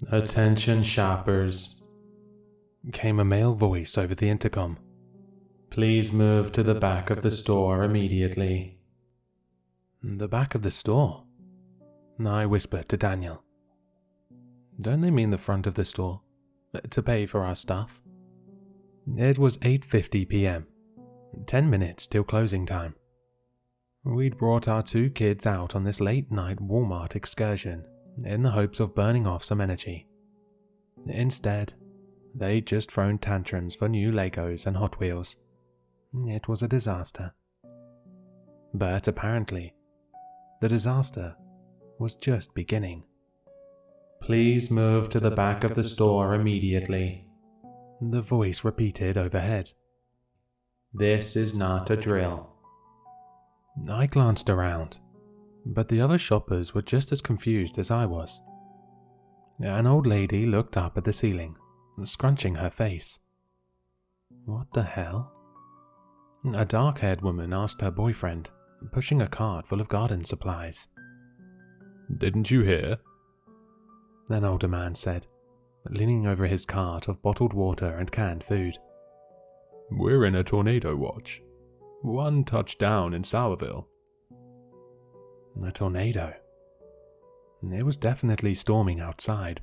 "Attention shoppers," came a male voice over the intercom. "Please move to the back of the store immediately." "The back of the store?" I whispered to Daniel. "Don't they mean the front of the store? To pay for our stuff?" It was 8:50 p.m., 10 minutes till closing time. We'd brought our 2 kids out on this late-night Walmart excursion in the hopes of burning off some energy. Instead, they'd just thrown tantrums for new Legos and Hot Wheels. It was a disaster. But apparently, the disaster was just beginning. "Please move to the back of the store immediately," the voice repeated overhead. "This is not a drill." I glanced around, but the other shoppers were just as confused as I was. An old lady looked up at the ceiling, scrunching her face. What the hell? A dark-haired woman asked her boyfriend, pushing a cart full of garden supplies. "Didn't you hear?" An older man said, leaning over his cart of bottled water and canned food. "We're in a tornado watch. 1 touchdown in Sourville." A tornado. It was definitely storming outside.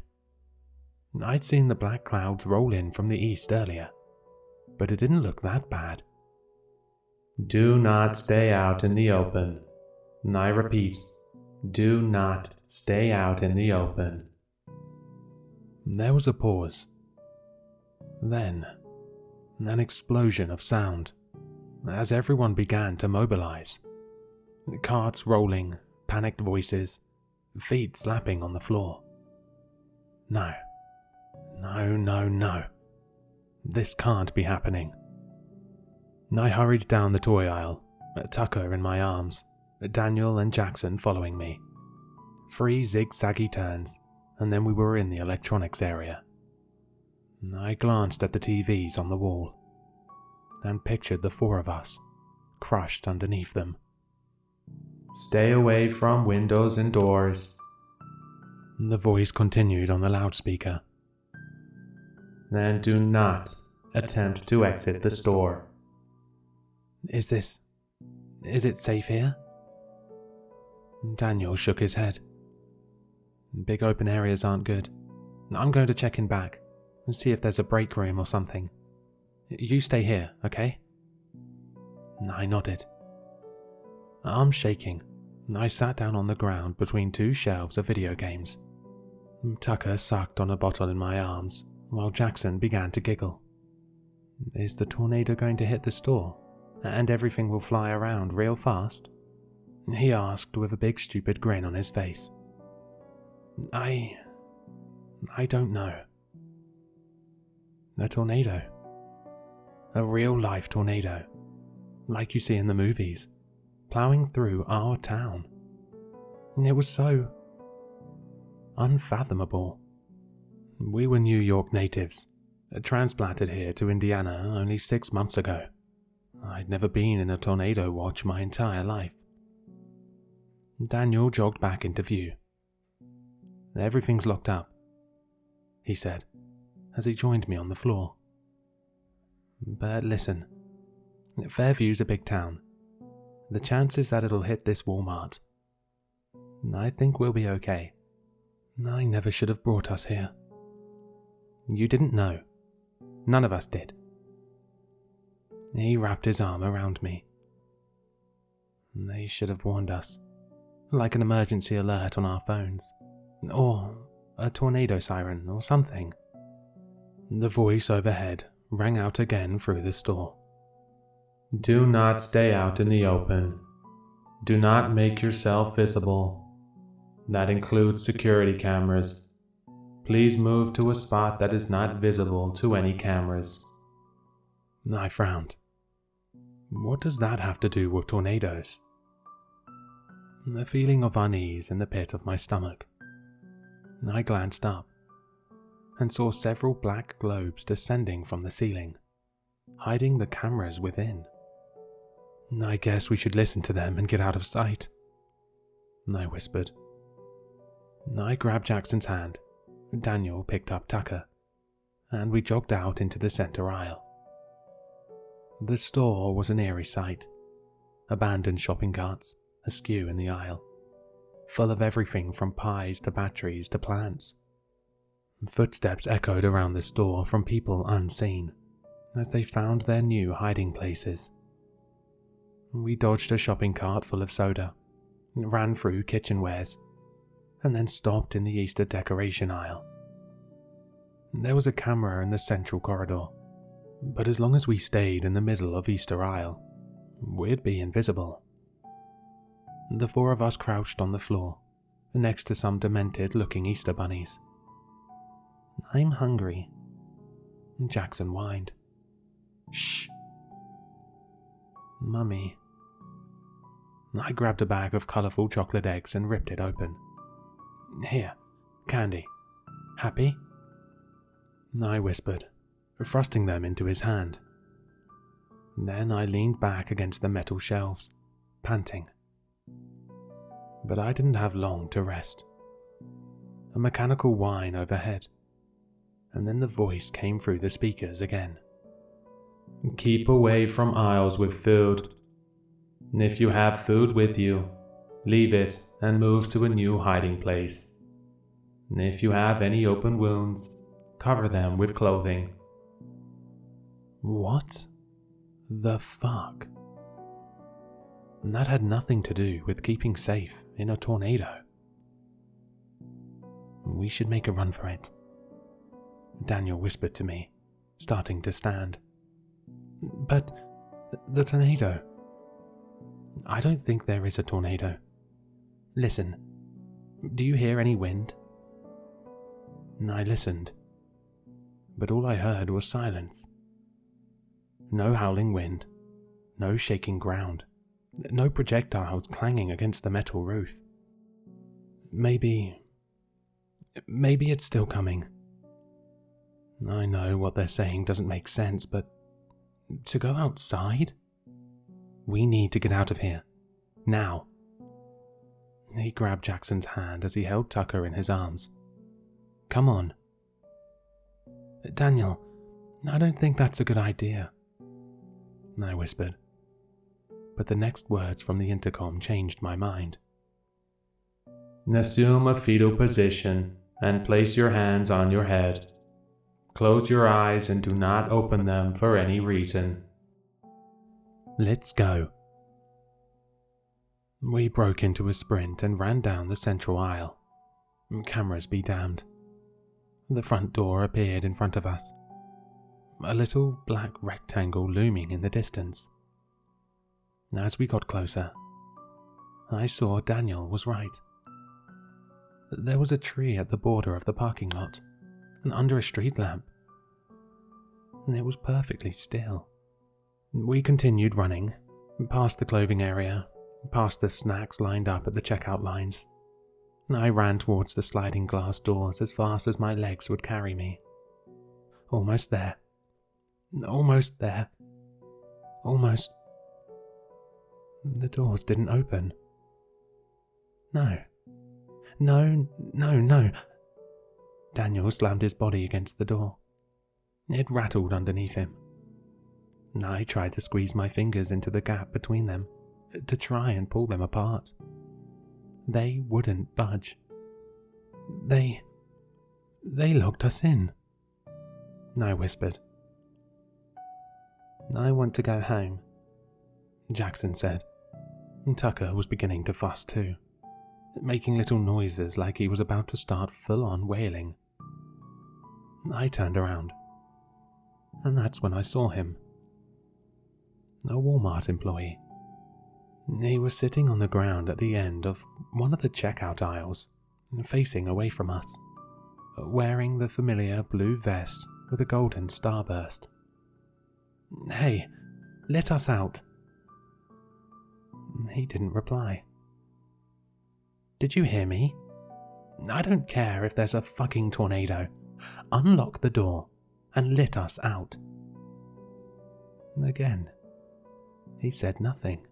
I'd seen the black clouds roll in from the east earlier, but it didn't look that bad. "Do not stay out in the open. I repeat, do not stay out in the open." There was a pause. Then, an explosion of sound, as everyone began to mobilize. Carts rolling, panicked voices, feet slapping on the floor. No. This can't be happening. I hurried down the toy aisle, Tucker in my arms, Daniel and Jackson following me. 3 zigzaggy turns, and then we were in the electronics area. I glanced at the TVs on the wall, and pictured the 4 of us, crushed underneath them. "Stay away from windows and doors," the voice continued on the loudspeaker. "And do not attempt to exit the store." Is it safe here?" Daniel shook his head. "Big open areas aren't good. I'm going to check in back and see if there's a break room or something. You stay here, okay?" I nodded. Arms shaking, I sat down on the ground between 2 shelves of video games. Tucker sucked on a bottle in my arms, while Jackson began to giggle. "Is the tornado going to hit the store, and everything will fly around real fast?" he asked with a big stupid grin on his face. I don't know. A tornado. A real-life tornado, like you see in the movies, plowing through our town. It was so unfathomable. We were New York natives, transplanted here to Indiana only 6 months ago. I'd never been in a tornado watch my entire life. Daniel jogged back into view. "Everything's locked up," he said, as he joined me on the floor. "But listen, Fairview's a big town. The chances that it'll hit this Walmart. I think we'll be okay. I never should have brought us here. You didn't know. None of us did." He wrapped his arm around me. "They should have warned us, like an emergency alert on our phones, or a tornado siren or something." The voice overhead rang out again through the store. "Do not stay out in the open. Do not make yourself visible. That includes security cameras. Please move to a spot that is not visible to any cameras." I frowned. What does that have to do with tornadoes? A feeling of unease in the pit of my stomach. I glanced up and saw several black globes descending from the ceiling. hiding the cameras within. I guess we should listen to them and get out of sight, I whispered. I grabbed Jackson's hand, Daniel picked up Tucker, and we jogged out into the center aisle. The store was an eerie sight, abandoned shopping carts askew in the aisle, full of everything from pies to batteries to plants. Footsteps echoed around the store from people unseen, as they found their new hiding places. We dodged a shopping cart full of soda, ran through kitchenwares, and then stopped in the Easter decoration aisle. There was a camera in the central corridor, but as long as we stayed in the middle of Easter aisle, we'd be invisible. The four of us crouched on the floor, next to some demented-looking Easter bunnies. "I'm hungry," Jackson whined. "Shh." "Mummy." I grabbed a bag of colourful chocolate eggs and ripped it open. "Here, candy. Happy?" I whispered, thrusting them into his hand. Then I leaned back against the metal shelves, panting. But I didn't have long to rest. A mechanical whine overhead, and then the voice came through the speakers again. "Keep away from aisles with food. If you have food with you, leave it and move to a new hiding place. If you have any open wounds, cover them with clothing." What the fuck? That had nothing to do with keeping safe in a tornado. "We should make a run for it," Daniel whispered to me, starting to stand. "But the tornado..." "I don't think there is a tornado. Listen, do you hear any wind?" I listened, but all I heard was silence. No howling wind, no shaking ground, no projectiles clanging against the metal roof. Maybe it's still coming. I know what they're saying doesn't make sense, but to go outside? We need to get out of here. Now. He grabbed Jackson's hand as he held Tucker in his arms. "Come on." "Daniel, I don't think that's a good idea," I whispered. But the next words from the intercom changed my mind. "Assume a fetal position and place your hands on your head. Close your eyes and do not open them for any reason." "Let's go." We broke into a sprint and ran down the central aisle. Cameras be damned. The front door appeared in front of us, a little black rectangle looming in the distance. As we got closer, I saw Daniel was right. There was a tree at the border of the parking lot, and under a street lamp. It was perfectly still. We continued running, past the clothing area, past the snacks lined up at the checkout lines. I ran towards the sliding glass doors as fast as my legs would carry me. Almost there. Almost there. Almost. The doors didn't open. No. Daniel slammed his body against the door. It rattled underneath him. I tried to squeeze my fingers into the gap between them, to try and pull them apart. They wouldn't budge. They locked us in. I whispered. "I want to go home," Jackson said. Tucker was beginning to fuss too, making little noises like he was about to start full-on wailing. I turned around, and that's when I saw him. A Walmart employee. He was sitting on the ground at the end of one of the checkout aisles, facing away from us, wearing the familiar blue vest with a golden starburst. "Hey, let us out." He didn't reply. "Did you hear me? I don't care if there's a fucking tornado. Unlock the door and let us out." Again, he said nothing.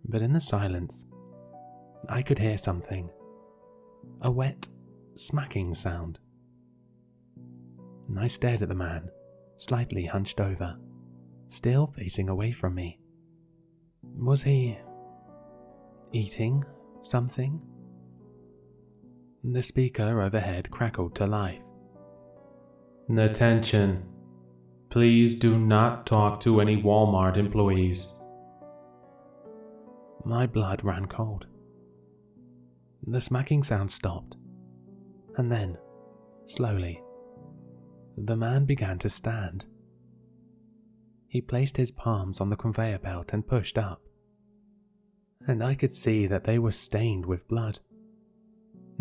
But in the silence, I could hear something. A wet, smacking sound. I stared at the man, slightly hunched over, still facing away from me. Was he eating something? The speaker overhead crackled to life. "Attention. Please do not talk to any Walmart employees." My blood ran cold. The smacking sound stopped, and then, slowly, the man began to stand. He placed his palms on the conveyor belt and pushed up, and I could see that they were stained with blood.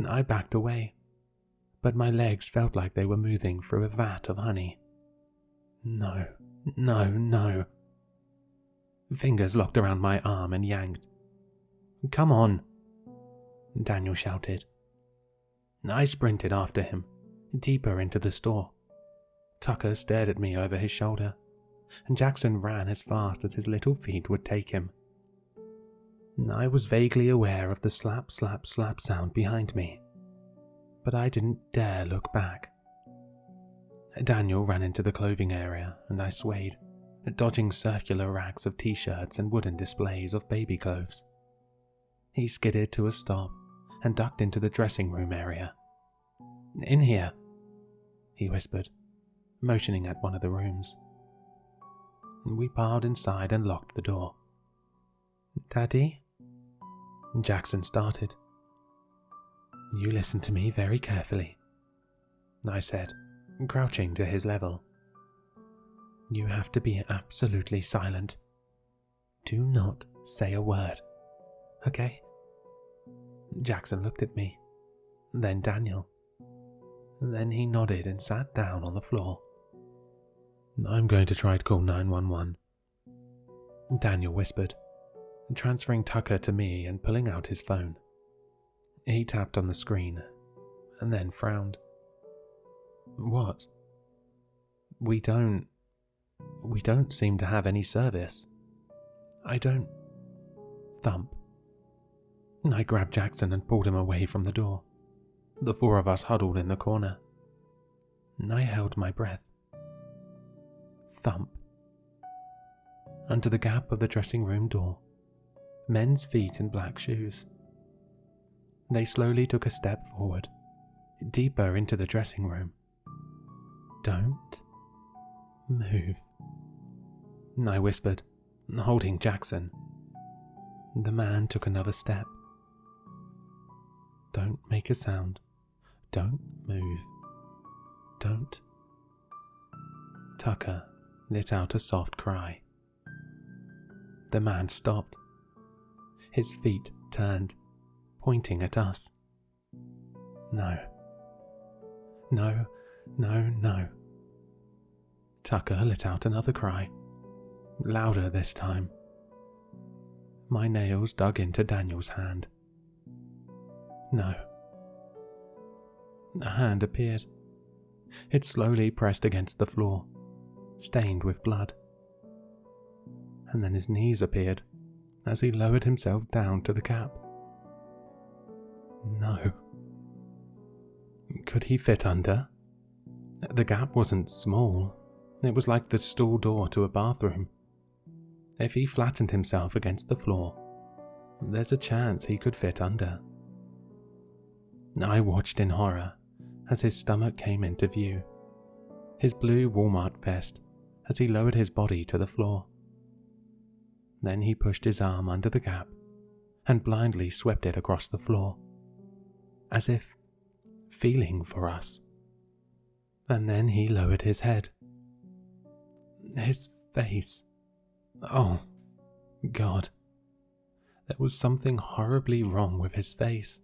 I backed away, but my legs felt like they were moving through a vat of honey. No, no, no. Fingers locked around my arm and yanked. "Come on," Daniel shouted. I sprinted after him, deeper into the store. Tucker stared at me over his shoulder, and Jackson ran as fast as his little feet would take him. I was vaguely aware of the slap, slap, slap sound behind me, but I didn't dare look back. Daniel ran into the clothing area, and I swayed, dodging circular racks of t-shirts and wooden displays of baby clothes. He skidded to a stop and ducked into the dressing room area. "In here," he whispered, motioning at one of the rooms. We piled inside and locked the door. "Daddy?" Jackson started. "You listen to me very carefully," I said, crouching to his level. "You have to be absolutely silent. Do not say a word, okay?" Jackson looked at me, then Daniel. Then he nodded and sat down on the floor. "I'm going to try to call 911, Daniel whispered, transferring Tucker to me and pulling out his phone. He tapped on the screen, and then frowned. "What?" We don't seem to have any service. I don't... Thump. I grabbed Jackson and pulled him away from the door. The four of us huddled in the corner. I held my breath. Thump. Under the gap of the dressing room door, men's feet in black shoes. They slowly took a step forward, deeper into the dressing room. "Don't move," I whispered, holding Jackson. The man took another step. "Don't make a sound. Don't move. Don't." Tucker let out a soft cry. The man stopped. His feet turned, pointing at us. "No. No, no, no." Tucker let out another cry, louder this time. My nails dug into Daniel's hand. "No." A hand appeared. It slowly pressed against the floor, stained with blood. And then his knees appeared as he lowered himself down to the gap. No. Could he fit under? The gap wasn't small. It was like the stall door to a bathroom. If he flattened himself against the floor, there's a chance he could fit under. I watched in horror as his stomach came into view, his blue Walmart vest as he lowered his body to the floor. Then he pushed his arm under the gap and blindly swept it across the floor, as if feeling for us. And then he lowered his head. His face. Oh, God. There was something horribly wrong with his face.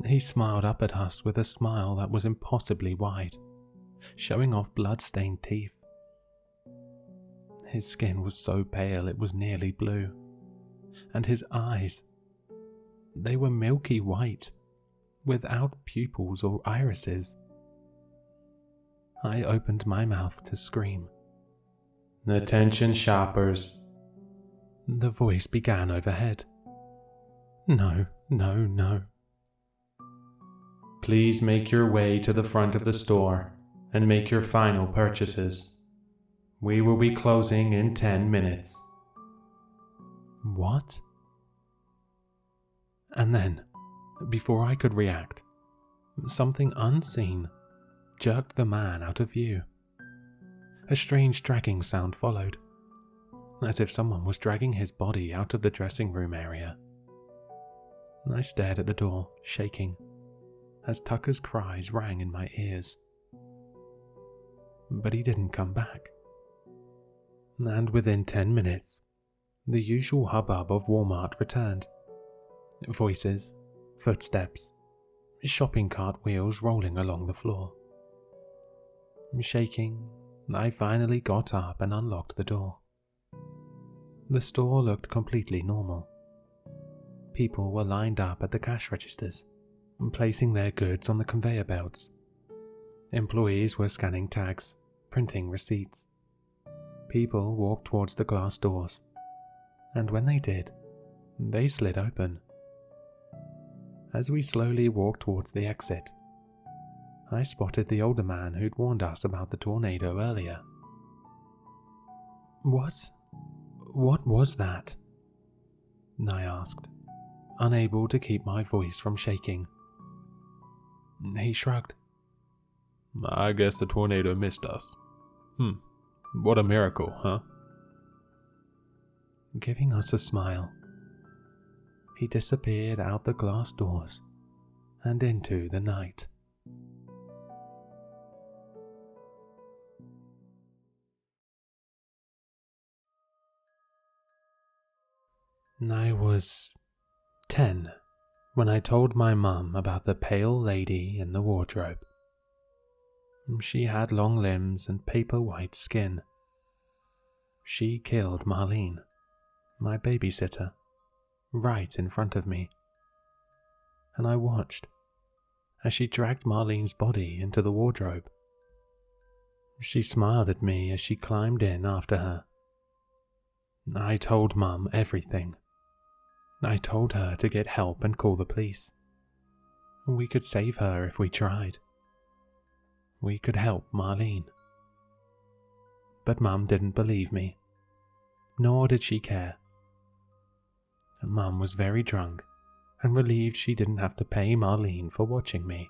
He smiled up at us with a smile that was impossibly wide, showing off blood-stained teeth. His skin was so pale it was nearly blue, and his eyes, they were milky white, without pupils or irises. I opened my mouth to scream, Attention shoppers. The voice began overhead. No, no, no. Please make your way to the front of the store and make your final purchases. We will be closing in 10 minutes. What? And then, before I could react, something unseen jerked the man out of view. A strange dragging sound followed, as if someone was dragging his body out of the dressing room area. I stared at the door, shaking, as Tucker's cries rang in my ears. But he didn't come back. And within 10 minutes, the usual hubbub of Walmart returned. Voices, footsteps, shopping cart wheels rolling along the floor. Shaking, I finally got up and unlocked the door. The store looked completely normal. People were lined up at the cash registers, placing their goods on the conveyor belts. Employees were scanning tags, printing receipts. People walked towards the glass doors, and when they did, they slid open. As we slowly walked towards the exit, I spotted the older man who'd warned us about the tornado earlier. What was that? I asked, unable to keep my voice from shaking. He shrugged. I guess the tornado missed us. What a miracle, huh? Giving us a smile, he disappeared out the glass doors and into the night. I was 10 when I told my mum about the pale lady in the wardrobe. She had long limbs and paper white skin. She killed Marlene, my babysitter, right in front of me. And I watched as she dragged Marlene's body into the wardrobe. She smiled at me as she climbed in after her. I told Mum everything. I told her to get help and call the police. We could save her if we tried. We could help Marlene. But Mum didn't believe me, nor did she care. Mum was very drunk and relieved she didn't have to pay Marlene for watching me.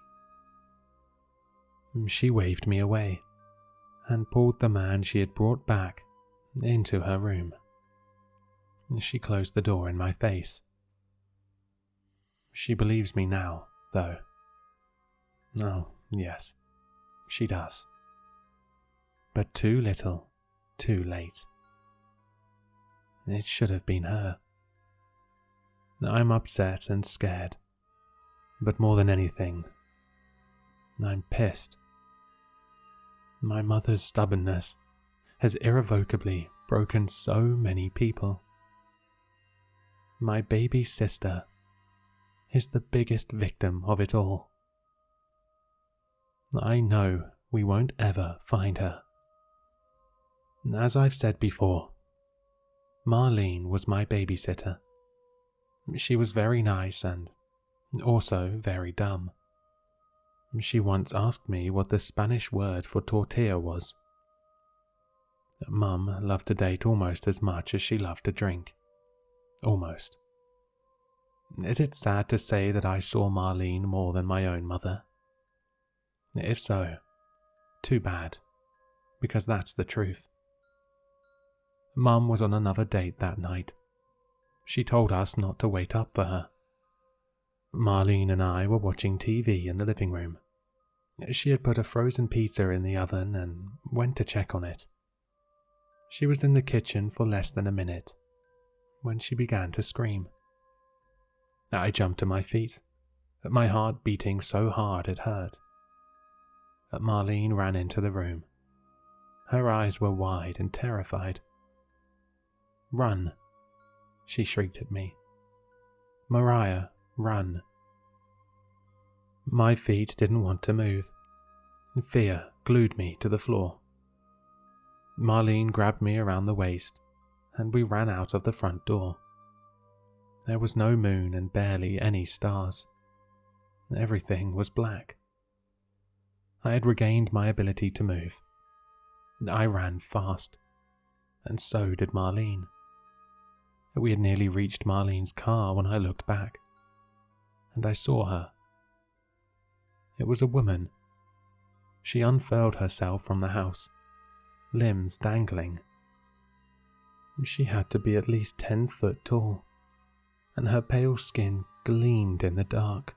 She waved me away and pulled the man she had brought back into her room. She closed the door in my face. She believes me now, though. Oh, yes, she does. But too little, too late. It should have been her. I'm upset and scared, but more than anything, I'm pissed. My mother's stubbornness has irrevocably broken so many people. My baby sister is the biggest victim of it all. I know we won't ever find her. As I've said before, Marlene was my babysitter. She was very nice and also very dumb. She once asked me what the Spanish word for tortilla was. Mum loved to date almost as much as she loved to drink. Almost. Is it sad to say that I saw Marlene more than my own mother? If so, too bad, because that's the truth. Mum was on another date that night. She told us not to wait up for her. Marlene and I were watching TV in the living room. She had put a frozen pizza in the oven and went to check on it. She was in the kitchen for less than a minute when she began to scream. I jumped to my feet, my heart beating so hard it hurt. Marlene ran into the room. Her eyes were wide and terrified. "Run," she shrieked at me. "Mariah, run." My feet didn't want to move. Fear glued me to the floor. Marlene grabbed me around the waist, and we ran out of the front door. There was no moon and barely any stars. Everything was black. I had regained my ability to move. I ran fast, and so did Marlene. We had nearly reached Marlene's car when I looked back, and I saw her. It was a woman. She unfurled herself from the house, limbs dangling. She had to be at least 10 foot tall, and her pale skin gleamed in the dark.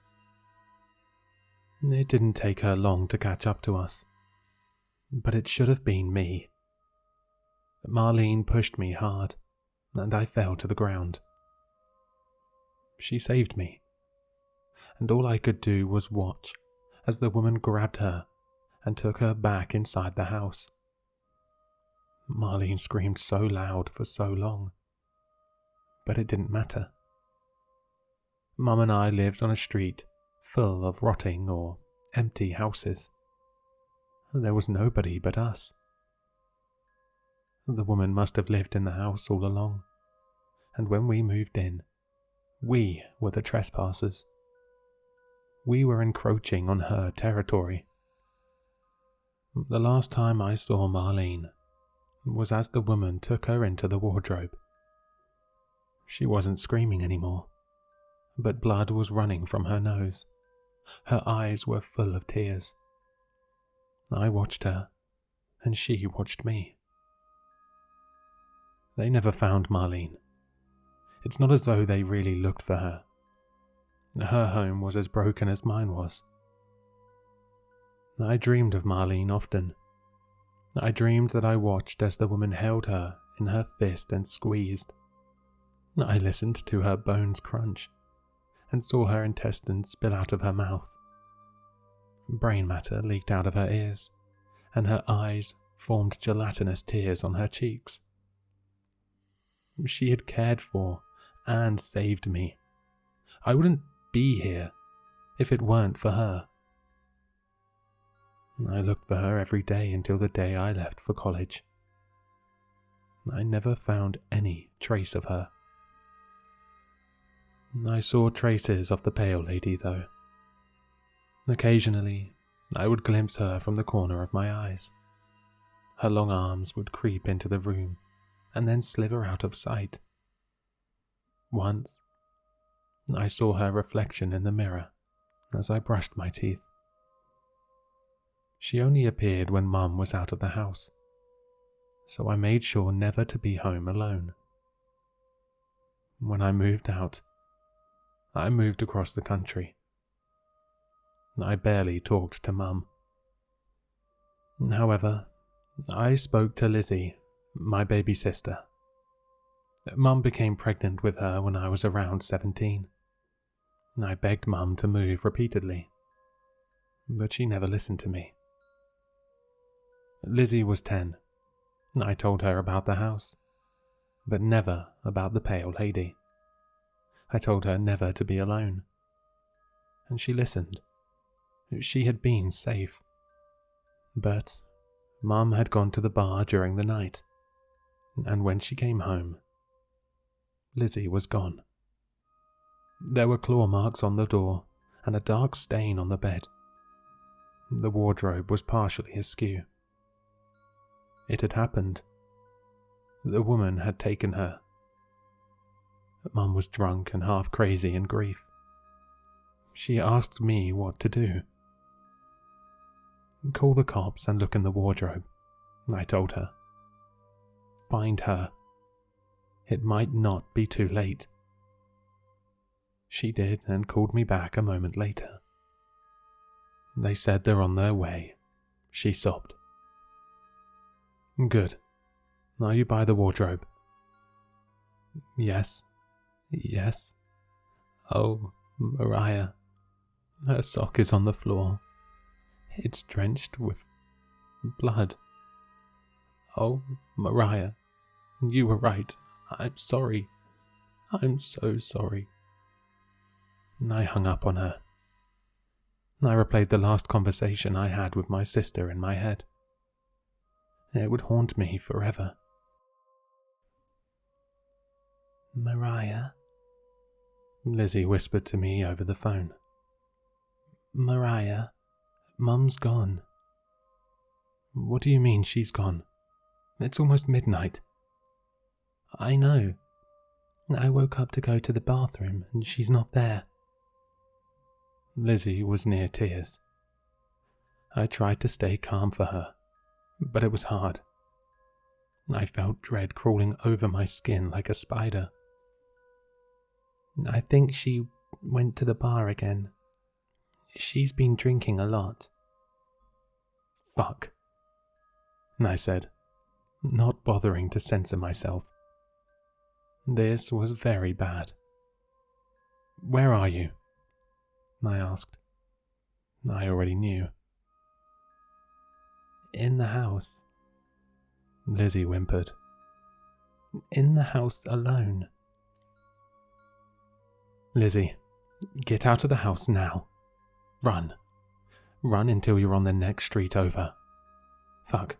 It didn't take her long to catch up to us, but it should have been me. Marlene pushed me hard, and I fell to the ground. She saved me, and all I could do was watch as the woman grabbed her and took her back inside the house. Marlene screamed so loud for so long, but it didn't matter. Mum and I lived on a street full of rotting or empty houses. There was nobody but us. The woman must have lived in the house all along, and when we moved in, we were the trespassers. We were encroaching on her territory. The last time I saw Marlene was as the woman took her into the wardrobe. She wasn't screaming anymore, but blood was running from her nose. Her eyes were full of tears. I watched her, and she watched me. They never found Marlene. It's not as though they really looked for her. Her home was as broken as mine was. I dreamed of Marlene often. I dreamed that I watched as the woman held her in her fist and squeezed. I listened to her bones crunch and saw her intestines spill out of her mouth. Brain matter leaked out of her ears, and her eyes formed gelatinous tears on her cheeks. She had cared for and saved me. I wouldn't be here if it weren't for her. I looked for her every day until the day I left for college. I never found any trace of her. I saw traces of the pale lady, though. Occasionally, I would glimpse her from the corner of my eyes. Her long arms would creep into the room and then slither out of sight. Once, I saw her reflection in the mirror as I brushed my teeth. She only appeared when Mum was out of the house, so I made sure never to be home alone. When I moved out, I moved across the country. I barely talked to Mum. However, I spoke to Lizzie, my baby sister. Mum became pregnant with her when I was around 17. I begged Mum to move repeatedly, but she never listened to me. Lizzie was 10. I told her about the house, but never about the pale lady. I told her never to be alone, and she listened. She had been safe, but Mum had gone to the bar during the night, and when she came home, Lizzie was gone. There were claw marks on the door and a dark stain on the bed. The wardrobe was partially askew. It had happened. The woman had taken her. Mum was drunk and half crazy in grief. She asked me what to do. Call the cops and look in the wardrobe, I told her. Find her. It might not be too late. She did and called me back a moment later. They said they're on their way. She sobbed. Good. Are you by the wardrobe? Yes. Yes. Oh, Mariah. Her sock is on the floor. It's drenched with blood. Oh, Mariah. You were right. I'm sorry. I'm so sorry. I hung up on her. I replayed the last conversation I had with my sister in my head. It would haunt me forever. Mariah? Lizzie whispered to me over the phone. Mariah, Mum's gone. What do you mean she's gone? It's almost midnight. I know. I woke up to go to the bathroom and she's not there. Lizzie was near tears. I tried to stay calm for her, but it was hard. I felt dread crawling over my skin like a spider. I think she went to the bar again. She's been drinking a lot. Fuck, I said, not bothering to censor myself. This was very bad. Where are you? I asked. I already knew. In the house. Lizzie whimpered. In the house alone. Lizzie, get out of the house now. Run. Run until you're on the next street over. Fuck.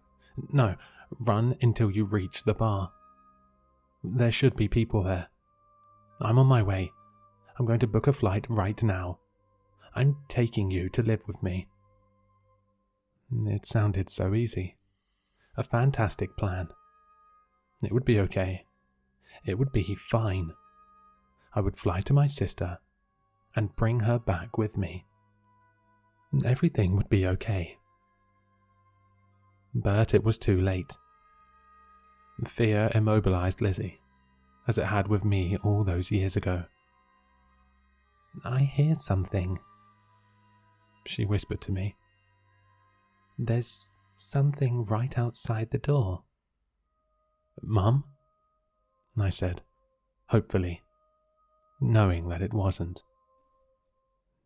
No, run until you reach the bar. There should be people there. I'm on my way. I'm going to book a flight right now. I'm taking you to live with me. It sounded so easy. A fantastic plan. It would be okay. It would be fine. I would fly to my sister and bring her back with me. Everything would be okay. But it was too late. Fear immobilized Lizzie, as it had with me all those years ago. I hear something, she whispered to me. There's something right outside the door. Mum? I said, hopefully, knowing that it wasn't.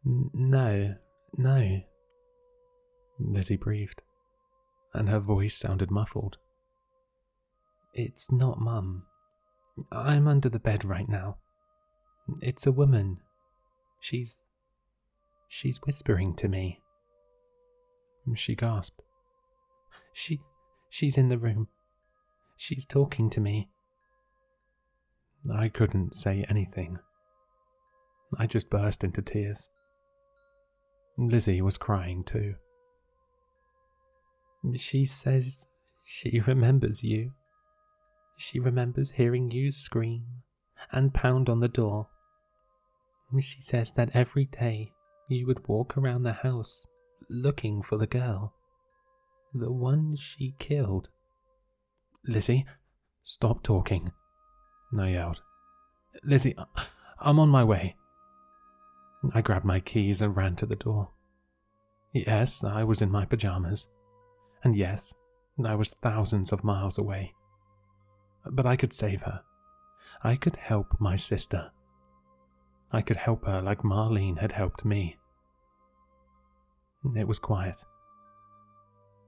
No, Lizzie breathed, and her voice sounded muffled. It's not Mum. I'm under the bed right now. It's a woman. She's whispering to me. She gasped. She's in the room. She's talking to me. I couldn't say anything. I just burst into tears. Lizzie was crying too. She says she remembers you. She remembers hearing you scream and pound on the door. She says that every day you would walk around the house looking for the girl. The one she killed. Lizzie, stop talking, I yelled. Lizzie, I'm on my way. I grabbed my keys and ran to the door. Yes, I was in my pajamas. And yes, I was thousands of miles away. But I could save her. I could help my sister. I could help her like Marlene had helped me. It was quiet.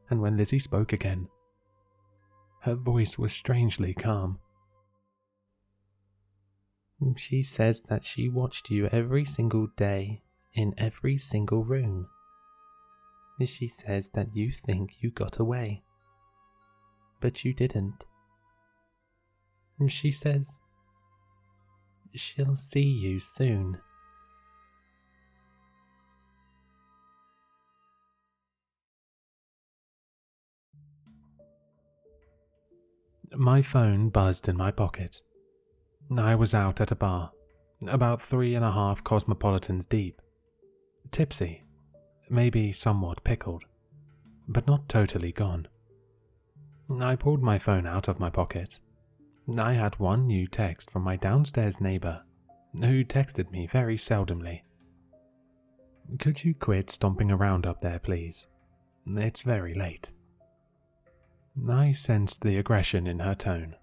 And when Lizzie spoke again, her voice was strangely calm. She says that she watched you every single day in every single room. She says that you think you got away, but you didn't. She says she'll see you soon. My phone buzzed in my pocket. I was out at a bar, about 3.5 cosmopolitans deep. Tipsy, maybe somewhat pickled, but not totally gone. I pulled my phone out of my pocket. I had one new text from my downstairs neighbor, who texted me very seldomly. Could you quit stomping around up there, please? It's very late. I sensed the aggression in her tone.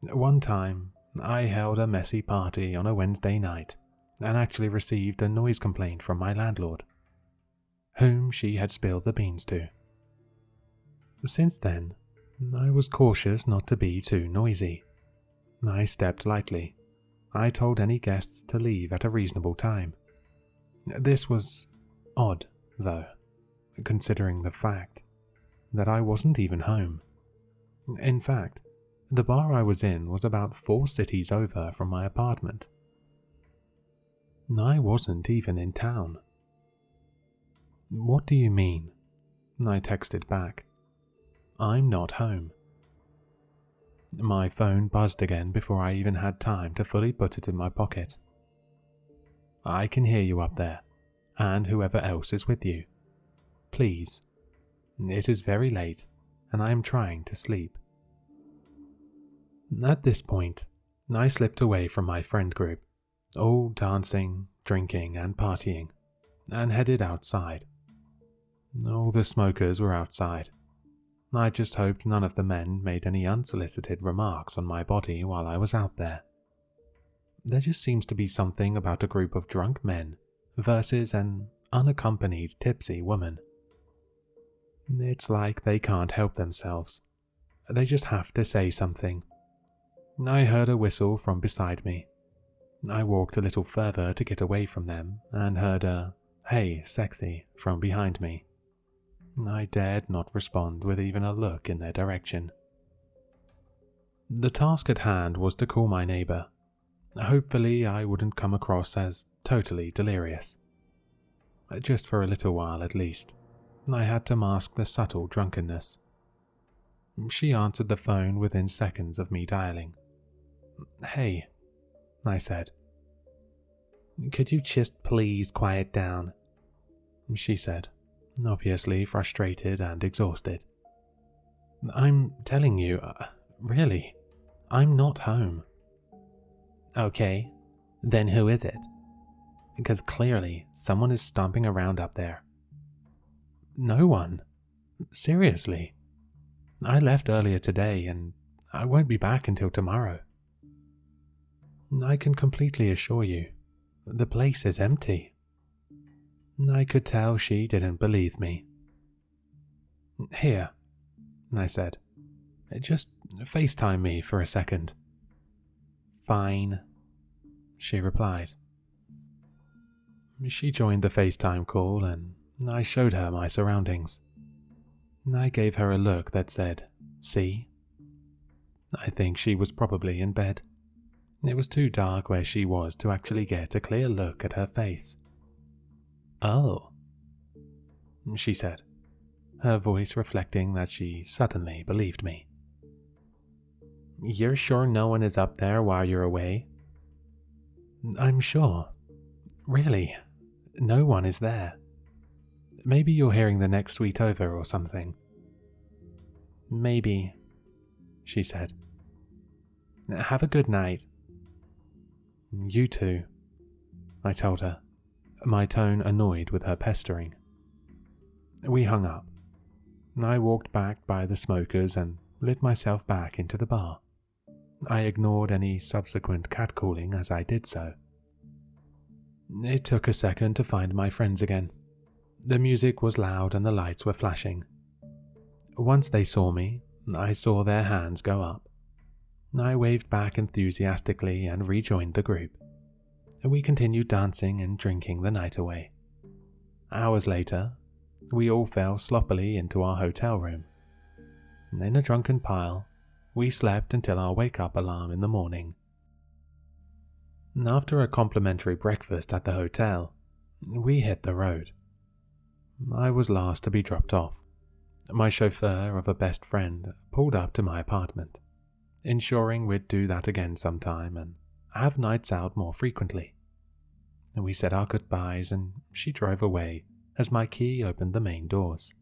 One time, I held a messy party on a Wednesday night and actually received a noise complaint from my landlord, whom she had spilled the beans to. Since then, I was cautious not to be too noisy. I stepped lightly. I told any guests to leave at a reasonable time. This was odd, though, considering the fact that I wasn't even home. In fact, the bar I was in was about 4 cities over from my apartment. I wasn't even in town. What do you mean? I texted back. I'm not home. My phone buzzed again before I even had time to fully put it in my pocket. I can hear you up there, and whoever else is with you. Please. It is very late, and I am trying to sleep. At this point, I slipped away from my friend group, all dancing, drinking, and partying, and headed outside. All the smokers were outside. I just hoped none of the men made any unsolicited remarks on my body while I was out there. There just seems to be something about a group of drunk men versus an unaccompanied tipsy woman. It's like they can't help themselves. They just have to say something. I heard a whistle from beside me. I walked a little further to get away from them and heard a "Hey, sexy" from behind me. I dared not respond with even a look in their direction. The task at hand was to call my neighbor. Hopefully I wouldn't come across as totally delirious. Just for a little while at least, I had to mask the subtle drunkenness. She answered the phone within seconds of me dialing. "Hey," I said. "Could you just please quiet down?" she said, obviously frustrated and exhausted. "I'm telling you, really, I'm not home." "Okay, then who is it? Because clearly someone is stomping around up there." "No one. Seriously. I left earlier today and I won't be back until tomorrow." "I can completely assure you, the place is empty." I could tell she didn't believe me. "Here," I said. "Just FaceTime me for a second." "Fine," she replied. She joined the FaceTime call and I showed her my surroundings. I gave her a look that said, "See?" I think she was probably in bed. It was too dark where she was to actually get a clear look at her face. "Oh," she said, her voice reflecting that she suddenly believed me. "You're sure no one is up there while you're away?" "I'm sure. Really, no one is there. Maybe you're hearing the next suite over or something." "Maybe," she said. "Have a good night." "You too," I told her, my tone annoyed with her pestering. We hung up. I walked back by the smokers and lit myself back into the bar. I ignored any subsequent catcalling as I did so. It took a second to find my friends again. The music was loud and the lights were flashing. Once they saw me, I saw their hands go up. I waved back enthusiastically and rejoined the group. We continued dancing and drinking the night away. Hours later, we all fell sloppily into our hotel room. In a drunken pile, we slept until our wake-up alarm in the morning. After a complimentary breakfast at the hotel, we hit the road. I was last to be dropped off. My chauffeur of a best friend pulled up to my apartment, ensuring we'd do that again sometime and have nights out more frequently. We said our goodbyes and she drove away as my key opened the main doors.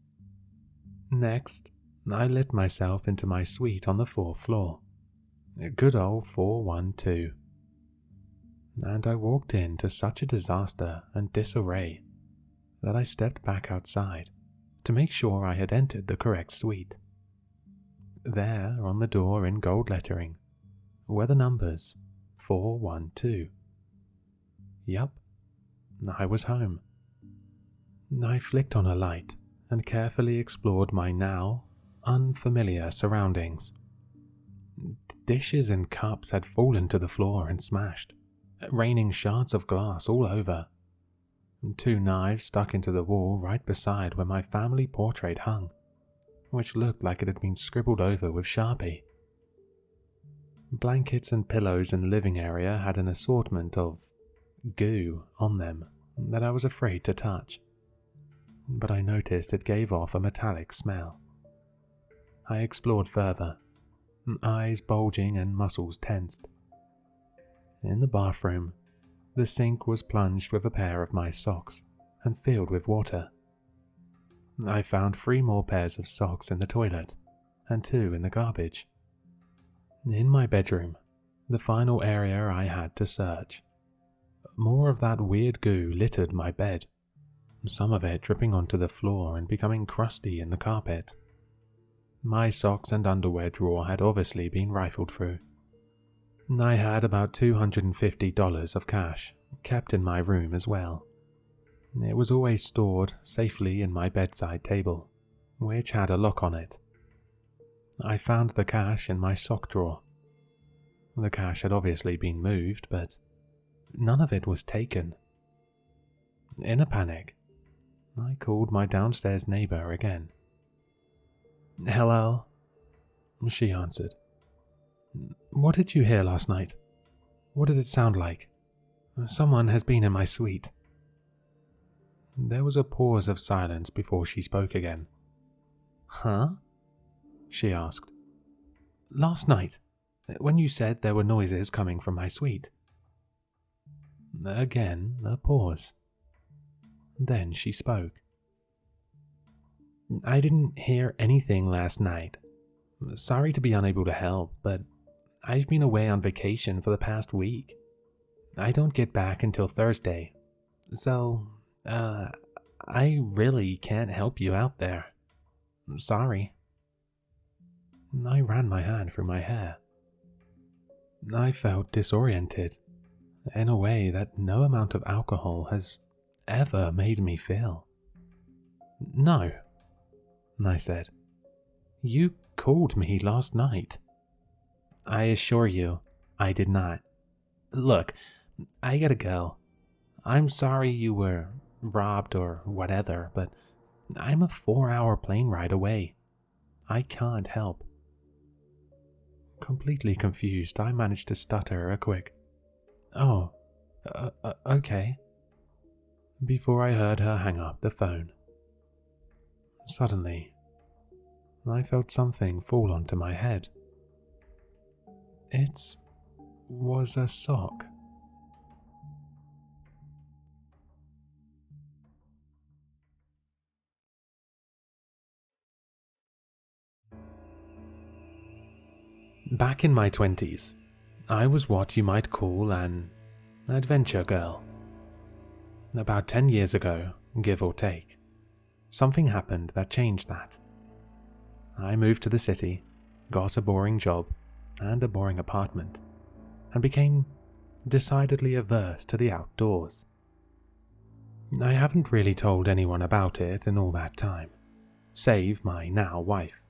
Next, I lit myself into my suite on the 4th floor. Good old 412. And I walked into such a disaster and disarray that I stepped back outside to make sure I had entered the correct suite. There, on the door in gold lettering, were the numbers 412. Yup, I was home. I flicked on a light and carefully explored my now unfamiliar surroundings. Dishes and cups had fallen to the floor and smashed, raining shards of glass all over. 2 knives stuck into the wall right beside where my family portrait hung, which looked like it had been scribbled over with Sharpie. Blankets and pillows in the living area had an assortment of goo on them that I was afraid to touch, but I noticed it gave off a metallic smell. I explored further, eyes bulging and muscles tensed. In the bathroom, the sink was plunged with a pair of my socks and filled with water. I found 3 more pairs of socks in the toilet and 2 in the garbage. In my bedroom, the final area I had to search, more of that weird goo littered my bed, some of it dripping onto the floor and becoming crusty in the carpet. My socks and underwear drawer had obviously been rifled through. I had about $250 of cash kept in my room as well. It was always stored safely in my bedside table, which had a lock on it. I found the cash in my sock drawer. The cash had obviously been moved, but none of it was taken. In a panic, I called my downstairs neighbor again. "Hello?" She answered. "What did you hear last night? What did it sound like? Someone has been in my suite." There was a pause of silence before she spoke again. "Huh?" she asked. "Last night, when you said there were noises coming from my suite." Again, a pause. Then she spoke. "I didn't hear anything last night. Sorry to be unable to help, but I've been away on vacation for the past week. I don't get back until Thursday, so, I really can't help you out there. Sorry." I ran my hand through my hair. I felt disoriented, in a way that no amount of alcohol has ever made me feel. "No," I said. "You called me last night." "I assure you, I did not. Look, I gotta go. I'm sorry you were robbed or whatever, but I'm a 4-hour plane ride away. I can't help." Completely confused, I managed to stutter a quick, "Oh, okay," before I heard her hang up the phone. Suddenly, I felt something fall onto my head. It was a sock. Back in my 20s, I was what you might call an adventure girl. About 10 years ago, give or take, something happened that changed that. I moved to the city, got a boring job and a boring apartment, and became decidedly averse to the outdoors. I haven't really told anyone about it in all that time, save my now wife,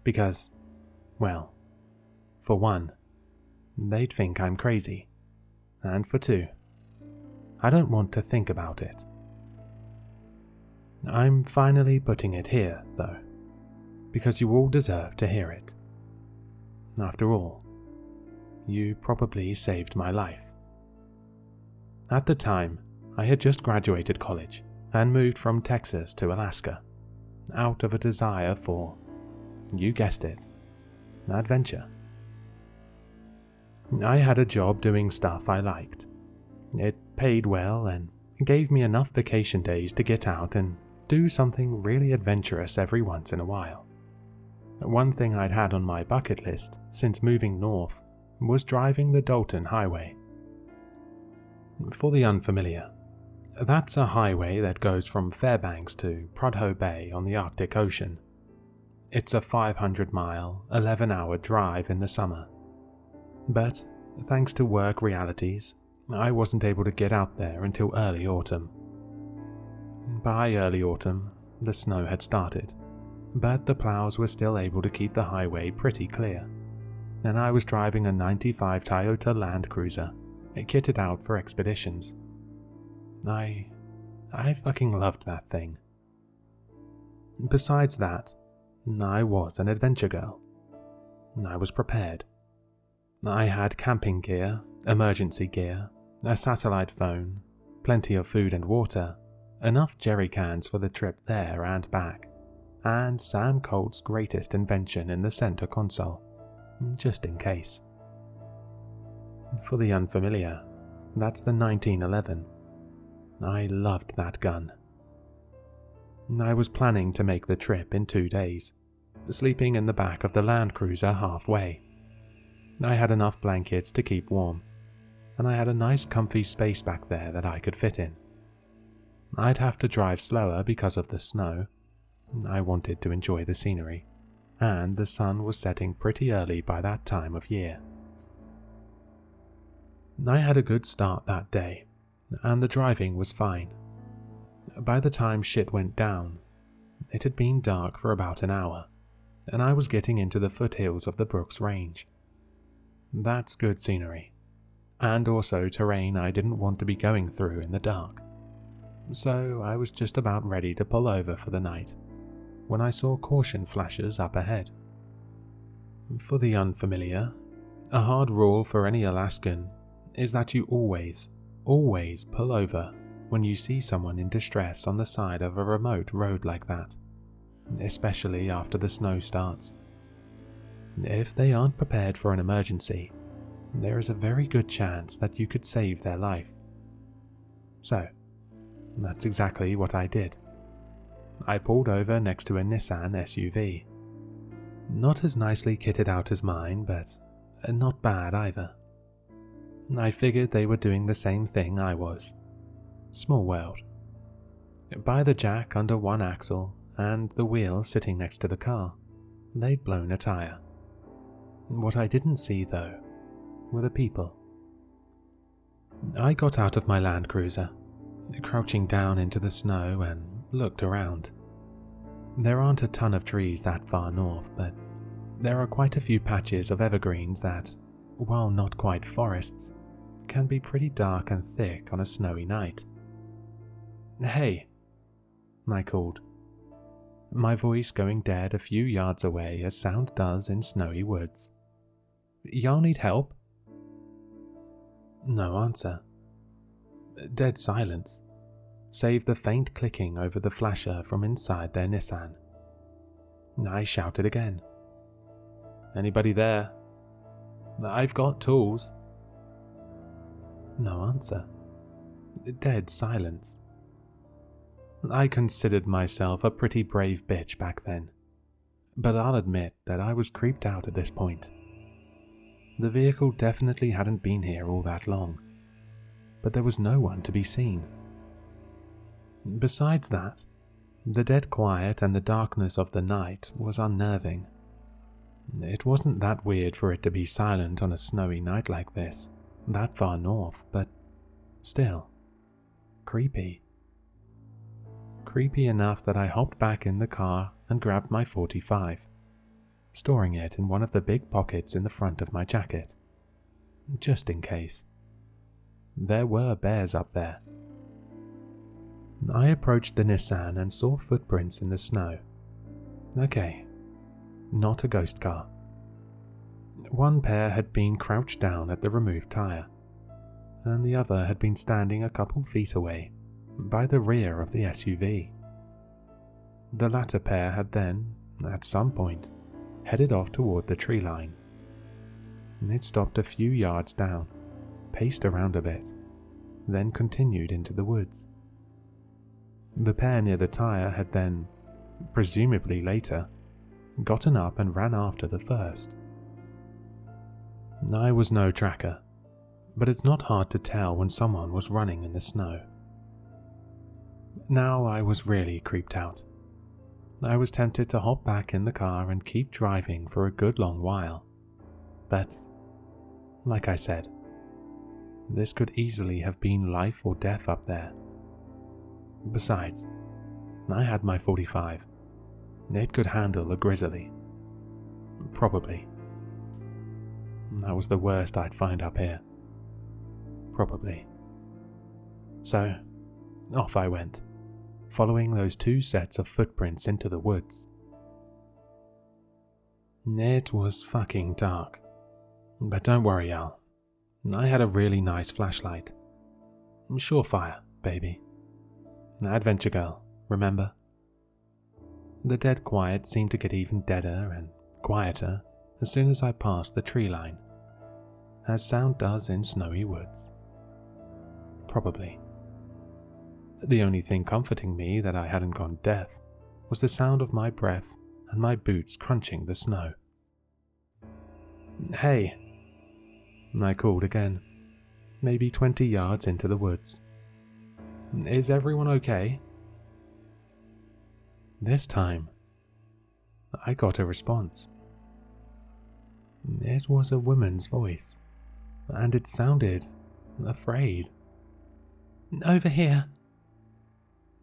because, well, for one, they'd think I'm crazy, and for two, I don't want to think about it. I'm finally putting it here, though, because you all deserve to hear it. After all, you probably saved my life. At the time, I had just graduated college and moved from Texas to Alaska, out of a desire for, you guessed it, adventure. I had a job doing stuff I liked. It paid well and gave me enough vacation days to get out and do something really adventurous every once in a while. One thing I'd had on my bucket list since moving north was driving the Dalton Highway. For the unfamiliar, that's a highway that goes from Fairbanks to Prudhoe Bay on the Arctic Ocean. It's a 500-mile, 11-hour drive in the summer. But, thanks to work realities, I wasn't able to get out there until early autumn. By early autumn, the snow had started, but the plows were still able to keep the highway pretty clear, and I was driving a '95 Toyota Land Cruiser, kitted out for expeditions. I fucking loved that thing. Besides that, I was an adventure girl. I was prepared. I had camping gear, emergency gear, a satellite phone, plenty of food and water, enough jerry cans for the trip there and back, and Sam Colt's greatest invention in the center console, just in case. For the unfamiliar, that's the 1911. I loved that gun. I was planning to make the trip in 2 days, sleeping in the back of the Land Cruiser halfway. I had enough blankets to keep warm, and I had a nice comfy space back there that I could fit in. I'd have to drive slower because of the snow. I wanted to enjoy the scenery, and the sun was setting pretty early by that time of year. I had a good start that day, and the driving was fine. By the time shit went down, it had been dark for about an hour, and I was getting into the foothills of the Brooks Range. That's good scenery, and also terrain I didn't want to be going through in the dark. So I was just about ready to pull over for the night, when I saw caution flashes up ahead. For the unfamiliar, a hard rule for any Alaskan is that you always pull over when you see someone in distress on the side of a remote road like that, especially after the snow starts. If they aren't prepared for an emergency, there is a very good chance that you could save their life. So, that's exactly what I did. I pulled over next to a Nissan SUV. Not as nicely kitted out as mine, but not bad either. I figured they were doing the same thing I was. Small world. By the jack under one axle and the wheel sitting next to the car, they'd blown a tire. What I didn't see, though, were the people. I got out of my Land Cruiser, crouching down into the snow, and looked around. There aren't a ton of trees that far north, but there are quite a few patches of evergreens that, while not quite forests, can be pretty dark and thick on a snowy night. "Hey," I called, my voice going dead a few yards away as sound does in snowy woods. "Y'all need help?" No answer. Dead silence, save the faint clicking over the flasher from inside their Nissan. I shouted again. "Anybody there? I've got tools." No answer. Dead silence. I considered myself a pretty brave bitch back then, but I'll admit that I was creeped out at this point. The vehicle definitely hadn't been here all that long, but there was no one to be seen. Besides that, the dead quiet and the darkness of the night was unnerving. It wasn't that weird for it to be silent on a snowy night like this, that far north, but still, creepy. Creepy enough that I hopped back in the car and grabbed my .45, storing it in one of the big pockets in the front of my jacket, just in case. There were bears up there. I approached the Nissan and saw footprints in the snow. Okay, not a ghost car. One pair had been crouched down at the removed tire, and the other had been standing a couple feet away, by the rear of the SUV. The latter pair had then, at some point, headed off toward the tree line. It stopped a few yards down, paced around a bit, then continued into the woods. The pair near the tire had then, presumably later, gotten up and ran after the first. I was no tracker, but it's not hard to tell when someone was running in the snow. Now I was really creeped out. I was tempted to hop back in the car and keep driving for a good long while. But, like I said, this could easily have been life or death up there. Besides, I had my .45. It could handle a grizzly. Probably. That was the worst I'd find up here. Probably. So, off I went, following those two sets of footprints into the woods. It was fucking dark. But don't worry, Al. I had a really nice flashlight. Surefire, baby. Adventure girl, remember? The dead quiet seemed to get even deader and quieter as soon as I passed the tree line, as sound does in snowy woods. Probably. The only thing comforting me that I hadn't gone deaf was the sound of my breath and my boots crunching the snow. Hey, I called again, maybe 20 yards into the woods. Is everyone okay? This time, I got a response. It was a woman's voice, and it sounded afraid. Over here,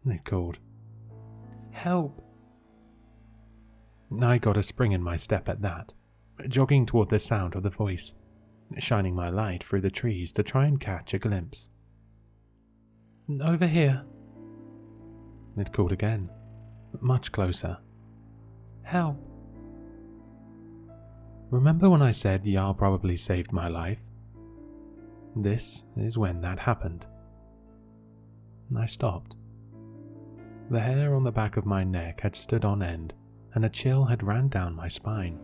it called. Help! I got a spring in my step at that, jogging toward the sound of the voice, shining my light through the trees to try and catch a glimpse. Over here, it called again, much closer. Help! Remember when I said Yar probably saved my life? This is when that happened. I stopped. The hair on the back of my neck had stood on end, and a chill had ran down my spine.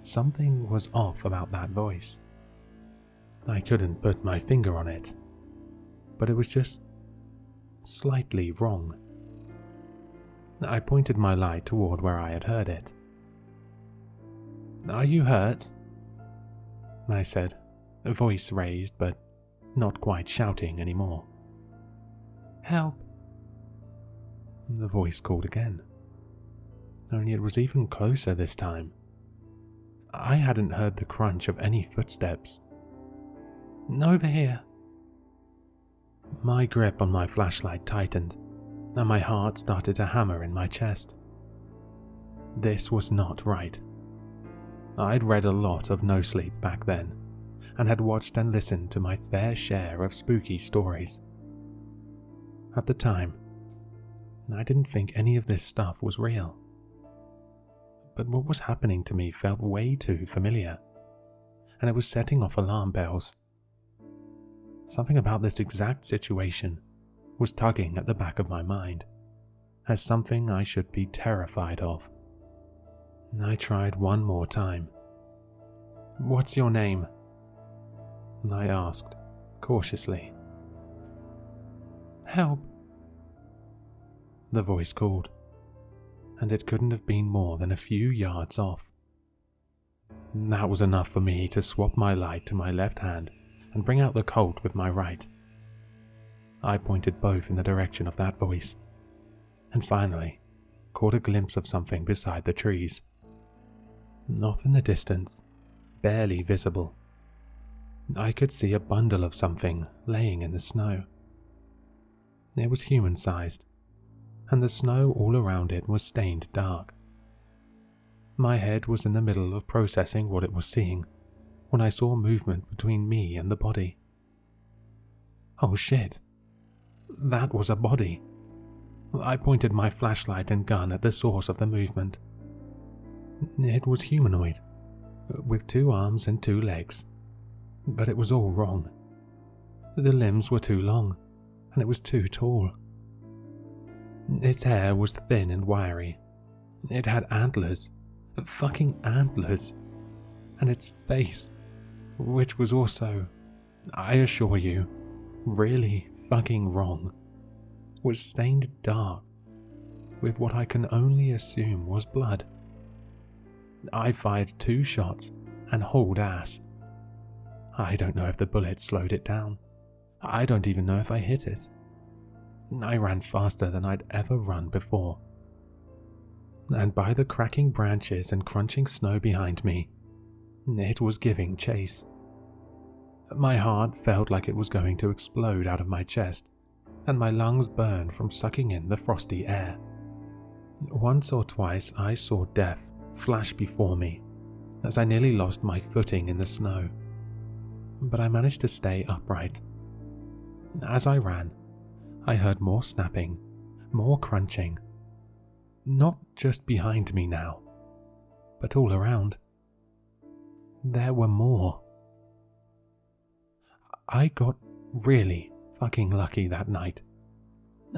Something was off about that voice. I couldn't put my finger on it, but it was just slightly wrong. I pointed my light toward where I had heard it. Are you hurt? I said, a voice raised but not quite shouting anymore. Help! The voice called again, only it was even closer this time. I hadn't heard the crunch of any footsteps. Over here. My grip on my flashlight tightened, and my heart started to hammer in my chest. This was not right. I'd read a lot of NoSleep back then, and had watched and listened to my fair share of spooky stories. At the time, I didn't think any of this stuff was real. But what was happening to me felt way too familiar, and it was setting off alarm bells. Something about this exact situation was tugging at the back of my mind, as something I should be terrified of. I tried one more time. What's your name? I asked, cautiously. Help! The voice called, and it couldn't have been more than a few yards off. That was enough for me to swap my light to my left hand and bring out the Colt with my right. I pointed both in the direction of that voice, and finally caught a glimpse of something beside the trees. Off in the distance, barely visible, I could see a bundle of something laying in the snow. It was human-sized, and the snow all around it was stained dark. My head was in the middle of processing what it was seeing when I saw movement between me and the body. Oh shit, that was a body. I pointed my flashlight and gun at the source of the movement. It was humanoid, with 2 arms and 2 legs, but it was all wrong. The limbs were too long, and it was too tall. Its hair was thin and wiry. It had antlers, fucking antlers, and its face, which was also, I assure you, really fucking wrong, was stained dark with what I can only assume was blood. I fired 2 shots and hauled ass. I don't know if the bullet slowed it down. I don't even know if I hit it. I ran faster than I'd ever run before. And by the cracking branches and crunching snow behind me, it was giving chase. My heart felt like it was going to explode out of my chest, and my lungs burned from sucking in the frosty air. Once or twice I saw death flash before me as I nearly lost my footing in the snow, but I managed to stay upright. As I ran, I heard more snapping, more crunching. Not just behind me now, but all around, there were more. I got really fucking lucky that night.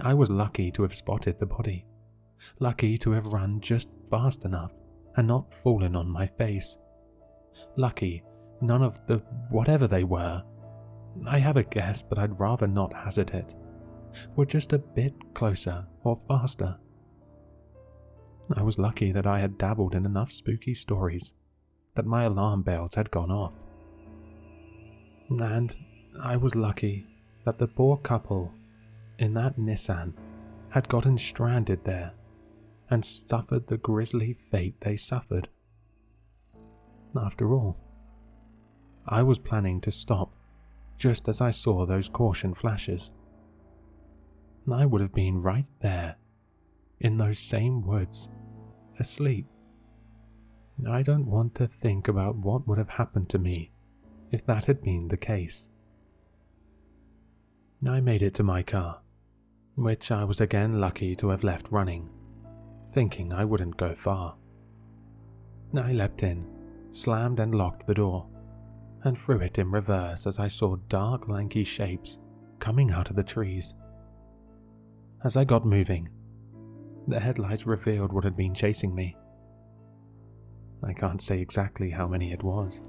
I was lucky to have spotted the body, lucky to have run just fast enough and not fallen on my face. Lucky none of the whatever they were, I have a guess but I'd rather not hazard it, were just a bit closer or faster. I was lucky that I had dabbled in enough spooky stories that my alarm bells had gone off. And I was lucky that the poor couple in that Nissan had gotten stranded there and suffered the grisly fate they suffered. After all, I was planning to stop just as I saw those caution flashes. I would have been right there, in those same woods, asleep. I don't want to think about what would have happened to me if that had been the case. I made it to my car, which I was again lucky to have left running, thinking I wouldn't go far. I leapt in, slammed and locked the door, and threw it in reverse as I saw dark, lanky shapes coming out of the trees. As I got moving, the headlights revealed what had been chasing me. I can't say exactly how many it was,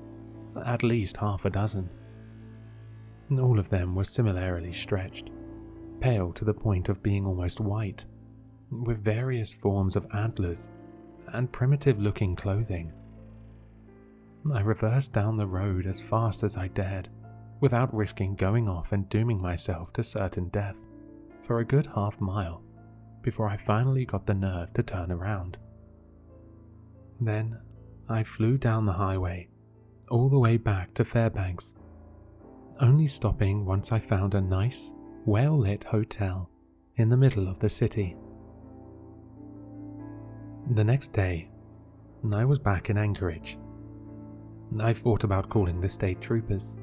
at least half a dozen. All of them were similarly stretched, pale to the point of being almost white, with various forms of antlers and primitive-looking clothing. I reversed down the road as fast as I dared, without risking going off and dooming myself to certain death, for a good half-mile, before I finally got the nerve to turn around. Then I flew down the highway, all the way back to Fairbanks, only stopping once I found a nice, well-lit hotel in the middle of the city. The next day, I was back in Anchorage. I thought about calling the state troopers.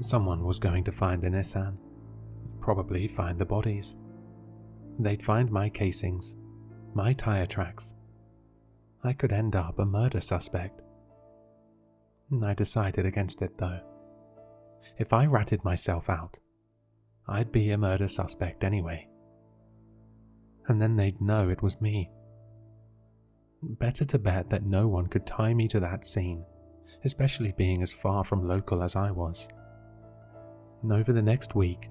Someone was going to find the Nissan, probably find the bodies. They'd find my casings, my tire tracks. I could end up a murder suspect. I decided against it though. If I ratted myself out, I'd be a murder suspect anyway. And then they'd know it was me. Better to bet that no one could tie me to that scene, especially being as far from local as I was. Over the next week,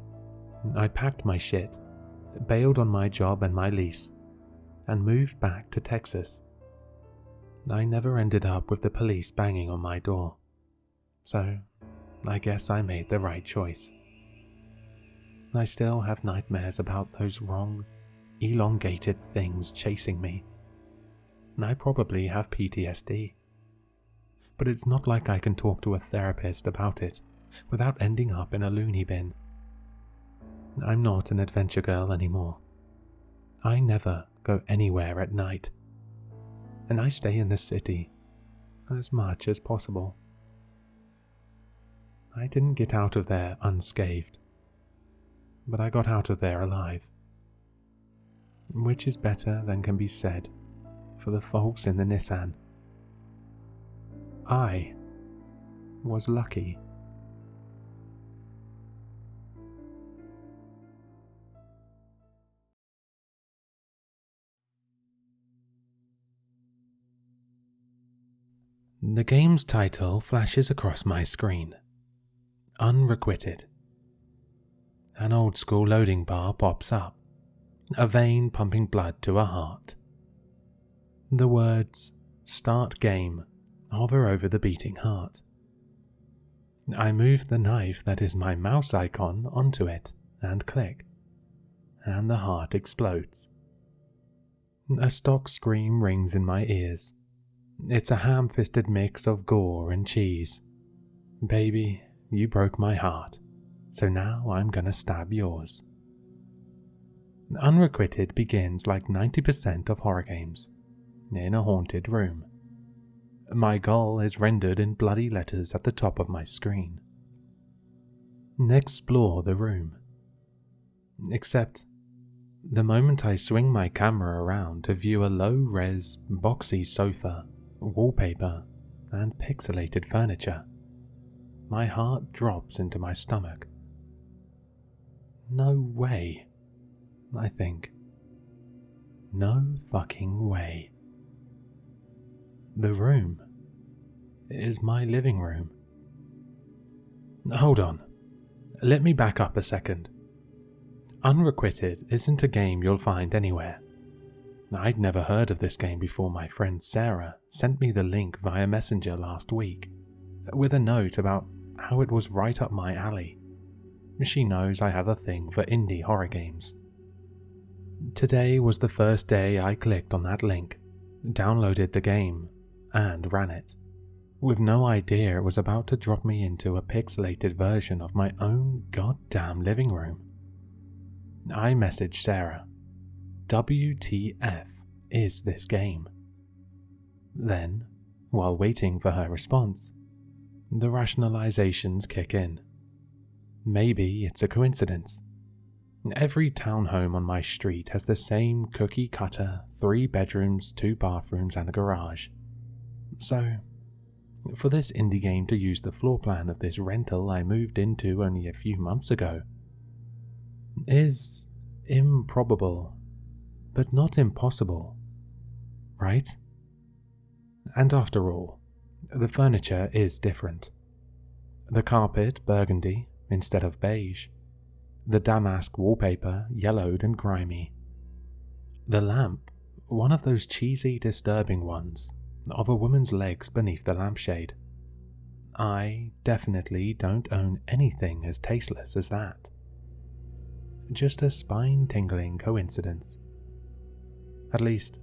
I packed my shit, bailed on my job and my lease, and moved back to Texas. I never ended up with the police banging on my door, so I guess I made the right choice. I still have nightmares about those wrong, elongated things chasing me. I probably have PTSD, but it's not like I can talk to a therapist about it without ending up in a loony bin. I'm not an adventure girl anymore. I never go anywhere at night, and I stay in the city as much as possible. I didn't get out of there unscathed, but I got out of there alive, which is better than can be said for the folks in the Nissan. I was lucky. The game's title flashes across my screen. Unrequited. An old-school loading bar pops up, a vein pumping blood to a heart. The words, "Start game," hover over the beating heart. I move the knife that is my mouse icon onto it and click, and the heart explodes. A stock scream rings in my ears. It's a ham-fisted mix of gore and cheese. Baby, you broke my heart, so now I'm gonna stab yours. Unrequited begins like 90% of horror games, in a haunted room. My goal is rendered in bloody letters at the top of my screen. Explore the room. Except, the moment I swing my camera around to view a low-res, boxy sofa wallpaper, and pixelated furniture. My heart drops into my stomach. No way, I think. No fucking way. The room is my living room. Hold on. Let me back up a second. Unrequited isn't a game you'll find anywhere. I'd never heard of this game before my friend Sarah sent me the link via Messenger last week, with a note about how it was right up my alley. She knows I have a thing for indie horror games. Today was the first day I clicked on that link, downloaded the game, and ran it, with no idea it was about to drop me into a pixelated version of my own goddamn living room. I messaged Sarah. WTF is this game? Then, while waiting for her response, the rationalizations kick in. Maybe it's a coincidence. Every townhome on my street has the same cookie-cutter 3 bedrooms, 2 bathrooms, and a garage. So, for this indie game to use the floor plan of this rental I moved into only a few months ago is improbable, but not impossible, right? And after all, the furniture is different. The carpet burgundy instead of beige. The damask wallpaper yellowed and grimy. The lamp, one of those cheesy, disturbing ones, of a woman's legs beneath the lampshade. I definitely don't own anything as tasteless as that. Just a spine-tingling coincidence. At least,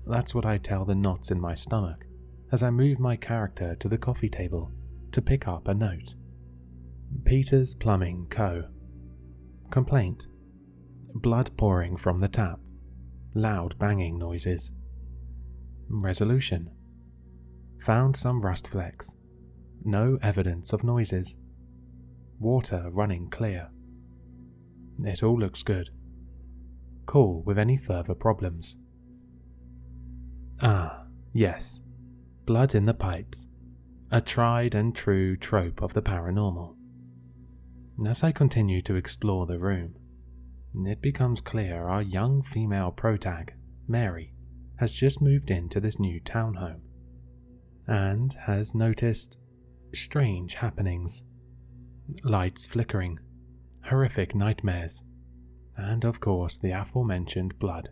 that's what I tell the knots in my stomach as I move my character to the coffee table to pick up a note. Peter's Plumbing Co. Complaint. Blood pouring from the tap. Loud banging noises. Resolution. Found some rust flecks. No evidence of noises. Water running clear. It all looks good. Call with any further problems. Ah, yes. Blood in the pipes. A tried and true trope of the paranormal. As I continue to explore the room, it becomes clear our young female protag, Mary, has just moved into this new townhome, and has noticed strange happenings. Lights flickering, horrific nightmares, and of course the aforementioned blood.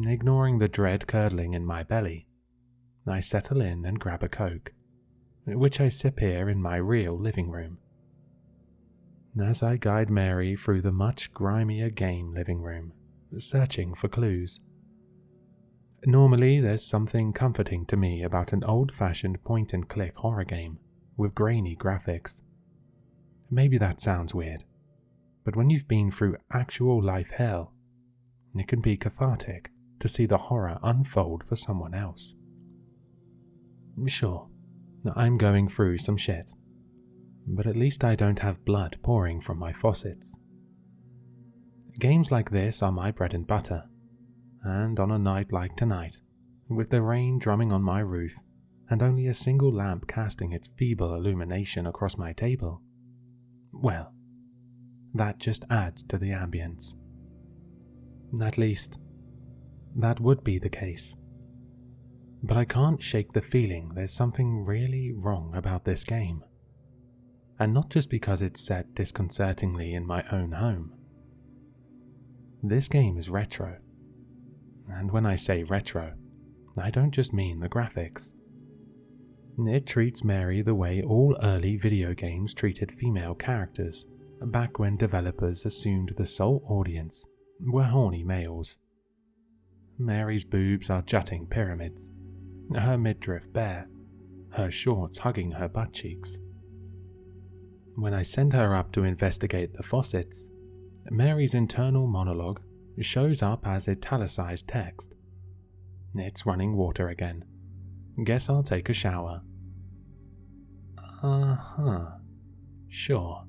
Ignoring the dread curdling in my belly, I settle in and grab a Coke, which I sip here in my real living room. As I guide Mary through the much grimier game living room, searching for clues. Normally there's something comforting to me about an old-fashioned point-and-click horror game with grainy graphics. Maybe that sounds weird, but when you've been through actual life hell, it can be cathartic to see the horror unfold for someone else. Sure, I'm going through some shit, but at least I don't have blood pouring from my faucets. Games like this are my bread and butter, and on a night like tonight, with the rain drumming on my roof and only a single lamp casting its feeble illumination across my table, well, that just adds to the ambience. At least, that would be the case. But I can't shake the feeling there's something really wrong about this game. And not just because it's set disconcertingly in my own home. This game is retro. And when I say retro, I don't just mean the graphics. It treats Mary the way all early video games treated female characters, back when developers assumed the sole audience were horny males. Mary's boobs are jutting pyramids, her midriff bare, her shorts hugging her butt cheeks. When I send her up to investigate the faucets, Mary's internal monologue shows up as italicized text. It's running water again. Guess I'll take a shower. Sure.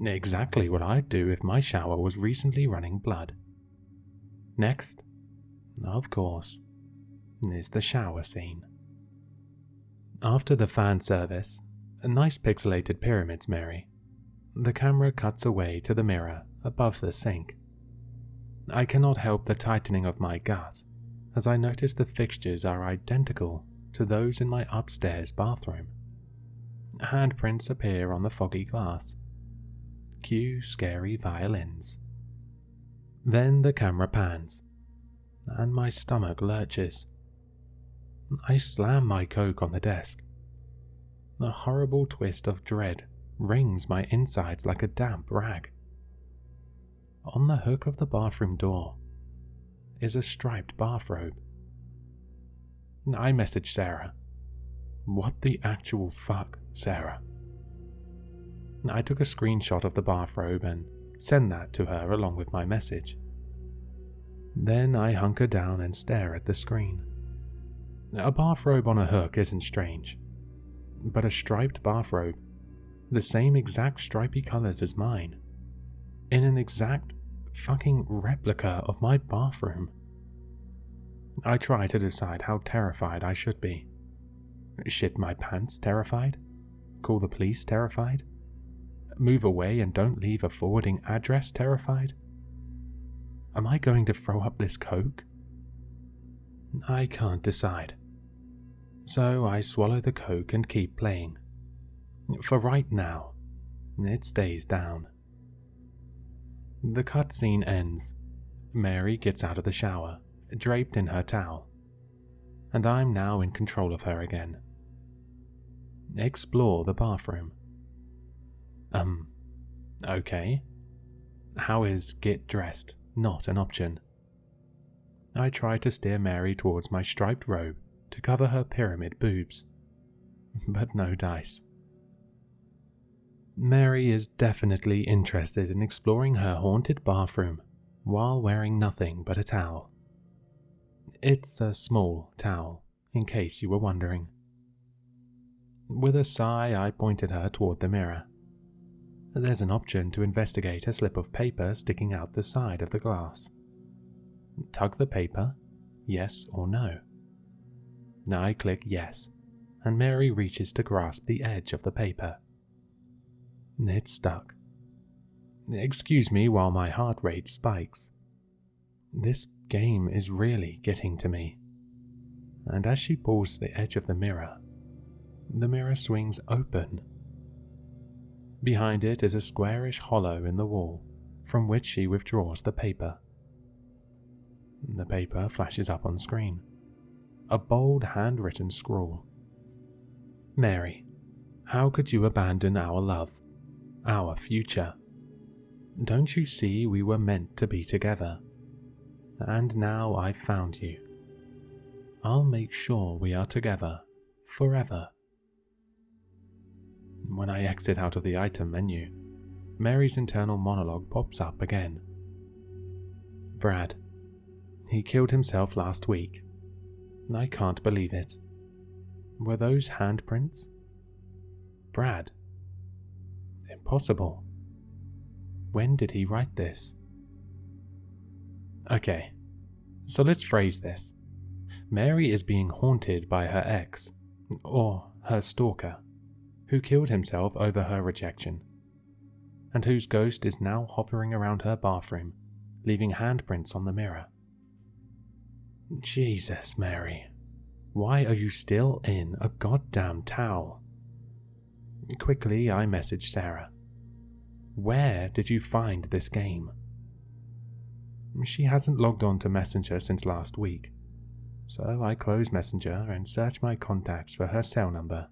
Exactly what I'd do if my shower was recently running blood. Next, of course, is the shower scene. After the fan service, a nice pixelated pyramids, Mary, the camera cuts away to the mirror above the sink. I cannot help the tightening of my gut as I notice the fixtures are identical to those in my upstairs bathroom. Handprints appear on the foggy glass. Cue scary violins. Then the camera pans, and my stomach lurches. I slam my Coke on the desk. A horrible twist of dread wrings my insides like a damp rag. On the hook of the bathroom door is a striped bathrobe. I message Sarah. What the actual fuck, Sarah? I took a screenshot of the bathrobe and sent that to her along with my message. Then I hunker down and stare at the screen. A bathrobe on a hook isn't strange, but a striped bathrobe, the same exact stripy colors as mine, in an exact fucking replica of my bathroom. I try to decide how terrified I should be. Shit my pants terrified? Call the police terrified? Move away and don't leave a forwarding address terrified? Am I going to throw up this Coke? I can't decide. So I swallow the Coke and keep playing. For right now, it stays down. The cutscene ends. Mary gets out of the shower, draped in her towel, and I'm now in control of her again. Explore the bathroom. Okay. How is get dressed not an option? I try to steer Mary towards my striped robe to cover her pyramid boobs, but no dice. Mary is definitely interested in exploring her haunted bathroom while wearing nothing but a towel. It's a small towel, in case you were wondering. With a sigh, I pointed her toward the mirror. There's an option to investigate a slip of paper sticking out the side of the glass. Tug the paper, yes or no. I click yes, and Mary reaches to grasp the edge of the paper. It's stuck. Excuse me while my heart rate spikes. This game is really getting to me. And as she pulls the edge of the mirror swings open. Behind it is a squarish hollow in the wall, from which she withdraws the paper. The paper flashes up on screen. A bold handwritten scrawl. Mary, how could you abandon our love, our future? Don't you see we were meant to be together? And now I've found you. I'll make sure we are together forever. When I exit out of the item menu, Mary's internal monologue pops up again. Brad. He killed himself last week. I can't believe it. Were those handprints? Brad. Impossible. When did he write this? Okay, so let's phrase this. Mary is being haunted by her ex, or her stalker, who killed himself over her rejection, and whose ghost is now hovering around her bathroom, leaving handprints on the mirror. Jesus, Mary, why are you still in a goddamn towel? Quickly, I message Sarah. Where did you find this game? She hasn't logged on to Messenger since last week, so I close Messenger and search my contacts for her cell number.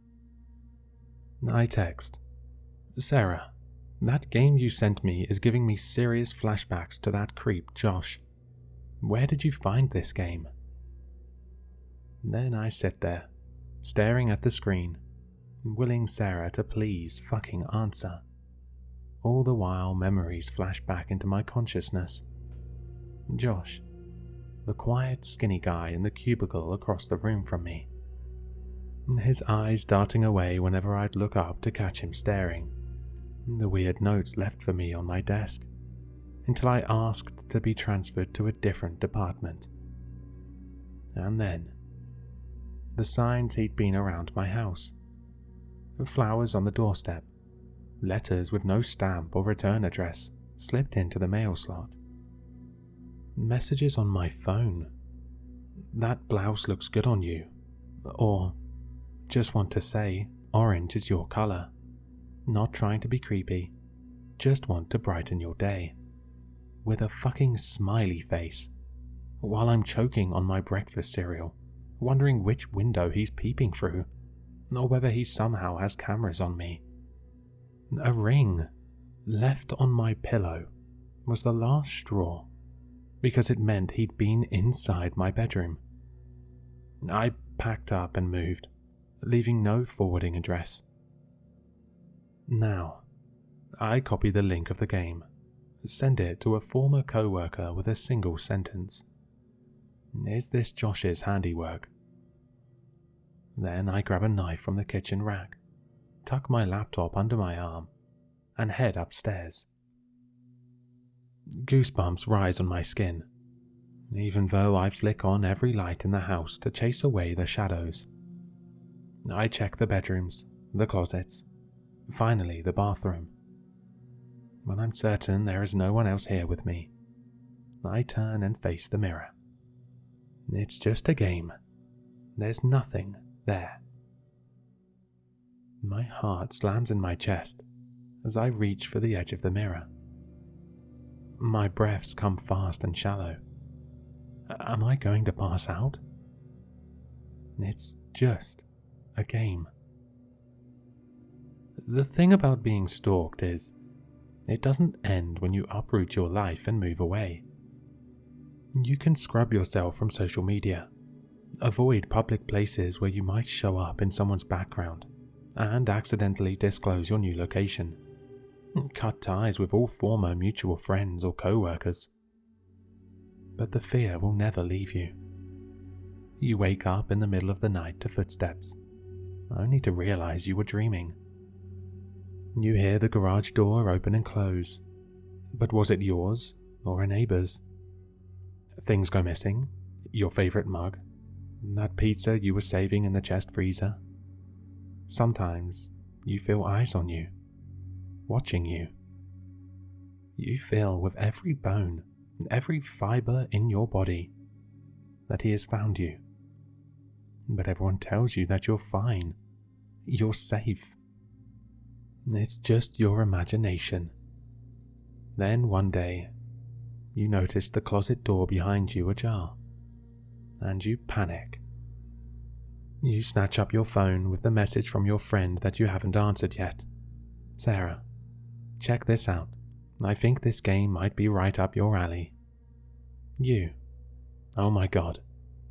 I text, Sarah, that game you sent me is giving me serious flashbacks to that creep Josh. Where did you find this game? Then I sit there, staring at the screen, willing Sarah to please fucking answer. All the while memories flash back into my consciousness. Josh, the quiet, skinny guy in the cubicle across the room from me. His eyes darting away whenever I'd look up to catch him staring. The weird notes left for me on my desk, until I asked to be transferred to a different department. And then, the signs he'd been around my house. Flowers on the doorstep, letters with no stamp or return address slipped into the mail slot. Messages on my phone. That blouse looks good on you. Or, just want to say, orange is your color. Not trying to be creepy, just want to brighten your day. With a fucking smiley face, while I'm choking on my breakfast cereal, wondering which window he's peeping through, or whether he somehow has cameras on me. A ring, left on my pillow, was the last straw, because it meant he'd been inside my bedroom. I packed up and moved, leaving no forwarding address. Now, I copy the link of the game, send it to a former co-worker with a single sentence. Is this Josh's handiwork? Then I grab a knife from the kitchen rack, tuck my laptop under my arm, and head upstairs. Goosebumps rise on my skin, even though I flick on every light in the house to chase away the shadows. I check the bedrooms, the closets, finally the bathroom. When I'm certain there is no one else here with me, I turn and face the mirror. It's just a game. There's nothing there. My heart slams in my chest as I reach for the edge of the mirror. My breaths come fast and shallow. Am I going to pass out? It's just a game. The thing about being stalked is, it doesn't end when you uproot your life and move away. You can scrub yourself from social media, avoid public places where you might show up in someone's background, and accidentally disclose your new location. Cut ties with all former mutual friends or co-workers. But the fear will never leave you. You wake up in the middle of the night to footsteps, only to realize you were dreaming. You hear the garage door open and close, but was it yours or a neighbor's? Things go missing, your favorite mug, that pizza you were saving in the chest freezer. Sometimes you feel eyes on you, watching you. You feel with every bone, every fiber in your body, that he has found you. But everyone tells you that you're fine, you're safe. It's just your imagination. Then one day, you notice the closet door behind you ajar, and you panic. You snatch up your phone with the message from your friend that you haven't answered yet. Sarah, check this out. I think this game might be right up your alley. You, oh my god,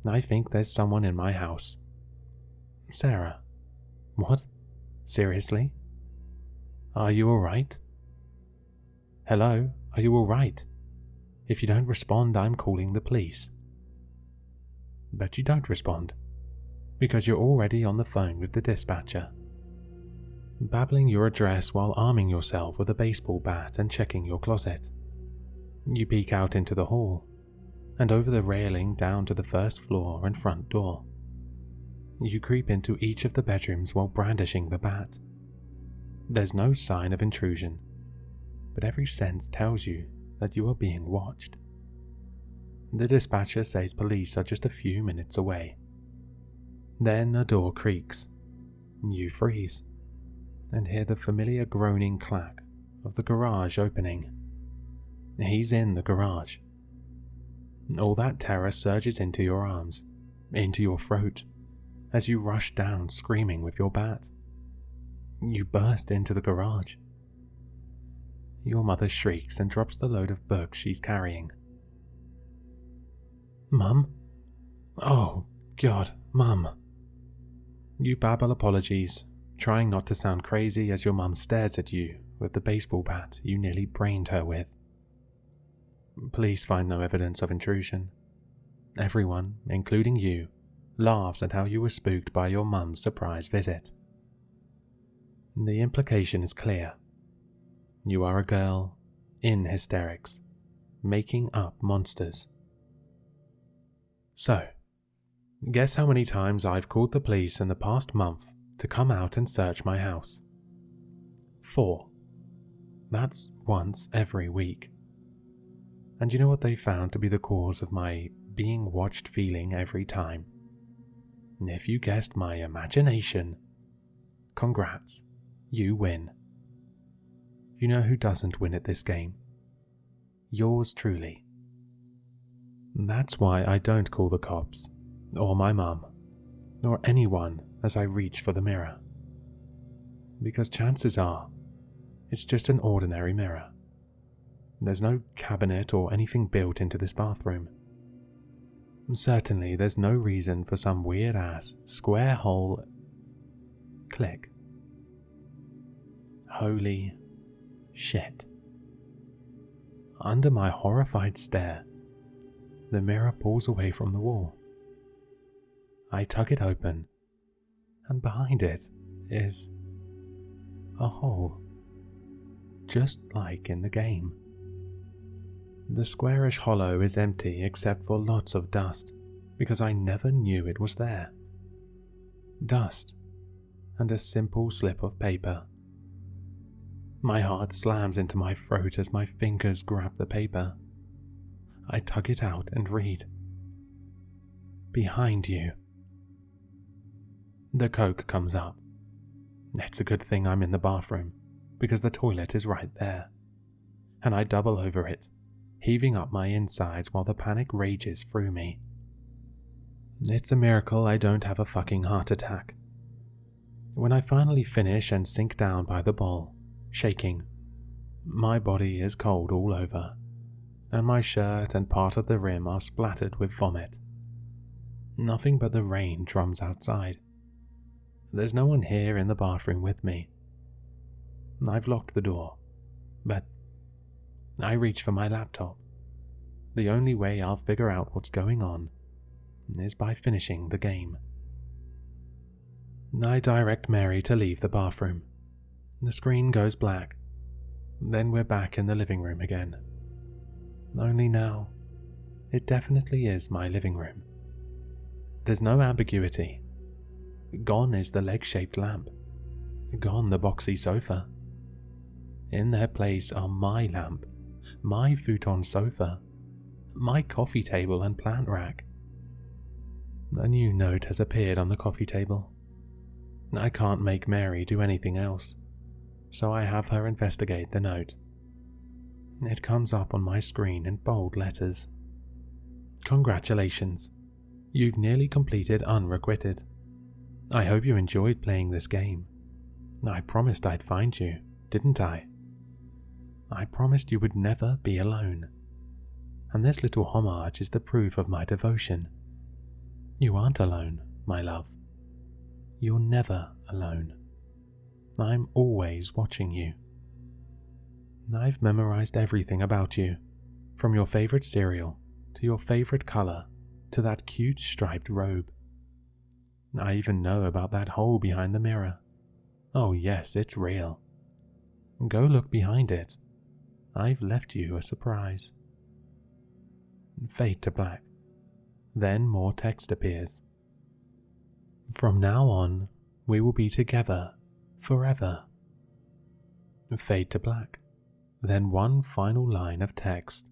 I think there's someone in my house. Sarah, what? Seriously? Are you alright? Hello, are you alright? If you don't respond, I'm calling the police. But you don't respond, because you're already on the phone with the dispatcher, babbling your address while arming yourself with a baseball bat and checking your closet. You peek out into the hall, and over the railing down to the first floor and front door. You creep into each of the bedrooms while brandishing the bat. There's no sign of intrusion, but every sense tells you that you are being watched. The dispatcher says police are just a few minutes away. Then a door creaks. You freeze, and hear the familiar groaning clack of the garage opening. He's in the garage. All that terror surges into your arms, into your throat, as you rush down screaming with your bat. You burst into the garage. Your mother shrieks and drops the load of books she's carrying. Mum? Oh, God, Mum. You babble apologies, trying not to sound crazy as your mum stares at you with the baseball bat you nearly brained her with. Police find no evidence of intrusion. Everyone, including you, laughs at how you were spooked by your mum's surprise visit. The implication is clear. You are a girl, in hysterics, making up monsters. So, Guess how many times I've called the police in the past month to come out and search my house? 4. That's once every week. And you know what they found to be the cause of my being watched feeling every time? If you guessed my imagination, congrats, you win. You know who doesn't win at this game? Yours truly. That's why I don't call the cops, or my mum, or anyone as I reach for the mirror. Because chances are, it's just an ordinary mirror. There's no cabinet or anything built into this bathroom. Certainly there's no reason for some weird-ass square hole. Click. Holy shit. Under my horrified stare, the mirror pulls away from the wall. I tug it open, and behind it is a hole, just like in the game. The squarish hollow is empty except for lots of dust, because I never knew it was there. Dust, and a simple slip of paper. My heart slams into my throat as my fingers grab the paper. I tug it out and read. Behind you. The Coke comes up. It's a good thing I'm in the bathroom, because the toilet is right there, and I double over it, heaving up my insides while the panic rages through me. It's a miracle I don't have a fucking heart attack. When I finally finish and sink down by the bowl, shaking, my body is cold all over, and my shirt and part of the rim are splattered with vomit. Nothing but the rain drums outside. There's no one here in the bathroom with me. I've locked the door, but I reach for my laptop. The only way I'll figure out what's going on is by finishing the game. I direct Mary to leave the bathroom. The screen goes black. Then we're back in the living room again. Only now, it definitely is my living room. There's no ambiguity. Gone is the leg-shaped lamp. Gone the boxy sofa. In their place are my lamp, my futon sofa, my coffee table and plant rack. A new note has appeared on the coffee table. I can't make Mary do anything else, so I have her investigate the note. It comes up on my screen in bold letters. Congratulations, you've nearly completed Unrequited. I hope you enjoyed playing this game. I promised I'd find you, didn't I? I promised you would never be alone. And this little homage is the proof of my devotion. You aren't alone, my love. You're never alone. I'm always watching you. I've memorized everything about you, from your favorite cereal, to your favorite color, to that cute striped robe. I even know about that hole behind the mirror. Oh yes, it's real. Go look behind it. I've left you a surprise. Fade to black. Then more text appears. From now on, we will be together forever. Fade to black. Then one final line of text.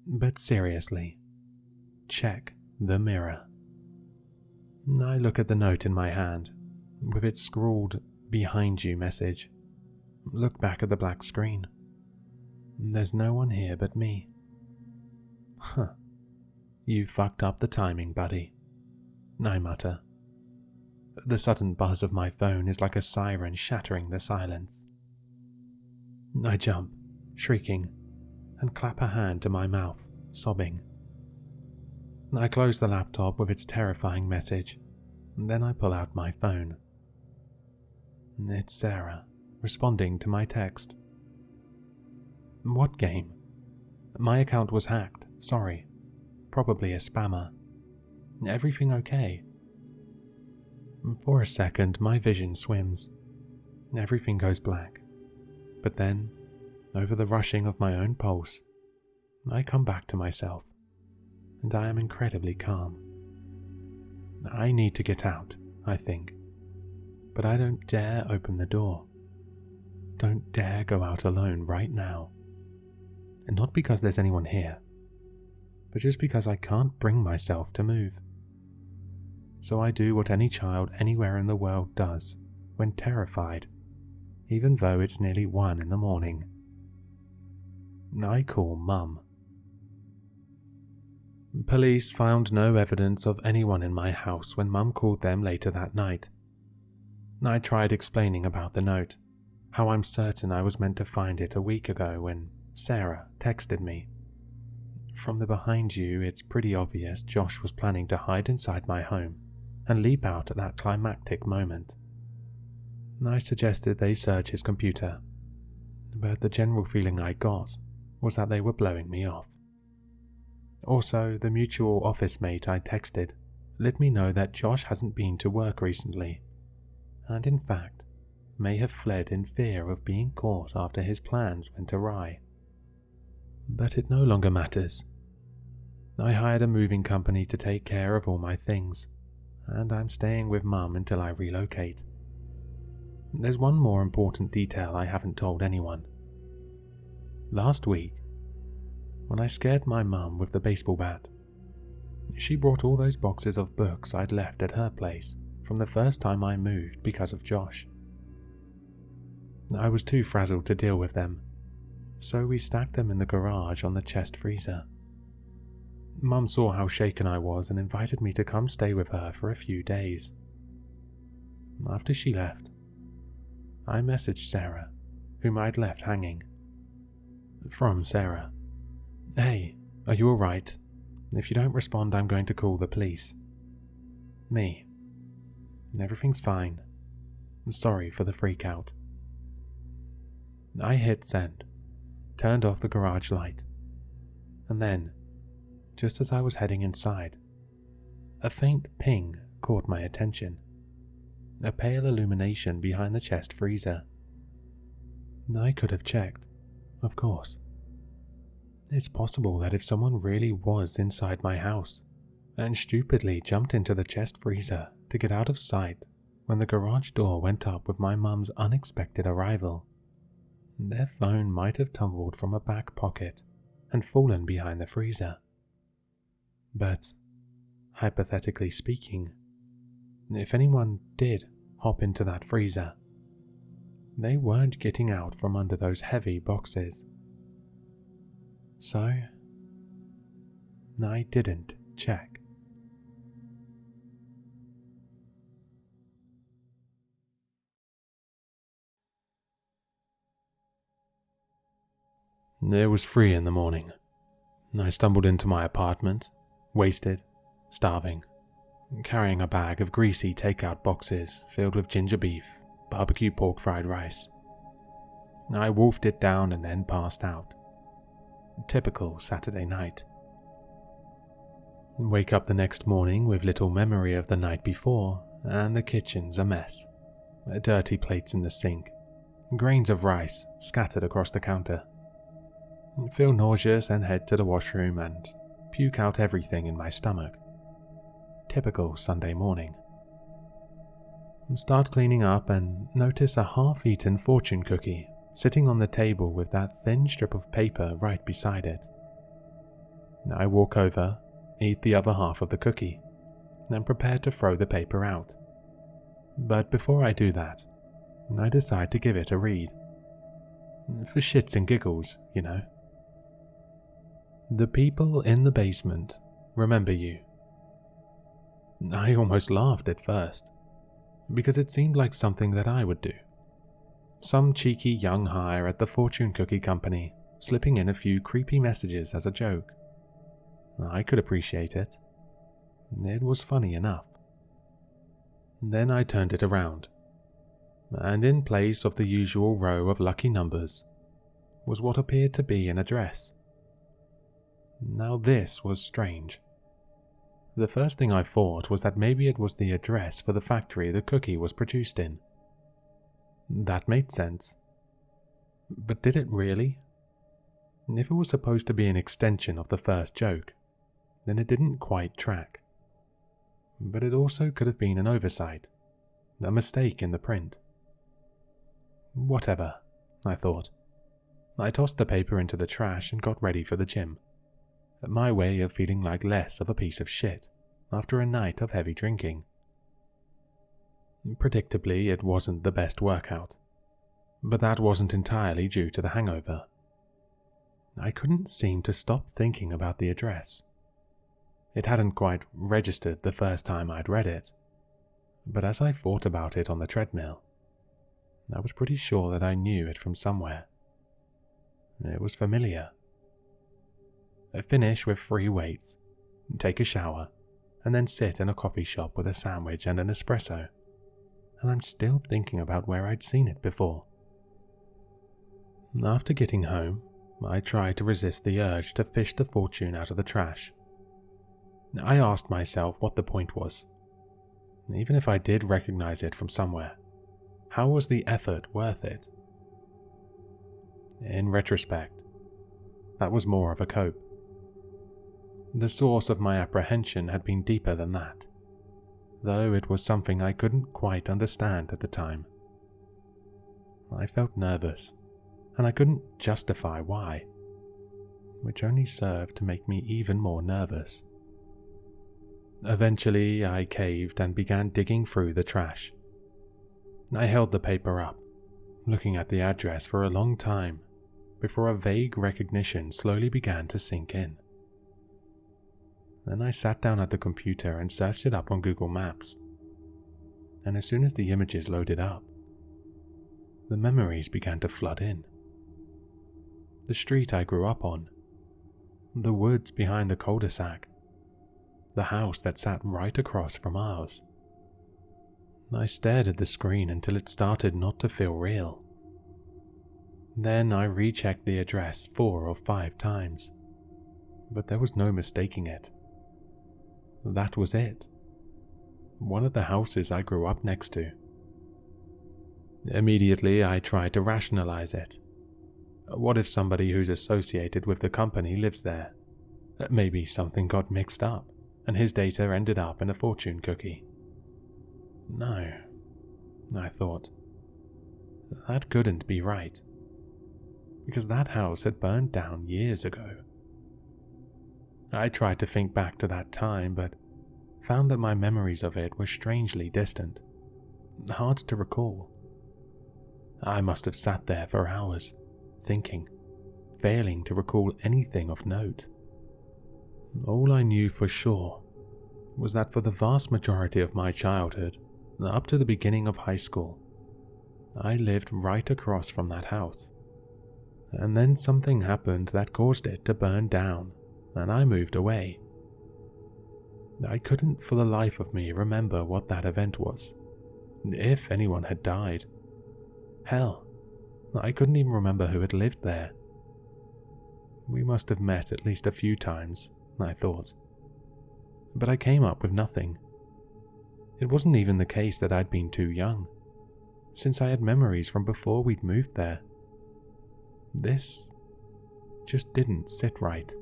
But seriously, check the mirror. I look at the note in my hand, with its scrawled "behind you" message. Look back at the black screen. There's no one here but me. Huh. You fucked up the timing, buddy, I mutter. The sudden buzz of my phone is like a siren shattering the silence. I jump, shrieking, and clap a hand to my mouth, sobbing. I close the laptop with its terrifying message, and then I pull out my phone. It's Sarah, responding to my text. What game? My account was hacked, sorry. Probably a spammer. Everything okay? For a second, my vision swims. Everything goes black. But then, over the rushing of my own pulse, I come back to myself, and I am incredibly calm. I need to get out, I think, but I don't dare open the door. Don't dare go out alone right now. And not because there's anyone here, but just because I can't bring myself to move. So I do what any child anywhere in the world does when terrified, even though it's nearly 1 in the morning. I call Mum. Police found no evidence of anyone in my house when Mum called them later that night. I tried explaining about the note, how I'm certain I was meant to find it a week ago when Sarah texted me. From the behind you, it's pretty obvious Josh was planning to hide inside my home and leap out at that climactic moment. I suggested they search his computer, but the general feeling I got was that they were blowing me off. Also, the mutual office mate I texted let me know that Josh hasn't been to work recently, and in fact may have fled in fear of being caught after his plans went awry. But it no longer matters. I hired a moving company to take care of all my things, and I'm staying with Mum until I relocate. There's one more important detail I haven't told anyone. Last week, when I scared my mum with the baseball bat, she brought all those boxes of books I'd left at her place from the first time I moved because of Josh. I was too frazzled to deal with them, so we stacked them in the garage on the chest freezer. Mum saw how shaken I was and invited me to come stay with her for a few days. After she left, I messaged Sarah, whom I'd left hanging. From Sarah: "Hey, are you alright? If you don't respond, I'm going to call the police." Me: "Everything's fine. I'm sorry for the freak out." I hit send, turned off the garage light, and then, just as I was heading inside, a faint ping caught my attention. A pale illumination behind the chest freezer. I could have checked, of course. It's possible that if someone really was inside my house and stupidly jumped into the chest freezer to get out of sight when the garage door went up with my mum's unexpected arrival, their phone might have tumbled from a back pocket and fallen behind the freezer. But, hypothetically speaking, if anyone did hop into that freezer, they weren't getting out from under those heavy boxes. So, I didn't check. It was 3 in the morning. I stumbled into my apartment, wasted, starving, carrying a bag of greasy takeout boxes filled with ginger beef, barbecue pork fried rice. I wolfed it down and then passed out. Typical Saturday night. Wake up the next morning with little memory of the night before, and the kitchen's a mess. Dirty plates in the sink, grains of rice scattered across the counter. Feel nauseous and head to the washroom and puke out everything in my stomach. Typical Sunday morning. Start cleaning up and notice a half-eaten fortune cookie sitting on the table with that thin strip of paper right beside it. I walk over, eat the other half of the cookie, and prepare to throw the paper out. But before I do that, I decide to give it a read. For shits and giggles, you know. The people in the basement remember you. I almost laughed at first, because it seemed like something that I would do. Some cheeky young hire at the fortune cookie company, slipping in a few creepy messages as a joke. I could appreciate it. It was funny enough. Then I turned it around, and in place of the usual row of lucky numbers was what appeared to be an address. Now this was strange. The first thing I thought was that maybe it was the address for the factory the cookie was produced in. That made sense. But did it really? If it was supposed to be an extension of the first joke, then it didn't quite track. but it also could have been an oversight, a mistake in the print. Whatever, I thought. I tossed the paper into the trash and got ready for the gym. My way of feeling like less of a piece of shit after a night of heavy drinking. Predictably, it wasn't the best workout, but that wasn't entirely due to the hangover. I couldn't seem to stop thinking about the address. It hadn't quite registered the first time I'd read it, but as I thought about it on the treadmill, I was pretty sure that I knew it from somewhere. It was familiar. Finish with 3 weights, take a shower, and then sit in a coffee shop with a sandwich and an espresso, and I'm still thinking about where I'd seen it before. After getting home, I tried to resist the urge to fish the fortune out of the trash. I asked myself what the point was. Even if I did recognize it from somewhere, how was the effort worth it? In retrospect, that was more of a cope. The source of my apprehension had been deeper than that, though it was something I couldn't quite understand at the time. I felt nervous, and I couldn't justify why, which only served to make me even more nervous. Eventually, I caved and began digging through the trash. I held the paper up, looking at the address for a long time before a vague recognition slowly began to sink in. Then I sat down at the computer and searched it up on Google Maps. And as soon as the images loaded up, the memories began to flood in. The street I grew up on, the woods behind the cul-de-sac, the house that sat right across from ours. I stared at the screen until it started not to feel real. Then I rechecked the address 4 or 5 times, but there was no mistaking it. That was it. One of the houses I grew up next to. Immediately, I tried to rationalize it. What if somebody who's associated with the company lives there? Maybe something got mixed up, and his data ended up in a fortune cookie. No, I thought. That couldn't be right, because that house had burned down years ago. I tried to think back to that time, but found that my memories of it were strangely distant, hard to recall. I must have sat there for hours, thinking, failing to recall anything of note. All I knew for sure was that for the vast majority of my childhood, up to the beginning of high school, I lived right across from that house. And then something happened that caused it to burn down, and I moved away. I couldn't for the life of me remember what that event was, if anyone had died. Hell, I couldn't even remember who had lived there. We must have met at least a few times, I thought. But I came up with nothing. It wasn't even the case that I'd been too young, since I had memories from before we'd moved there. This just didn't sit right.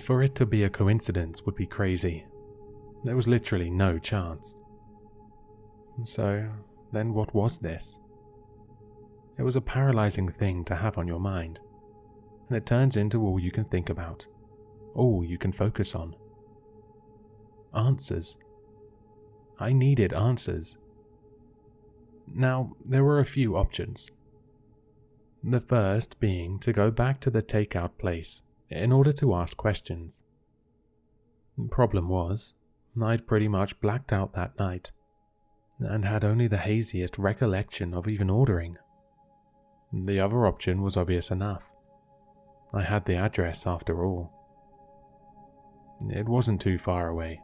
For it to be a coincidence would be crazy. There was literally no chance. So, then what was this? It was a paralyzing thing to have on your mind, and it turns into all you can think about, all you can focus on. Answers. I needed answers. Now, there were a few options. The first being to go back to the takeout place in order to ask questions. Problem was, I'd pretty much blacked out that night, and had only the haziest recollection of even ordering. The other option was obvious enough. I had the address after all. It wasn't too far away,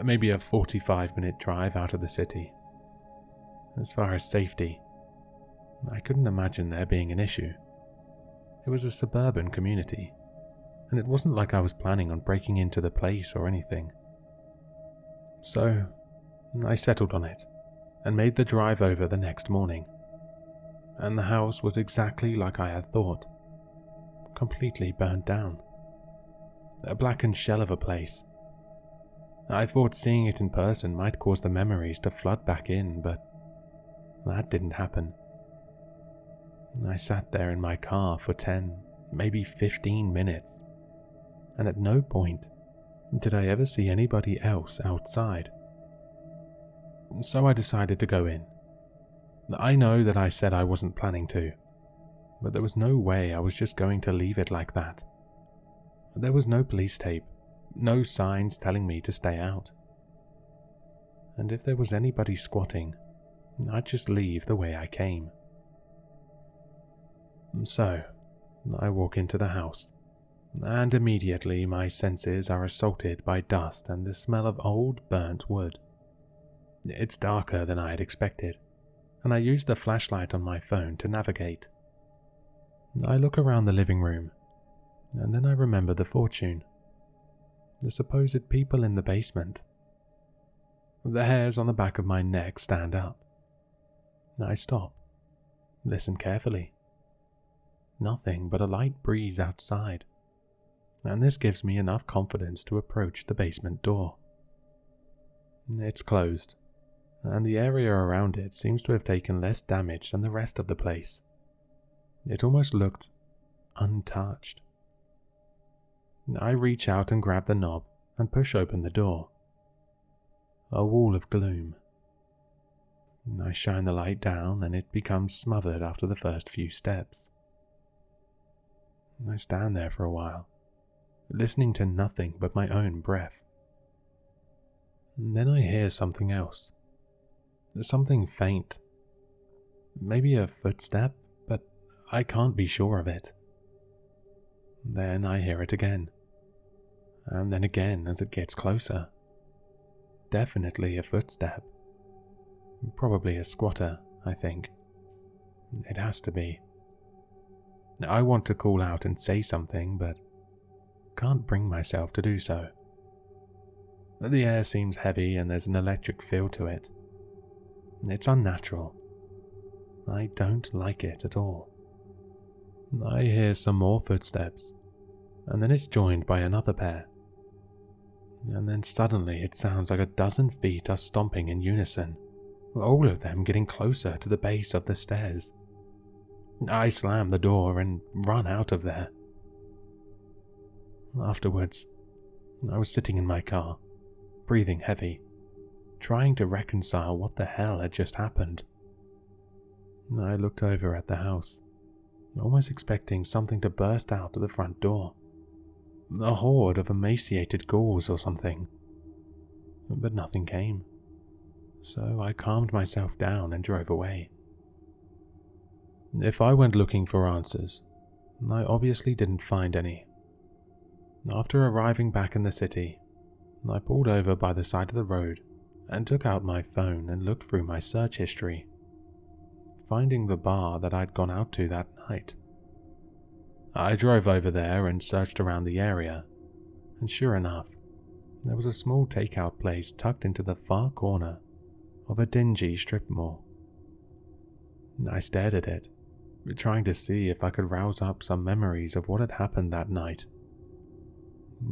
maybe a 45-minute drive out of the city. As far as safety, I couldn't imagine there being an issue. It was a suburban community, and it wasn't like I was planning on breaking into the place or anything. So, I settled on it, and made the drive over the next morning. And the house was exactly like I had thought, completely burned down. A blackened shell of a place. I thought seeing it in person might cause the memories to flood back in, but that didn't happen. I sat there in my car for 10, maybe 15 minutes, and at no point did I ever see anybody else outside. So I decided to go in. I know that I said I wasn't planning to, but there was no way I was just going to leave it like that. There was no police tape, no signs telling me to stay out. And if there was anybody squatting, I'd just leave the way I came. So, I walk into the house, and immediately my senses are assaulted by dust and the smell of old burnt wood. It's darker than I had expected, and I use the flashlight on my phone to navigate. I look around the living room, and then I remember the fortune. The supposed people in the basement. The hairs on the back of my neck stand up. I stop, listen carefully. Nothing but a light breeze outside, and this gives me enough confidence to approach the basement door. It's closed, and the area around it seems to have taken less damage than the rest of the place. It almost looked untouched. I reach out and grab the knob and push open the door. A wall of gloom. I shine the light down and it becomes smothered after the first few steps. I stand there for a while, listening to nothing but my own breath. Then I hear something else. Something faint. Maybe a footstep, but I can't be sure of it. Then I hear it again. And then again as it gets closer. Definitely a footstep. Probably a squatter, I think. It has to be. I want to call out and say something, but can't bring myself to do so. The air seems heavy and there's an electric feel to it. It's unnatural. I don't like it at all. I hear some more footsteps, and then it's joined by another pair. And then suddenly it sounds like a dozen feet are stomping in unison, all of them getting closer to the base of the stairs. I slam the door and run out of there. Afterwards, I was sitting in my car, breathing heavy, trying to reconcile what the hell had just happened. I looked over at the house, almost expecting something to burst out of the front door. A horde of emaciated ghouls or something. But nothing came, so I calmed myself down and drove away. If I went looking for answers, I obviously didn't find any. After arriving back in the city, I pulled over by the side of the road and took out my phone and looked through my search history, finding the bar that I'd gone out to that night. I drove over there and searched around the area, and sure enough, there was a small takeout place tucked into the far corner of a dingy strip mall. I stared at it, trying to see if I could rouse up some memories of what had happened that night.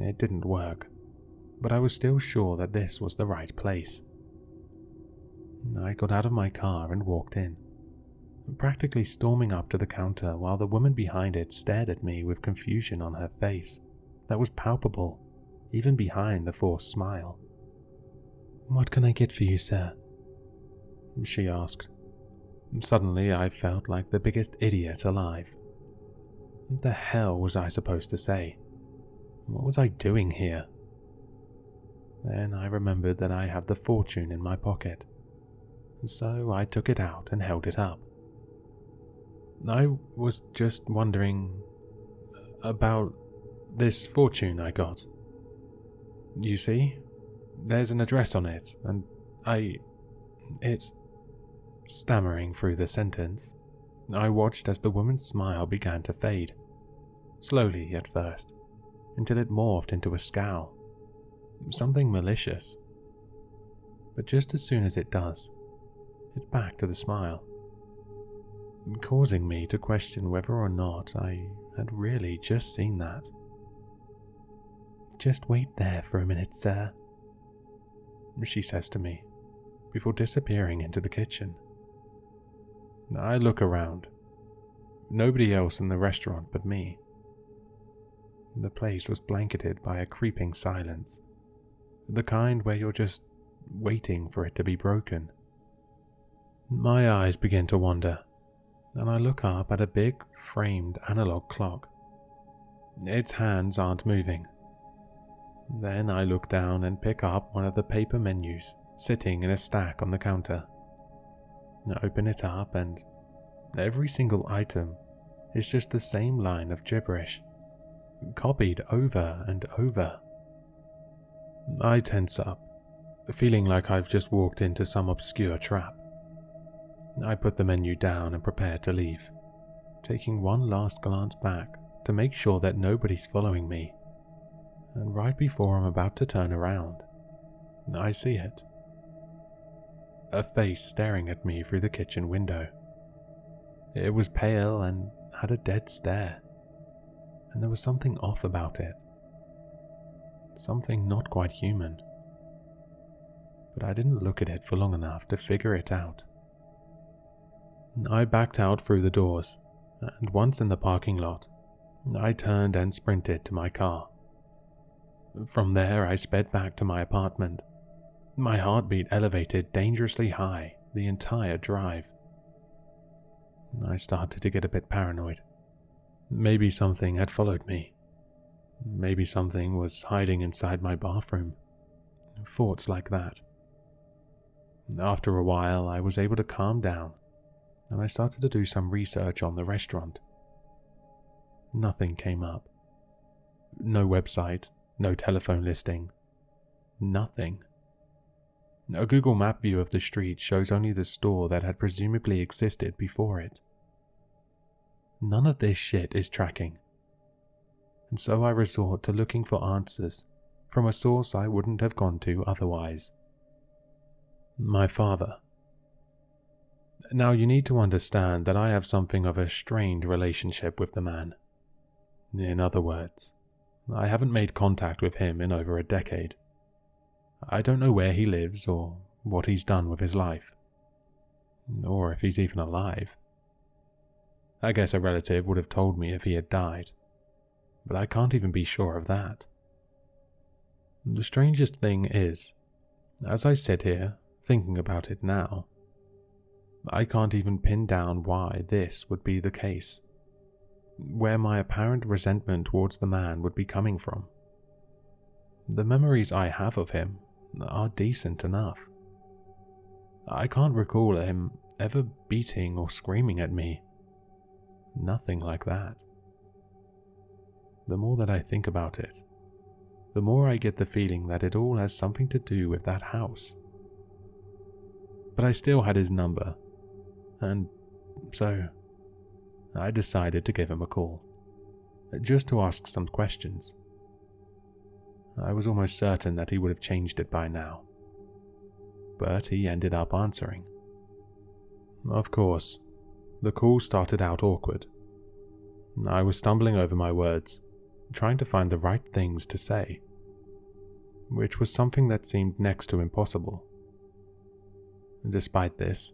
It didn't work, but I was still sure that this was the right place. I got out of my car and walked in, practically storming up to the counter while the woman behind it stared at me with confusion on her face that was palpable, even behind the forced smile. "What can I get for you, sir?" she asked. Suddenly I felt like the biggest idiot alive. What the hell was I supposed to say? What was I doing here? Then I remembered that I had the fortune in my pocket, and so I took it out and held it up. I was just wondering about this fortune I got. You see, there's an address on it, and it's... Stammering through the sentence, I watched as the woman's smile began to fade, slowly at first, until it morphed into a scowl, something malicious. But just as soon as it does, it's back to the smile, causing me to question whether or not I had really just seen that. "Just wait there for a minute, sir," she says to me, before disappearing into the kitchen. I look around. Nobody else in the restaurant but me. The place was blanketed by a creeping silence, the kind where you're just waiting for it to be broken. My eyes begin to wander, and I look up at a big, framed analog clock. Its hands aren't moving. Then I look down and pick up one of the paper menus sitting in a stack on the counter. I open it up, and every single item is just the same line of gibberish, copied over and over. I tense up, feeling like I've just walked into some obscure trap. I put the menu down and prepare to leave, taking one last glance back to make sure that nobody's following me. And right before I'm about to turn around, I see it. A face staring at me through the kitchen window. It was pale and had a dead stare, and there was something off about it. Something not quite human. But I didn't look at it for long enough to figure it out. I backed out through the doors, and once in the parking lot, I turned and sprinted to my car. From there, I sped back to my apartment, my heartbeat elevated dangerously high the entire drive. I started to get a bit paranoid. Maybe something had followed me. Maybe something was hiding inside my bathroom. Thoughts like that. After a while, I was able to calm down, and I started to do some research on the restaurant. Nothing came up. No website, no telephone listing. Nothing. A Google Map view of the street shows only the store that had presumably existed before it. None of this shit is tracking. And so I resort to looking for answers from a source I wouldn't have gone to otherwise. My father. Now you need to understand that I have something of a strained relationship with the man. In other words, I haven't made contact with him in over a decade. I don't know where he lives or what he's done with his life, or if he's even alive. I guess a relative would have told me if he had died, but I can't even be sure of that. The strangest thing is, as I sit here thinking about it now, I can't even pin down why this would be the case, where my apparent resentment towards the man would be coming from. The memories I have of him are decent enough. I can't recall him ever beating or screaming at me. Nothing like that. The more that I think about it, the more I get the feeling that it all has something to do with that house. But I still had his number, and so I decided to give him a call, just to ask some questions. I was almost certain that he would have changed it by now, but he ended up answering. Of course, the call started out awkward. I was stumbling over my words, trying to find the right things to say, which was something that seemed next to impossible. Despite this,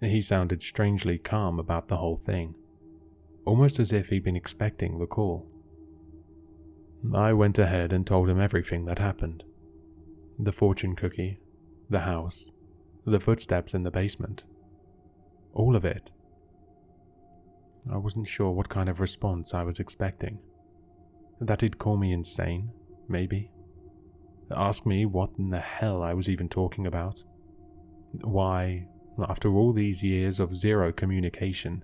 he sounded strangely calm about the whole thing, almost as if he'd been expecting the call. I went ahead and told him everything that happened. The fortune cookie, the house, the footsteps in the basement. All of it. I wasn't sure what kind of response I was expecting. That he'd call me insane, maybe. Ask me what in the hell I was even talking about. Why, after all these years of zero communication,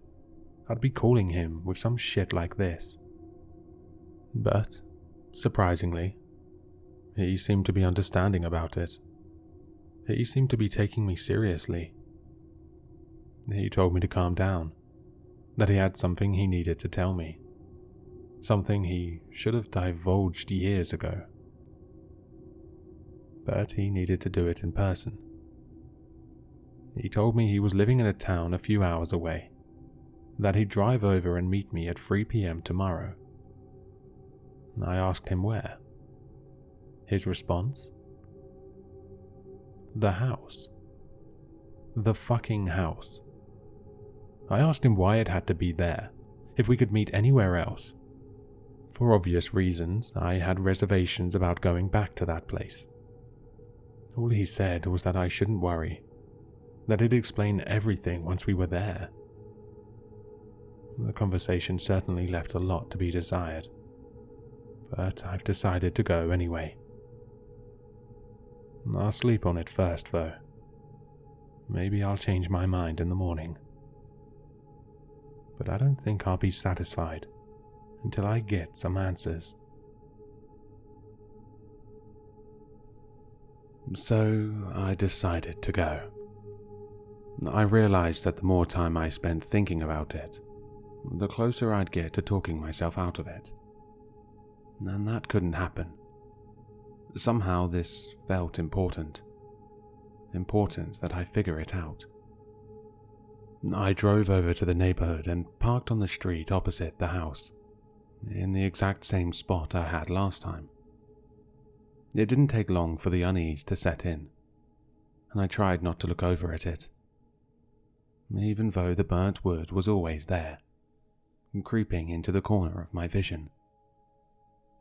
I'd be calling him with some shit like this. But surprisingly, he seemed to be understanding about it. He seemed to be taking me seriously. He told me to calm down, that he had something he needed to tell me, something he should have divulged years ago. But he needed to do it in person. He told me he was living in a town a few hours away, that he'd drive over and meet me at 3 p.m. tomorrow. I asked him where. His response? The house. The fucking house. I asked him why it had to be there, if we could meet anywhere else. For obvious reasons, I had reservations about going back to that place. All he said was that I shouldn't worry, that he'd explain everything once we were there. The conversation certainly left a lot to be desired, but I've decided to go anyway. I'll sleep on it first, though. Maybe I'll change my mind in the morning. But I don't think I'll be satisfied until I get some answers. So I decided to go. I realized that the more time I spent thinking about it, the closer I'd get to talking myself out of it. And that couldn't happen. Somehow this felt important. Important that I figure it out. I drove over to the neighborhood and parked on the street opposite the house, in the exact same spot I had last time. It didn't take long for the unease to set in, and I tried not to look over at it, even though the burnt wood was always there, creeping into the corner of my vision.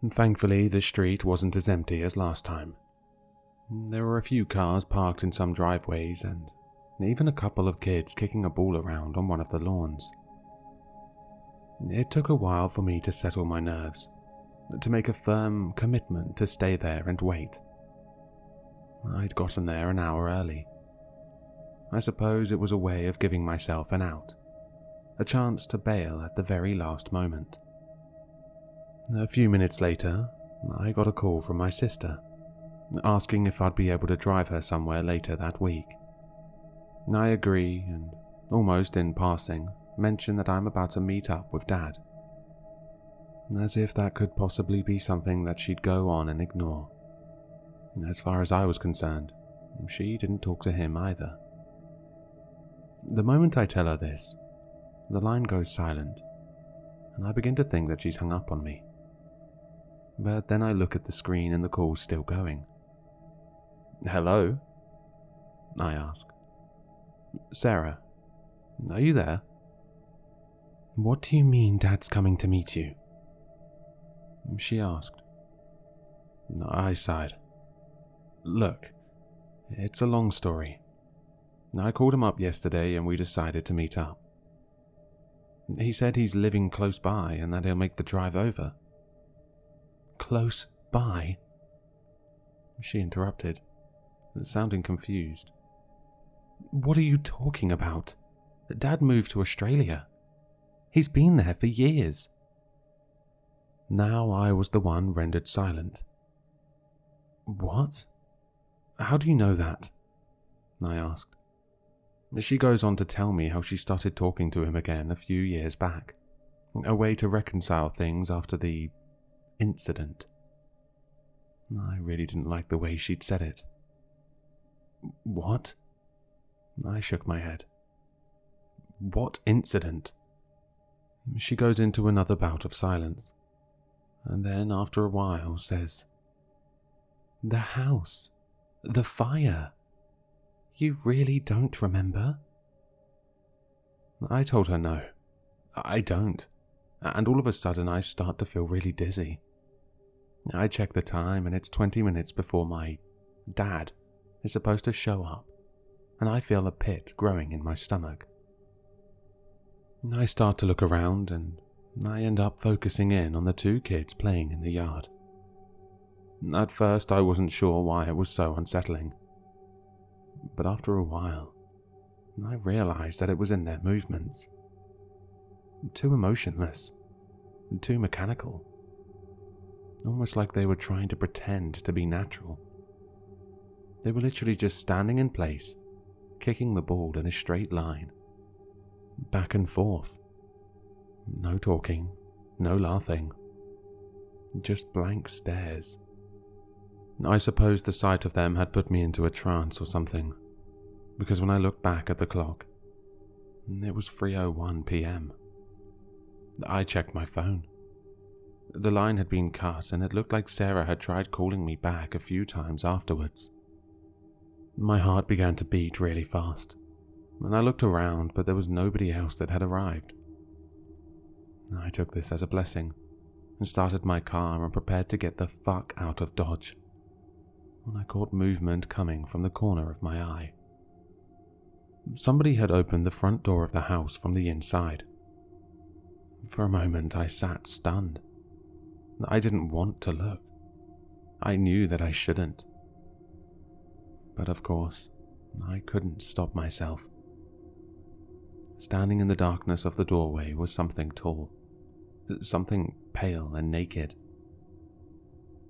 And thankfully, the street wasn't as empty as last time. There were a few cars parked in some driveways and even a couple of kids kicking a ball around on one of the lawns. It took a while for me to settle my nerves, to make a firm commitment to stay there and wait. I'd gotten there an hour early. I suppose it was a way of giving myself an out, a chance to bail at the very last moment. A few minutes later, I got a call from my sister, asking if I'd be able to drive her somewhere later that week. I agree, and almost in passing, mention that I'm about to meet up with Dad. As if that could possibly be something that she'd go on and ignore. As far as I was concerned, she didn't talk to him either. The moment I tell her this, the line goes silent, and I begin to think that she's hung up on me. But then I look at the screen and the call's still going. "Hello?" I ask. "Sarah, are you there?" "What do you mean Dad's coming to meet you?" she asked. I sighed. "Look, it's a long story. I called him up yesterday and we decided to meet up. He said he's living close by and that he'll make the drive over." "Close by?" she interrupted, sounding confused. "What are you talking about? Dad moved to Australia. He's been there for years." Now I was the one rendered silent. "What? How do you know that?" I asked. She goes on to tell me how she started talking to him again a few years back, a way to reconcile things after the incident. I really didn't like the way she'd said it. "What?" I shook my head. "What incident?" She goes into another bout of silence, and then after a while says, "The house. The fire. You really don't remember?" I told her no, I don't, and all of a sudden I start to feel really dizzy. I check the time and it's 20 minutes before my dad is supposed to show up, and I feel a pit growing in my stomach. I start to look around and I end up focusing in on the two kids playing in the yard. At first I wasn't sure why it was so unsettling, but after a while I realized that it was in their movements. Too emotionless, too mechanical, almost like they were trying to pretend to be natural. They were literally just standing in place, kicking the ball in a straight line, back and forth. No talking, no laughing, just blank stares. I suppose the sight of them had put me into a trance or something, because when I looked back at the clock, it was 3:01 p.m. I checked my phone. The line had been cut and it looked like Sarah had tried calling me back a few times afterwards. My heart began to beat really fast, and I looked around, but there was nobody else that had arrived. I took this as a blessing and started my car and prepared to get the fuck out of Dodge when I caught movement coming from the corner of my eye. Somebody had opened the front door of the house from the inside. For a moment I sat stunned. I didn't want to look. I knew that I shouldn't. But of course, I couldn't stop myself. Standing in the darkness of the doorway was something tall, something pale and naked.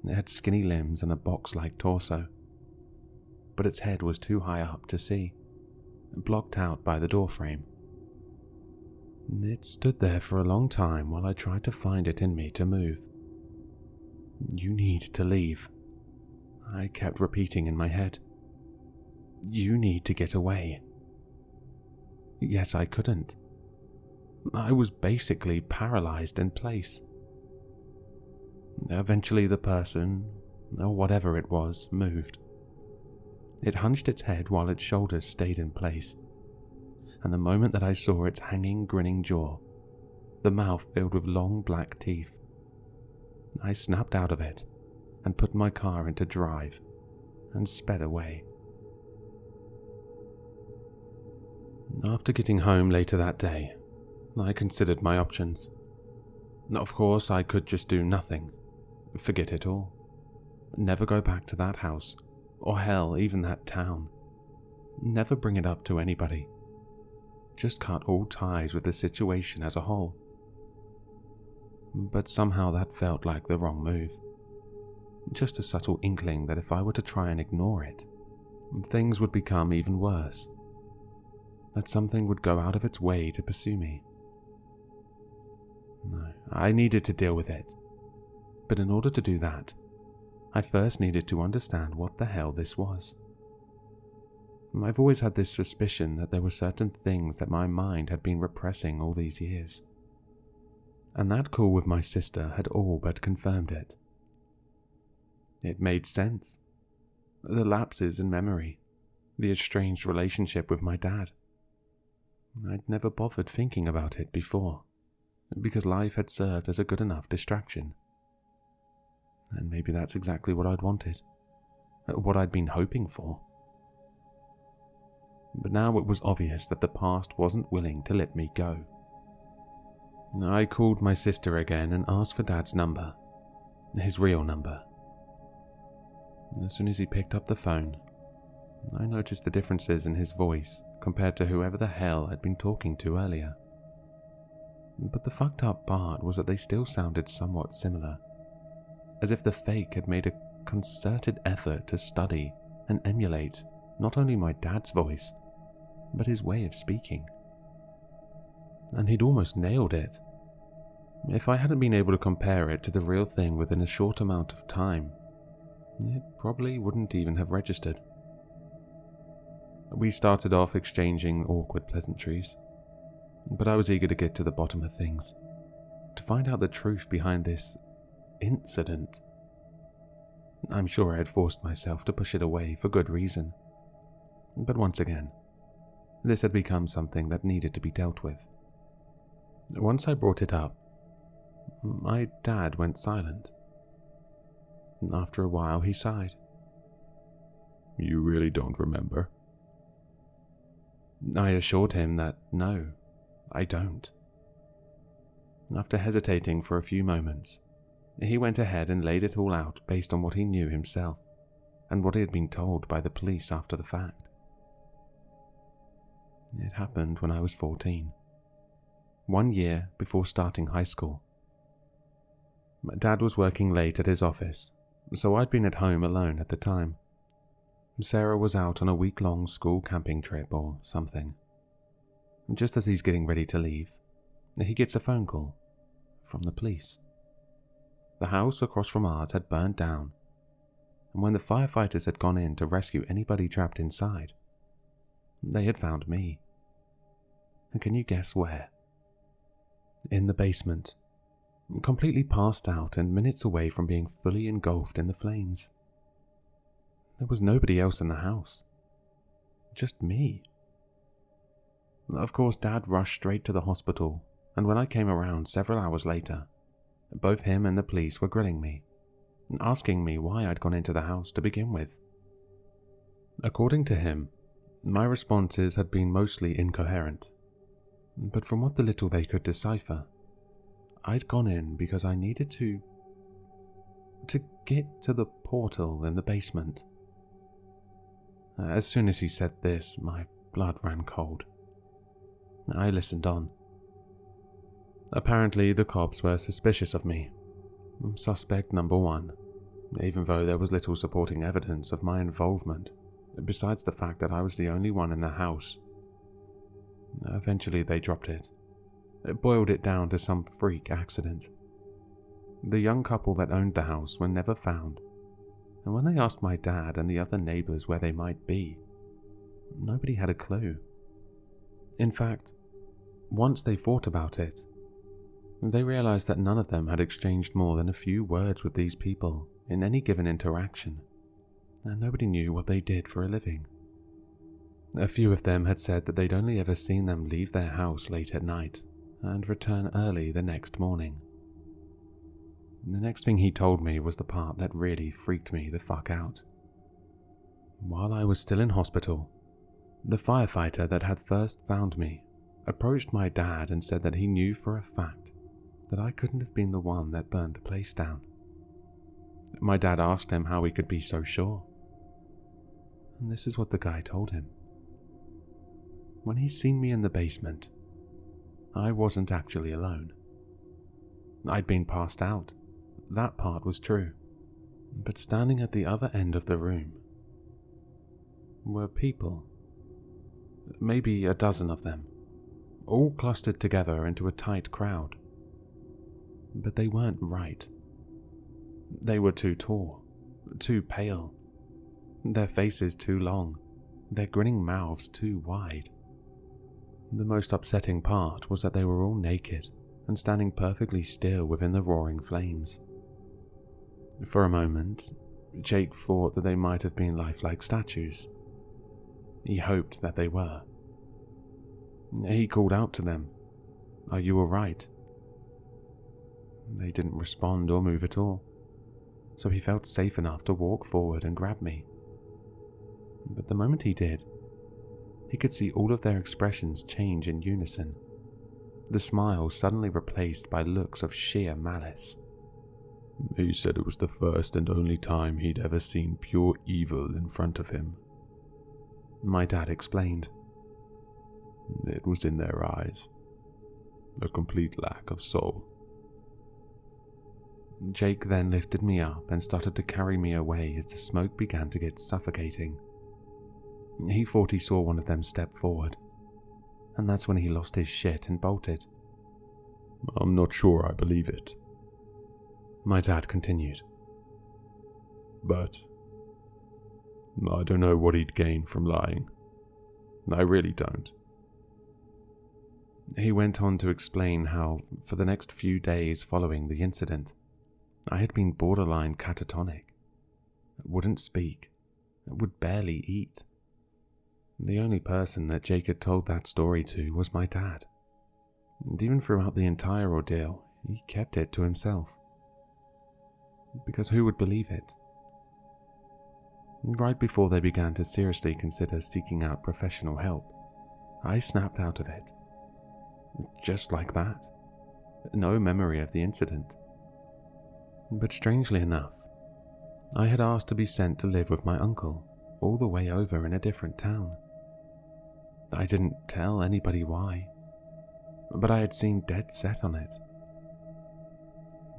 It had skinny limbs and a box-like torso, but its head was too high up to see, blocked out by the doorframe. It stood there for a long time while I tried to find it in me to move. "You need to leave," I kept repeating in my head. "You need to get away." Yet I couldn't. I was basically paralyzed in place. Eventually the person, or whatever it was, moved. It hunched its head while its shoulders stayed in place, and the moment that I saw its hanging, grinning jaw, the mouth filled with long black teeth, I snapped out of it and put my car into drive and sped away. After getting home later that day, I considered my options. Of course, I could just do nothing, forget it all, never go back to that house, or hell, even that town, never bring it up to anybody, just cut all ties with the situation as a whole. But somehow that felt like the wrong move. Just a subtle inkling that if I were to try and ignore it, things would become even worse. That something would go out of its way to pursue me. No, I needed to deal with it. But in order to do that, I first needed to understand what the hell this was. I've always had this suspicion that there were certain things that my mind had been repressing all these years. And that call with my sister had all but confirmed it. It made sense. The lapses in memory, the estranged relationship with my dad. I'd never bothered thinking about it before, because life had served as a good enough distraction. And maybe that's exactly what I'd wanted, what I'd been hoping for. But now it was obvious that the past wasn't willing to let me go. I called my sister again and asked for Dad's number, his real number. As soon as he picked up the phone, I noticed the differences in his voice compared to whoever the hell I'd been talking to earlier. But the fucked up part was that they still sounded somewhat similar, as if the fake had made a concerted effort to study and emulate not only my dad's voice, but his way of speaking. And he'd almost nailed it. If I hadn't been able to compare it to the real thing within a short amount of time, it probably wouldn't even have registered. We started off exchanging awkward pleasantries, but I was eager to get to the bottom of things, to find out the truth behind this incident. I'm sure I had forced myself to push it away for good reason, but once again, this had become something that needed to be dealt with. Once I brought it up, my dad went silent. After a while, he sighed. "You really don't remember?" I assured him that no, I don't. After hesitating for a few moments, he went ahead and laid it all out based on what he knew himself and what he had been told by the police after the fact. It happened when I was 14, 1 year before starting high school. My dad was working late at his office, so I'd been at home alone at the time. Sarah was out on a week-long school camping trip or something. Just as he's getting ready to leave, he gets a phone call from the police. The house across from ours had burned down, and when the firefighters had gone in to rescue anybody trapped inside, they had found me. And can you guess where? In the basement, completely passed out and minutes away from being fully engulfed in the flames. There was nobody else in the house, just me. Of course, Dad rushed straight to the hospital, and when I came around several hours later, both him and the police were grilling me, asking me why I'd gone into the house to begin with. According to him, my responses had been mostly incoherent, but from what the little they could decipher, I'd gone in because I needed to get to the portal in the basement. As soon as he said this, my blood ran cold. I listened on. Apparently, the cops were suspicious of me. Suspect number one, even though there was little supporting evidence of my involvement, besides the fact that I was the only one in the house. Eventually, they dropped it. It boiled it down to some freak accident. The young couple that owned the house were never found, and when they asked my dad and the other neighbors where they might be, nobody had a clue. In fact, once they thought about it, they realized that none of them had exchanged more than a few words with these people in any given interaction, and nobody knew what they did for a living. A few of them had said that they'd only ever seen them leave their house late at night and return early the next morning. The next thing he told me was the part that really freaked me the fuck out. While I was still in hospital, the firefighter that had first found me approached my dad and said that he knew for a fact that I couldn't have been the one that burned the place down. My dad asked him how he could be so sure, and this is what the guy told him. When he seen me in the basement, I wasn't actually alone. I'd been passed out. That part was true. But standing at the other end of the room were people. Maybe a dozen of them, all clustered together into a tight crowd. But they weren't right. They were too tall, too pale, their faces too long, their grinning mouths too wide. The most upsetting part was that they were all naked and standing perfectly still within the roaring flames. For a moment, Jake thought that they might have been lifelike statues. He hoped that they were. He called out to them, "Are you all right?" They didn't respond or move at all, so he felt safe enough to walk forward and grab me. But the moment he did, he could see all of their expressions change in unison, the smiles suddenly replaced by looks of sheer malice. He said it was the first and only time he'd ever seen pure evil in front of him. My dad explained. It was in their eyes. A complete lack of soul. Jake then lifted me up and started to carry me away as the smoke began to get suffocating. He thought he saw one of them step forward, and that's when he lost his shit and bolted. I'm not sure I believe it, my dad continued. But I don't know what he'd gain from lying. I really don't. He went on to explain how, for the next few days following the incident, I had been borderline catatonic, wouldn't speak, would barely eat. The only person that Jake had told that story to was my dad, and even throughout the entire ordeal, he kept it to himself. Because who would believe it? Right before they began to seriously consider seeking out professional help, I snapped out of it. Just like that. No memory of the incident. But strangely enough, I had asked to be sent to live with my uncle, all the way over in a different town. I didn't tell anybody why, but I had seemed dead set on it.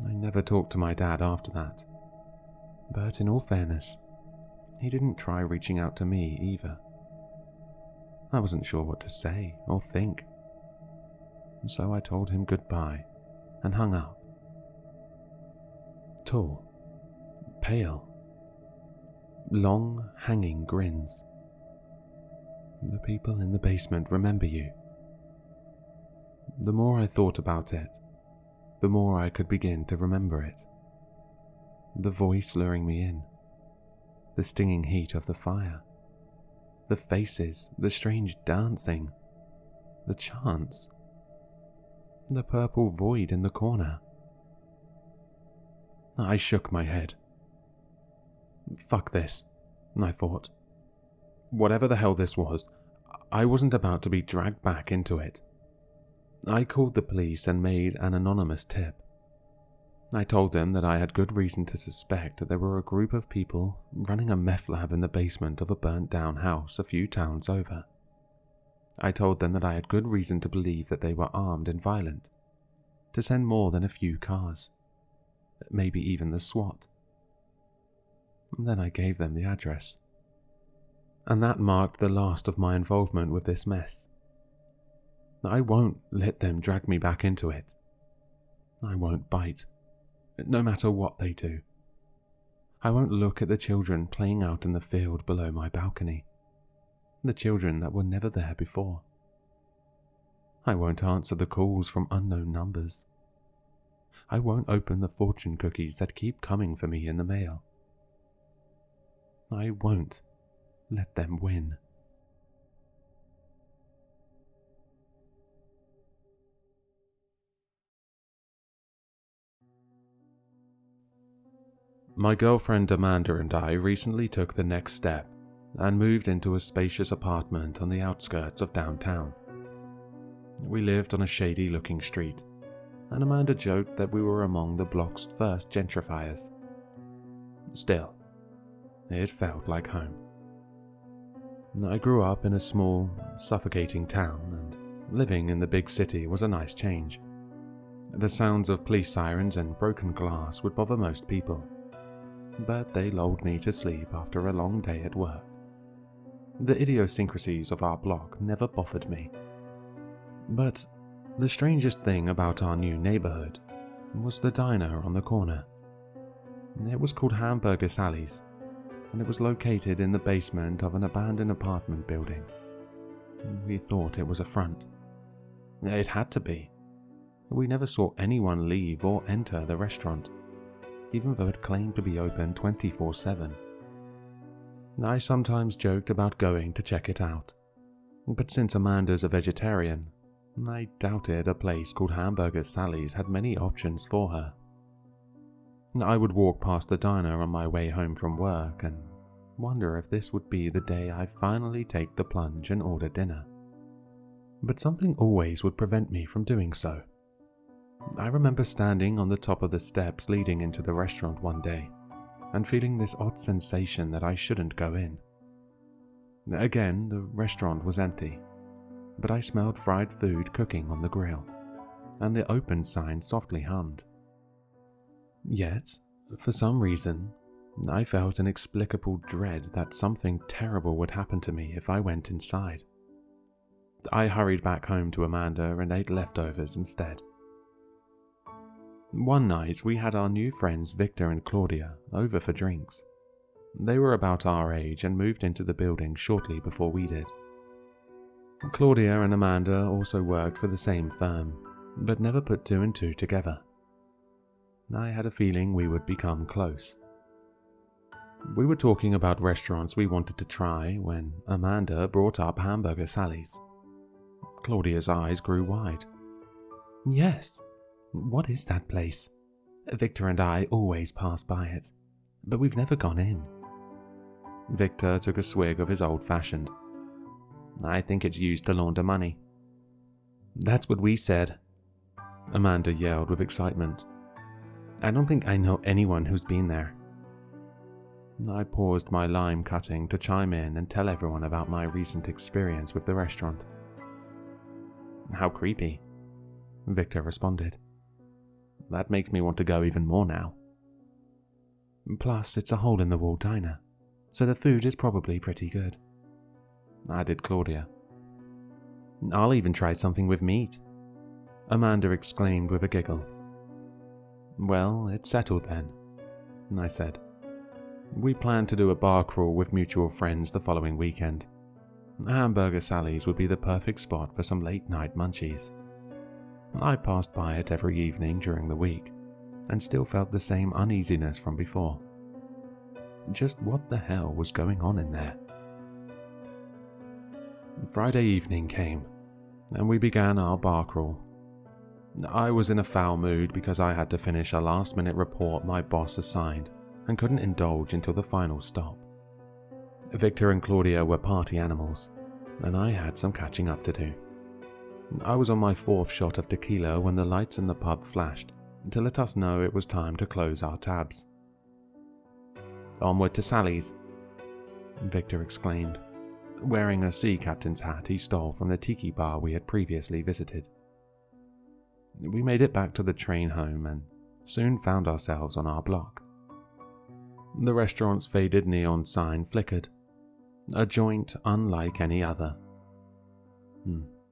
I never talked to my dad after that, but in all fairness, he didn't try reaching out to me either. I wasn't sure what to say or think, so I told him goodbye and hung up. Tall, pale, long hanging grins. The people in the basement remember you. The more I thought about it, the more I could begin to remember it. The voice luring me in, the stinging heat of the fire, The faces, the strange dancing, the chants, the purple void in the corner. I shook my head. Fuck this, I thought. Whatever the hell this was, I wasn't about to be dragged back into it. I called the police and made an anonymous tip. I told them that I had good reason to suspect that there were a group of people running a meth lab in the basement of a burnt-down house a few towns over. I told them that I had good reason to believe that they were armed and violent, to send more than a few cars, maybe even the SWAT. Then I gave them the address. And that marked the last of my involvement with this mess. I won't let them drag me back into it. I won't bite, no matter what they do. I won't look at the children playing out in the field below my balcony, the children that were never there before. I won't answer the calls from unknown numbers. I won't open the fortune cookies that keep coming for me in the mail. I won't let them win. My girlfriend Amanda and I recently took the next step and moved into a spacious apartment on the outskirts of downtown. We lived on a shady-looking street, and Amanda joked that we were among the block's first gentrifiers. Still, it felt like home. I grew up in a small, suffocating town, and living in the big city was a nice change. The sounds of police sirens and broken glass would bother most people, but they lulled me to sleep after a long day at work. The idiosyncrasies of our block never bothered me. But the strangest thing about our new neighborhood was the diner on the corner. It was called Hamburger Sally's, and it was located in the basement of an abandoned apartment building. We thought it was a front. It had to be. We never saw anyone leave or enter the restaurant, even though it claimed to be open 24/7. I sometimes joked about going to check it out, but since Amanda's a vegetarian, I doubted a place called Hamburger Sally's had many options for her. I would walk past the diner on my way home from work and wonder if this would be the day I finally take the plunge and order dinner. But something always would prevent me from doing so. I remember standing on the top of the steps leading into the restaurant one day and feeling this odd sensation that I shouldn't go in. Again, the restaurant was empty, but I smelled fried food cooking on the grill, and the open sign softly hummed. Yet, for some reason, I felt an inexplicable dread that something terrible would happen to me if I went inside. I hurried back home to Amanda and ate leftovers instead. One night, we had our new friends Victor and Claudia over for drinks. They were about our age and moved into the building shortly before we did. Claudia and Amanda also worked for the same firm, but never put two and two together. I had a feeling we would become close. We were talking about restaurants we wanted to try when Amanda brought up Hamburger Sally's. Claudia's eyes grew wide. "Yes, what is that place? Victor and I always pass by it, but we've never gone in." Victor took a swig of his old-fashioned. "I think it's used to launder money." "That's what we said," Amanda yelled with excitement. "I don't think I know anyone who's been there." I paused my lime cutting to chime in and tell everyone about my recent experience with the restaurant. "How creepy," Victor responded. "That makes me want to go even more now." "Plus, it's a hole-in-the-wall diner, so the food is probably pretty good," added Claudia. "I'll even try something with meat," Amanda exclaimed with a giggle. "Well, it's settled then," I said. We planned to do a bar crawl with mutual friends the following weekend. Hamburger Sally's would be the perfect spot for some late-night munchies. I passed by it every evening during the week, and still felt the same uneasiness from before. Just what the hell was going on in there? Friday evening came, and we began our bar crawl. I was in a foul mood because I had to finish a last-minute report my boss assigned and couldn't indulge until the final stop. Victor and Claudia were party animals, and I had some catching up to do. I was on my 4th shot of tequila when the lights in the pub flashed to let us know it was time to close our tabs. "Onward to Sally's," Victor exclaimed, wearing a sea captain's hat he stole from the tiki bar we had previously visited. We made it back to the train home and soon found ourselves on our block. The restaurant's faded neon sign flickered, a joint unlike any other.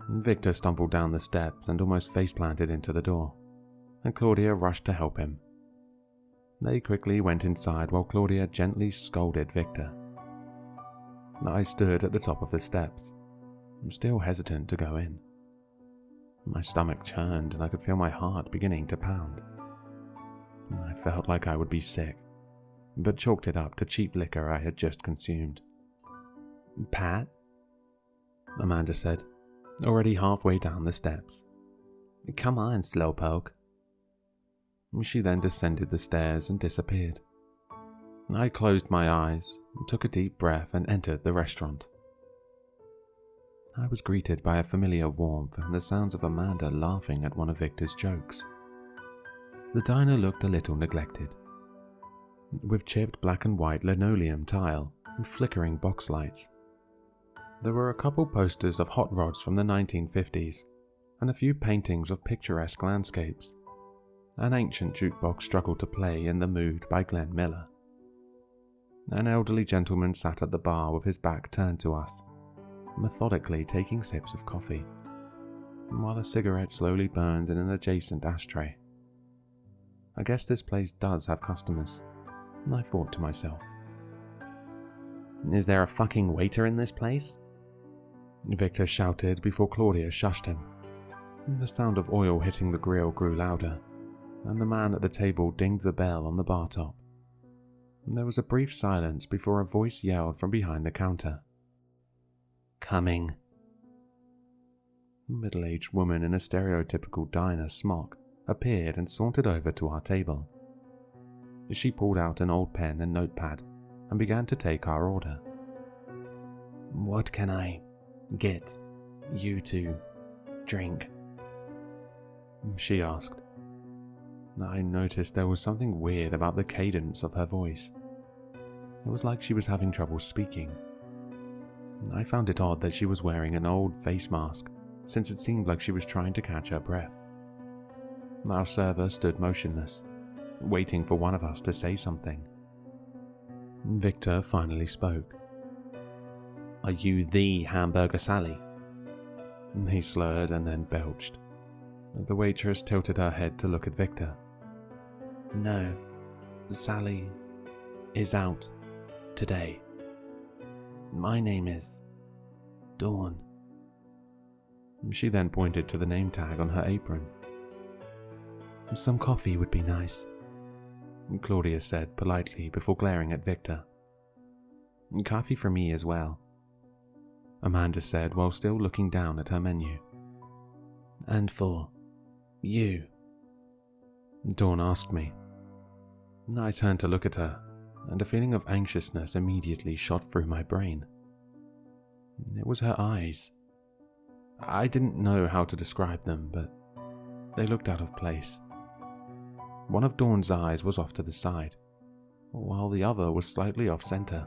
Victor stumbled down the steps and almost face-planted into the door, and Claudia rushed to help him. They quickly went inside while Claudia gently scolded Victor. I stood at the top of the steps, still hesitant to go in. My stomach churned and I could feel my heart beginning to pound. I felt like I would be sick, but chalked it up to cheap liquor I had just consumed. "Pat?" Amanda said, already halfway down the steps. "Come on, slowpoke." She then descended the stairs and disappeared. I closed my eyes, took a deep breath and entered the restaurant. I was greeted by a familiar warmth and the sounds of Amanda laughing at one of Victor's jokes. The diner looked a little neglected, with chipped black and white linoleum tile and flickering box lights. There were a couple posters of hot rods from the 1950s and a few paintings of picturesque landscapes. An ancient jukebox struggled to play In the Mood by Glenn Miller. An elderly gentleman sat at the bar with his back turned to us, methodically taking sips of coffee, while a cigarette slowly burned in an adjacent ashtray. I guess this place does have customers, I thought to myself. "Is there a fucking waiter in this place?" Victor shouted before Claudia shushed him. The sound of oil hitting the grill grew louder, and the man at the table dinged the bell on the bar top. There was a brief silence before a voice yelled from behind the counter. "Coming." A middle-aged woman in a stereotypical diner smock appeared and sauntered over to our table. She pulled out an old pen and notepad and began to take our order. "What can I get you to drink?" she asked. I noticed there was something weird about the cadence of her voice. It was like she was having trouble speaking. I found it odd that she was wearing an old face mask, since it seemed like she was trying to catch her breath. Our server stood motionless, waiting for one of us to say something. Victor finally spoke. "Are you the Hamburger Sally?" He slurred and then belched. The waitress tilted her head to look at Victor. "No, Sally is out today. My name is Dawn." She then pointed to the name tag on her apron. "Some coffee would be nice," Claudia said politely before glaring at Victor. "Coffee for me as well," Amanda said while still looking down at her menu. "And for you?" Dawn asked me. I turned to look at her, and a feeling of anxiousness immediately shot through my brain. It was her eyes. I didn't know how to describe them, but they looked out of place. One of Dawn's eyes was off to the side, while the other was slightly off-center.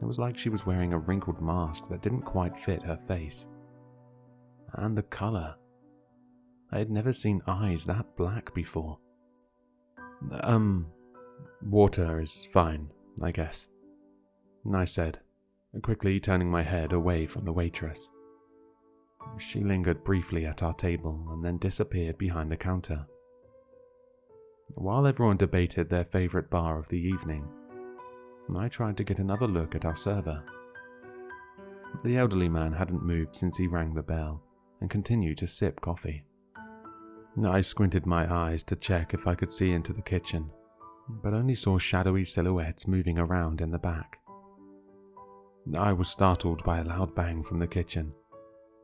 It was like she was wearing a wrinkled mask that didn't quite fit her face. And the color. I had never seen eyes that black before. Water is fine, I guess," I said, quickly turning my head away from the waitress. She lingered briefly at our table and then disappeared behind the counter. While everyone debated their favorite bar of the evening, I tried to get another look at our server. The elderly man hadn't moved since he rang the bell and continued to sip coffee. I squinted my eyes to check if I could see into the kitchen, but only saw shadowy silhouettes moving around in the back. I was startled by a loud bang from the kitchen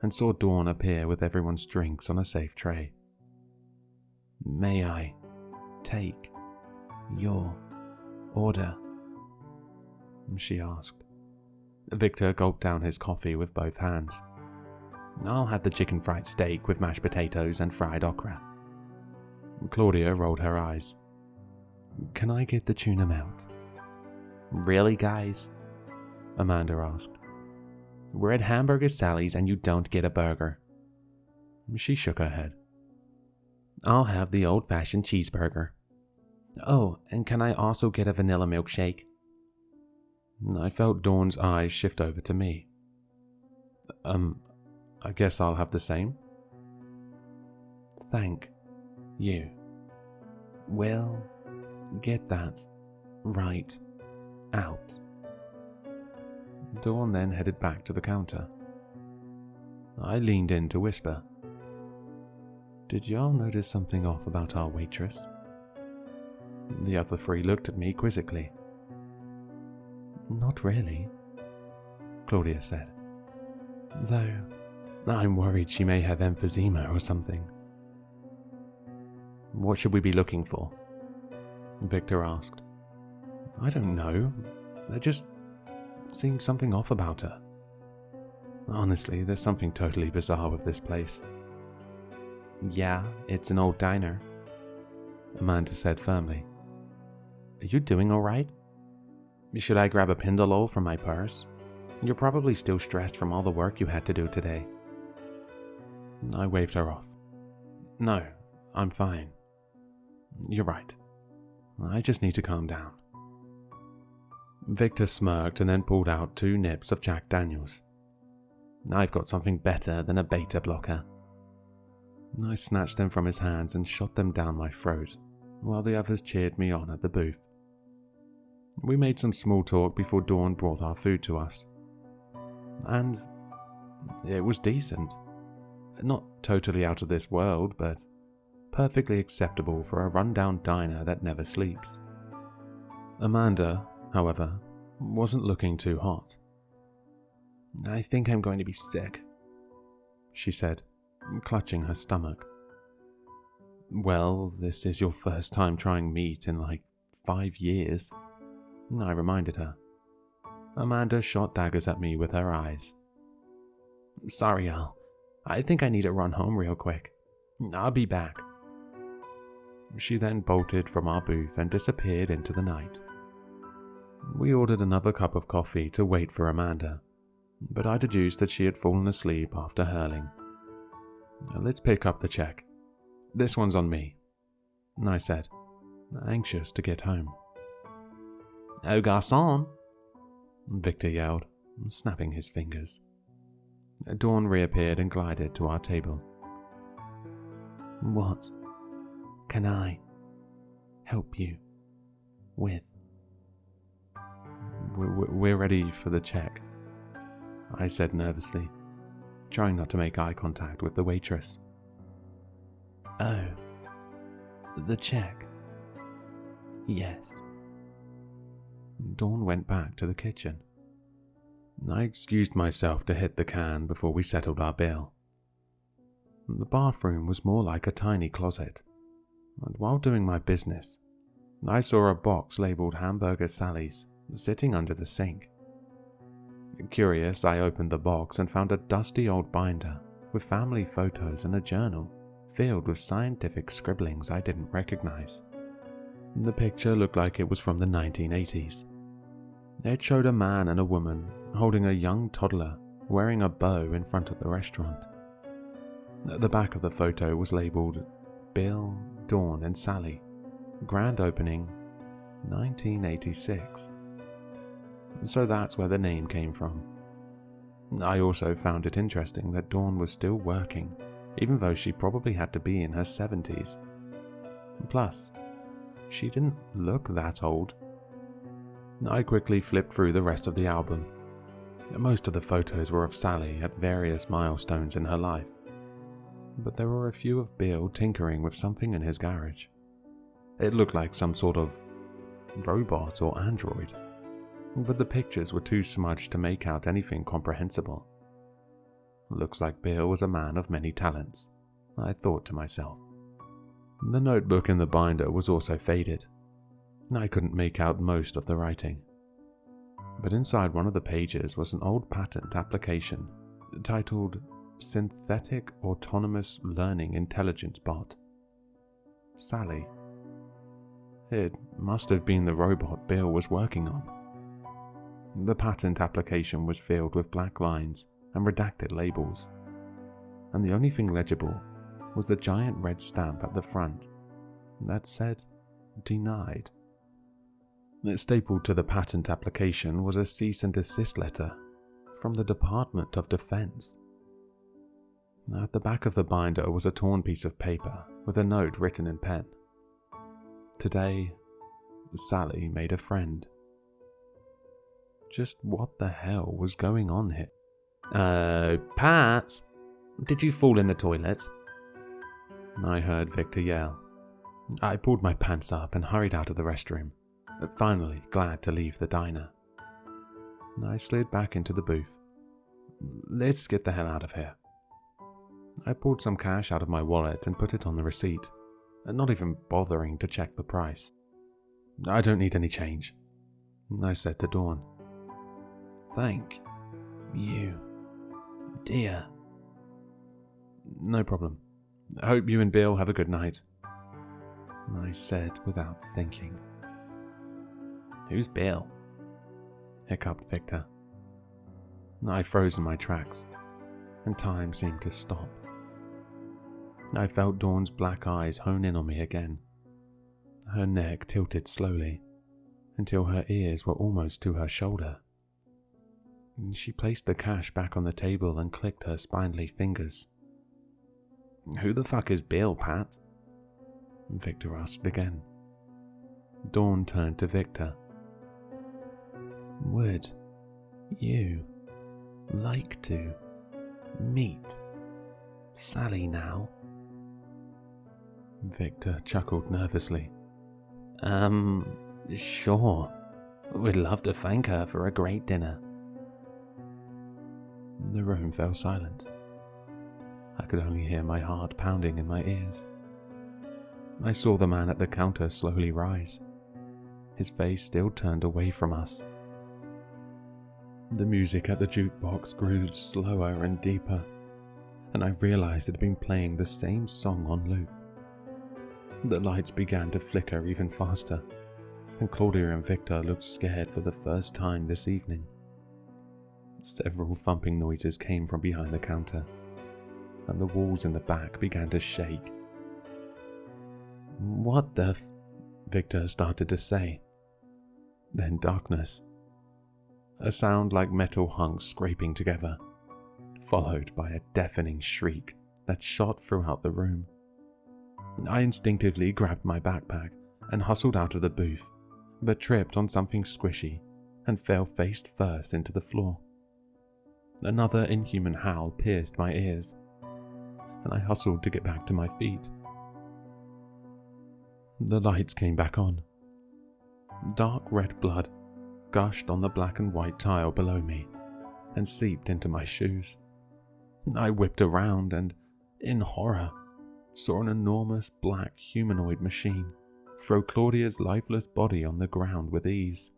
and saw Dawn appear with everyone's drinks on a safe tray. "May I take your order?" she asked. Victor gulped down his coffee with both hands. "I'll have the chicken fried steak with mashed potatoes and fried okra." Claudia rolled her eyes. "Can I get the tuna melt?" "Really, guys?" Amanda asked. "We're at Hamburger Sally's and you don't get a burger." She shook her head. "I'll have the old-fashioned cheeseburger. Oh, and can I also get a vanilla milkshake?" I felt Dawn's eyes shift over to me. I guess I'll have the same." "Thank you. We'll get that right out." Dawn then headed back to the counter. I leaned in to whisper, "Did y'all notice something off about our waitress?" The other three looked at me quizzically. "Not really," Claudia said. "though I'm worried she may have emphysema or something." "What should we be looking for?" Victor asked. "I don't know. There just seems something off about her. Honestly, there's something totally bizarre with this place." "Yeah, it's an old diner," Amanda said firmly. "Are you doing alright? Should I grab a Pindalol from my purse? You're probably still stressed from all the work you had to do today." I waved her off. "No, I'm fine. You're right. I just need to calm down." Victor smirked and then pulled out 2 nips of Jack Daniels. "I've got something better than a beta blocker." I snatched them from his hands and shot them down my throat, while the others cheered me on at the booth. We made some small talk before Dawn brought our food to us. And it was decent. Not totally out of this world, but perfectly acceptable for a rundown diner that never sleeps. Amanda, however, wasn't looking too hot. "I think I'm going to be sick," she said, clutching her stomach. "Well, this is your first time trying meat in like 5 years, I reminded her. Amanda shot daggers at me with her eyes. "Sorry, Al. I think I need to run home real quick. I'll be back." She then bolted from our booth and disappeared into the night. We ordered another cup of coffee to wait for Amanda, but I deduced that she had fallen asleep after hurling. "Let's pick up the check. This one's on me," I said, anxious to get home. "Au garçon!" Victor yelled, snapping his fingers. Dawn reappeared and glided to our table. "What can I help you with?" We're ready for the check," I said nervously, trying not to make eye contact with the waitress. "Oh, the check. Yes." Dawn went back to the kitchen. I excused myself to hit the can before we settled our bill. The bathroom was more like a tiny closet, and while doing my business, I saw a box labeled Hamburger Sally's sitting under the sink. Curious, I opened the box and found a dusty old binder with family photos and a journal filled with scientific scribblings I didn't recognize. The picture looked like it was from the 1980s. It showed a man and a woman holding a young toddler wearing a bow in front of the restaurant. The back of the photo was labeled Bill, Dawn and Sally, grand opening 1986. So that's where the name came from. I also found it interesting that Dawn was still working, even though she probably had to be in her 70s. Plus, she didn't look that old. I quickly flipped through the rest of the album. Most of the photos were of Sally at various milestones in her life, but there were a few of Bill tinkering with something in his garage. It looked like some sort of robot or android. but the pictures were too smudged to make out anything comprehensible. Looks like Bill was a man of many talents, I thought to myself. The notebook in the binder was also faded. I couldn't make out most of the writing. But inside one of the pages was an old patent application titled Synthetic Autonomous Learning Intelligence Bot. Sally. It must have been the robot Bill was working on. The patent application was filled with black lines and redacted labels, and the only thing legible was the giant red stamp at the front that said denied. Stapled to the patent application was a cease and desist letter from the Department of Defense. At the back of the binder was a torn piece of paper with a note written in pen. Today, Sally made a friend. Just what the hell was going on here? Pat, did you fall in the toilet? I heard Victor yell. I pulled my pants up and hurried out of the restroom, finally glad to leave the diner. I slid back into the booth. Let's get the hell out of here. I pulled some cash out of my wallet and put it on the receipt, not even bothering to check the price. I don't need any change, I said to Dawn. Thank you, dear. No problem. I hope you and Bill have a good night, I said without thinking. Who's Bill? Hiccuped Victor. I froze in my tracks, and time seemed to stop. I felt Dawn's black eyes hone in on me again. Her neck tilted slowly, until her ears were almost to her shoulder. She placed the cash back on the table and clicked her spindly fingers. Who the fuck is Bill, Pat? Victor asked again. Dawn turned to Victor. Would you like to meet Sally now? Victor chuckled nervously. Sure. We'd love to thank her for a great dinner. The room fell silent. I could only hear my heart pounding in my ears. I saw the man at the counter slowly rise, his face still turned away from us. The music at the jukebox grew slower and deeper, and I realized it had been playing the same song on loop. The lights began to flicker even faster, and Claudia and Victor looked scared for the first time this evening. Several thumping noises came from behind the counter, and the walls in the back began to shake. What the Victor started to say. Then darkness. A sound like metal hunks scraping together, followed by a deafening shriek that shot throughout the room. I instinctively grabbed my backpack and hustled out of the booth, but tripped on something squishy and fell face first into the floor. Another inhuman howl pierced my ears, and I hustled to get back to my feet. The lights came back on. Dark red blood gushed on the black and white tile below me and seeped into my shoes. I whipped around and, in horror, saw an enormous black humanoid machine throw Claudia's lifeless body on the ground with ease.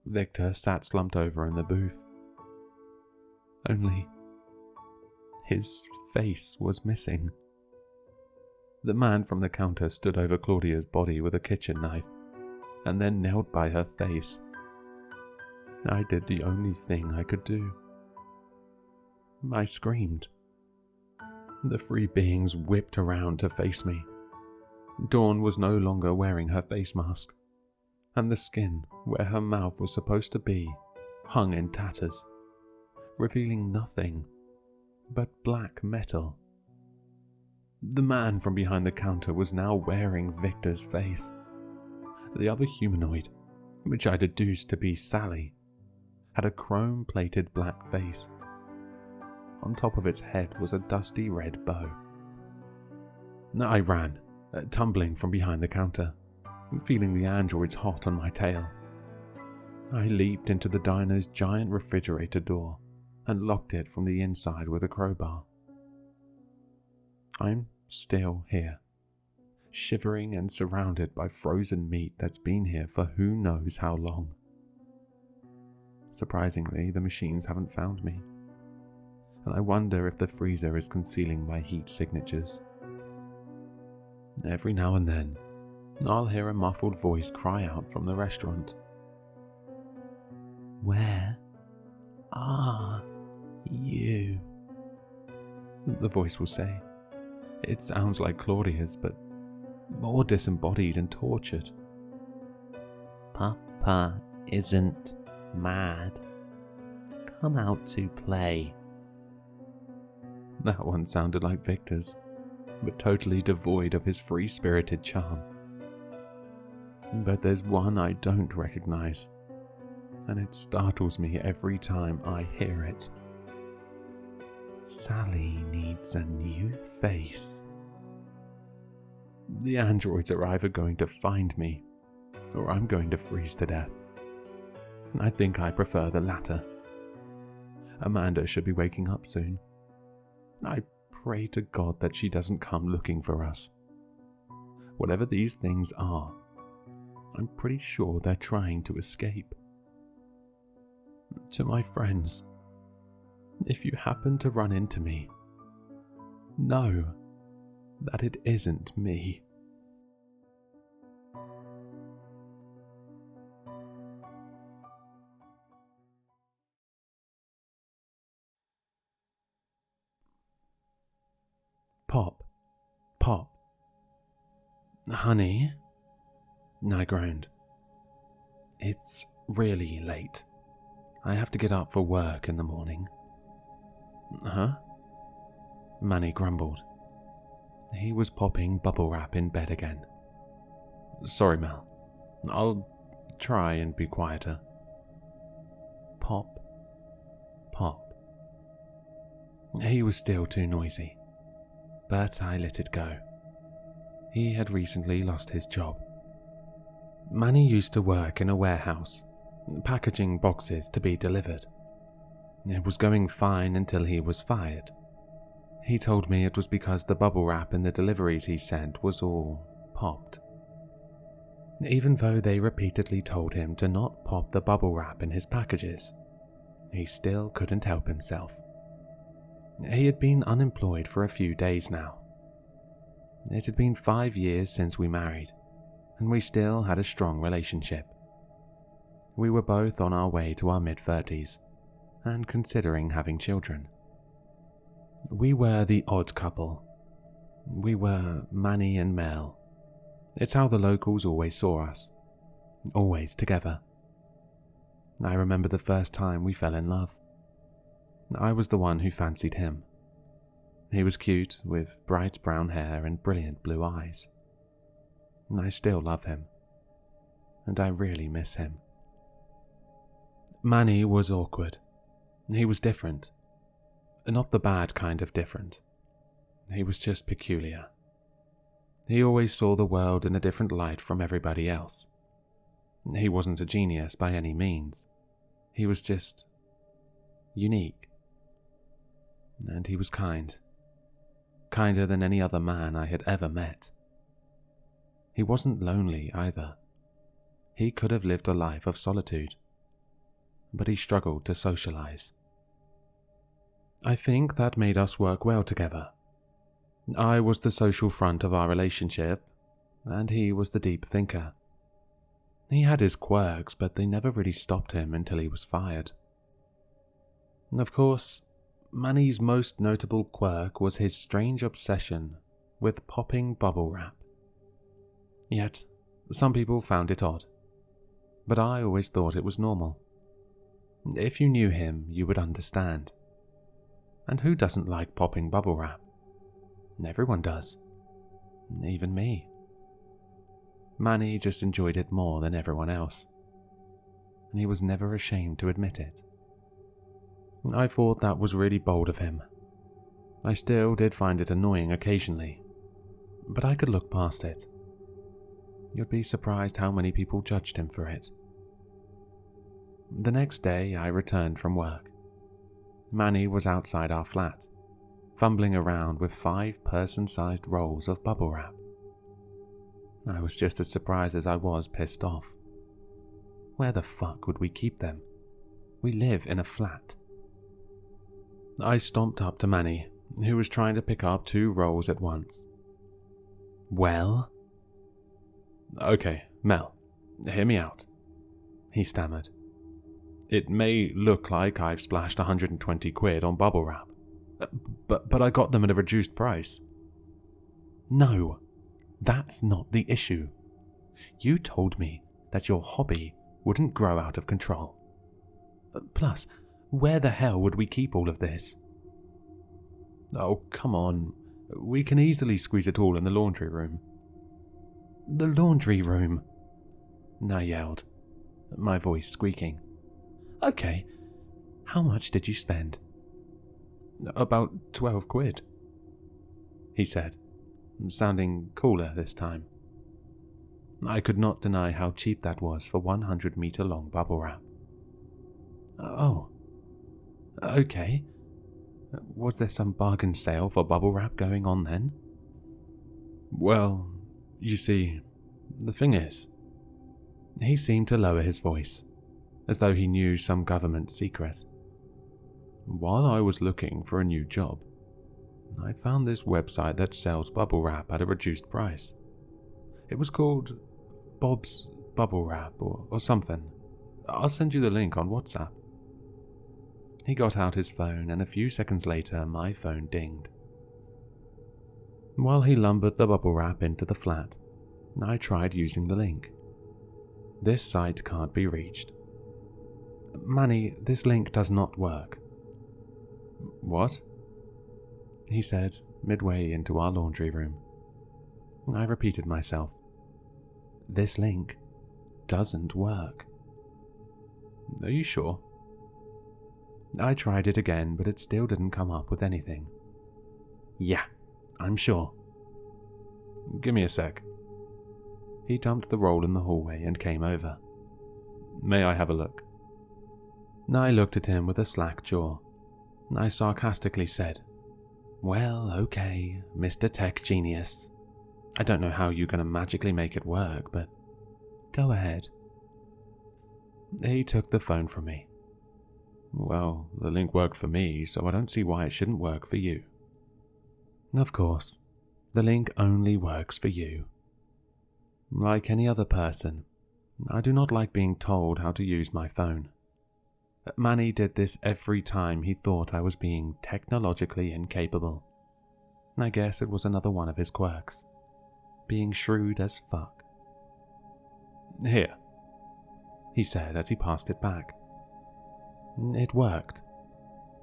Victor sat slumped over in the booth. Only his face was missing. The man from the counter stood over Claudia's body with a kitchen knife, and then knelt by her face. I did the only thing I could do. I screamed. The three beings whipped around to face me. Dawn was no longer wearing her face mask, and the skin where her mouth was supposed to be hung in tatters, revealing nothing but black metal. The man from behind the counter was now wearing Victor's face. The other humanoid, which I deduced to be Sally, had a chrome-plated black face. On top of its head was a dusty red bow. I ran, tumbling from behind the counter, feeling the androids hot on my tail. I leaped into the diner's giant refrigerator door and locked it from the inside with a crowbar. I'm still here, shivering and surrounded by frozen meat that's been here for who knows how long. Surprisingly, the machines haven't found me, and I wonder if the freezer is concealing my heat signatures. Every now and then, I'll hear a muffled voice cry out from the restaurant. "Where are you?" The voice will say. It sounds like Claudia's, but more disembodied and tortured. "Papa isn't mad. Come out to play." That one sounded like Victor's, but totally devoid of his free-spirited charm. But there's one I don't recognize, and it startles me every time I hear it. "Sally needs a new face." The androids are either going to find me, or I'm going to freeze to death. I think I prefer the latter. Amanda should be waking up soon. I pray to God that she doesn't come looking for us. Whatever these things are, I'm pretty sure they're trying to escape. To my friends, if you happen to run into me, know that it isn't me. Pop, Pop. "Honey?" I groaned. "It's really late. I have to get up for work in the morning." "Huh?" Manny grumbled. He was popping bubble wrap in bed again. "Sorry, Mel. I'll try and be quieter." Pop, Pop. He was still too noisy, but I let it go. He had recently lost his job. Manny used to work in a warehouse, packaging boxes to be delivered. It was going fine until he was fired. He told me it was because the bubble wrap in the deliveries he sent was all popped. Even though they repeatedly told him to not pop the bubble wrap in his packages, he still couldn't help himself. He had been unemployed for a few days now. It had been 5 years since we married, and we still had a strong relationship. We were both on our way to our mid-30s, and considering having children. We were the odd couple. We were Manny and Mel. It's how the locals always saw us. Always together. I remember the first time we fell in love. I was the one who fancied him. He was cute, with bright brown hair and brilliant blue eyes. I still love him, and I really miss him. Manny was awkward. He was different. Not the bad kind of different. He was just peculiar. He always saw the world in a different light from everybody else. He wasn't a genius by any means. He was just unique. And he was kind. Kinder than any other man I had ever met. He wasn't lonely either. He could have lived a life of solitude. But he struggled to socialize. I think that made us work well together. I was the social front of our relationship, and he was the deep thinker. He had his quirks, but they never really stopped him until he was fired. Of course, Manny's most notable quirk was his strange obsession with popping bubble wrap. Yet, some people found it odd, but I always thought it was normal. If you knew him, you would understand. And who doesn't like popping bubble wrap? Everyone does. Even me. Manny just enjoyed it more than everyone else, and he was never ashamed to admit it. I thought that was really bold of him. I still did find it annoying occasionally, but I could look past it. You'd be surprised how many people judged him for it. The next day, I returned from work. Manny was outside our flat, fumbling around with 5 person-sized rolls of bubble wrap. I was just as surprised as I was pissed off. Where the fuck would we keep them? We live in a flat. I stomped up to Manny, who was trying to pick up 2 rolls at once. Well? Okay, Mel, hear me out, he stammered. It may look like I've splashed 120 quid on bubble wrap, but I got them at a reduced price. No, that's not the issue. You told me that your hobby wouldn't grow out of control. Plus, where the hell would we keep all of this? Oh, come on. We can easily squeeze it all in the laundry room. The laundry room? I yelled, my voice squeaking. Okay, how much did you spend? About 12 quid, he said, sounding cooler this time. I could not deny how cheap that was for 100-meter-long bubble wrap. Oh, okay. Was there some bargain sale for bubble wrap going on then? Well, you see, the thing is, he seemed to lower his voice, as though he knew some government secret. While I was looking for a new job, I found this website that sells bubble wrap at a reduced price. It was called Bob's Bubble Wrap or something. I'll send you the link on WhatsApp. He got out his phone, and a few seconds later my phone dinged. While he lumbered the bubble wrap into the flat, I tried using the link. This site can't be reached. Manny, this link does not work. What? He said, midway into our laundry room. I repeated myself. This link doesn't work. Are you sure? I tried it again, but it still didn't come up with anything. Yeah, I'm sure. Give me a sec. He dumped the roll in the hallway and came over. May I have a look? I looked at him with a slack jaw. I sarcastically said, Well, okay, Mr. Tech Genius. I don't know how you're going to magically make it work, but go ahead. He took the phone from me. Well, the link worked for me, so I don't see why it shouldn't work for you. Of course, the link only works for you. Like any other person, I do not like being told how to use my phone. Manny did this every time he thought I was being technologically incapable. I guess it was another one of his quirks. Being shrewd as fuck. Here, he said as he passed it back. It worked.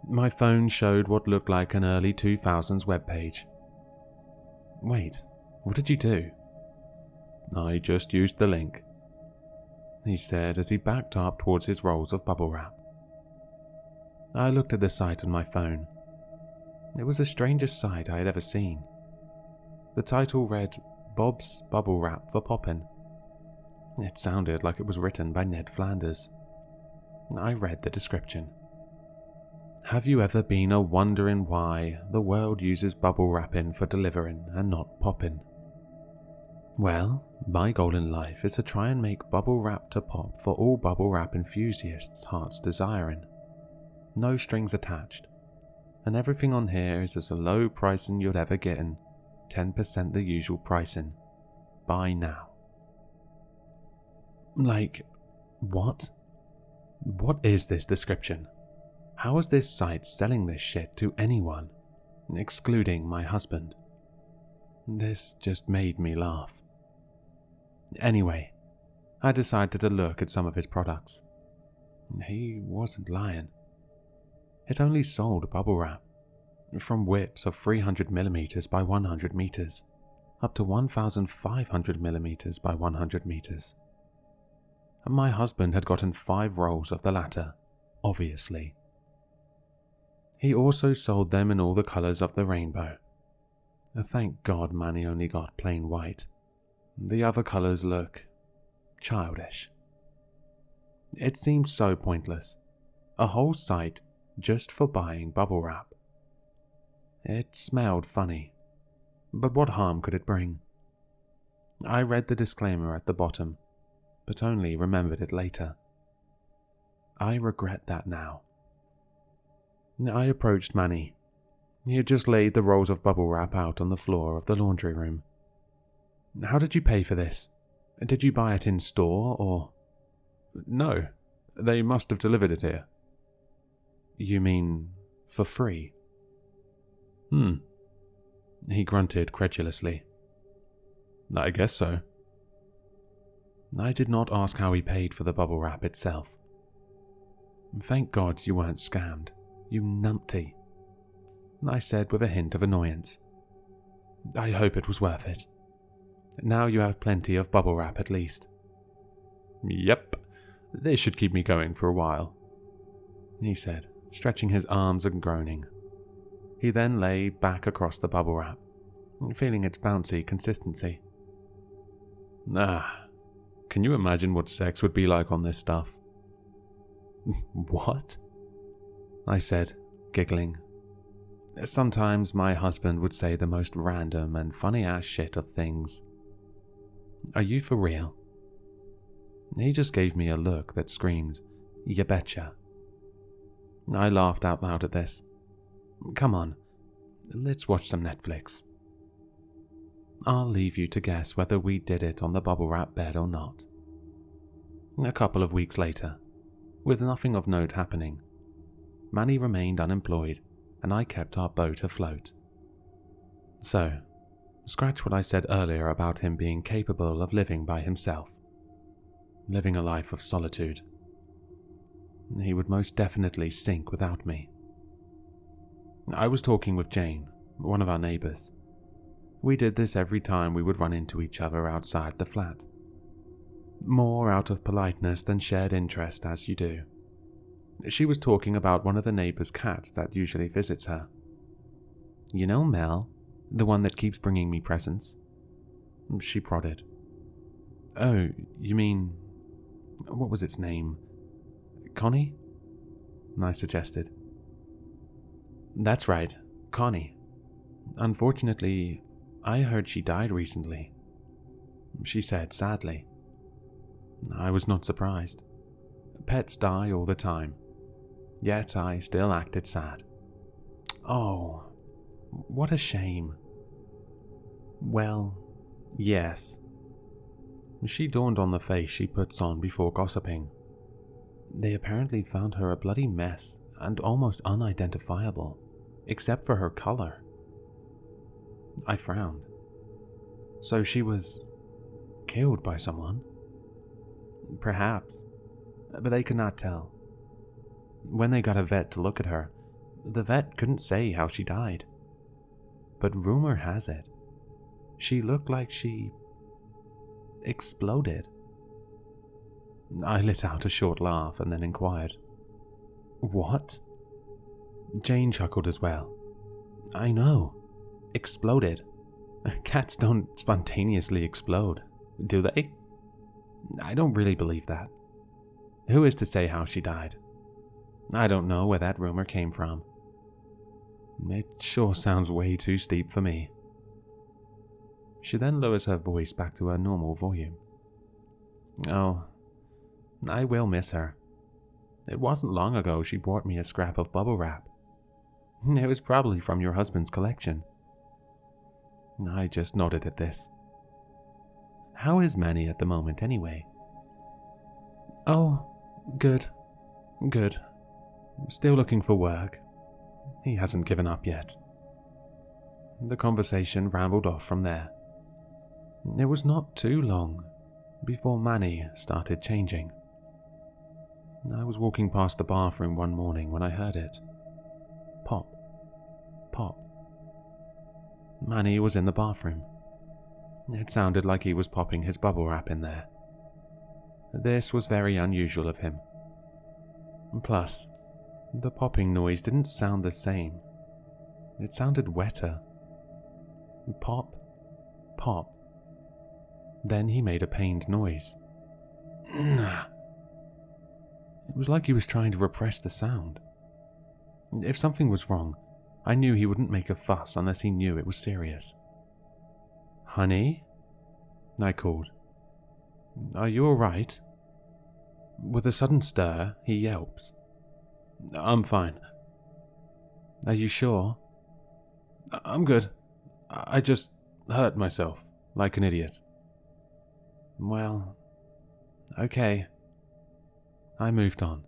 My phone showed what looked like an early 2000s webpage. Wait, what did you do? I just used the link, he said as he backed up towards his rolls of bubble wrap. I looked at the site on my phone. It was the strangest site I had ever seen. The title read, Bob's Bubble Wrap for Poppin'. It sounded like it was written by Ned Flanders. I read the description. Have you ever been a wondering why the world uses bubble wrapping for delivering and not popping? Well, my goal in life is to try and make bubble wrap to pop for all bubble wrap enthusiasts' hearts desiring. No strings attached. And everything on here is as a low pricing you'd ever gettin', 10% the usual pricing. Buy now. Like, what? What is this description? How is this site selling this shit to anyone, excluding my husband? This just made me laugh. Anyway, I decided to look at some of his products. He wasn't lying. It only sold bubble wrap, from whips of 300mm by 100 meters, up to 1500mm by 100 meters. And my husband had gotten 5 rolls of the latter, obviously. He also sold them in all the colors of the rainbow. Thank God Manny only got plain white. The other colors look childish. It seemed so pointless. A whole site just for buying bubble wrap. It smelled funny, but what harm could it bring? I read the disclaimer at the bottom, but only remembered it later. I regret that now. I approached Manny. He had just laid the rolls of bubble wrap out on the floor of the laundry room. How did you pay for this? Did you buy it in store, or... No, they must have delivered it here. You mean for free? He grunted credulously. I guess so. I did not ask how he paid for the bubble wrap itself. Thank God you weren't scammed, you numpty, I said with a hint of annoyance. I hope it was worth it. Now you have plenty of bubble wrap at least. Yep, this should keep me going for a while, he said, stretching his arms and groaning. He then lay back across the bubble wrap, feeling its bouncy consistency. Can you imagine what sex would be like on this stuff? What? I said, giggling. Sometimes my husband would say the most random and funny-ass shit of things. Are you for real? He just gave me a look that screamed, "You betcha." I laughed out loud at this. Come on, let's watch some Netflix. I'll leave you to guess whether we did it on the bubble wrap bed or not. A couple of weeks later, with nothing of note happening, Manny remained unemployed and I kept our boat afloat. So, scratch what I said earlier about him being capable of living by himself, living a life of solitude. He would most definitely sink without me. I was talking with Jane, one of our neighbors. We did this every time we would run into each other outside the flat. More out of politeness than shared interest, as you do. She was talking about one of the neighbors' cats that usually visits her. You know Mel, the one that keeps bringing me presents? She prodded. Oh, you mean... what was its name? Connie? I suggested. That's right, Connie. Unfortunately, I heard she died recently, she said sadly. I was not surprised. Pets die all the time, yet I still acted sad. Oh, what a shame. Well, yes. She dawned on the face she puts on before gossiping. They apparently found her a bloody mess and almost unidentifiable, except for her color. I frowned. So she was killed by someone? Perhaps, but they could not tell. When they got a vet to look at her, the vet couldn't say how she died. But rumor has it, she looked like she exploded. I let out a short laugh and then inquired, What? Jane chuckled as well. I know. Exploded. Cats don't spontaneously explode, do they? I don't really believe that. Who is to say how she died? I don't know where that rumor came from. It sure sounds way too steep for me. She then lowers her voice back to her normal volume. Oh, I will miss her. It wasn't long ago she brought me a scrap of bubble wrap. It was probably from your husband's collection. I just nodded at this. How is Manny at the moment anyway? Oh, good. Good. Still looking for work. He hasn't given up yet. The conversation rambled off from there. It was not too long before Manny started changing. I was walking past the bathroom one morning when I heard it. Pop. Pop. Manny was in the bathroom. It sounded like he was popping his bubble wrap in there. This was very unusual of him. Plus, the popping noise didn't sound the same. It sounded wetter. Pop. Pop. Then he made a pained noise. It was like he was trying to repress the sound. If something was wrong, I knew he wouldn't make a fuss unless he knew it was serious. "Honey?" I called. "Are you alright?" With a sudden stir, he yelps. "I'm fine." "Are you sure?" "I'm good. I just hurt myself, like an idiot." "Well, okay." I moved on.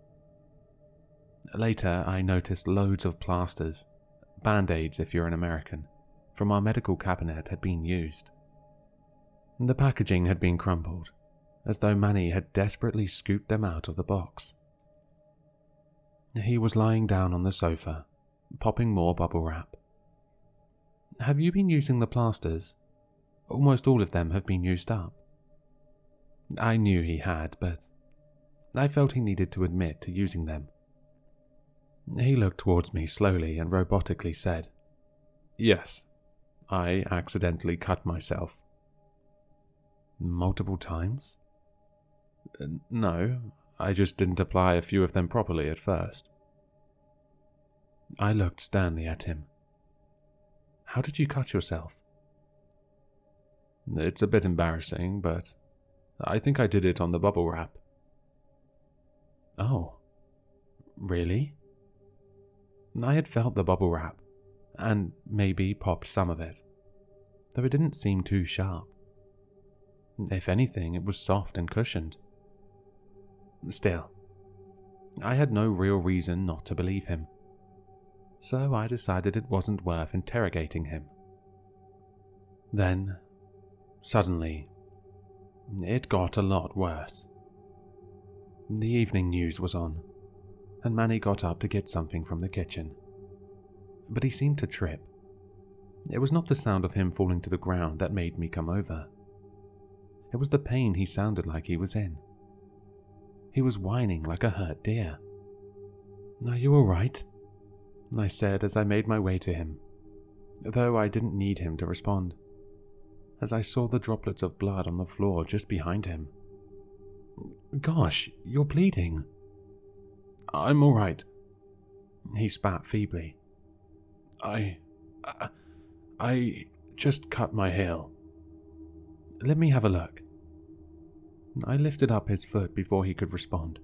Later, I noticed loads of plasters, band-aids if you're an American, from our medical cabinet had been used. The packaging had been crumpled, as though Manny had desperately scooped them out of the box. He was lying down on the sofa, popping more bubble wrap. "Have you been using the plasters? Almost all of them have been used up." I knew he had, but I felt he needed to admit to using them. He looked towards me slowly and robotically said, "Yes, I accidentally cut myself." "Multiple times?" "No, I just didn't apply a few of them properly at first." I looked sternly at him. "How did you cut yourself?" "It's a bit embarrassing, but I think I did it on the bubble wrap." "Oh, really?" I had felt the bubble wrap, and maybe popped some of it, though it didn't seem too sharp. If anything, it was soft and cushioned. Still, I had no real reason not to believe him, so I decided it wasn't worth interrogating him. Then, suddenly, it got a lot worse. The evening news was on, and Manny got up to get something from the kitchen. But he seemed to trip. It was not the sound of him falling to the ground that made me come over. It was the pain he sounded like he was in. He was whining like a hurt deer. "Are you alright?" I said as I made my way to him, though I didn't need him to respond, as I saw the droplets of blood on the floor just behind him. "Gosh, you're bleeding." "I'm alright." He spat feebly. I just cut my heel." "Let me have a look." I lifted up his foot before he could respond.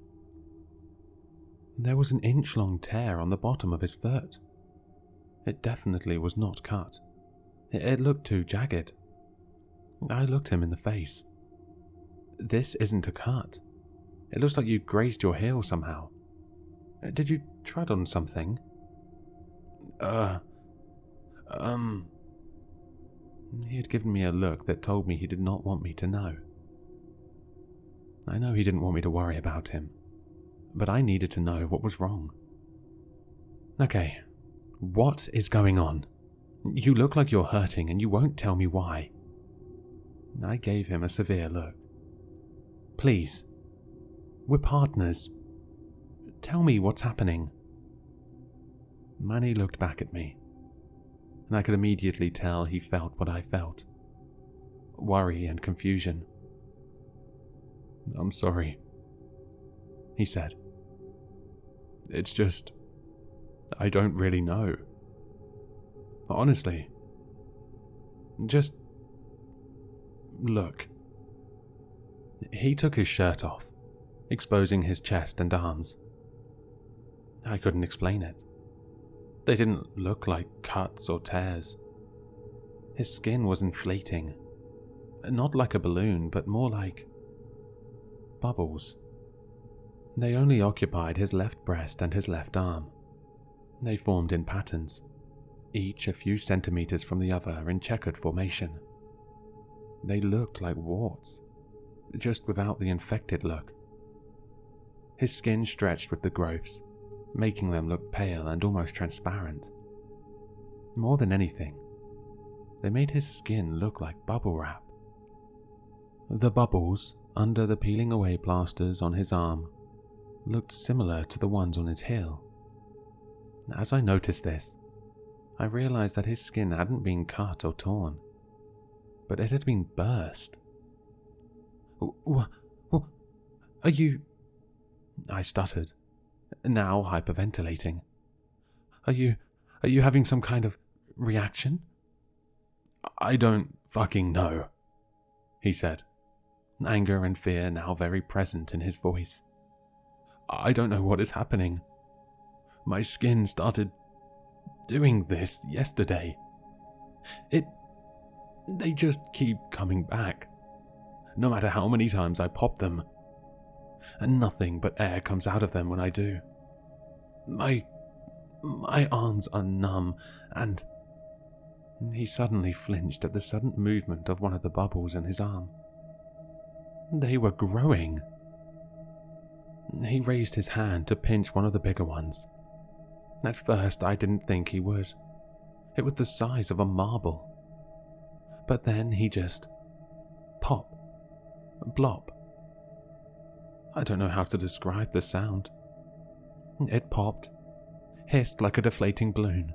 There was an inch-long tear on the bottom of his foot. It definitely was not cut. It looked too jagged. I looked him in the face. "This isn't a cut. It looks like you grazed your heel somehow. Did you tread on something?" He had given me a look that told me he did not want me to know. I know he didn't want me to worry about him, but I needed to know what was wrong. "Okay, what is going on? You look like you're hurting and you won't tell me why." I gave him a severe look. "Please, we're partners. Tell me what's happening." Manny looked back at me, and I could immediately tell he felt what I felt. Worry and confusion. "I'm sorry," he said. "It's just, I don't really know. Honestly. Just look." He took his shirt off, exposing his chest and arms. I couldn't explain it. They didn't look like cuts or tears. His skin was inflating, not like a balloon, but more like bubbles. They only occupied his left breast and his left arm. They formed in patterns, each a few centimeters from the other in checkered formation. They looked like warts, just without the infected look. His skin stretched with the growths, making them look pale and almost transparent. More than anything, they made his skin look like bubble wrap. The bubbles under the peeling away plasters on his arm looked similar to the ones on his heel. As I noticed this, I realized that his skin hadn't been cut or torn, but it had been burst. What? Are you... I stuttered, now hyperventilating. Are you having some kind of reaction? I don't fucking know, he said, anger and fear now very present in his voice. I don't know what is happening. My skin started doing this yesterday. They just keep coming back, no matter how many times I pop them, and nothing but air comes out of them when I do. My arms are numb, and he suddenly flinched at the sudden movement of one of the bubbles in his arm. They were growing. He raised his hand to pinch one of the bigger ones. At first, I didn't think he would. It was the size of a marble. But then he just pop, blop. I don't know how to describe the sound. It popped, hissed like a deflating balloon,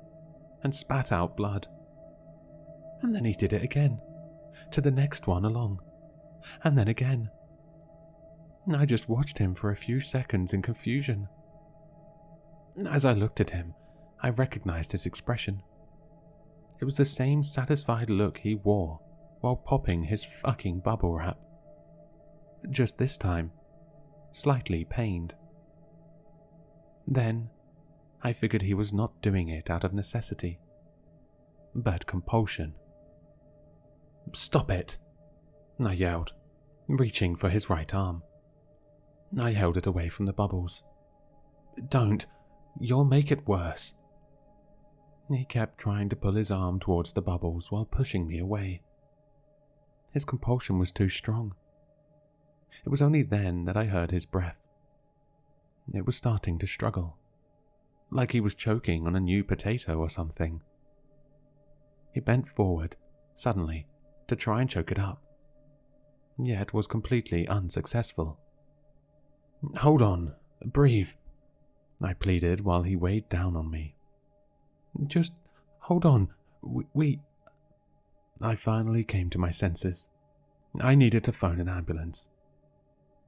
and spat out blood. And then he did it again, to the next one along, and then again. I just watched him for a few seconds in confusion. As I looked at him, I recognized his expression. It was the same satisfied look he wore while popping his fucking bubble wrap. Just this time, slightly pained. Then, I figured he was not doing it out of necessity, but compulsion. "Stop it!" I yelled, reaching for his right arm. I held it away from the bubbles. "Don't. You'll make it worse." He kept trying to pull his arm towards the bubbles while pushing me away. His compulsion was too strong. It was only then that I heard his breath. It was starting to struggle, like he was choking on a new potato or something. He bent forward, suddenly, to try and choke it up, yet was completely unsuccessful. "Hold on, breathe," I pleaded while he weighed down on me. "Just hold on, we... I finally came to my senses. I needed to phone an ambulance.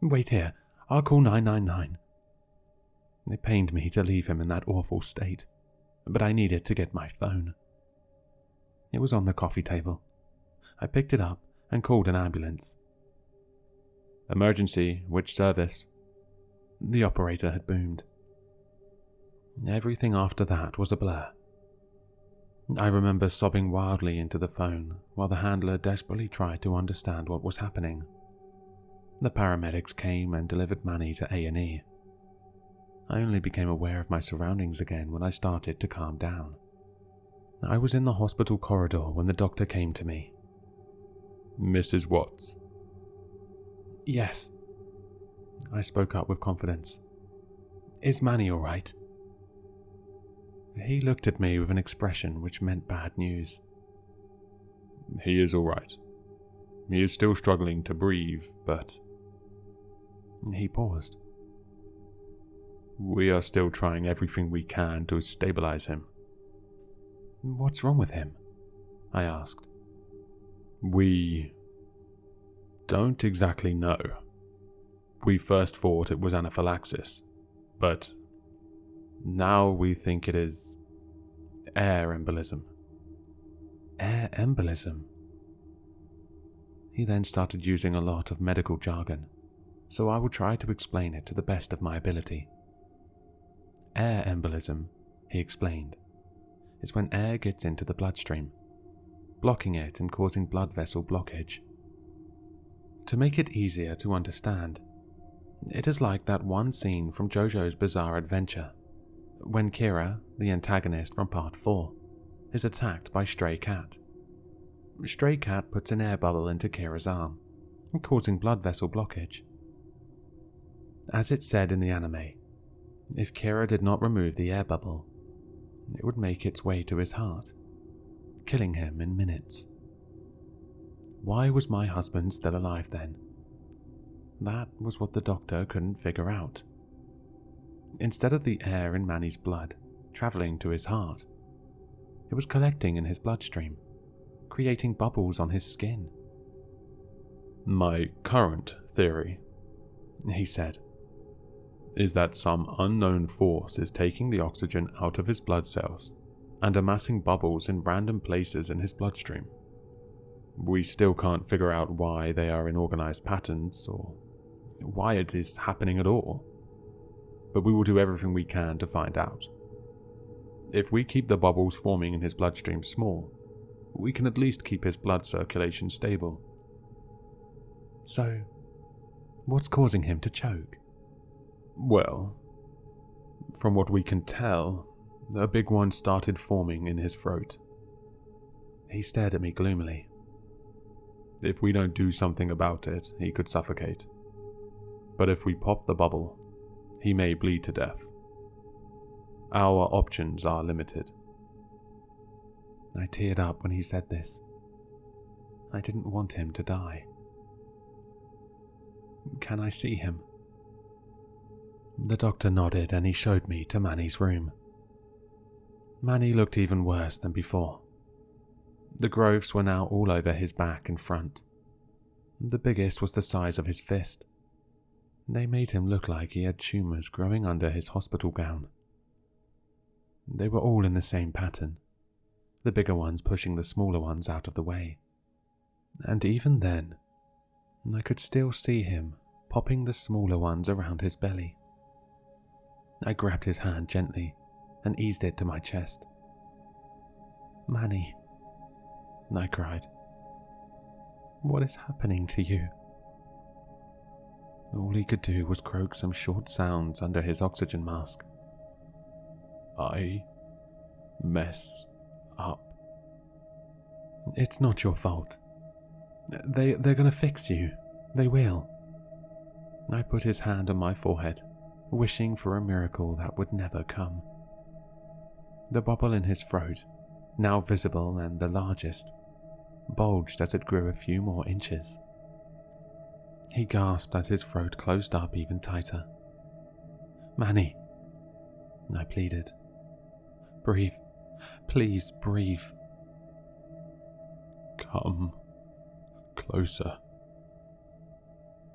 "Wait here, I'll call 999. It pained me to leave him in that awful state, but I needed to get my phone. It was on the coffee table. I picked it up and called an ambulance. "Emergency, which service?" the operator had boomed. Everything after that was a blur. I remember sobbing wildly into the phone while the handler desperately tried to understand what was happening. The paramedics came and delivered Manny to A&E. I only became aware of my surroundings again when I started to calm down. I was in the hospital corridor when the doctor came to me. "Mrs. Watts?" "Yes." I spoke up with confidence. "Is Manny all right?" He looked at me with an expression which meant bad news. "He is all right. He is still struggling to breathe, but..." He paused. "We are still trying everything we can to stabilize him." "What's wrong with him?" I asked. "We don't exactly know. We first thought it was anaphylaxis, but now we think it is air embolism." "Air embolism?" He then started using a lot of medical jargon, so I will try to explain it to the best of my ability. Air embolism, he explained, is when air gets into the bloodstream, blocking it and causing blood vessel blockage. To make it easier to understand, it is like that one scene from JoJo's Bizarre Adventure, when Kira, the antagonist from Part 4, is attacked by Stray Cat. Stray Cat puts an air bubble into Kira's arm, causing blood vessel blockage. As it said in the anime, if Kira did not remove the air bubble, it would make its way to his heart, killing him in minutes. Why was my husband still alive then? That was what the doctor couldn't figure out. Instead of the air in Manny's blood traveling to his heart, it was collecting in his bloodstream, creating bubbles on his skin. "My current theory," he said, is that some unknown force is taking the oxygen out of his blood cells and amassing bubbles in random places in his bloodstream. We still can't figure out why they are in organized patterns or why it is happening at all, but we will do everything we can to find out. If we keep the bubbles forming in his bloodstream small, we can at least keep his blood circulation stable. So, what's causing him to choke? Well, from what we can tell, a big one started forming in his throat. He stared at me gloomily. If we don't do something about it, he could suffocate. But if we pop the bubble, he may bleed to death. Our options are limited. I teared up when he said this. I didn't want him to die. Can I see him? The doctor nodded and he showed me to Manny's room. Manny looked even worse than before. The growths were now all over his back and front. The biggest was the size of his fist. They made him look like he had tumours growing under his hospital gown. They were all in the same pattern, the bigger ones pushing the smaller ones out of the way. And even then, I could still see him popping the smaller ones around his belly. I grabbed his hand gently and eased it to my chest. "Manny," I cried. "What is happening to you?" All he could do was croak some short sounds under his oxygen mask. I mess up. It's not your fault. They're gonna fix you. They will. I put his hand on my forehead, wishing for a miracle that would never come. The bubble in his throat, now visible and the largest, bulged as it grew a few more inches. He gasped as his throat closed up even tighter. "Manny," I pleaded. "Breathe. Please breathe." "Come closer."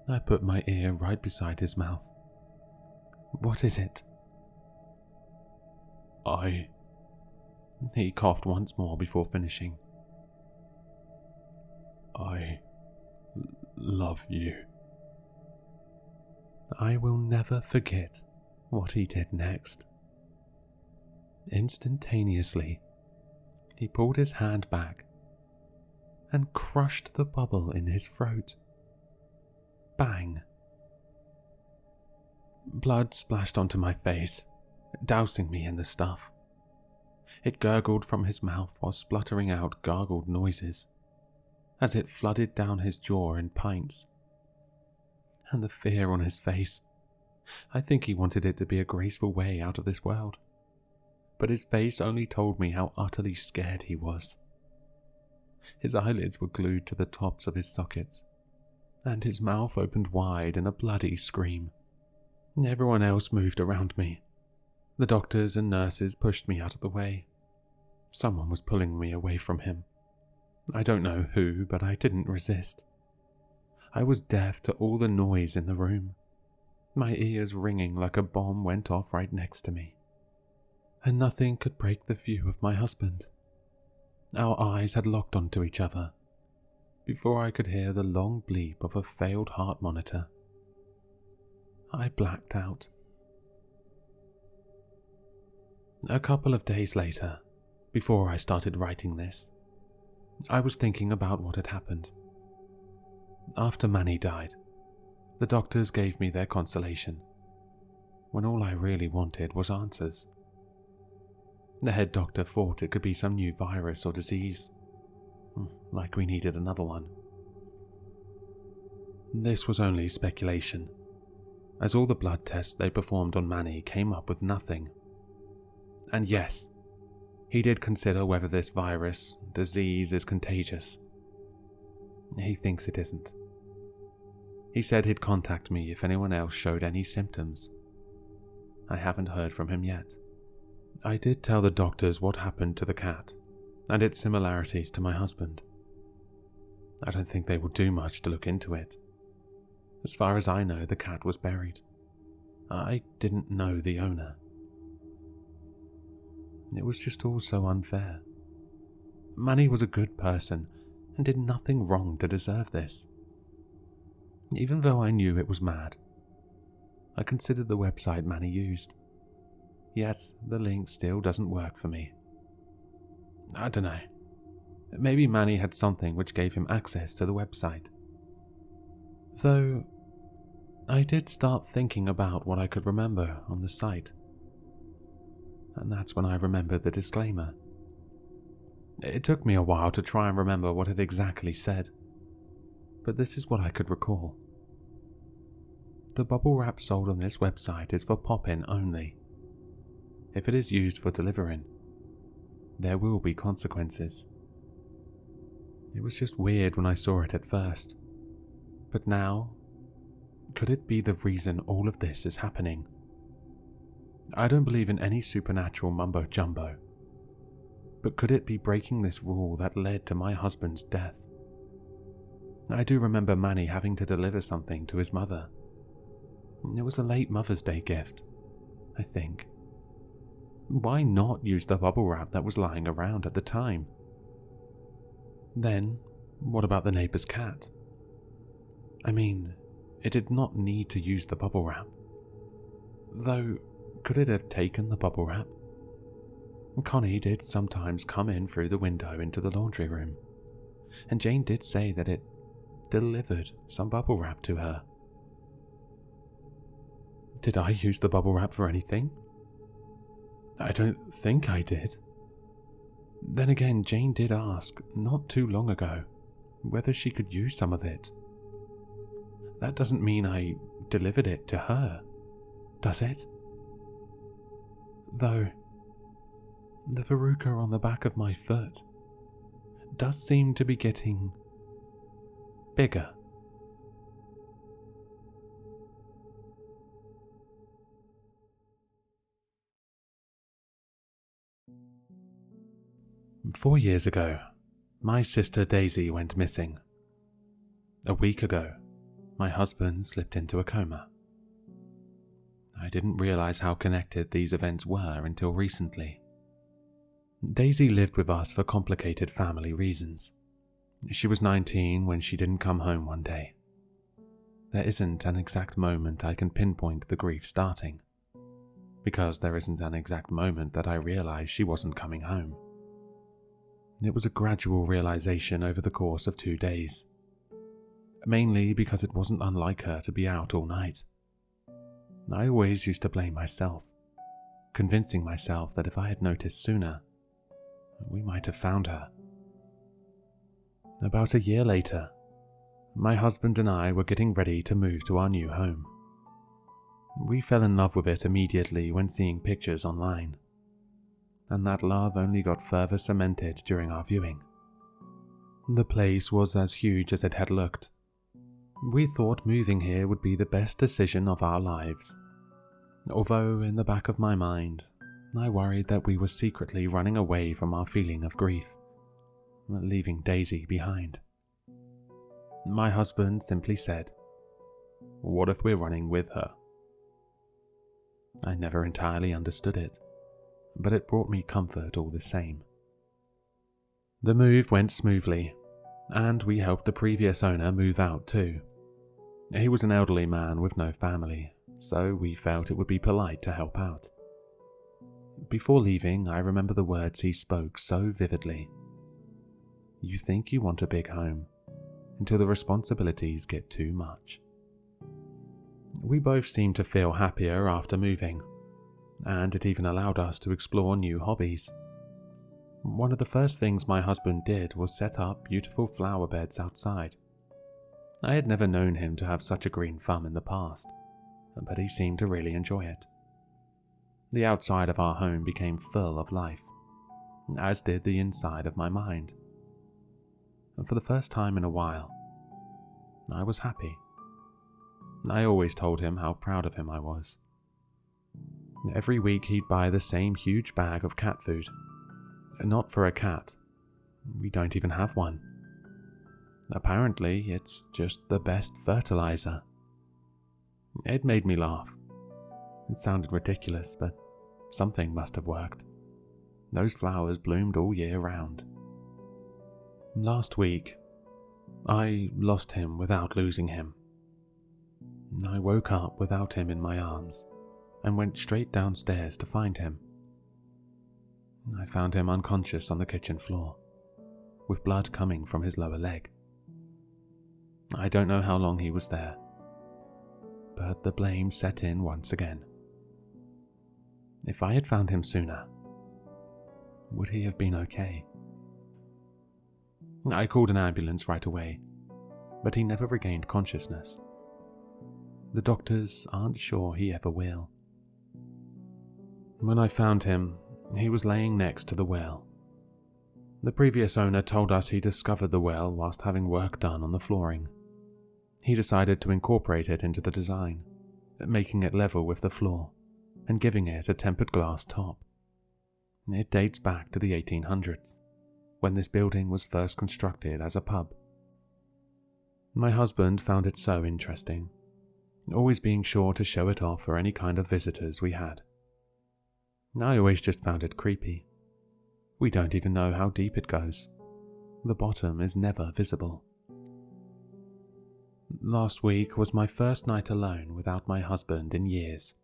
I put my ear right beside his mouth. "What is it?" He coughed once more before finishing. I love you. I will never forget what he did next. Instantaneously, he pulled his hand back and crushed the bubble in his throat. Bang! Blood splashed onto my face, dousing me in the stuff. It gurgled from his mouth while spluttering out gargled noises, as it flooded down his jaw in pints. And the fear on his face. I think he wanted it to be a graceful way out of this world, but his face only told me how utterly scared he was. His eyelids were glued to the tops of his sockets, and his mouth opened wide in a bloody scream. Everyone else moved around me. The doctors and nurses pushed me out of the way. Someone was pulling me away from him. I don't know who, but I didn't resist. I was deaf to all the noise in the room, my ears ringing like a bomb went off right next to me. And nothing could break the view of my husband. Our eyes had locked onto each other before I could hear the long bleep of a failed heart monitor. I blacked out. A couple of days later, before I started writing this, I was thinking about what had happened. After Manny died, the doctors gave me their consolation, when all I really wanted was answers. The head doctor thought it could be some new virus or disease, like we needed another one. This was only speculation, as all the blood tests they performed on Manny came up with nothing. And yes, he did consider whether this virus, disease, is contagious. He thinks it isn't. He said he'd contact me if anyone else showed any symptoms. I haven't heard from him yet. I did tell the doctors what happened to the cat, and its similarities to my husband. I don't think they will do much to look into it. As far as I know, the cat was buried. I didn't know the owner. It was just all so unfair. Manny was a good person and did nothing wrong to deserve this. Even though I knew it was mad, I considered the website Manny used. Yet the link still doesn't work for me. I don't know. Maybe Manny had something which gave him access to the website. Though, I did start thinking about what I could remember on the site. And that's when I remembered the disclaimer. It took me a while to try and remember what it exactly said, but this is what I could recall. The bubble wrap sold on this website is for pop-in only. If it is used for delivering, there will be consequences. It was just weird when I saw it at first, but now, could it be the reason all of this is happening? I don't believe in any supernatural mumbo-jumbo, but could it be breaking this rule that led to my husband's death? I do remember Manny having to deliver something to his mother. It was a late Mother's Day gift, I think. Why not use the bubble wrap that was lying around at the time? Then, what about the neighbor's cat? I mean, it did not need to use the bubble wrap. Though, could it have taken the bubble wrap? Connie did sometimes come in through the window into the laundry room, and Jane did say that it delivered some bubble wrap to her. Did I use the bubble wrap for anything? I don't think I did. Then again, Jane did ask, not too long ago, whether she could use some of it. That doesn't mean I delivered it to her, does it? Though, the verruca on the back of my foot does seem to be getting bigger. "4 years ago, my sister Daisy went missing. A week ago, my husband slipped into a coma. I didn't realize how connected these events were until recently. Daisy lived with us for complicated family reasons. She was 19 when she didn't come home one day. There isn't an exact moment I can pinpoint the grief starting, because there isn't an exact moment that I realized she wasn't coming home. It was a gradual realization over the course of 2 days, mainly because it wasn't unlike her to be out all night. I always used to blame myself, convincing myself that if I had noticed sooner, we might have found her. About a year later, my husband and I were getting ready to move to our new home. We fell in love with it immediately when seeing pictures online, and that love only got further cemented during our viewing. The place was as huge as it had looked. We thought moving here would be the best decision of our lives, although in the back of my mind, I worried that we were secretly running away from our feeling of grief, leaving Daisy behind. My husband simply said, "What if we're running with her?" I never entirely understood it, but it brought me comfort all the same. The move went smoothly, and we helped the previous owner move out too. He was an elderly man with no family, so we felt it would be polite to help out. Before leaving, I remember the words he spoke so vividly. "You think you want a big home, until the responsibilities get too much." We both seemed to feel happier after moving, and it even allowed us to explore new hobbies. One of the first things my husband did was set up beautiful flower beds outside. I had never known him to have such a green thumb in the past, but he seemed to really enjoy it. The outside of our home became full of life, as did the inside of my mind. And for the first time in a while, I was happy. I always told him how proud of him I was. Every week he'd buy the same huge bag of cat food. Not for a cat. We don't even have one. Apparently, it's just the best fertilizer. It made me laugh. It sounded ridiculous, but something must have worked. Those flowers bloomed all year round. Last week, I lost him without losing him. I woke up without him in my arms and went straight downstairs to find him. I found him unconscious on the kitchen floor, with blood coming from his lower leg. I don't know how long he was there, but the blame set in once again. If I had found him sooner, would he have been okay? I called an ambulance right away, but he never regained consciousness. The doctors aren't sure he ever will. When I found him, he was laying next to the well. The previous owner told us he discovered the well whilst having work done on the flooring. He decided to incorporate it into the design, making it level with the floor and giving it a tempered glass top. It dates back to the 1800s, when this building was first constructed as a pub. My husband found it so interesting, always being sure to show it off for any kind of visitors we had. I always just found it creepy. We don't even know how deep it goes. The bottom is never visible. Last week was my first night alone without my husband in years.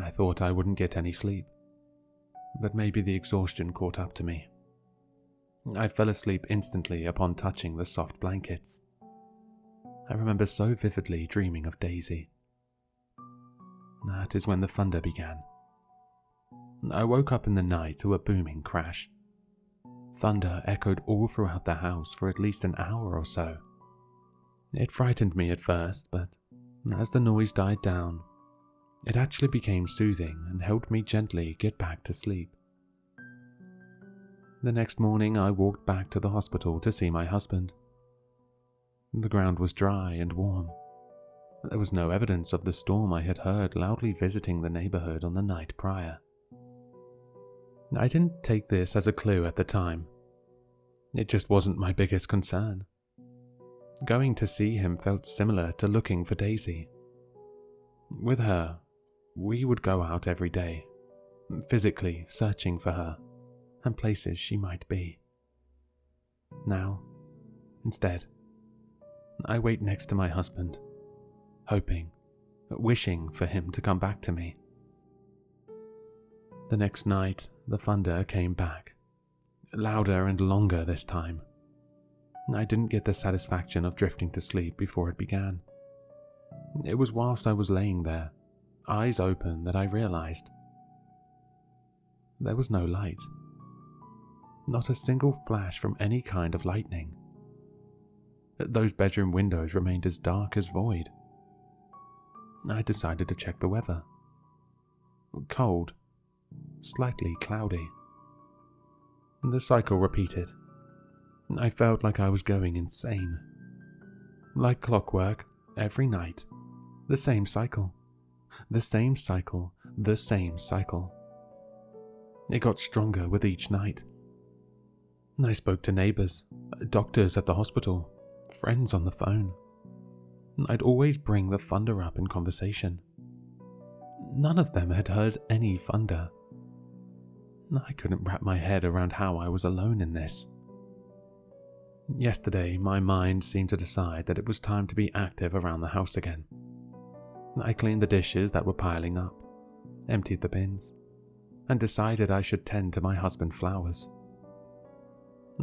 I thought I wouldn't get any sleep, but maybe the exhaustion caught up to me. I fell asleep instantly upon touching the soft blankets. I remember so vividly dreaming of Daisy. That is when the thunder began. I woke up in the night to a booming crash. Thunder echoed all throughout the house for at least an hour or so. It frightened me at first, but as the noise died down, it actually became soothing and helped me gently get back to sleep. The next morning I walked back to the hospital to see my husband. The ground was dry and warm. There was no evidence of the storm I had heard loudly visiting the neighborhood on the night prior. I didn't take this as a clue at the time. It just wasn't my biggest concern. Going to see him felt similar to looking for Daisy. With her, we would go out every day, physically searching for her and places she might be. Now, instead, I wait next to my husband, hoping, wishing for him to come back to me. The next night, the thunder came back, louder and longer this time. I didn't get the satisfaction of drifting to sleep before it began. It was whilst I was laying there, eyes open, that I realized there was no light. Not a single flash from any kind of lightning. Those bedroom windows remained as dark as void. I decided to check the weather. Cold, slightly cloudy. The cycle repeated. I felt like I was going insane. Like clockwork, every night, the same cycle, the same cycle, the same cycle. It got stronger with each night. I spoke to neighbors, doctors at the hospital, friends on the phone. I'd always bring the thunder up in conversation. None of them had heard any thunder. I couldn't wrap my head around how I was alone in this. Yesterday, my mind seemed to decide that it was time to be active around the house again. I cleaned the dishes that were piling up, emptied the bins, and decided I should tend to my husband's flowers.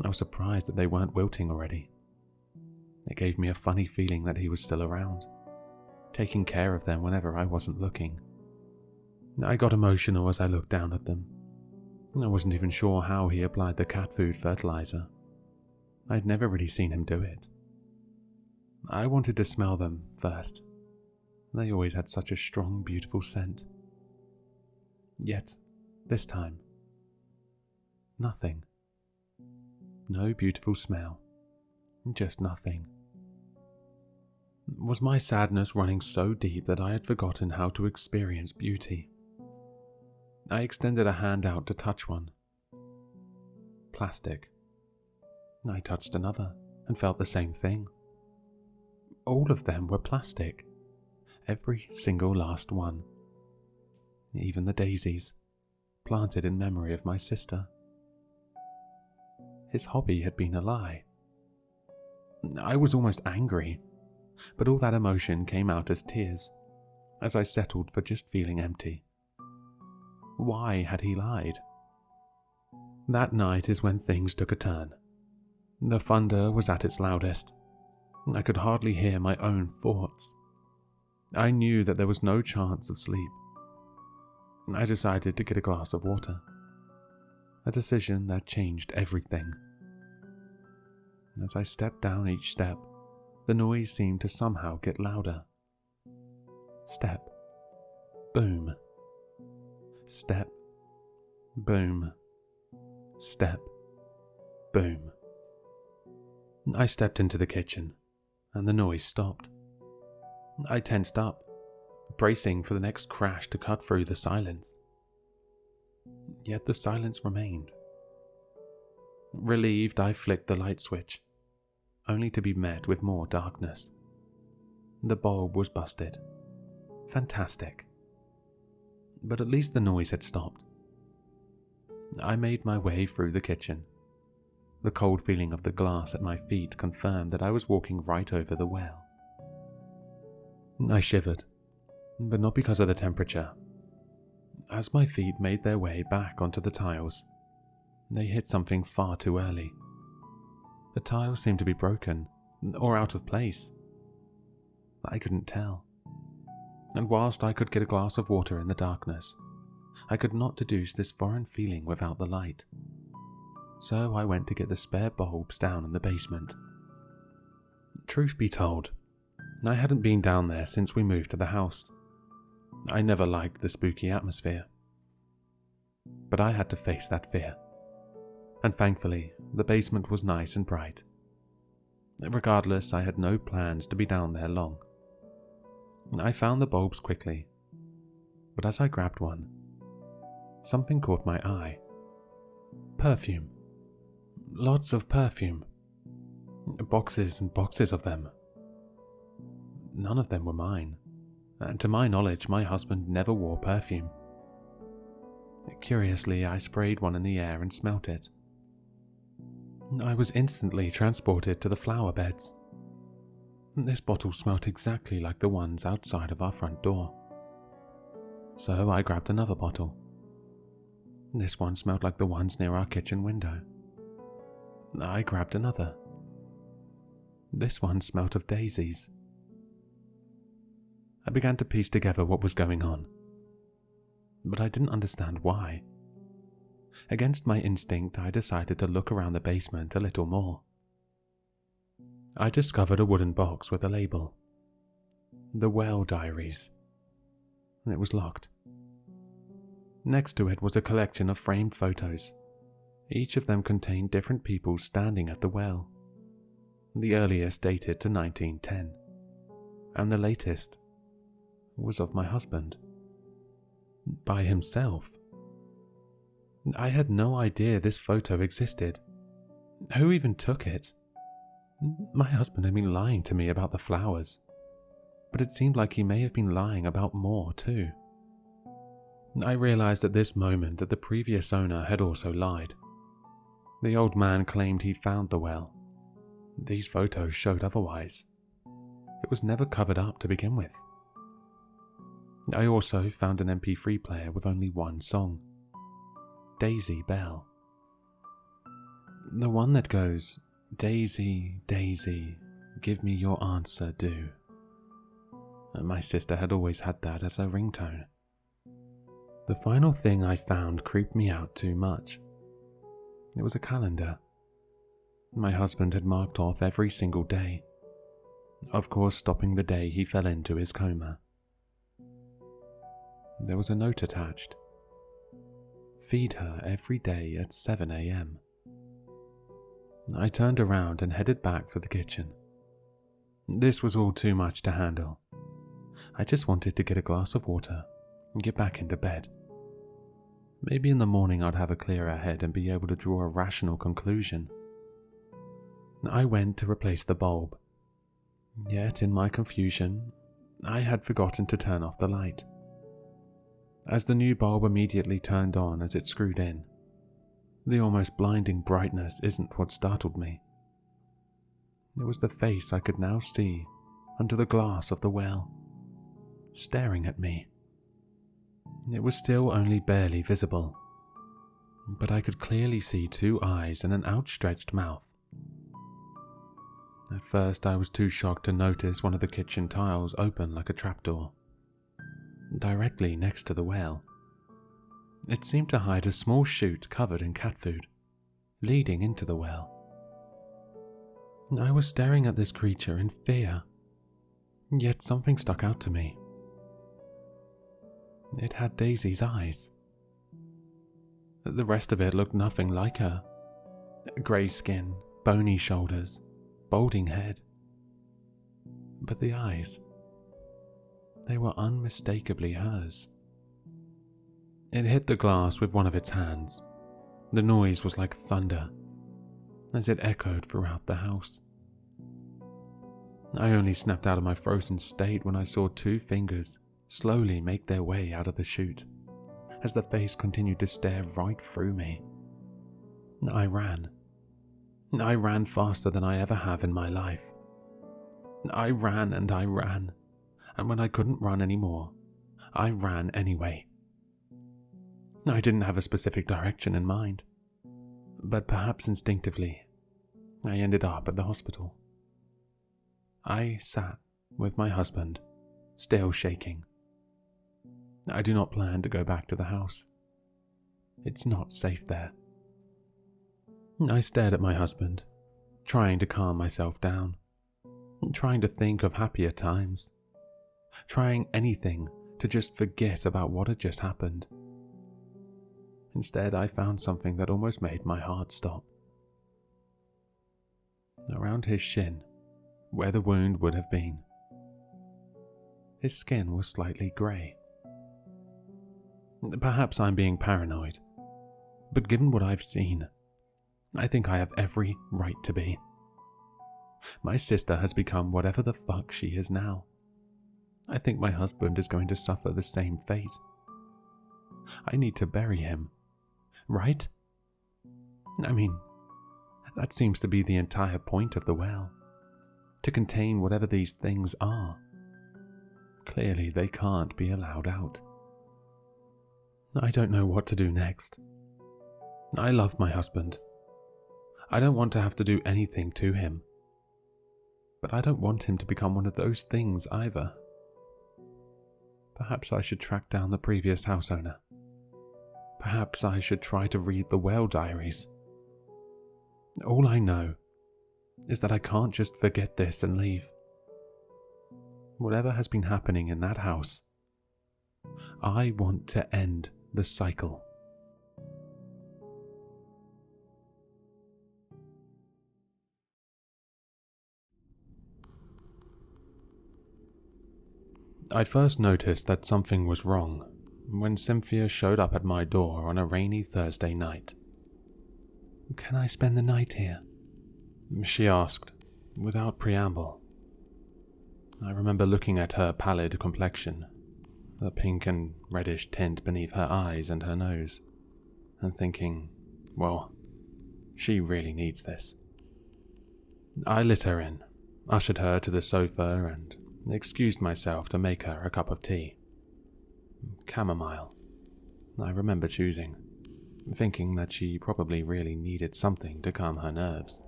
I was surprised that they weren't wilting already. It gave me a funny feeling that he was still around, taking care of them whenever I wasn't looking. I got emotional as I looked down at them. I wasn't even sure how he applied the cat food fertilizer. I'd never really seen him do it. I wanted to smell them first. They always had such a strong, beautiful scent. Yet, this time, nothing. No beautiful smell. Just nothing. Was my sadness running so deep that I had forgotten how to experience beauty? I extended a hand out to touch one. Plastic. I touched another and felt the same thing. All of them were plastic. Every single last one. even the daisies, planted in memory of my sister. His hobby had been a lie. I was almost angry, but all that emotion came out as tears, as I settled for just feeling empty. Why had he lied? That night is when things took a turn. The thunder was at its loudest. I could hardly hear my own thoughts. I knew that there was no chance of sleep. I decided to get a glass of water, a decision that changed everything. As I stepped down each step, the noise seemed to somehow get louder. Step, boom. Step, boom. Step, boom. I stepped into the kitchen, and the noise stopped. I tensed up, bracing for the next crash to cut through the silence. Yet the silence remained. Relieved, I flicked the light switch, only to be met with more darkness. The bulb was busted. Fantastic. But at least the noise had stopped. I made my way through the kitchen. The cold feeling of the glass at my feet confirmed that I was walking right over the well. I shivered, but not because of the temperature. As my feet made their way back onto the tiles, they hit something far too early. The tiles seemed to be broken, or out of place. I couldn't tell. And whilst I could get a glass of water in the darkness, I could not deduce this foreign feeling without the light. So I went to get the spare bulbs down in the basement. Truth be told, I hadn't been down there since we moved to the house. I never liked the spooky atmosphere. But I had to face that fear. And thankfully, the basement was nice and bright. Regardless, I had no plans to be down there long. I found the bulbs quickly, but as I grabbed one, something caught my eye. Perfume. Lots of perfume. Boxes and boxes of them. None of them were mine, and to my knowledge, my husband never wore perfume. Curiously, I sprayed one in the air and smelt it. I was instantly transported to the flower beds. This bottle smelt exactly like the ones outside of our front door. So I grabbed another bottle. This one smelled like the ones near our kitchen window. I grabbed another. This one smelt of daisies. I began to piece together what was going on, but I didn't understand why. Against my instinct, I decided to look around the basement a little more. I discovered a wooden box with a label. The Well Diaries. It was locked. Next to it was a collection of framed photos. Each of them contained different people standing at the well. The earliest dated to 1910, and the latest was of my husband. By himself. I had no idea this photo existed. Who even took it? My husband had been lying to me about the flowers, but it seemed like he may have been lying about more too. I realized at this moment that the previous owner had also lied. The old man claimed he found the well. These photos showed otherwise. It was never covered up to begin with. I also found an MP3 player with only one song, Daisy Bell. The one that goes, "Daisy, Daisy, give me your answer, do." My sister had always had that as her ringtone. The final thing I found creeped me out too much. It was a calendar. My husband had marked off every single day, of course stopping the day he fell into his coma. There was a note attached. Feed her every day at 7 a.m. I turned around and headed back for the kitchen. This was all too much to handle. I just wanted to get a glass of water and get back into bed. Maybe in the morning I'd have a clearer head and be able to draw a rational conclusion. I went to replace the bulb. Yet in my confusion, I had forgotten to turn off the light. as the new bulb immediately turned on as it screwed in. The almost blinding brightness isn't what startled me. It was the face I could now see under the glass of the well, staring at me. It was still only barely visible, but I could clearly see 2 eyes and an outstretched mouth. At first I was too shocked to notice one of the kitchen tiles open like a trapdoor, directly next to the well. It seemed to hide a small chute covered in cat food, leading into the well. I was staring at this creature in fear, yet something stuck out to me. It had Daisy's eyes. The rest of it looked nothing like her. Grey skin, bony shoulders, balding head. But the eyes, they were unmistakably hers. It hit the glass with one of its hands. The noise was like thunder, as it echoed throughout the house. I only snapped out of my frozen state when I saw 2 fingers slowly make their way out of the chute, as the face continued to stare right through me. I ran. I ran faster than I ever have in my life. I ran, and when I couldn't run anymore, I ran anyway. I didn't have a specific direction in mind, but perhaps instinctively, I ended up at the hospital. I sat with my husband, still shaking. I do not plan to go back to the house. It's not safe there. I stared at my husband, trying to calm myself down, trying to think of happier times, trying anything to just forget about what had just happened. Instead, I found something that almost made my heart stop. Around his shin, where the wound would have been, his skin was slightly grey. Perhaps I'm being paranoid, but given what I've seen, I think I have every right to be. My sister has become whatever the fuck she is now. I think my husband is going to suffer the same fate. I need to bury him, right? I mean, that seems to be the entire point of the well, to contain whatever these things are. Clearly, they can't be allowed out. I don't know what to do next. I love my husband. I don't want to have to do anything to him. But I don't want him to become one of those things either. Perhaps I should track down the previous house owner. Perhaps I should try to read the well diaries. All I know is that I can't just forget this and leave. Whatever has been happening in that house, I want to end the cycle. I first noticed that something was wrong when Cynthia showed up at my door on a rainy Thursday night. "Can I spend the night here?" she asked, without preamble. I remember looking at her pallid complexion, the pink and reddish tint beneath her eyes and her nose, and thinking, well, she really needs this. I lit her in, ushered her to the sofa, and excused myself to make her a cup of tea. Chamomile, I remember choosing, thinking that she probably really needed something to calm her nerves.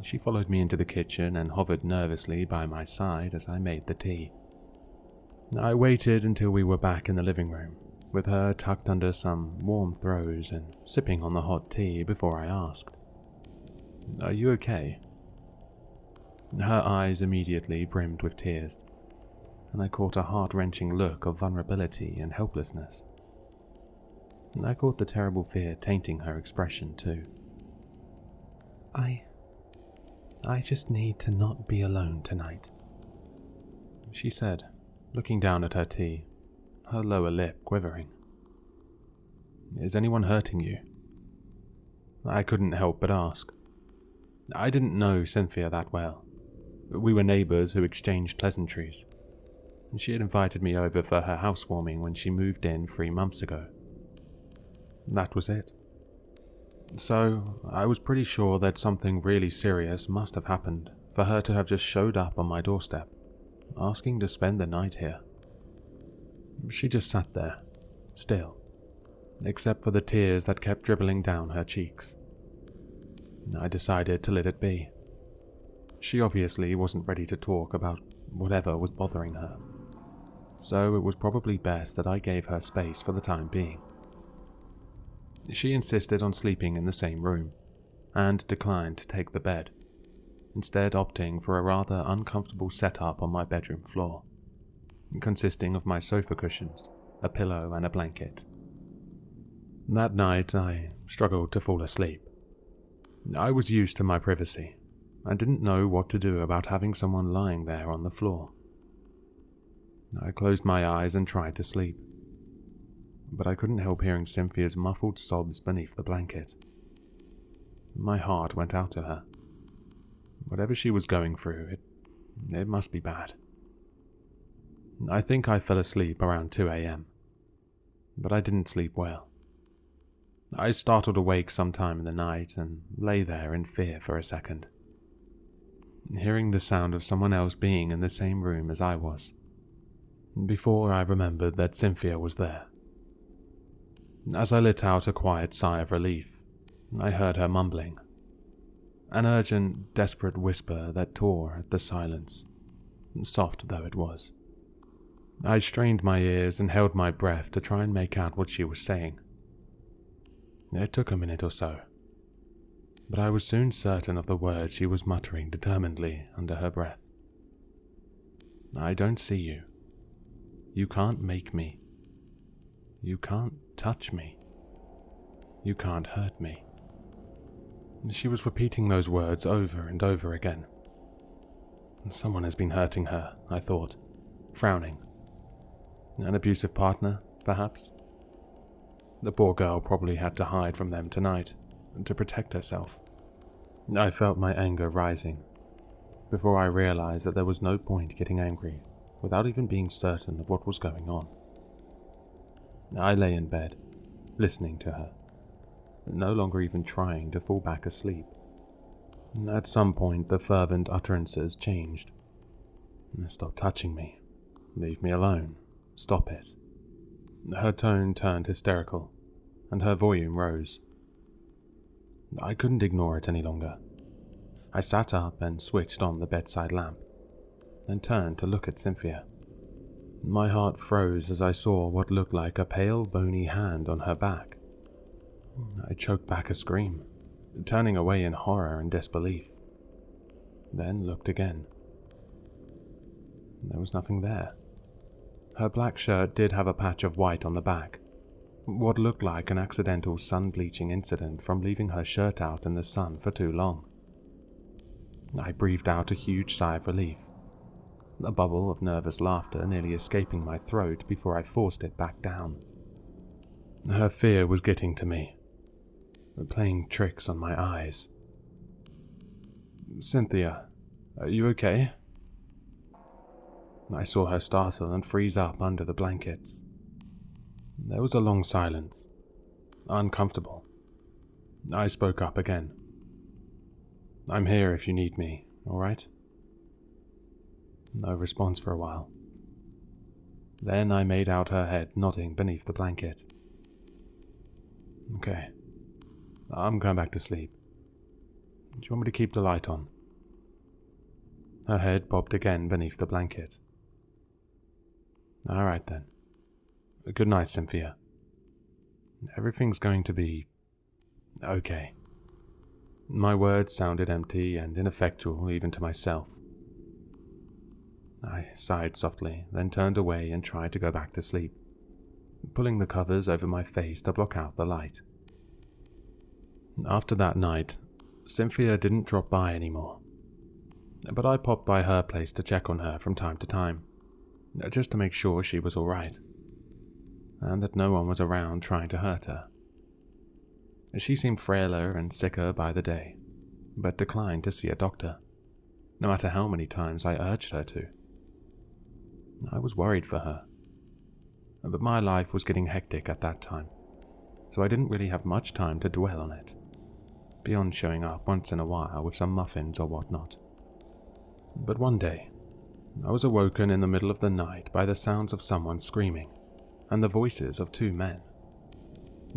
She followed me into the kitchen and hovered nervously by my side as I made the tea. I waited until we were back in the living room, with her tucked under some warm throws and sipping on the hot tea before I asked, "Are you okay?" Her eyes immediately brimmed with tears, and I caught a heart-wrenching look of vulnerability and helplessness. I caught the terrible fear tainting her expression too. I just need to not be alone tonight," she said, looking down at her tea, her lower lip quivering. "Is anyone hurting you?" I couldn't help but ask. I didn't know Cynthia that well. We were neighbours who exchanged pleasantries. She had invited me over for her housewarming when she moved in 3 months ago. That was it. So, I was pretty sure that something really serious must have happened for her to have just showed up on my doorstep, asking to spend the night here. She just sat there, still, except for the tears that kept dribbling down her cheeks. I decided to let it be. She obviously wasn't ready to talk about whatever was bothering her, so it was probably best that I gave her space for the time being. She insisted on sleeping in the same room, and declined to take the bed, instead opting for a rather uncomfortable setup on my bedroom floor, consisting of my sofa cushions, a pillow and a blanket. That night I struggled to fall asleep. I was used to my privacy, and didn't know what to do about having someone lying there on the floor. I closed my eyes and tried to sleep, but I couldn't help hearing Cynthia's muffled sobs beneath the blanket. My heart went out to her. Whatever she was going through, it must be bad. I think I fell asleep around 2 a.m., but I didn't sleep well. I startled awake sometime in the night and lay there in fear for a second, hearing the sound of someone else being in the same room as I was, before I remembered that Cynthia was there. As I let out a quiet sigh of relief, I heard her mumbling, an urgent, desperate whisper that tore at the silence, soft though it was. I strained my ears and held my breath to try and make out what she was saying. It took a minute or so, but I was soon certain of the words she was muttering determinedly under her breath. I don't see you. You can't make me. You can't touch me. You can't hurt me. She was repeating those words over and over again. Someone has been hurting her, I thought, frowning. An abusive partner, perhaps? The poor girl probably had to hide from them tonight, to protect herself. I felt my anger rising, before I realized that there was no point getting angry without even being certain of what was going on. I lay in bed, listening to her, no longer even trying to fall back asleep. At some point, the fervent utterances changed. Stop touching me. Leave me alone. Stop it. Her tone turned hysterical, and her volume rose. I couldn't ignore it any longer. I sat up and switched on the bedside lamp, then turned to look at Cynthia. My heart froze as I saw what looked like a pale, bony hand on her back. I choked back a scream, turning away in horror and disbelief, then looked again. There was nothing there. Her black shirt did have a patch of white on the back, what looked like an accidental sun-bleaching incident from leaving her shirt out in the sun for too long. I breathed out a huge sigh of relief, a bubble of nervous laughter nearly escaping my throat before I forced it back down. Her fear was getting to me, playing tricks on my eyes. "Cynthia, are you okay?" I saw her startle and freeze up under the blankets. There was a long silence, uncomfortable. I spoke up again. "I'm here if you need me, all right?" No response for a while. Then I made out her head nodding beneath the blanket. "Okay, I'm going back to sleep. Do you want me to keep the light on?" Her head bobbed again beneath the blanket. "All right then. Good night, Cynthia. Everything's going to be okay." My words sounded empty and ineffectual even to myself. I sighed softly, then turned away and tried to go back to sleep, pulling the covers over my face to block out the light. After that night, Cynthia didn't drop by anymore, but I popped by her place to check on her from time to time, just to make sure she was all right, and that no one was around trying to hurt her. She seemed frailer and sicker by the day, but declined to see a doctor, no matter how many times I urged her to. I was worried for her. But my life was getting hectic at that time, so I didn't really have much time to dwell on it, beyond showing up once in a while with some muffins or whatnot. But one day, I was awoken in the middle of the night by the sounds of someone screaming, and the voices of two men.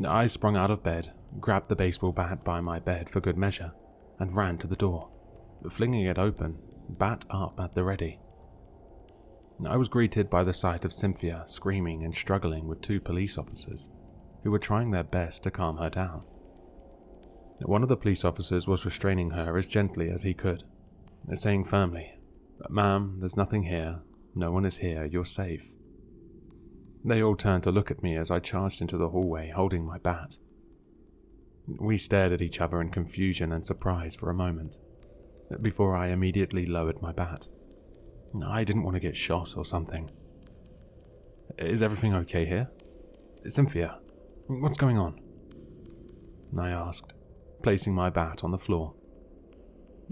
I sprung out of bed, grabbed the baseball bat by my bed for good measure, and ran to the door, flinging it open, bat up at the ready. I was greeted by the sight of Cynthia screaming and struggling with two police officers, who were trying their best to calm her down. One of the police officers was restraining her as gently as he could, saying firmly, "Ma'am, there's nothing here. No one is here. You're safe." They all turned to look at me as I charged into the hallway holding my bat. We stared at each other in confusion and surprise for a moment, before I immediately lowered my bat. I didn't want to get shot or something. "Is everything okay here? Cynthia, what's going on?" I asked, placing my bat on the floor.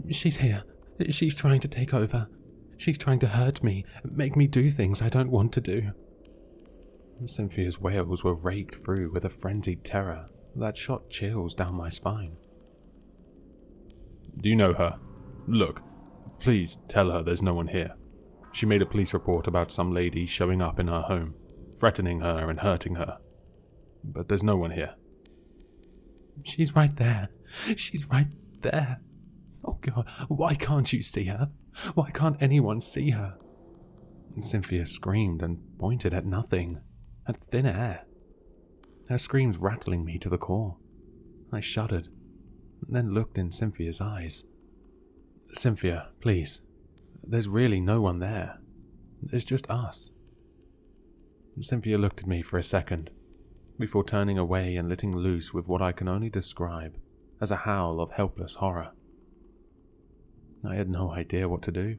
"She's here. She's trying to take over. She's trying to hurt me, make me do things I don't want to do." Cynthia's wails were raked through with a frenzied terror that shot chills down my spine. "Do you know her? Look, please tell her there's no one here. She made a police report about some lady showing up in her home, threatening her and hurting her. But there's no one here." "She's right there. She's right there. Oh God, why can't you see her? Why can't anyone see her?" Cynthia screamed and pointed at nothing, at thin air. Her screams rattling me to the core. I shuddered, and then looked in Cynthia's eyes. "Cynthia, please. There's really no one there. It's just us." Cynthia looked at me for a second, before turning away and letting loose with what I can only describe as a howl of helpless horror. I had no idea what to do.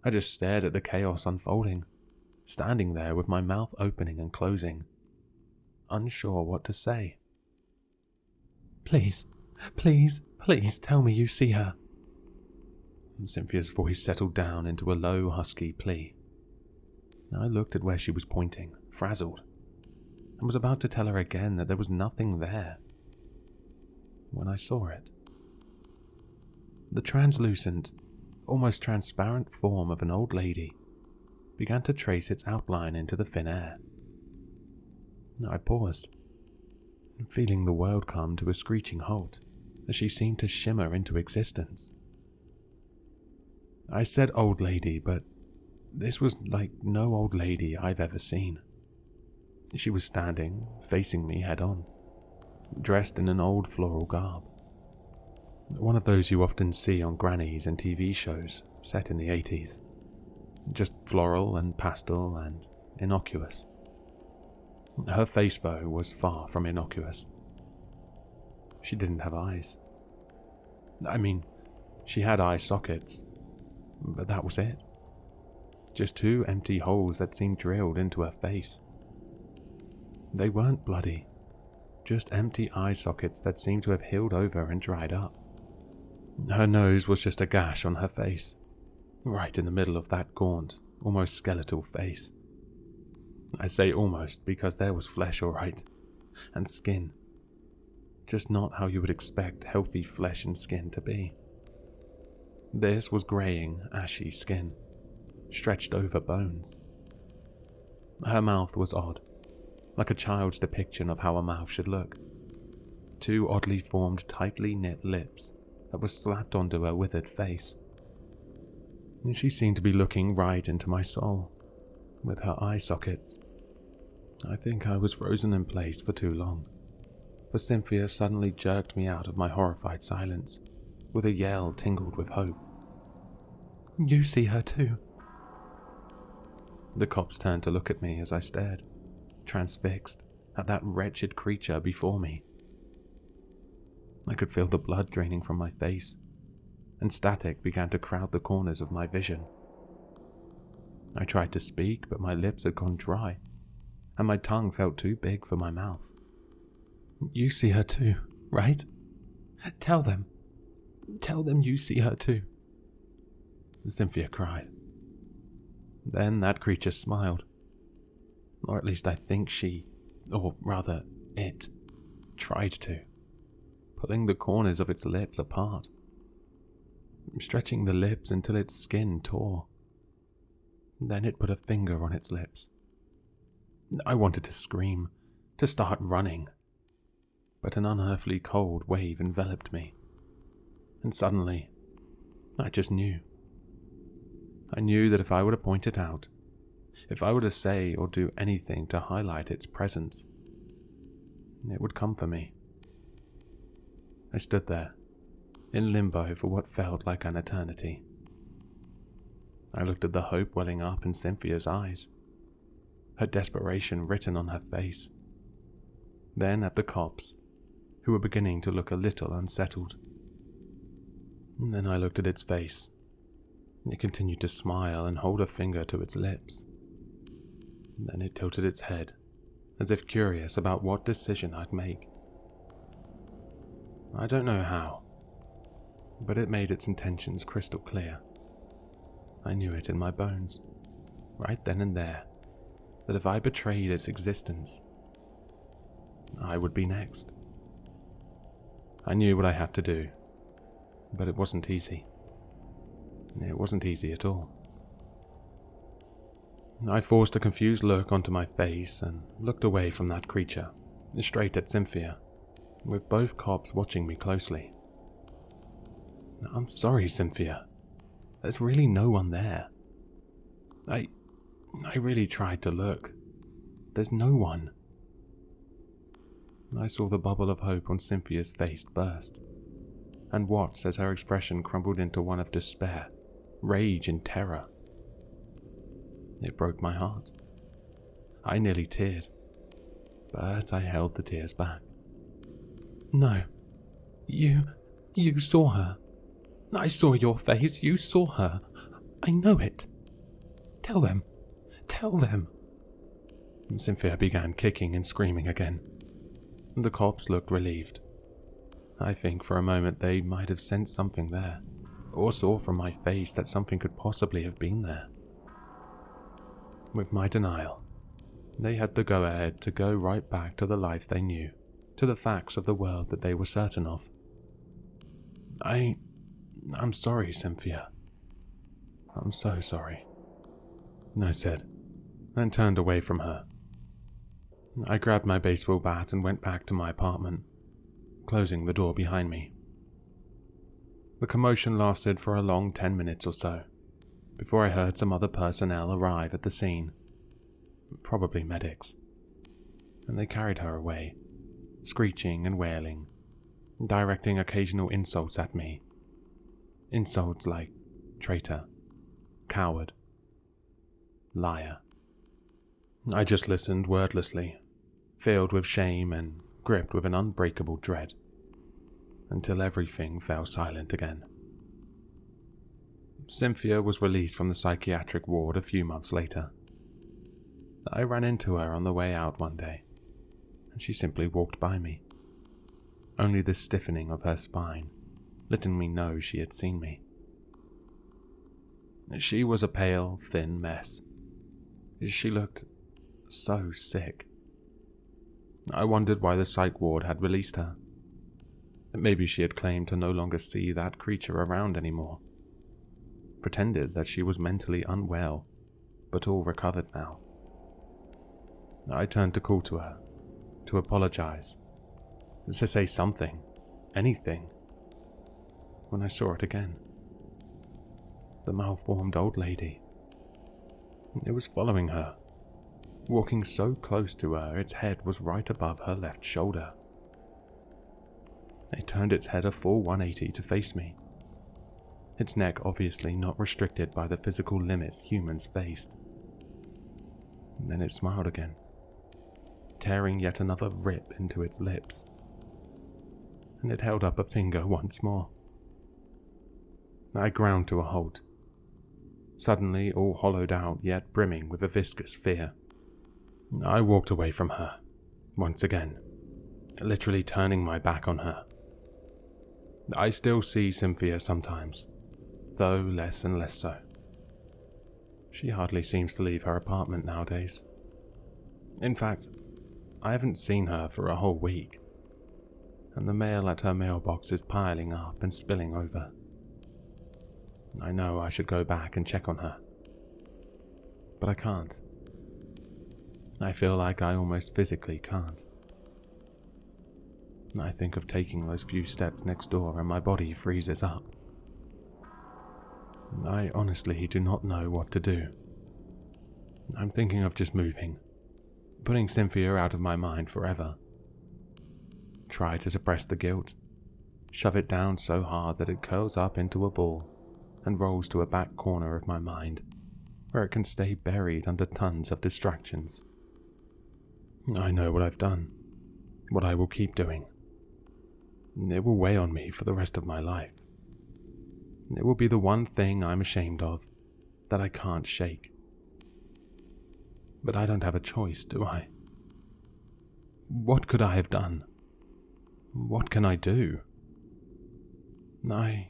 I just stared at the chaos unfolding, standing there with my mouth opening and closing, unsure what to say. Please tell me you see her." Cynthia's voice settled down into a low, husky plea. I looked at where she was pointing, frazzled, and was about to tell her again that there was nothing there, when I saw it. The translucent, almost transparent form of an old lady began to trace its outline into the thin air. I paused, feeling the world come to a screeching halt as she seemed to shimmer into existence. I said old lady, but this was like no old lady I've ever seen. She was standing, facing me head on, dressed in an old floral garb. One of those you often see on grannies and TV shows set in the 80s. Just floral and pastel and innocuous. Her face, though, was far from innocuous. She didn't have eyes. I mean, she had eye sockets, but that was it. Just two empty holes that seemed drilled into her face. They weren't bloody, just empty eye sockets that seemed to have healed over and dried up. Her nose was just a gash on her face, right in the middle of that gaunt, almost skeletal face. I say almost because there was flesh all right, and skin. Just not how you would expect healthy flesh and skin to be. This was greying, ashy skin, stretched over bones. Her mouth was odd, like a child's depiction of how a mouth should look. Two oddly formed, tightly knit lips that was slapped onto her withered face. She seemed to be looking right into my soul, with her eye sockets. I think I was frozen in place for too long, for Cynthia suddenly jerked me out of my horrified silence, with a yell tingled with hope. "You see her too." The cops turned to look at me as I stared, transfixed, at that wretched creature before me. I could feel the blood draining from my face, and static began to crowd the corners of my vision. I tried to speak, but my lips had gone dry, and my tongue felt too big for my mouth. "You see her too, right? Tell them you see her too," Cynthia cried. Then that creature smiled. Or at least I think or rather it, tried to, pulling the corners of its lips apart, stretching the lips until its skin tore. Then it put a finger on its lips. I wanted to scream, to start running, but an unearthly cold wave enveloped me, and suddenly, I just knew. I knew that if I were to point it out, if I were to say or do anything to highlight its presence, it would come for me. I stood there, in limbo for what felt like an eternity. I looked at the hope welling up in Cynthia's eyes, her desperation written on her face, then at the cops, who were beginning to look a little unsettled. And then I looked at its face. It continued to smile and hold a finger to its lips. Then it tilted its head, as if curious about what decision I'd make. I don't know how, but it made its intentions crystal clear. I knew it in my bones, right then and there, that if I betrayed its existence, I would be next. I knew what I had to do, but it wasn't easy. It wasn't easy at all. I forced a confused look onto my face and looked away from that creature, straight at Cynthia, with both cops watching me closely. I'm sorry, Cynthia. There's really no one there. I really tried to look. There's no one. I saw the bubble of hope on Cynthia's face burst, and watched as her expression crumbled into one of despair, rage and terror. It broke my heart. I nearly teared, but I held the tears back. No, you saw her. I saw your face, you saw her. I know it. Tell them. Cynthia began kicking and screaming again. The cops looked relieved. I think for a moment they might have sensed something there, or saw from my face that something could possibly have been there. With my denial, they had the go-ahead to go right back to the life they knew, to the facts of the world that they were certain of. I'm sorry, Cynthia. I'm so sorry, I said, and turned away from her. I grabbed my baseball bat and went back to my apartment, closing the door behind me. The commotion lasted for a long 10 minutes or so, before I heard some other personnel arrive at the scene, probably medics, and they carried her away, screeching and wailing, directing occasional insults at me. Insults like traitor, coward, liar. I just listened wordlessly, filled with shame and gripped with an unbreakable dread, until everything fell silent again. Cynthia was released from the psychiatric ward a few months later. I ran into her on the way out one day, and she simply walked by me. Only the stiffening of her spine letting me know she had seen me. She was a pale, thin mess. She looked so sick. I wondered why the psych ward had released her. Maybe she had claimed to no longer see that creature around anymore. Pretended that she was mentally unwell, but all recovered now. I turned to call to her, to apologize, to say something, anything, when I saw it again. The malformed old lady. It was following her, walking so close to her its head was right above her left shoulder. It turned its head a full 180 to face me, its neck obviously not restricted by the physical limits humans faced. Then it smiled again, tearing yet another rip into its lips, and it held up a finger once more. I ground to a halt, suddenly all hollowed out yet brimming with a viscous fear. I walked away from her, once again, literally turning my back on her. I still see Cynthia sometimes, though less and less so. She hardly seems to leave her apartment nowadays. In fact, I haven't seen her for a whole week, and the mail at her mailbox is piling up and spilling over. I know I should go back and check on her, but I can't. I feel like I almost physically can't. I think of taking those few steps next door and my body freezes up. I honestly do not know what to do. I'm thinking of just moving, putting Cynthia out of my mind forever. Try to suppress the guilt, shove it down so hard that it curls up into a ball and rolls to a back corner of my mind, where it can stay buried under tons of distractions. I know what I've done, what I will keep doing. It will weigh on me for the rest of my life. It will be the one thing I'm ashamed of, that I can't shake. But I don't have a choice, do I? What could I have done? What can I do? I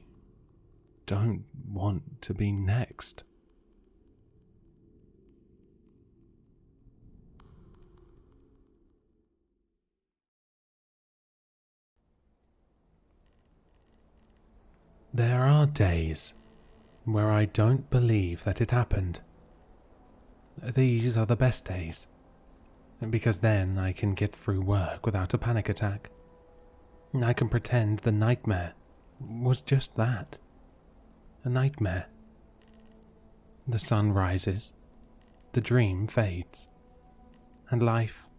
don't want to be next. There are days where I don't believe that it happened. These are the best days, because then I can get through work without a panic attack. I can pretend the nightmare was just that, a nightmare. The sun rises, the dream fades, and life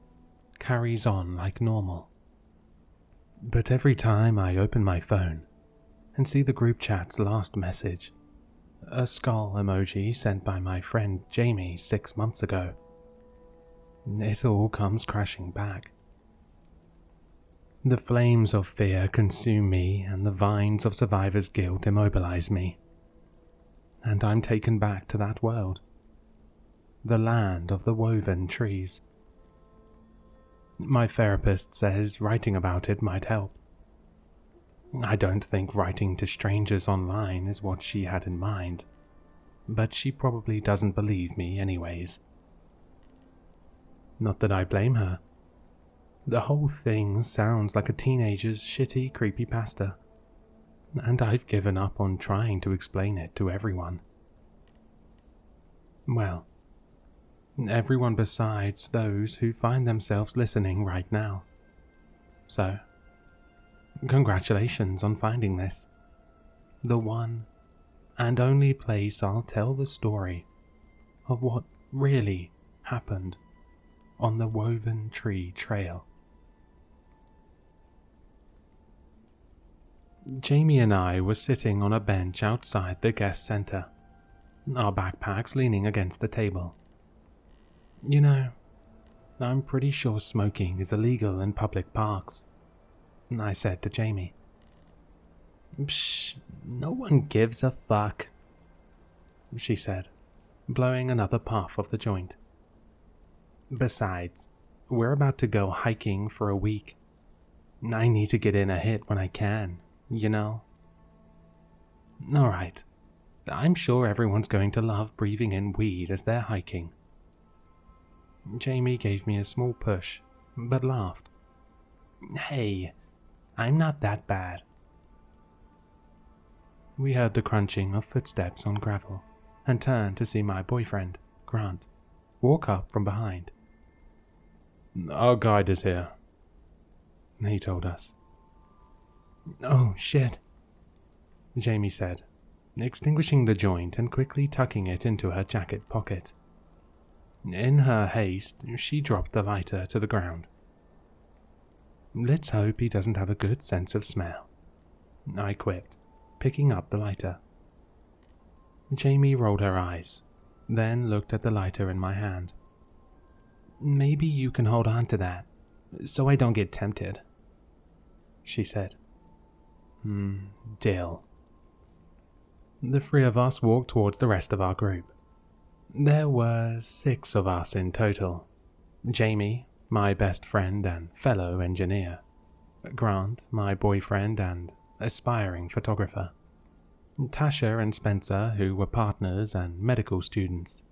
carries on like normal. But every time I open my phone and see the group chat's last message, a skull emoji sent by my friend Jamie 6 months ago, it all comes crashing back. The flames of fear consume me and the vines of survivor's guilt immobilize me, and I'm taken back to that world, the land of the woven trees. My therapist says writing about it might help. I don't think writing to strangers online is what she had in mind, but she probably doesn't believe me anyways. Not that I blame her. The whole thing sounds like a teenager's shitty creepypasta, and I've given up on trying to explain it to everyone. Well, everyone besides those who find themselves listening right now. So, congratulations on finding this. The one and only place I'll tell the story of what really happened on the Woven Tree Trail. Jamie and I were sitting on a bench outside the guest center, our backpacks leaning against the table. You know, I'm pretty sure smoking is illegal in public parks, I said to Jamie. Psh, no one gives a fuck, she said, blowing another puff of the joint. Besides, we're about to go hiking for a week. I need to get in a hit when I can, you know? Alright, I'm sure everyone's going to love breathing in weed as they're hiking. Jamie gave me a small push, but laughed. Hey, I'm not that bad. We heard the crunching of footsteps on gravel and turned to see my boyfriend, Grant, walk up from behind. Our guide is here, he told us. Oh, shit, Jamie said, extinguishing the joint and quickly tucking it into her jacket pocket. In her haste, she dropped the lighter to the ground. Let's hope he doesn't have a good sense of smell, I quipped, picking up the lighter. Jamie rolled her eyes, then looked at the lighter in my hand. Maybe you can hold on to that, so I don't get tempted, she said. Deal. The three of us walked towards the rest of our group. There were 6 of us in total. Jamie, my best friend and fellow engineer. Grant, my boyfriend and aspiring photographer. Tasha and Spencer, who were partners and medical students.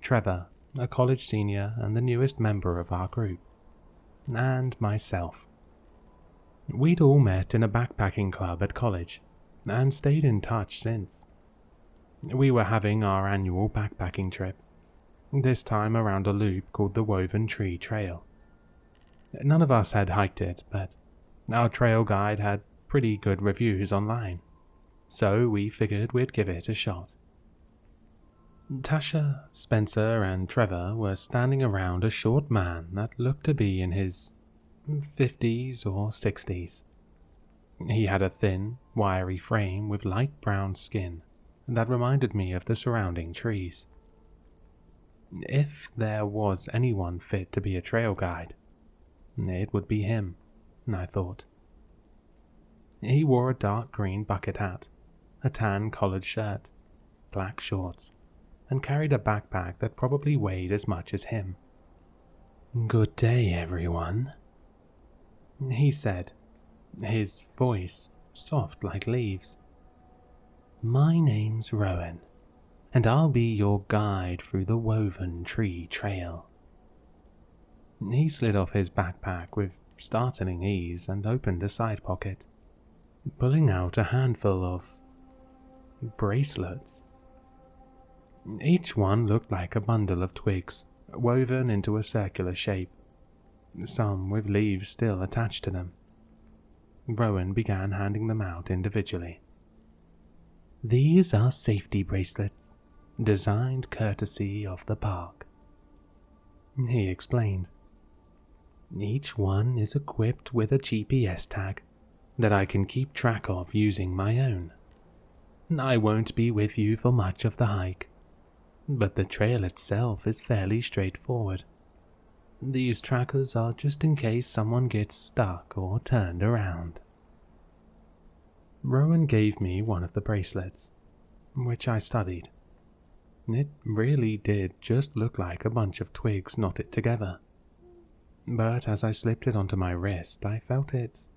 Trevor, a college senior and the newest member of our group, and myself. We'd all met in a backpacking club at college and stayed in touch since. We were having our annual backpacking trip, this time around a loop called the Woven Tree Trail. None of us had hiked it, but our trail guide had pretty good reviews online, so we figured we'd give it a shot. Tasha, Spencer, and Trevor were standing around a short man that looked to be in his 50s or 60s. He had a thin, wiry frame with light brown skin that reminded me of the surrounding trees. If there was anyone fit to be a trail guide, it would be him, I thought. He wore a dark green bucket hat, a tan collared shirt, black shorts, and carried a backpack that probably weighed as much as him. "Good day, everyone," he said, his voice soft like leaves. "My name's Rowan, and I'll be your guide through the Woven Tree Trail." He slid off his backpack with startling ease and opened a side pocket, pulling out a handful of bracelets. Each one looked like a bundle of twigs woven into a circular shape, some with leaves still attached to them. Rowan began handing them out individually. "These are safety bracelets, designed courtesy of the park," he explained. "Each one is equipped with a GPS tag that I can keep track of using my own. I won't be with you for much of the hike, but the trail itself is fairly straightforward. These trackers are just in case someone gets stuck or turned around." Rowan gave me one of the bracelets, which I studied. It really did just look like a bunch of twigs knotted together. But as I slipped it onto my wrist, I felt it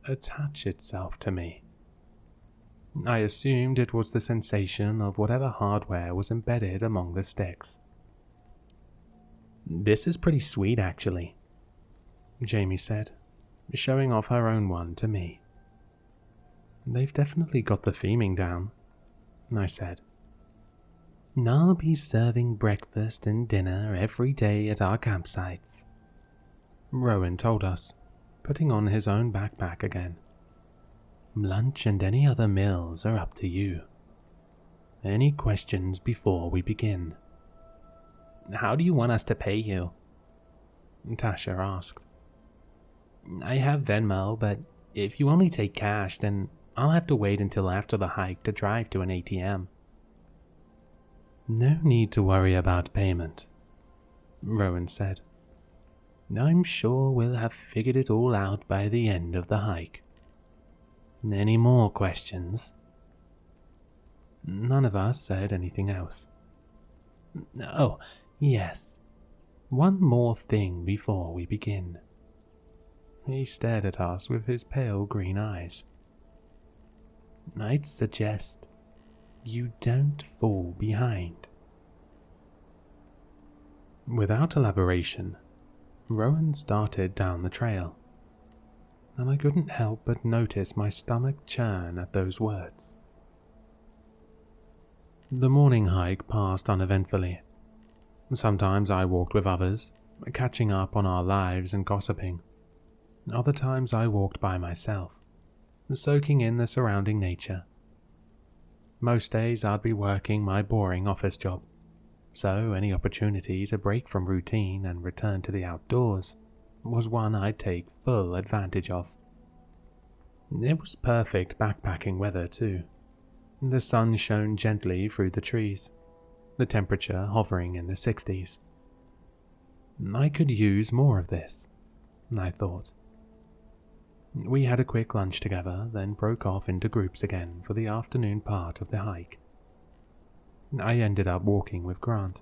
attach itself to me. I assumed it was the sensation of whatever hardware was embedded among the sticks. "This is pretty sweet, actually," Jamie said, showing off her own one to me. "They've definitely got the theming down," I said. "I'll be serving breakfast and dinner every day at our campsites," Rowan told us, putting on his own backpack again. "Lunch and any other meals are up to you. Any questions before we begin?" "How do you want us to pay you?" Tasha asked. "I have Venmo, but if you only take cash, then I'll have to wait until after the hike to drive to an ATM." "No need to worry about payment," Rowan said. "I'm sure we'll have figured it all out by the end of the hike. Any more questions?" None of us said anything else. "Oh, yes. One more thing before we begin." He stared at us with his pale green eyes. "I'd suggest you don't fall behind." Without elaboration, Rowan started down the trail, and I couldn't help but notice my stomach churn at those words. The morning hike passed uneventfully. Sometimes I walked with others, catching up on our lives and gossiping. Other times I walked by myself, soaking in the surrounding nature. Most days I'd be working my boring office job, so any opportunity to break from routine and return to the outdoors was one I'd take full advantage of. It was perfect backpacking weather too. The sun shone gently through the trees, the temperature hovering in the 60s. I could use more of this, I thought. We had a quick lunch together, then broke off into groups again for the afternoon part of the hike. I ended up walking with Grant,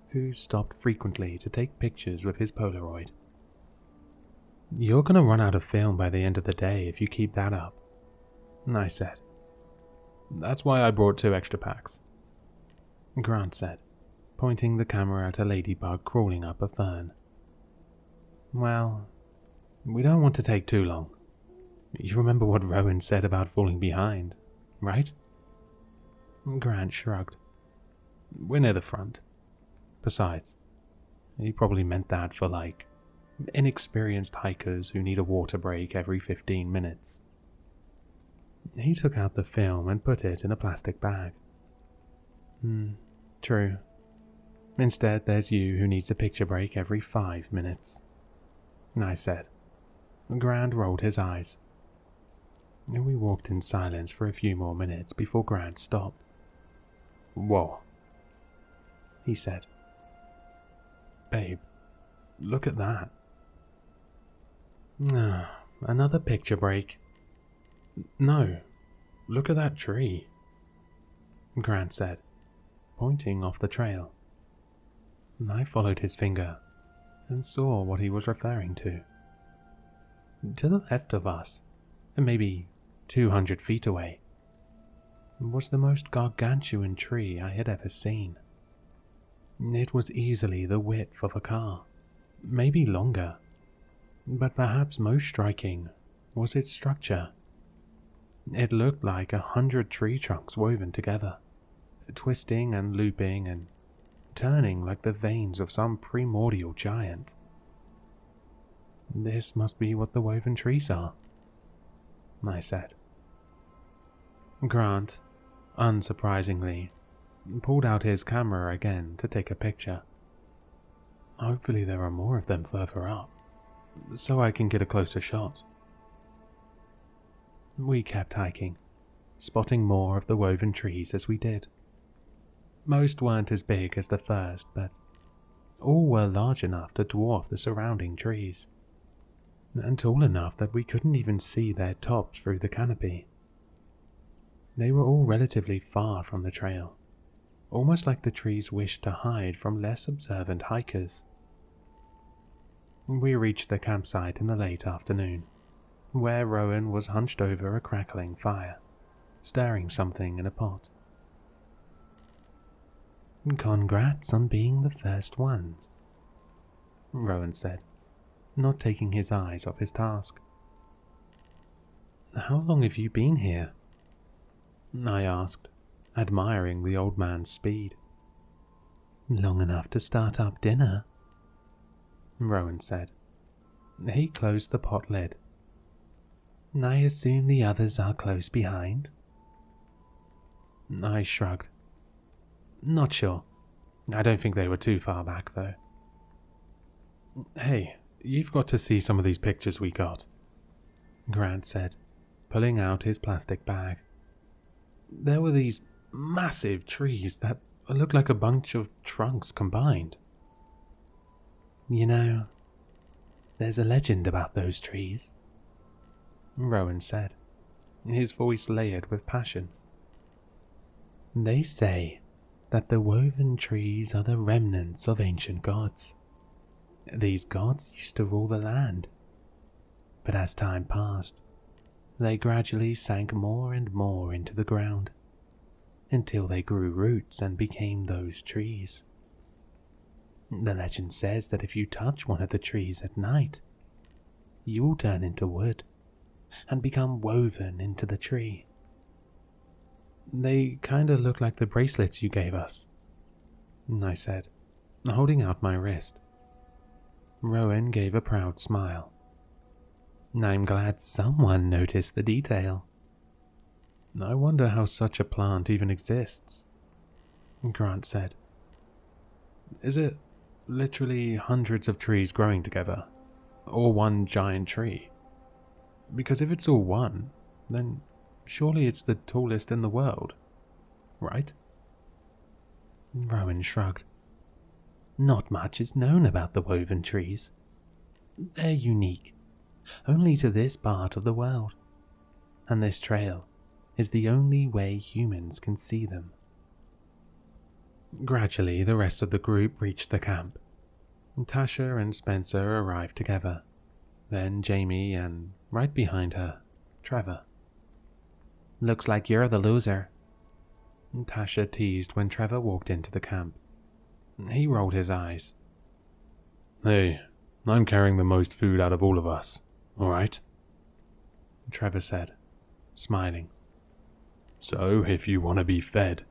who stopped frequently to take pictures with his Polaroid. "You're going to run out of film by the end of the day if you keep that up," I said. "That's why I brought 2 extra packs," Grant said. pointing the camera at a ladybug crawling up a fern. Well, we don't want to take too long. You remember what Rowan said about falling behind, right? Grant shrugged. We're near the front. Besides, he probably meant that for, inexperienced hikers who need a water break every 15 minutes. He took out the film and put it in a plastic bag. True. Instead, there's you who needs a picture break every 5 minutes, I said. Grant rolled his eyes. We walked in silence for a few more minutes before Grant stopped. Whoa, he said. Babe, look at that. Another picture break. No, look at that tree, Grant said, pointing off the trail. I followed his finger and saw what he was referring to. To the left of us, maybe 200 feet away, was the most gargantuan tree I had ever seen. It was easily the width of a car, maybe longer, but perhaps most striking was its structure. It looked like 100 tree trunks woven together, twisting and looping and turning like the veins of some primordial giant. This must be what the woven trees are, I said. Grant, unsurprisingly, pulled out his camera again to take a picture. Hopefully there are more of them further up, so I can get a closer shot. We kept hiking, spotting more of the woven trees as we did. Most weren't as big as the first, but all were large enough to dwarf the surrounding trees, and tall enough that we couldn't even see their tops through the canopy. They were all relatively far from the trail, almost like the trees wished to hide from less observant hikers. We reached the campsite in the late afternoon, where Rowan was hunched over a crackling fire, stirring something in a pot. Congrats on being the first ones, Rowan said, not taking his eyes off his task. How long have you been here? I asked, admiring the old man's speed. Long enough to start up dinner, Rowan said. He closed the pot lid. I assume the others are close behind? I shrugged. Not sure. I don't think they were too far back, though. Hey, you've got to see some of these pictures we got, Grant said, pulling out his plastic bag. There were these massive trees that looked like a bunch of trunks combined. You know, there's a legend about those trees, Rowan said, his voice layered with passion. They say that the woven trees are the remnants of ancient gods. These gods used to rule the land, but as time passed, they gradually sank more and more into the ground, until they grew roots and became those trees. The legend says that if you touch one of the trees at night, you will turn into wood and become woven into the tree. They kinda look like the bracelets you gave us, I said, holding out my wrist. Rowan gave a proud smile. I'm glad someone noticed the detail. I wonder how such a plant even exists, Grant said. Is it literally hundreds of trees growing together, or one giant tree? Because if it's all one, then surely it's the tallest in the world, right? Rowan shrugged. Not much is known about the woven trees. They're unique, only to this part of the world, and this trail is the only way humans can see them. Gradually, the rest of the group reached the camp. Tasha and Spencer arrived together, then Jamie and, right behind her, Trevor. Looks like you're the loser, Tasha teased when Trevor walked into the camp. He rolled his eyes. Hey, I'm carrying the most food out of all of us, alright? Trevor said, smiling. So, if you want to be fed,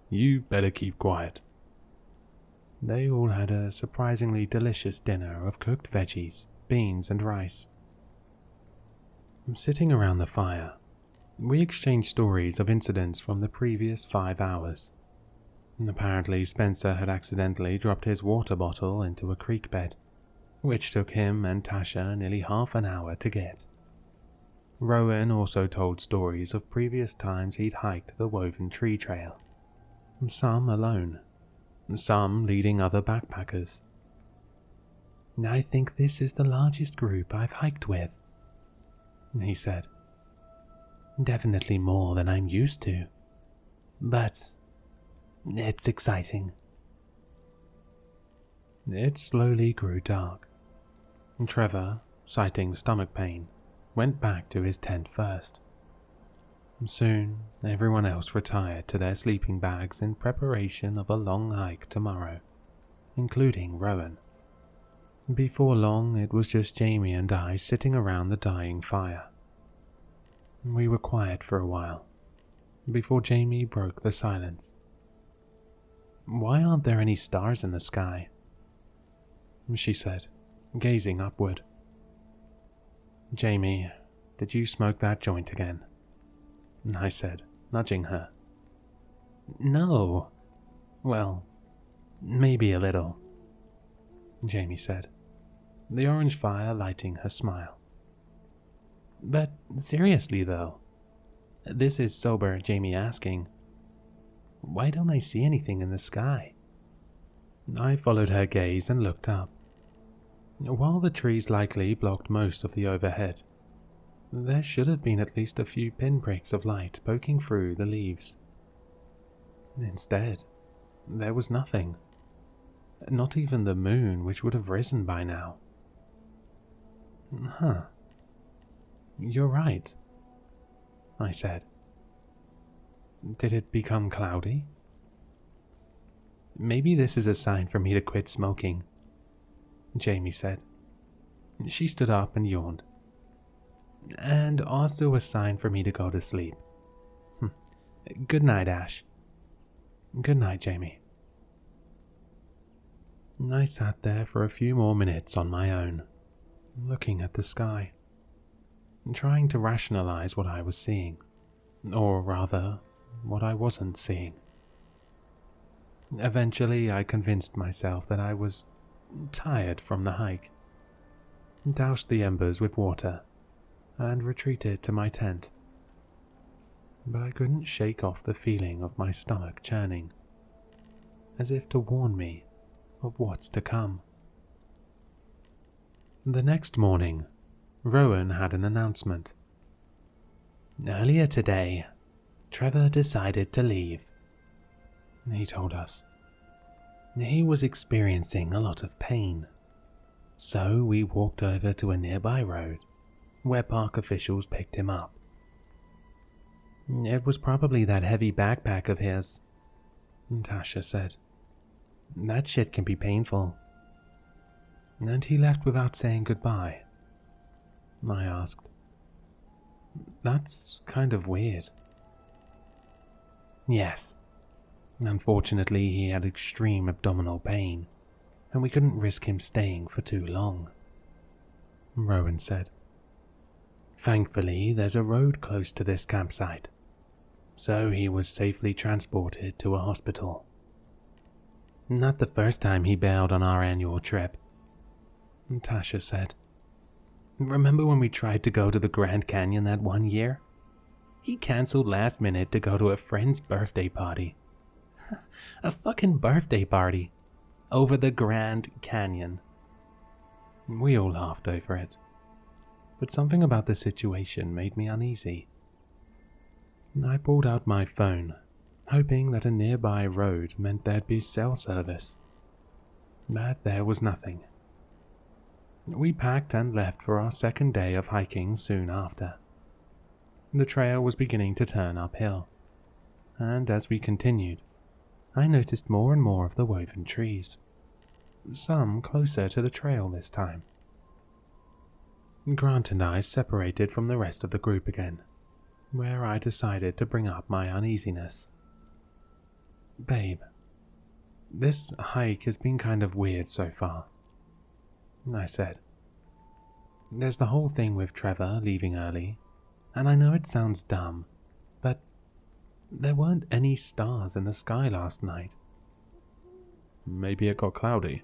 you better keep quiet. They all had a surprisingly delicious dinner of cooked veggies, beans, and rice. Sitting around the fire, we exchanged stories of incidents from the previous 5 hours. Apparently, Spencer had accidentally dropped his water bottle into a creek bed, which took him and Tasha nearly half an hour to get. Rowan also told stories of previous times he'd hiked the woven tree trail, some alone, some leading other backpackers. I think this is the largest group I've hiked with, he said. Definitely more than I'm used to, but it's exciting. It slowly grew dark. Trevor, citing stomach pain, went back to his tent first. Soon, everyone else retired to their sleeping bags in preparation of a long hike tomorrow, including Rowan. Before long, it was just Jamie and I sitting around the dying fire. We were quiet for a while, before Jamie broke the silence. Why aren't there any stars in the sky? She said, gazing upward. Jamie, did you smoke that joint again? I said, nudging her. No. Well, maybe a little, Jamie said, the orange fire lighting her smile. But seriously though, this is sober Jamie asking, why don't I see anything in the sky? I followed her gaze and looked up. While the trees likely blocked most of the overhead, there should have been at least a few pinpricks of light poking through the leaves. Instead, there was nothing. Not even the moon, which would have risen by now. Huh. You're right, I said. Did it become cloudy? Maybe this is a sign for me to quit smoking, Jamie said. She stood up and yawned. And also a sign for me to go to sleep. Good night, Ash. Good night, Jamie. I sat there for a few more minutes on my own, looking at the sky, trying to rationalize what I was seeing, or rather, what I wasn't seeing. Eventually, I convinced myself that I was tired from the hike, doused the embers with water, and retreated to my tent. But I couldn't shake off the feeling of my stomach churning, as if to warn me of what's to come. The next morning, Rowan had an announcement. Earlier today, Trevor decided to leave, he told us. He was experiencing a lot of pain, so we walked over to a nearby road where park officials picked him up. It was probably that heavy backpack of his, Tasha said. That shit can be painful. And he left without saying goodbye, I asked. That's kind of weird. Yes. Unfortunately, he had extreme abdominal pain, and we couldn't risk him staying for too long, Rowan said. Thankfully, there's a road close to this campsite, so he was safely transported to a hospital. Not the first time he bailed on our annual trip, Tasha said. Remember when we tried to go to the Grand Canyon that one year? He cancelled last minute to go to a friend's birthday party. A fucking birthday party over the Grand Canyon. We all laughed over it, but something about the situation made me uneasy. I pulled out my phone, hoping that a nearby road meant there'd be cell service. But there was nothing. We packed and left for our second day of hiking soon after. The trail was beginning to turn uphill, and as we continued, I noticed more and more of the woven trees, some closer to the trail this time. Grant and I separated from the rest of the group again, where I decided to bring up my uneasiness. "Babe, this hike has been kind of weird so far," I said. "There's the whole thing with Trevor leaving early, and I know it sounds dumb, but there weren't any stars in the sky last night." "Maybe it got cloudy,"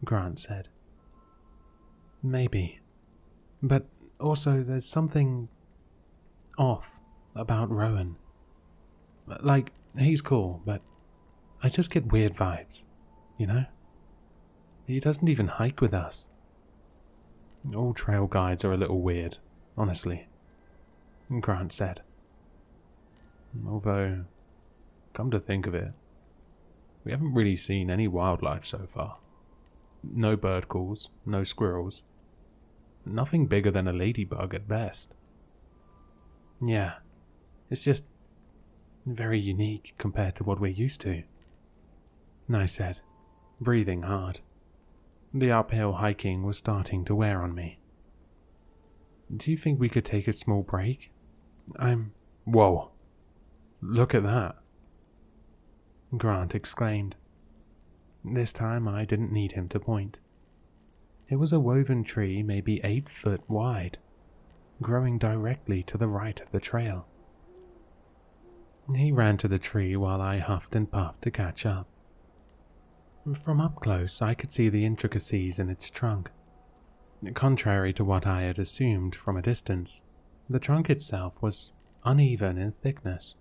Grant said. "Maybe. But also there's something off about Rowan. Like, he's cool, but I just get weird vibes, you know? He doesn't even hike with us." "All trail guides are a little weird, honestly," Grant said. "Although, come to think of it, we haven't really seen any wildlife so far. No bird calls, no squirrels. Nothing bigger than a ladybug at best." "Yeah, it's just very unique compared to what we're used to," I said, breathing hard. The uphill hiking was starting to wear on me. "Do you think we could take a small break? Whoa! Look at that!" Grant exclaimed. This time I didn't need him to point. It was a woven tree maybe 8 foot wide, growing directly to the right of the trail. He ran to the tree while I huffed and puffed to catch up. From up close, I could see the intricacies in its trunk. Contrary to what I had assumed from a distance, the trunk itself was uneven in thickness.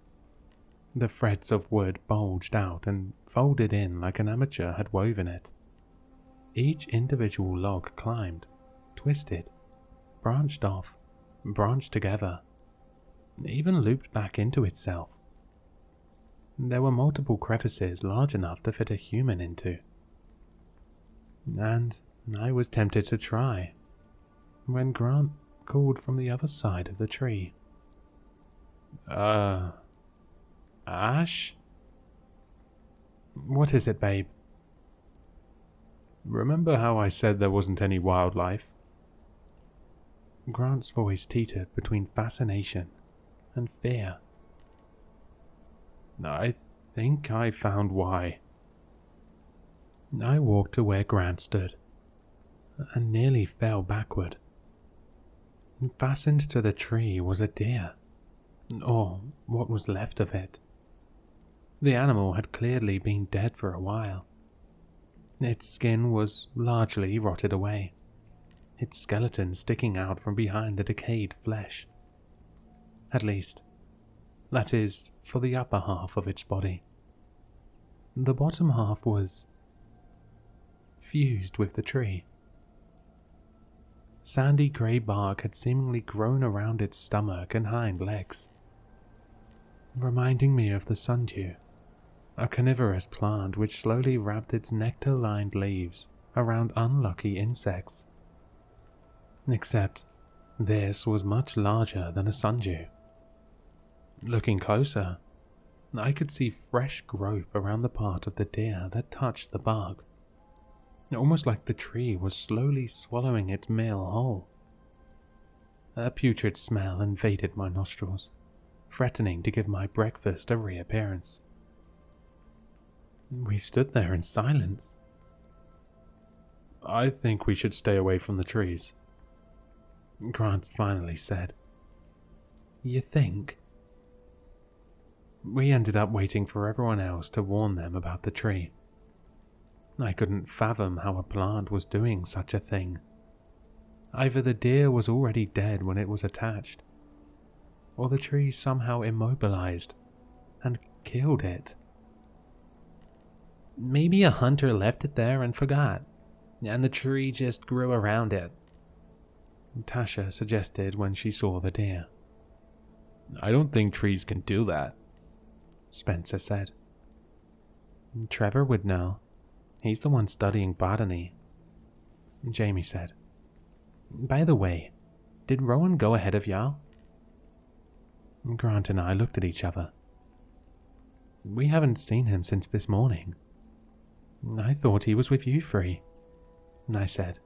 The threads of wood bulged out and folded in like an amateur had woven it. Each individual log climbed, twisted, branched off, branched together, even looped back into itself. There were multiple crevices large enough to fit a human into. And I was tempted to try, when Grant called from the other side of the tree. Ash? "What is it, babe?" "Remember how I said there wasn't any wildlife?" Grant's voice teetered between fascination and fear. "I think I found why." I walked to where Grant stood and nearly fell backward. Fastened to the tree was a deer, or what was left of it. The animal had clearly been dead for a while. Its skin was largely rotted away, its skeleton sticking out from behind the decayed flesh. At least, that is, for the upper half of its body. The bottom half was fused with the tree. Sandy grey bark had seemingly grown around its stomach and hind legs, reminding me of the sundew, a carnivorous plant which slowly wrapped its nectar-lined leaves around unlucky insects. Except this was much larger than a sundew. Looking closer, I could see fresh growth around the part of the deer that touched the bark, almost like the tree was slowly swallowing its meal whole. A putrid smell invaded my nostrils, threatening to give my breakfast a reappearance. We stood there in silence. "I think we should stay away from the trees," Grant finally said. "You think?" We ended up waiting for everyone else to warn them about the tree. I couldn't fathom how a plant was doing such a thing. Either the deer was already dead when it was attached, or the tree somehow immobilized and killed it. "Maybe a hunter left it there and forgot, and the tree just grew around it," Tasha suggested when she saw the deer. "I don't think trees can do that," Spencer said. "Trevor would know. He's the one studying botany," Jamie said. "By the way, did Rowan go ahead of y'all?" Grant and I looked at each other. We haven't seen him since this morning. I thought he was with you three, I said.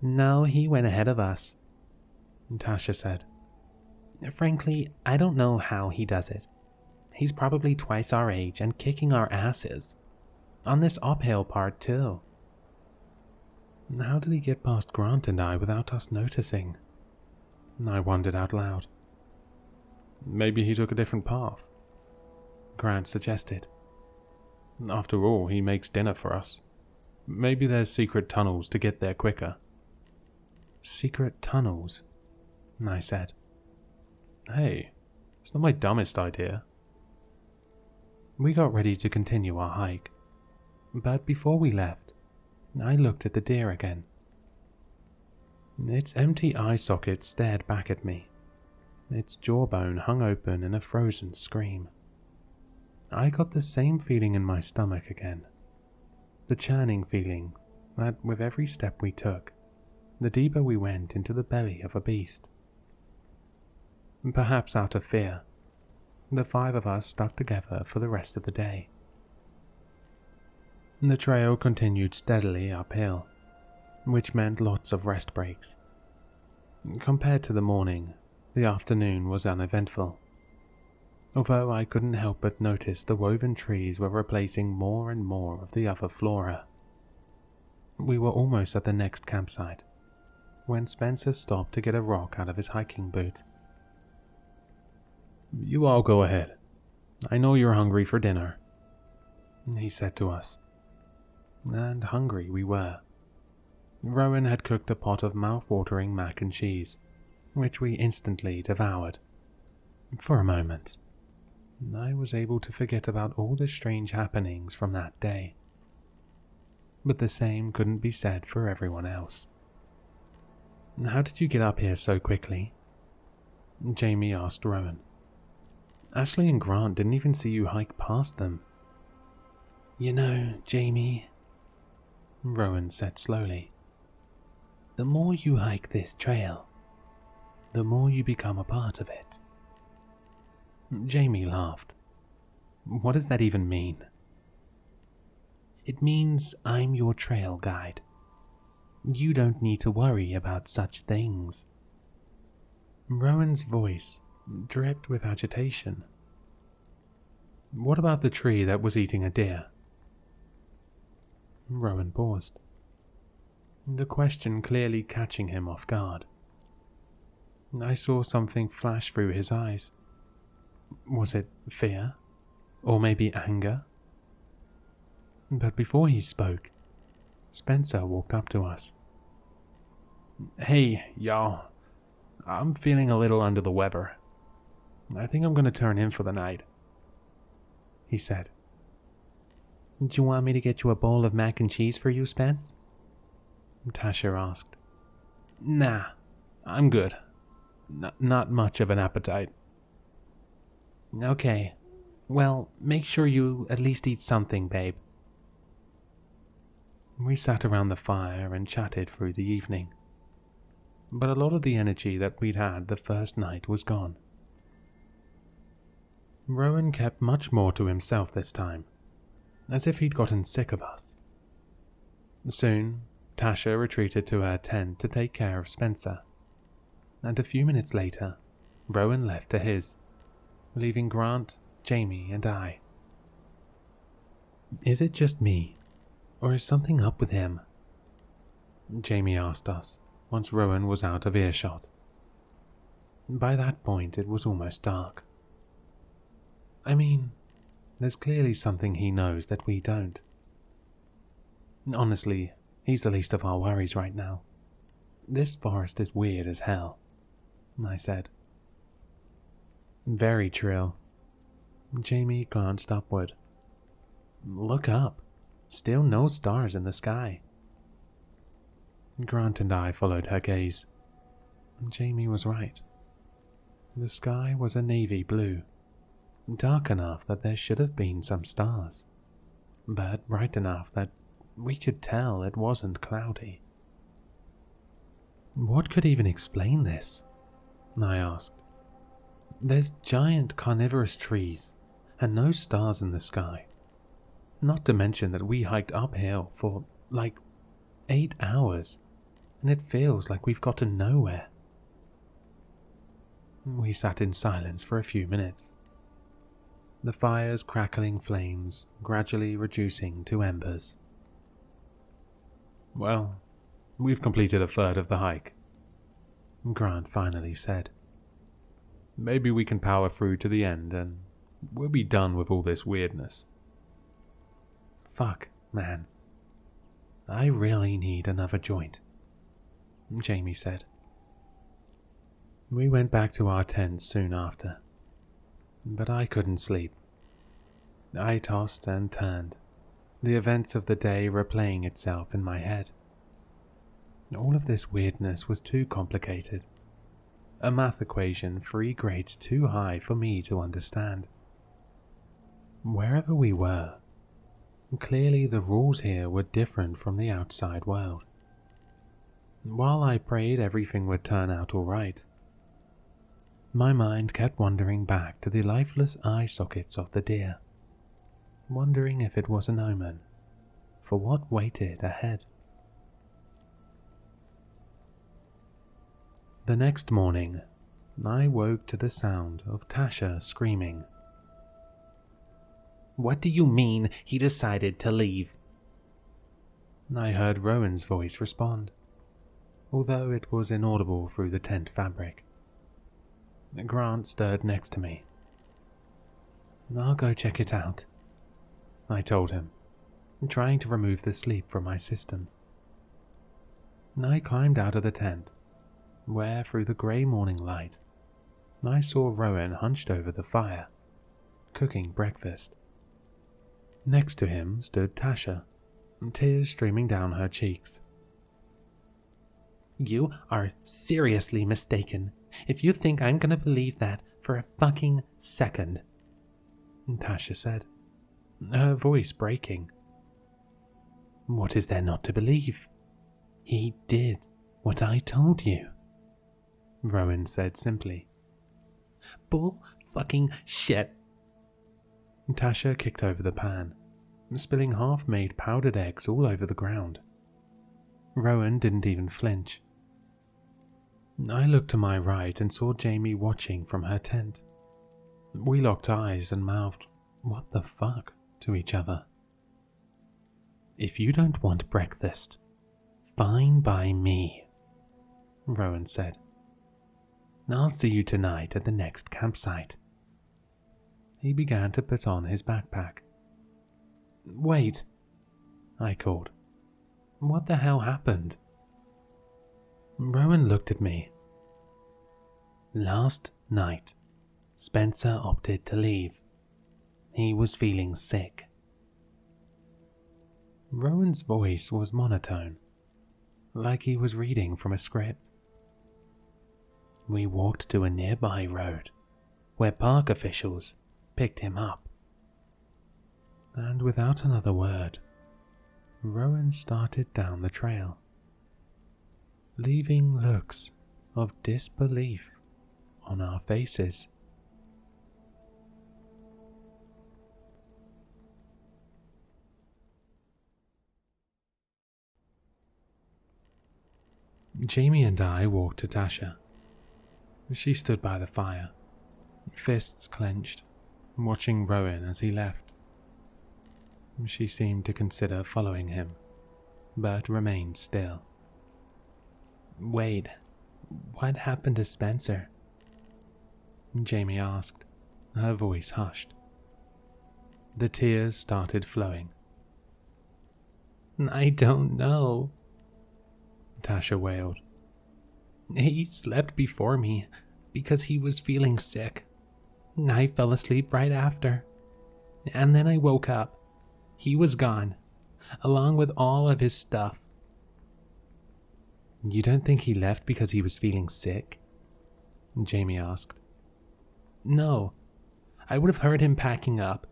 No, he went ahead of us, Tasha said. Frankly, I don't know how he does it. He's probably twice our age and kicking our asses. On this uphill part, too. How did he get past Grant and I without us noticing? I wondered out loud. Maybe he took a different path, Grant suggested. After all, he makes dinner for us. Maybe there's secret tunnels to get there quicker. Secret tunnels? I said. Hey, it's not my dumbest idea. We got ready to continue our hike, but before we left, I looked at the deer again. Its empty eye socket stared back at me. Its jawbone hung open in a frozen scream. I got the same feeling in my stomach again. The churning feeling that with every step we took, the deeper we went into the belly of a beast. Perhaps out of fear, the five of us stuck together for the rest of the day. The trail continued steadily uphill, which meant lots of rest breaks. Compared to the morning, the afternoon was uneventful, although I couldn't help but notice the woven trees were replacing more and more of the other flora. We were almost at the next campsite, when Spencer stopped to get a rock out of his hiking boot. You all go ahead. I know you're hungry for dinner, he said to us. And hungry we were. Rowan had cooked a pot of mouth-watering mac and cheese, which we instantly devoured. For a moment, I was able to forget about all the strange happenings from that day. But the same couldn't be said for everyone else. How did you get up here so quickly? Jamie asked Rowan. Ashley and Grant didn't even see you hike past them. You know, Jamie, Rowan said slowly, the more you hike this trail, the more you become a part of it. Jamie laughed. What does that even mean? It means I'm your trail guide. You don't need to worry about such things. Rowan's voice dripped with agitation. What about the tree that was eating a deer? Rowan paused, the question clearly catching him off guard. I saw something flash through his eyes. Was it fear? Or maybe anger? But before he spoke, Spencer walked up to us. Hey, y'all. I'm feeling a little under the weather. I think I'm going to turn in for the night, he said. Do you want me to get you a bowl of mac and cheese for you, Spence? Tasha asked. Nah, I'm good. Not much of an appetite. Okay, well, make sure you at least eat something, babe. We sat around the fire and chatted through the evening, but a lot of the energy that we'd had the first night was gone. Rowan kept much more to himself this time, as if he'd gotten sick of us. Soon, Tasha retreated to her tent to take care of Spencer, and a few minutes later, Rowan left to his, leaving Grant, Jamie, and I. Is it just me, or is something up with him? Jamie asked us once Rowan was out of earshot. By that point, it was almost dark. I mean, there's clearly something he knows that we don't. Honestly, he's the least of our worries right now. This forest is weird as hell, I said. Very true. Jamie glanced upward. Look up. Still no stars in the sky. Grant and I followed her gaze. Jamie was right. The sky was a navy blue, dark enough that there should have been some stars, but bright enough that we could tell it wasn't cloudy. What could even explain this? I asked. There's giant carnivorous trees, and no stars in the sky. Not to mention that we hiked uphill for like 8 hours, and it feels like we've gotten nowhere. We sat in silence for a few minutes, the fire's crackling flames gradually reducing to embers. "Well, we've completed a third of the hike," Grant finally said. "Maybe we can power through to the end and we'll be done with all this weirdness." Fuck, man. I really need another joint, Jamie said. We went back to our tents soon after, but I couldn't sleep. I tossed and turned, the events of the day replaying itself in my head. All of this weirdness was too complicated, a math equation 3 grades too high for me to understand. Wherever we were, clearly the rules here were different from the outside world. While I prayed everything would turn out all right, my mind kept wandering back to the lifeless eye sockets of the deer, wondering if it was an omen for what waited ahead. The next morning, I woke to the sound of Tasha screaming. "What do you mean he decided to leave?" I heard Rowan's voice respond, although it was inaudible through the tent fabric. Grant stirred next to me. "I'll go check it out," I told him, trying to remove the sleep from my system. I climbed out of the tent, where through the grey morning light, I saw Rowan hunched over the fire, cooking breakfast. Next to him stood Tasha, tears streaming down her cheeks. "You are seriously mistaken if you think I'm gonna believe that for a fucking second," Tasha said, her voice breaking. "What is there not to believe? He did what I told you," Rowan said simply. "Bull fucking shit." Tasha kicked over the pan, spilling half-made powdered eggs all over the ground. Rowan didn't even flinch. I looked to my right and saw Jamie watching from her tent. We locked eyes and mouthed, "What the fuck?" to each other. "If you don't want breakfast, fine by me," Rowan said. "I'll see you tonight at the next campsite." He began to put on his backpack. "Wait," I called. "What the hell happened?" Rowan looked at me. "Last night, Spencer opted to leave. He was feeling sick." Rowan's voice was monotone, like he was reading from a script. "We walked to a nearby road, where park officials picked him up." And without another word, Rowan started down the trail, leaving looks of disbelief on our faces. Jamie and I walked to Tasha. She stood by the fire, fists clenched, watching Rowan as he left. She seemed to consider following him, but remained still. "Wait, what happened to Spencer?" Jamie asked, her voice hushed. The tears started flowing. "I don't know," Tasha wailed. "He slept before me because he was feeling sick. I fell asleep right after. And then I woke up. He was gone, along with all of his stuff." "You don't think he left because he was feeling sick?" Jamie asked. "No. I would have heard him packing up,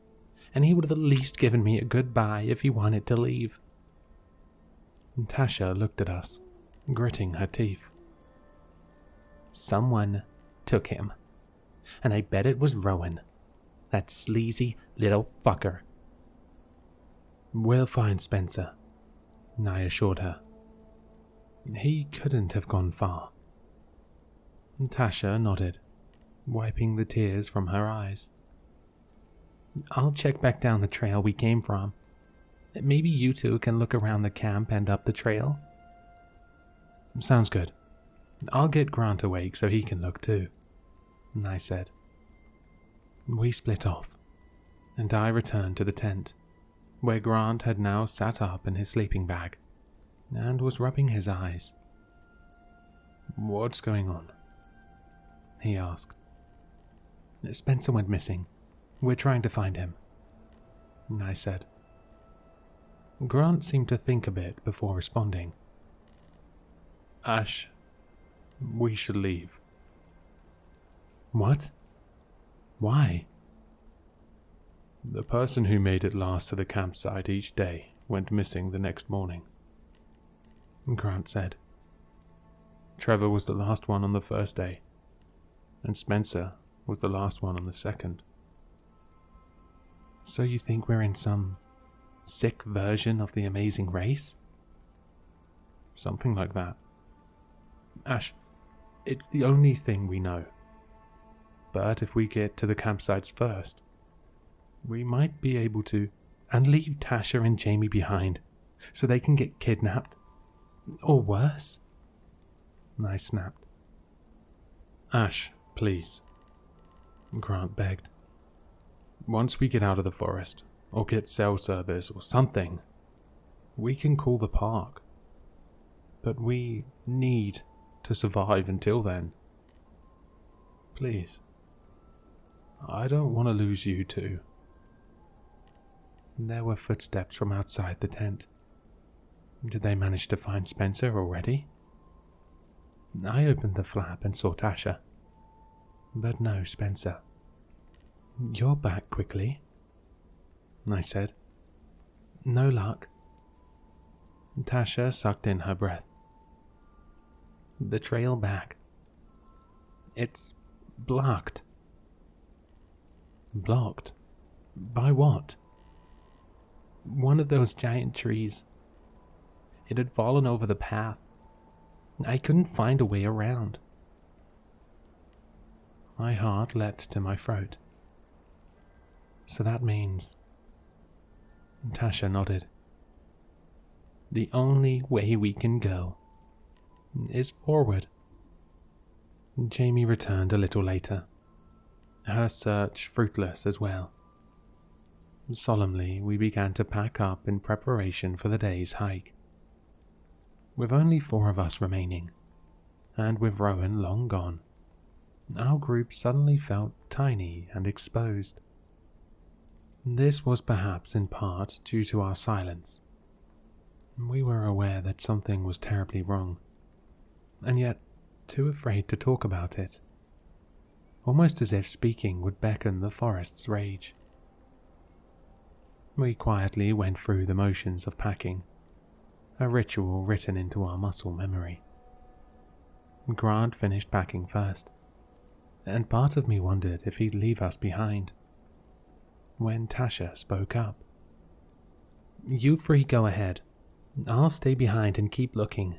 and he would have at least given me a goodbye if he wanted to leave." Tasha looked at us, gritting her teeth. "Someone took him, and I bet it was Rowan. That sleazy little fucker. We'll find Spencer, I assured her. He couldn't have gone far. Tasha nodded, wiping the tears from her eyes. I'll check back down the trail we came from. Maybe you two can look around the camp and up the trail. Sounds good. I'll get Grant awake so he can look too, I said. We split off, and I returned to the tent, where Grant had now sat up in his sleeping bag and was rubbing his eyes. What's going on? He asked. Spencer went missing. We're trying to find him, I said. Grant seemed to think a bit before responding. Ash, we should leave. What? Why? The person who made it last to the campsite each day went missing the next morning, Grant said. Trevor was the last one on the first day, and Spencer was the last one on the second. So you think we're in some sick version of the Amazing Race? Something like that. Ash, it's the only thing we know. But if we get to the campsites first, we might be able to... And leave Tasha and Jamie behind, so they can get kidnapped. Or worse, I snapped. Ash, please, Grant begged. Once we get out of the forest, or get cell service or something, we can call the park. But we need to survive until then. Please. I don't want to lose you too. There were footsteps from outside the tent. Did they manage to find Spencer already? I opened the flap and saw Tasha. But no Spencer. You're back quickly, I said. No luck. Tasha sucked in her breath. The trail back. It's blocked. Blocked? By what? One of those giant trees. It had fallen over the path. I couldn't find a way around. My heart leapt to my throat. So that means... Tasha nodded. The only way we can go is forward. Jamie returned a little later, her search fruitless as well. Solemnly, we began to pack up in preparation for the day's hike. With only 4 of us remaining, and with Rowan long gone, our group suddenly felt tiny and exposed. This was perhaps in part due to our silence. We were aware that something was terribly wrong, and yet too afraid to talk about it, almost as if speaking would beckon the forest's rage. We quietly went through the motions of packing, a ritual written into our muscle memory. Grant finished packing first, and part of me wondered if he'd leave us behind. When Tasha spoke up. You three go ahead. I'll stay behind and keep looking,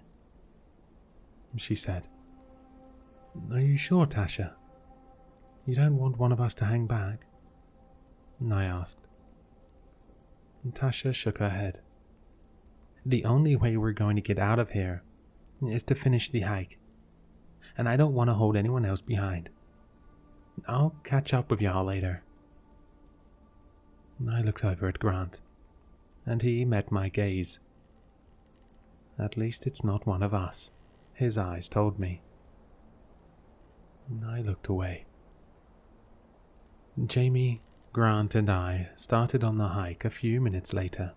she said. Are you sure, Tasha? You don't want one of us to hang back? I asked. Tasha shook her head. The only way we're going to get out of here is to finish the hike, and I don't want to hold anyone else behind. I'll catch up with y'all later. I looked over at Grant, and he met my gaze. At least it's not one of us, his eyes told me. I looked away. Jamie, Grant, and I started on the hike a few minutes later.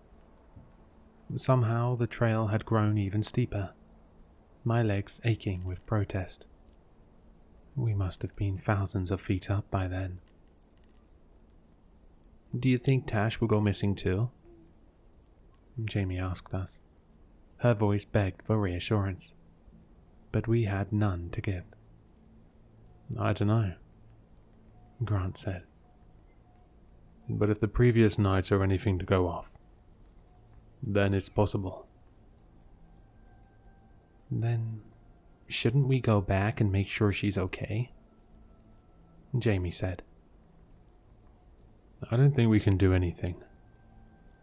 Somehow the trail had grown even steeper, my legs aching with protest. We must have been thousands of feet up by then. Do you think Tash will go missing too? Jamie asked us. Her voice begged for reassurance, but we had none to give. I don't know, Grant said. but if the previous nights are anything to go off, then it's possible. Then, shouldn't we go back and make sure she's okay? Jamie said. I don't think we can do anything.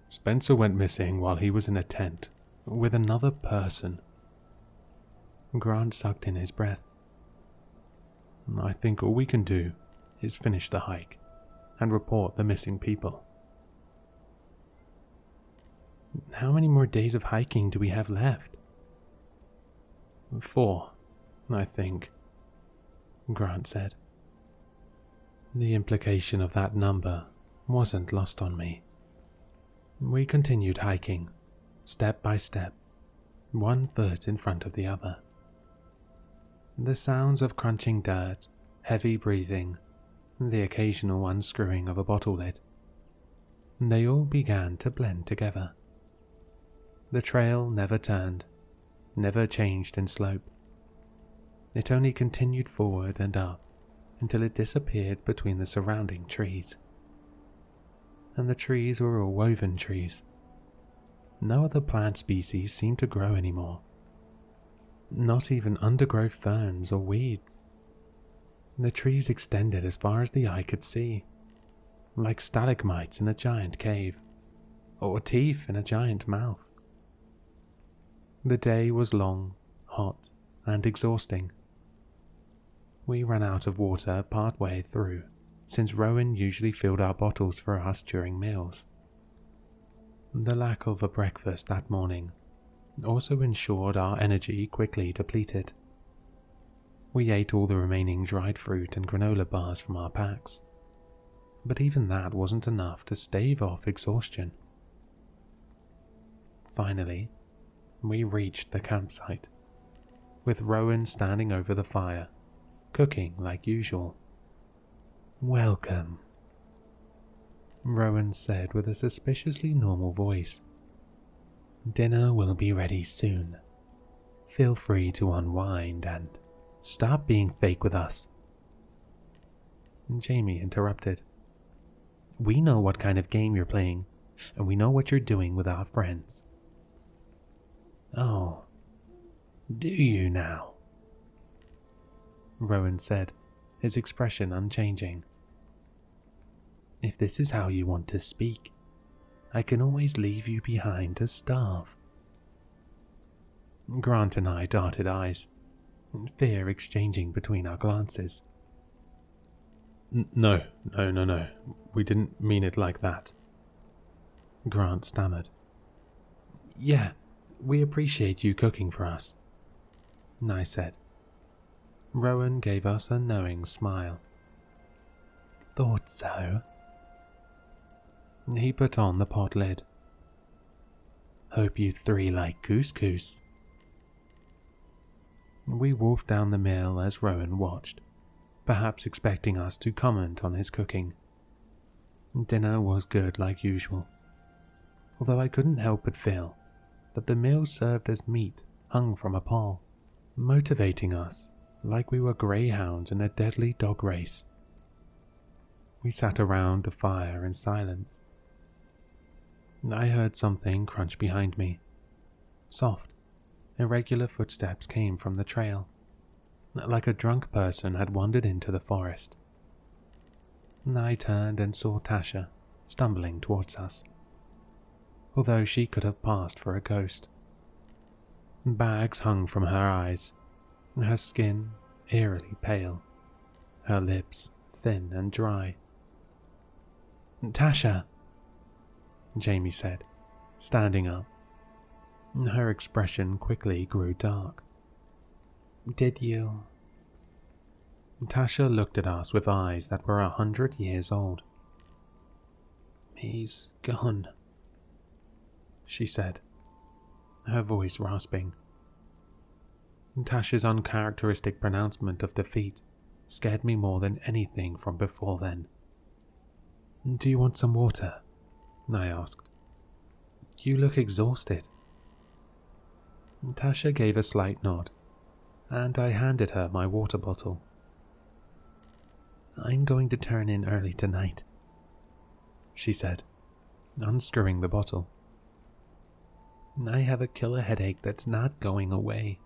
Spencer went missing while he was in a tent with another person. Grant sucked in his breath. I think all we can do is finish the hike and report the missing people. How many more days of hiking do we have left? 4, I think, Grant said. The implication of that number wasn't lost on me. We continued hiking, step by step, one foot in front of the other. The sounds of crunching dirt, heavy breathing, the occasional unscrewing of a bottle lid, they all began to blend together. The trail never turned, never changed in slope. It only continued forward and up until it disappeared between the surrounding trees. And the trees were all woven trees. No other plant species seemed to grow anymore. Not even undergrowth ferns or weeds. The trees extended as far as the eye could see, like stalagmites in a giant cave, or teeth in a giant mouth. The day was long, hot, and exhausting. We ran out of water partway through, since Rowan usually filled our bottles for us during meals. The lack of a breakfast that morning also ensured our energy quickly depleted. We ate all the remaining dried fruit and granola bars from our packs, but even that wasn't enough to stave off exhaustion. Finally, we reached the campsite, with Rowan standing over the fire, cooking like usual. "Welcome," Rowan said with a suspiciously normal voice. "Dinner will be ready soon. Feel free to unwind and stop being fake with us." Jamie interrupted. "We know what kind of game you're playing, and we know what you're doing with our friends." "Oh, do you now?" Rowan said, his expression unchanging. "If this is how you want to speak, I can always leave you behind to starve." Grant and I darted eyes, fear exchanging between our glances. No. We didn't mean it like that," Grant stammered. "Yeah, we appreciate you cooking for us," I said. Rowan gave us a knowing smile. "Thought so." He put on the pot lid. "Hope you 3 like couscous." We wolfed down the meal as Rowan watched, perhaps expecting us to comment on his cooking. Dinner was good like usual, although I couldn't help but feel that the meal served as meat hung from a pole, motivating us like we were greyhounds in a deadly dog race. We sat around the fire in silence. I heard something crunch behind me. Soft, irregular footsteps came from the trail, like a drunk person had wandered into the forest. I turned and saw Tasha stumbling towards us, although she could have passed for a ghost. Bags hung from her eyes, her skin eerily pale, her lips thin and dry. "Tasha," Jamie said, standing up. Her expression quickly grew dark. "Did you?" Tasha looked at us with eyes that were 100 years old. "He's gone," she said, her voice rasping. Tasha's uncharacteristic pronouncement of defeat scared me more than anything from before then. "Do you want some water?" I asked. "You look exhausted." Tasha gave a slight nod, and I handed her my water bottle. "I'm going to turn in early tonight." she said, unscrewing the bottle. I have a killer headache that's not going away.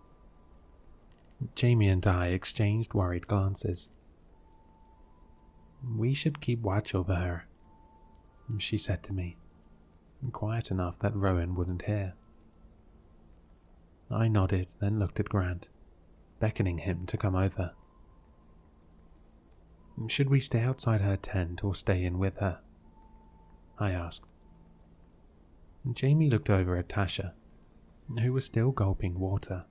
Jamie and I exchanged worried glances. We should keep watch over her, she said to me, quiet enough that Rowan wouldn't hear. I nodded, then looked at Grant, beckoning him to come over. Should we stay outside her tent or stay in with her? I asked. Jamie looked over at Tasha, who was still gulping water.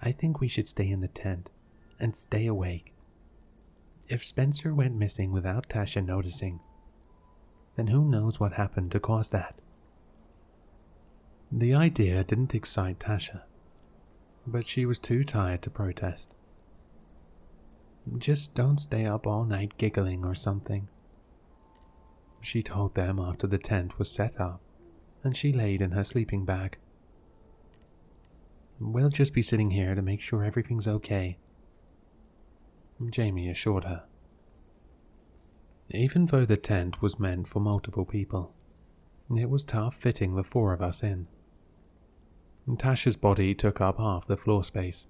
I think we should stay in the tent and stay awake. If Spencer went missing without Tasha noticing, then who knows what happened to cause that? The idea didn't excite Tasha, but she was too tired to protest. Just don't stay up all night giggling or something, she told them after the tent was set up and she laid in her sleeping bag. We'll just be sitting here to make sure everything's okay, Jamie assured her. Even though the tent was meant for multiple people, it was tough fitting the four of us in. Tasha's body took up half the floor space,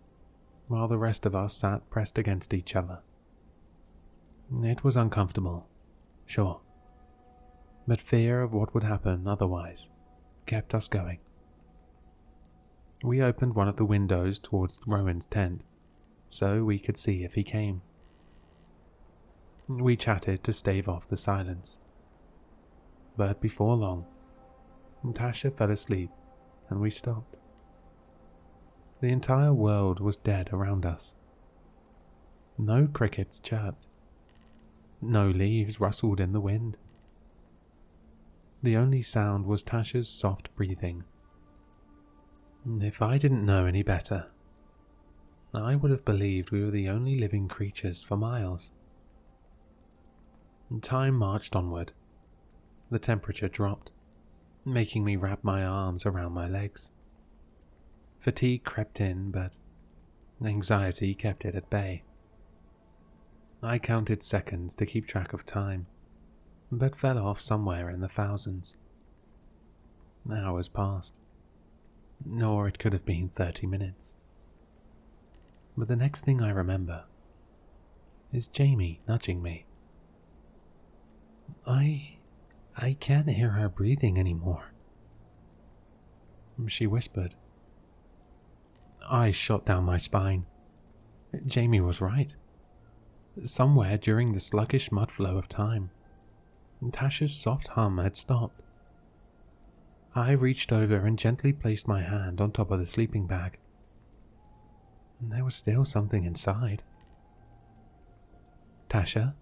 while the rest of us sat pressed against each other. It was uncomfortable, sure, but fear of what would happen otherwise kept us going. We opened one of the windows towards Rowan's tent, so we could see if he came. We chatted to stave off the silence, but before long, Tasha fell asleep and we stopped. The entire world was dead around us. No crickets chirped. No leaves rustled in the wind. The only sound was Tasha's soft breathing. If I didn't know any better, I would have believed we were the only living creatures for miles. Time marched onward. The temperature dropped, making me wrap my arms around my legs. Fatigue crept in, but anxiety kept it at bay. I counted seconds to keep track of time, but fell off somewhere in the thousands. Hours passed, or it could have been 30 minutes. But the next thing I remember is Jamie nudging me. I can't hear her breathing anymore, she whispered. I shot down my spine. Jamie was right. Somewhere during the sluggish mud flow of time, Tasha's soft hum had stopped. I reached over and gently placed my hand on top of the sleeping bag. There was still something inside. Tasha?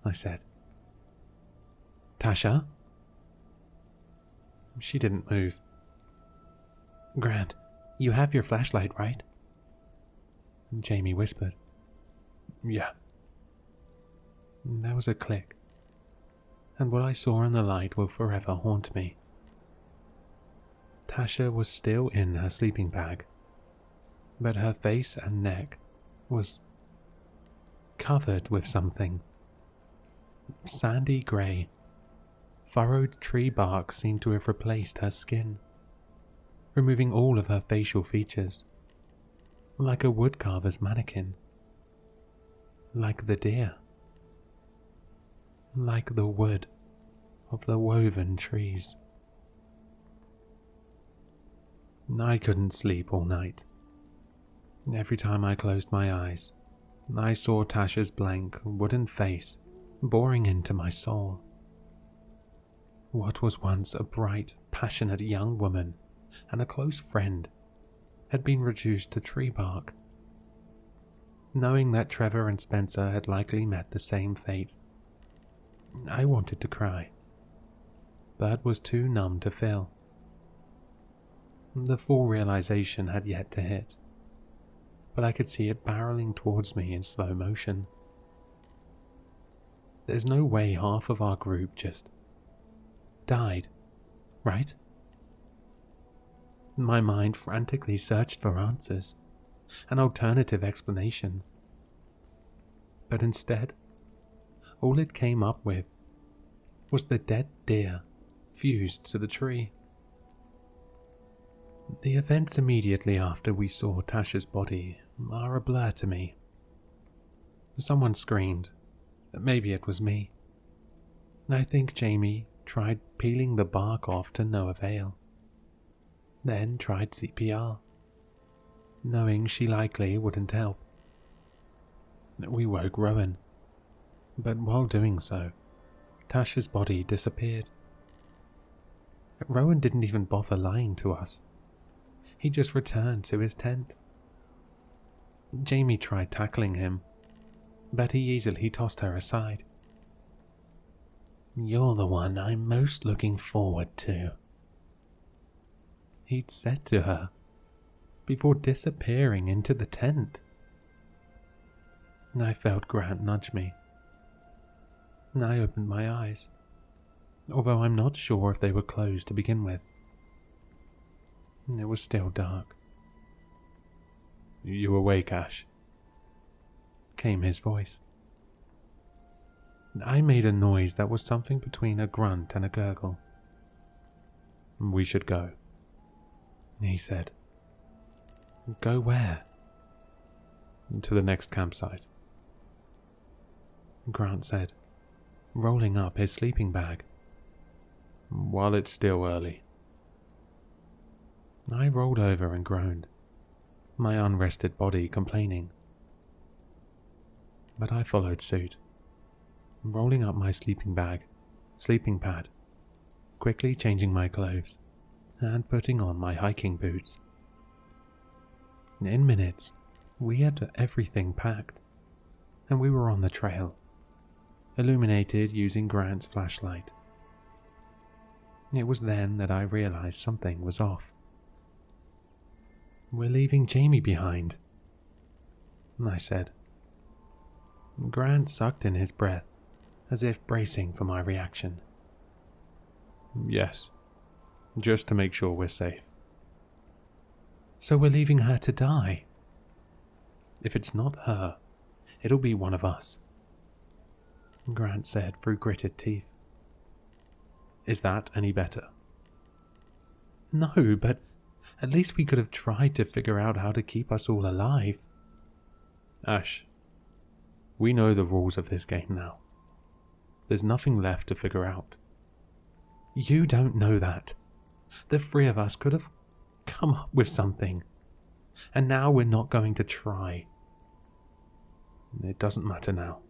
I said. Tasha? She didn't move. Grant, you have your flashlight, right? Jamie whispered. Yeah. There was a click, and what I saw in the light will forever haunt me. Tasha was still in her sleeping bag, but her face and neck was covered with something. Sandy grey. Furrowed tree bark seemed to have replaced her skin, removing all of her facial features, like a woodcarver's mannequin. Like the deer. Like the wood of the woven trees. I couldn't sleep all night. Every time I closed my eyes, I saw Tasha's blank, wooden face boring into my soul. What was once a bright, passionate young woman and a close friend had been reduced to tree bark. Knowing that Trevor and Spencer had likely met the same fate, I wanted to cry, but was too numb to feel. The full realization had yet to hit, but I could see it barreling towards me in slow motion. There's no way half of our group just died, right? My mind frantically searched for answers, an alternative explanation. But instead, all it came up with was the dead deer fused to the tree. The events immediately after we saw Tasha's body are a blur to me. Someone screamed. Maybe it was me. I think Jamie tried peeling the bark off to no avail. Then tried CPR, knowing she likely wouldn't help. We woke Rowan, but while doing so, Tasha's body disappeared. Rowan didn't even bother lying to us. He just returned to his tent. Jamie tried tackling him, but he easily tossed her aside. "You're the one I'm most looking forward to," he'd said to her before disappearing into the tent. I felt Grant nudge me. I opened my eyes, although I'm not sure if they were closed to begin with. It was still dark. "You awake, Ash?" came his voice. I made a noise that was something between a grunt and a gurgle. "We should go," he said. "Go where?" "To the next campsite," Grant said, rolling up his sleeping bag. "While it's still early." I rolled over and groaned, my unrested body complaining. But I followed suit, rolling up my sleeping bag, sleeping pad, quickly changing my clothes, and putting on my hiking boots. In minutes, we had everything packed, and we were on the trail, illuminated using Grant's flashlight. It was then that I realized something was off. "We're leaving Jamie behind," I said. Grant sucked in his breath, as if bracing for my reaction. "Yes, just to make sure we're safe." "So we're leaving her to die?" "If it's not her, it'll be one of us," Grant said through gritted teeth. "Is that any better?" "No, but at least we could have tried to figure out how to keep us all alive." "Ash, we know the rules of this game now. There's nothing left to figure out." "You don't know that. The three of us could have come up with something, and now we're not going to try." "It doesn't matter now.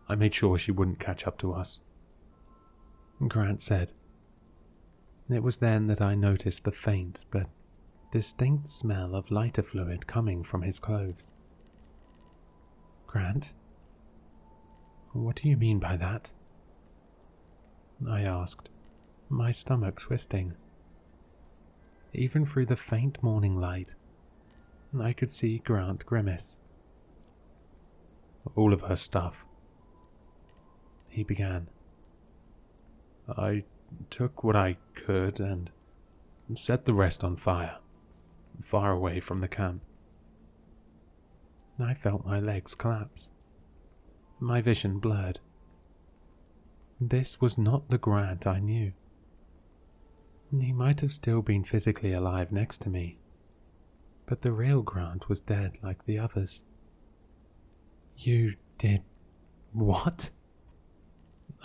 I made sure she wouldn't catch up to us," Grant said. It was then that I noticed the faint but distinct smell of lighter fluid coming from his clothes. "Grant, what do you mean by that?" I asked, my stomach twisting. Even through the faint morning light, I could see Grant grimace. "All of her stuff," he began. "I took what I could and set the rest on fire, far away from the camp." I felt my legs collapse. My vision blurred. This was not the Grant I knew. He might have still been physically alive next to me, but the real Grant was dead like the others. "You did what?"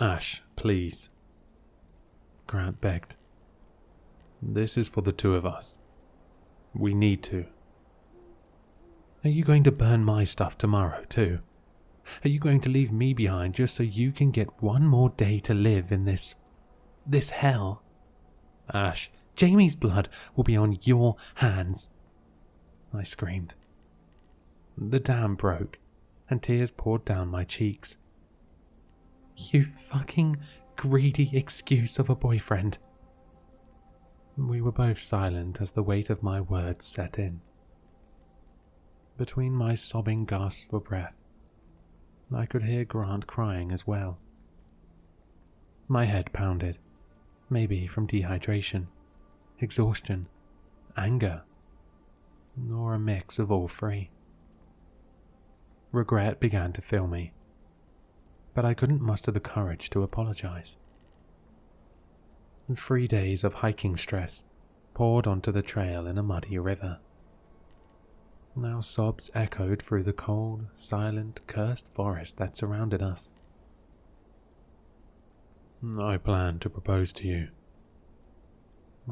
"Ash, please," Grant begged. "This is for the two of us. We need to." "Are you going to burn my stuff tomorrow, too? Are you going to leave me behind just so you can get one more day to live in this hell?" "Ash, Jamie's blood will be on your hands," I screamed. The dam broke, and tears poured down my cheeks. "You fucking greedy excuse of a boyfriend." We were both silent as the weight of my words set in. Between my sobbing gasps for breath, I could hear Grant crying as well. My head pounded, maybe from dehydration, exhaustion, anger, or a mix of all three. Regret began to fill me, but I couldn't muster the courage to apologize. 3 days of hiking stress poured onto the trail in a muddy river. Now sobs echoed through the cold, silent, cursed forest that surrounded us. I plan to propose to you,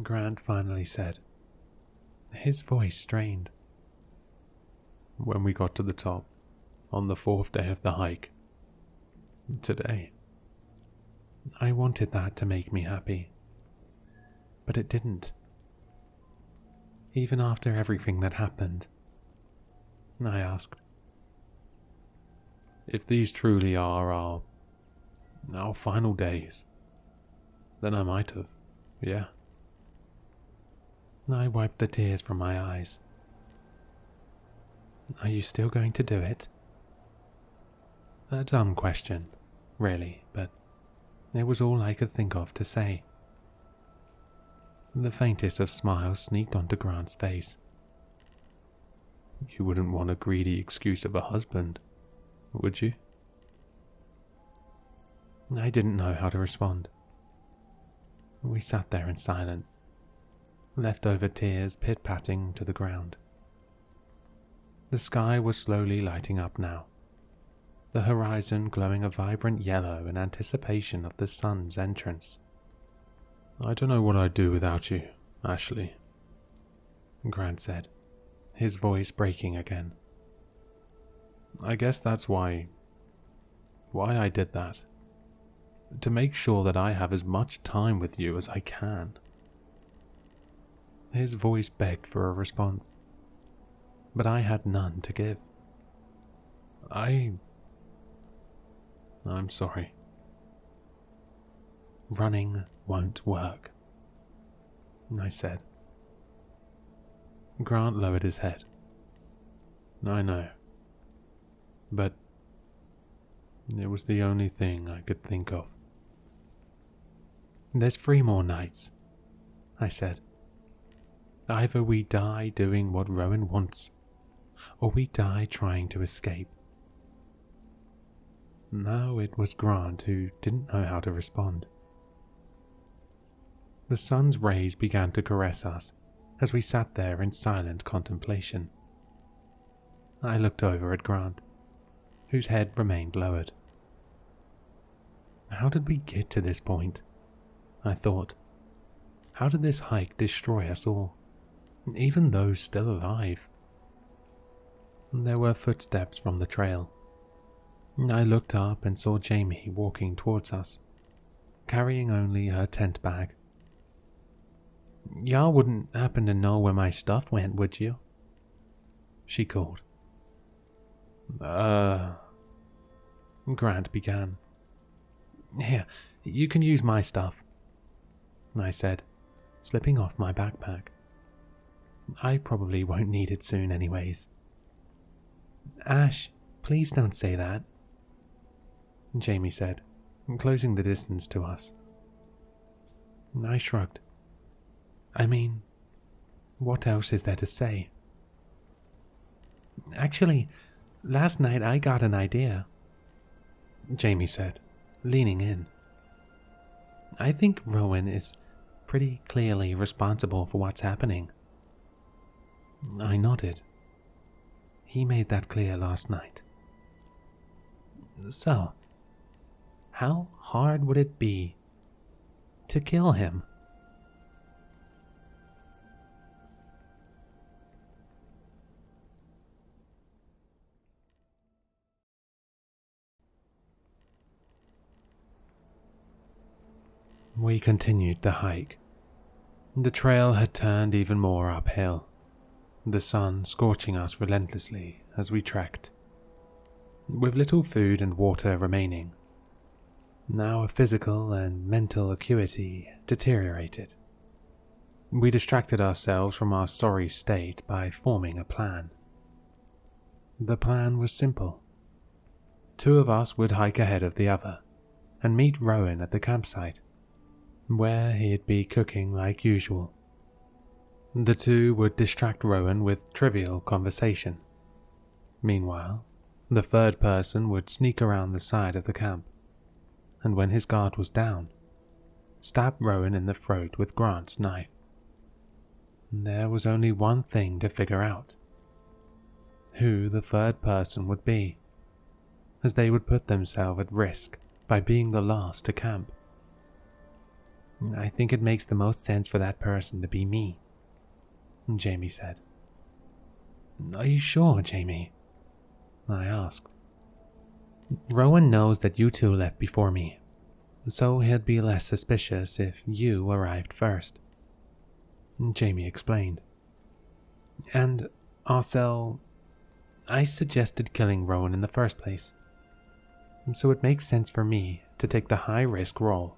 Grant finally said, his voice strained. When we got to the top, on the 4th day of the hike. Today. I wanted that to make me happy, but it didn't. Even after everything that happened, I asked, if these truly are our final days, then I might have, yeah. I wiped the tears from my eyes. Are you still going to do it? A dumb question, really, but it was all I could think of to say. The faintest of smiles sneaked onto Grant's face. You wouldn't want a greedy excuse of a husband, would you? I didn't know how to respond. We sat there in silence, leftover tears pit-patting to the ground. The sky was slowly lighting up now, the horizon glowing a vibrant yellow in anticipation of the sun's entrance. I don't know what I'd do without you, Ashley, Grant said, his voice breaking again. I guess that's why I did that. To make sure that I have as much time with you as I can. His voice begged for a response, but I had none to give. I'm sorry. Running won't work, I said. Grant lowered his head. I know, but it was the only thing I could think of. There's 3 more nights, I said. Either we die doing what Rowan wants, or we die trying to escape. Now it was Grant who didn't know how to respond. The sun's rays began to caress us as we sat there in silent contemplation. I looked over at Grant, whose head remained lowered. How did we get to this point? I thought. How did this hike destroy us all, even those still alive? There were footsteps from the trail. I looked up and saw Jamie walking towards us, carrying only her tent bag. Y'all wouldn't happen to know where my stuff went, would you? She called. Grant began. Here, you can use my stuff, I said, slipping off my backpack. I probably won't need it soon anyways. Ash, please don't say that, Jamie said, closing the distance to us. I shrugged. I mean, what else is there to say? Actually, last night I got an idea, Jamie said, leaning in. I think Rowan is pretty clearly responsible for what's happening. I nodded. He made that clear last night. So, how hard would it be to kill him? We continued the hike. The trail had turned even more uphill, the sun scorching us relentlessly as we trekked. With little food and water remaining, now our physical and mental acuity deteriorated. We distracted ourselves from our sorry state by forming a plan. The plan was simple. 2 of us would hike ahead of the other and meet Rowan at the campsite, where he'd be cooking like usual. The 2 would distract Rowan with trivial conversation. Meanwhile, the 3rd person would sneak around the side of the camp and when his guard was down, stabbed Rowan in the throat with Grant's knife. There was only one thing to figure out: who the third person would be, as they would put themselves at risk by being the last to camp. I think it makes the most sense for that person to be me, Jamie said. Are you sure, Jamie? I asked. Rowan knows that you two left before me, so he'd be less suspicious if you arrived first, Jamie explained. And also, I suggested killing Rowan in the first place, so it makes sense for me to take the high-risk role.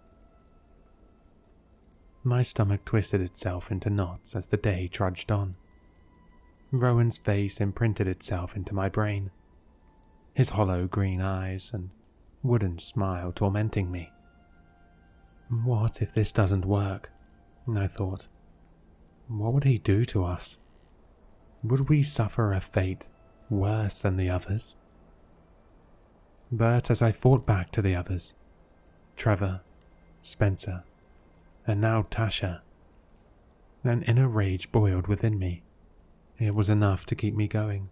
My stomach twisted itself into knots as the day trudged on. Rowan's face imprinted itself into my brain, his hollow green eyes and wooden smile tormenting me. What if this doesn't work? I thought. What would he do to us? Would we suffer a fate worse than the others? But as I thought back to the others, Trevor, Spencer, and now Tasha, an inner rage boiled within me. It was enough to keep me going,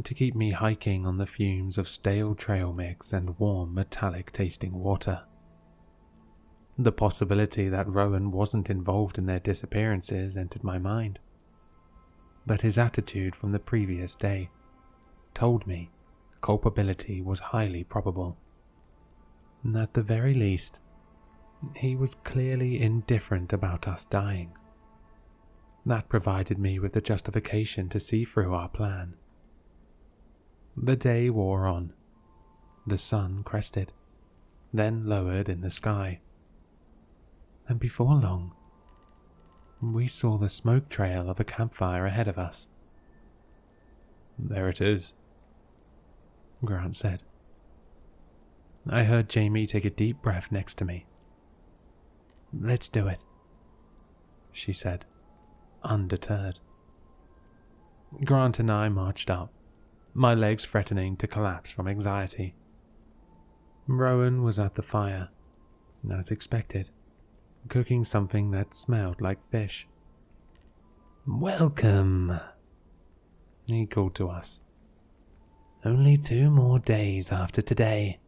to keep me hiking on the fumes of stale trail mix and warm, metallic-tasting water. The possibility that Rowan wasn't involved in their disappearances entered my mind, but his attitude from the previous day told me culpability was highly probable. At the very least, he was clearly indifferent about us dying. That provided me with the justification to see through our plan. The day wore on. The sun crested, then lowered in the sky. And before long, we saw the smoke trail of a campfire ahead of us. There it is, Grant said. I heard Jamie take a deep breath next to me. Let's do it, she said, undeterred. Grant and I marched up, my legs threatening to collapse from anxiety. Rowan was at the fire, as expected, cooking something that smelled like fish. "Welcome," he called to us. "Only 2 more days after today.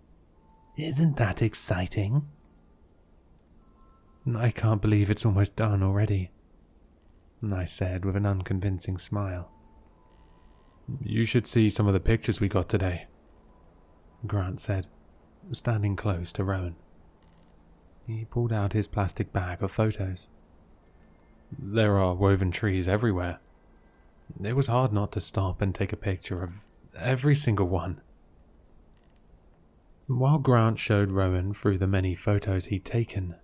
Isn't that exciting?" "I can't believe it's almost done already," I said with an unconvincing smile. "You should see some of the pictures we got today," Grant said, standing close to Rowan. He pulled out his plastic bag of photos. "There are woven trees everywhere. It was hard not to stop and take a picture of every single one." While Grant showed Rowan through the many photos he'd taken,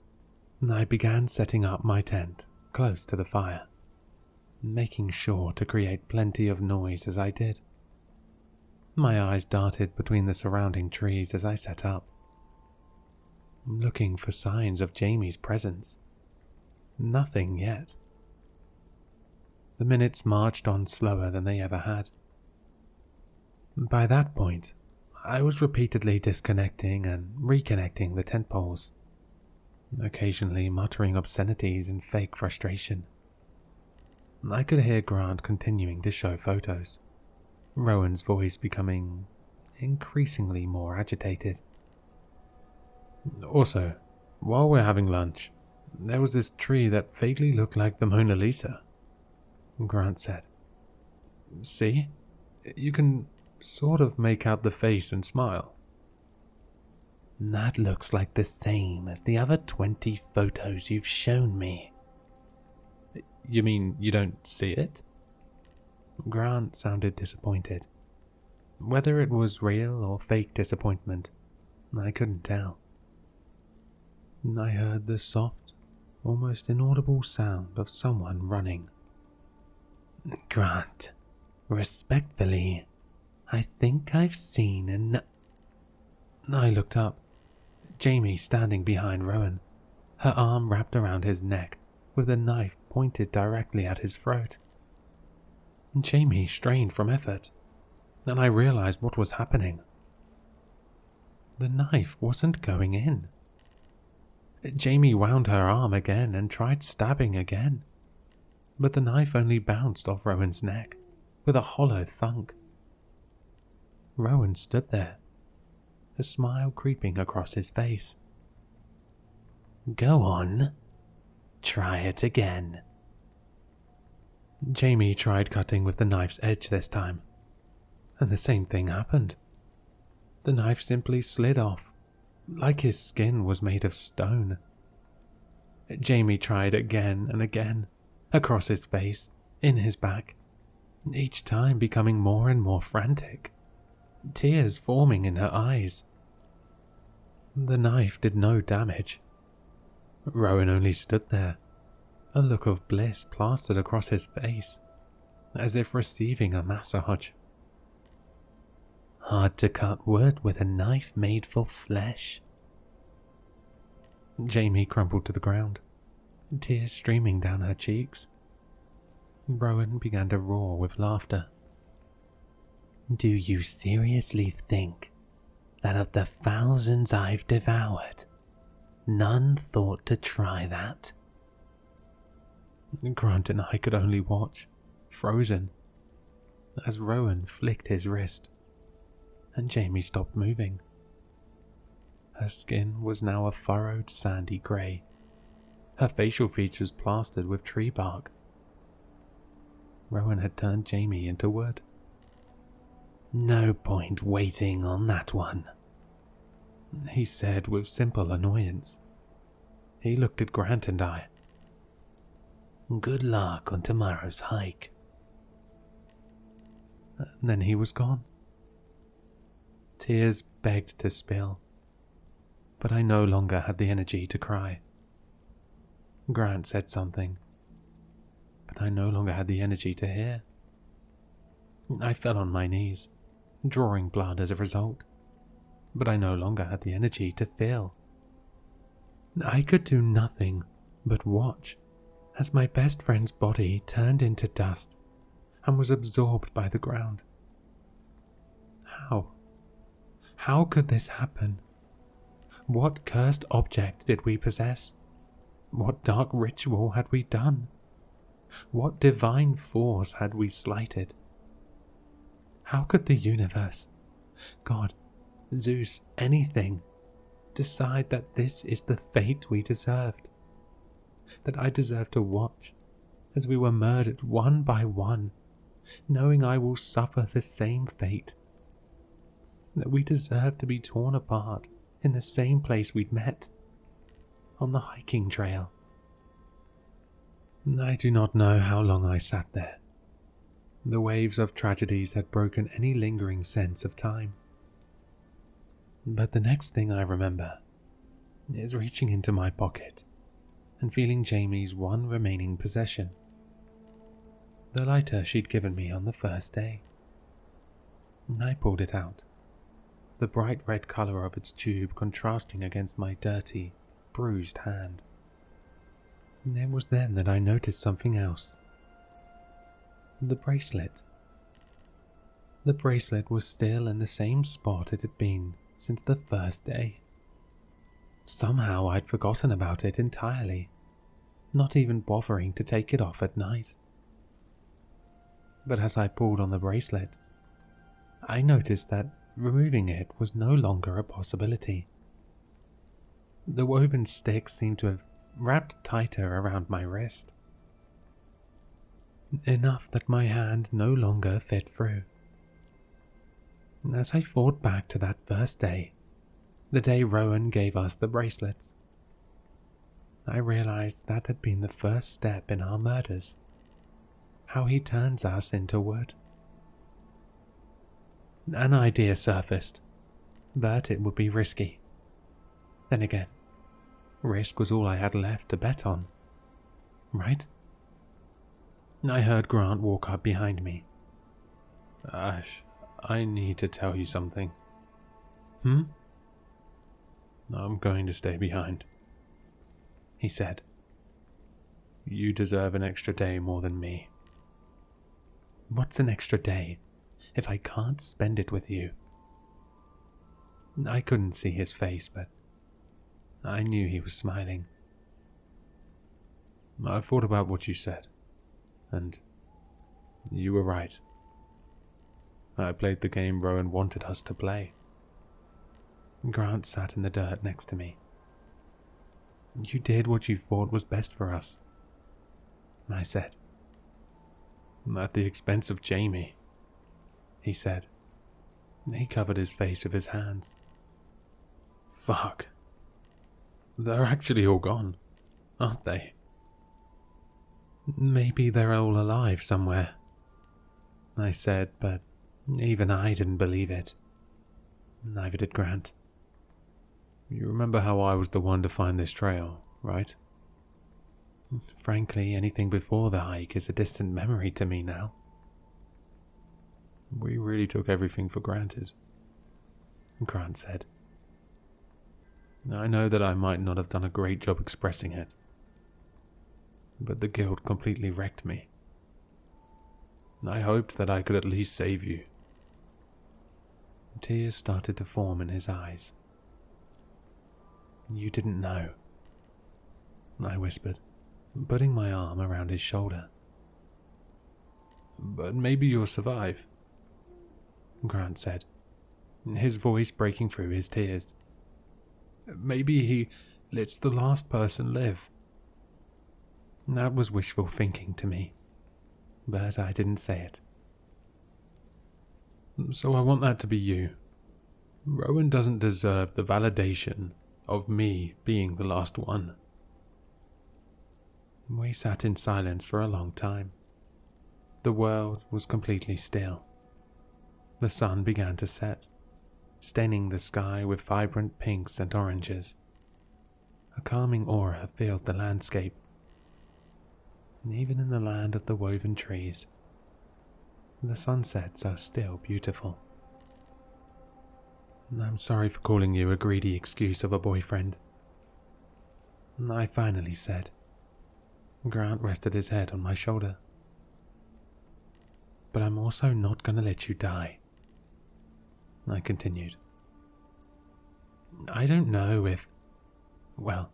I began setting up my tent close to the fire, making sure to create plenty of noise as I did. My eyes darted between the surrounding trees as I set up, looking for signs of Jamie's presence. Nothing yet. The minutes marched on slower than they ever had. By that point, I was repeatedly disconnecting and reconnecting the tent poles, occasionally muttering obscenities in fake frustration. I could hear Grant continuing to show photos, Rowan's voice becoming increasingly more agitated. "Also, while we're having lunch, there was this tree that vaguely looked like the Mona Lisa," Grant said. "See? You can sort of make out the face and smile." "That looks like the same as the other 20 photos you've shown me." "You mean you don't see it?" Grant sounded disappointed. Whether it was real or fake disappointment, I couldn't tell. I heard the soft, almost inaudible sound of someone running. "Grant, respectfully, I think I've seen I looked up. Jamie standing behind Rowan, her arm wrapped around his neck with a knife pointed directly at his throat. Jamie strained from effort, and I realized what was happening. The knife wasn't going in. Jamie wound her arm again and tried stabbing again, but the knife only bounced off Rowan's neck with a hollow thunk. Rowan stood there, a smile creeping across his face. "Go on. Try it again." Jamie tried cutting with the knife's edge this time, and the same thing happened. The knife simply slid off, like his skin was made of stone. Jamie tried again and again, across his face, in his back, each time becoming more and more frantic, tears forming in her eyes. The knife did no damage. Rowan only stood there, a look of bliss plastered across his face, as if receiving a massage. "Hard to cut wood with a knife made for flesh." Jamie crumpled to the ground, tears streaming down her cheeks. Rowan began to roar with laughter. "Do you seriously think that of the thousands I've devoured, none thought to try that?" Grant and I could only watch, frozen, as Rowan flicked his wrist, and Jamie stopped moving. Her skin was now a furrowed sandy grey, her facial features plastered with tree bark. Rowan had turned Jamie into wood. "No point waiting on that one," he said with simple annoyance. He looked at Grant and I. "Good luck on tomorrow's hike." And then he was gone. Tears begged to spill, but I no longer had the energy to cry. Grant said something, but I no longer had the energy to hear. I fell on my knees, drawing blood as a result, but I no longer had the energy to feel. I could do nothing but watch as my best friend's body turned into dust and was absorbed by the ground. How? How could this happen? What cursed object did we possess? What dark ritual had we done? What divine force had we slighted? How could the universe, God, Zeus, anything, decide that this is the fate we deserved? That I deserve to watch as we were murdered one by one, knowing I will suffer the same fate? That we deserve to be torn apart in the same place we'd met, on the hiking trail? I do not know how long I sat there. The waves of tragedies had broken any lingering sense of time. But the next thing I remember is reaching into my pocket and feeling Jamie's one remaining possession, the lighter she'd given me on the first day. I pulled it out, the bright red colour of its tube contrasting against my dirty, bruised hand. It was then that I noticed something else. The bracelet. The bracelet was still in the same spot it had been since the first day. Somehow I'd forgotten about it entirely, not even bothering to take it off at night. But as I pulled on the bracelet, I noticed that removing it was no longer a possibility. The woven sticks seemed to have wrapped tighter around my wrist, enough that my hand no longer fit through. As I thought back to that first day, the day Rowan gave us the bracelets, I realized that had been the first step in our murders, how he turns us into wood. An idea surfaced, but it would be risky. Then again, risk was all I had left to bet on, right? I heard Grant walk up behind me. "Ash, I need to tell you something." I'm going to stay behind," he said. "You deserve an extra day more than me." "What's an extra day if I can't spend it with you?" I couldn't see his face, but I knew he was smiling. I thought about what you said, and you were right. I played the game Rowan wanted us to play. Grant sat in the dirt next to me. You did what you thought was best for us, I said. At the expense of Jamie, he said. He covered his face with his hands. Fuck. They're actually all gone, aren't they? Maybe they're all alive somewhere, I said, but even I didn't believe it. Neither did Grant. You remember how I was the one to find this trail, right? Frankly, anything before the hike is a distant memory to me now. We really took everything for granted, Grant said. I know that I might not have done a great job expressing it, but the guilt completely wrecked me. I hoped that I could at least save you. Tears started to form in his eyes. You didn't know, I whispered, putting my arm around his shoulder. But maybe you'll survive, Grant said, his voice breaking through his tears. Maybe he lets the last person live. That was wishful thinking to me, but I didn't say it. So I want that to be you. Rowan doesn't deserve the validation of me being the last one. We sat in silence for a long time. The world was completely still. The sun began to set, staining the sky with vibrant pinks and oranges. A calming aura filled the landscape. And even in the land of the woven trees, the sunsets are still beautiful. I'm sorry for calling you a greedy excuse of a boyfriend, I finally said. Grant rested his head on my shoulder. But I'm also not going to let you die, I continued. I don't know if, well,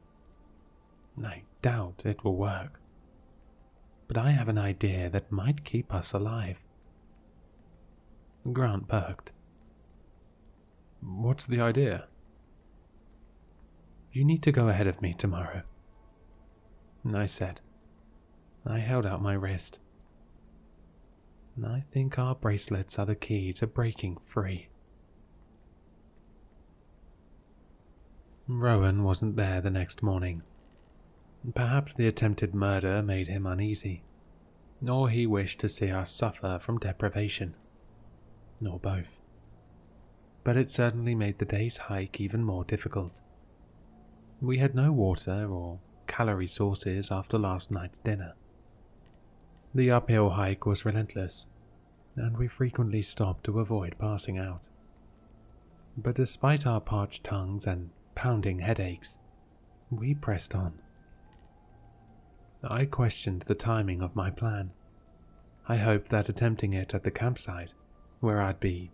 I doubt it will work, but I have an idea that might keep us alive. Grant perked. What's the idea? You need to go ahead of me tomorrow, I said. I held out my wrist. I think our bracelets are the key to breaking free. Rowan wasn't there the next morning. Perhaps the attempted murder made him uneasy, or he wished to see us suffer from deprivation, or both. But it certainly made the day's hike even more difficult. We had no water or calorie sources after last night's dinner. The uphill hike was relentless, and we frequently stopped to avoid passing out. But despite our parched tongues and pounding headaches, we pressed on. I questioned the timing of my plan. I hoped that attempting it at the campsite, where I'd be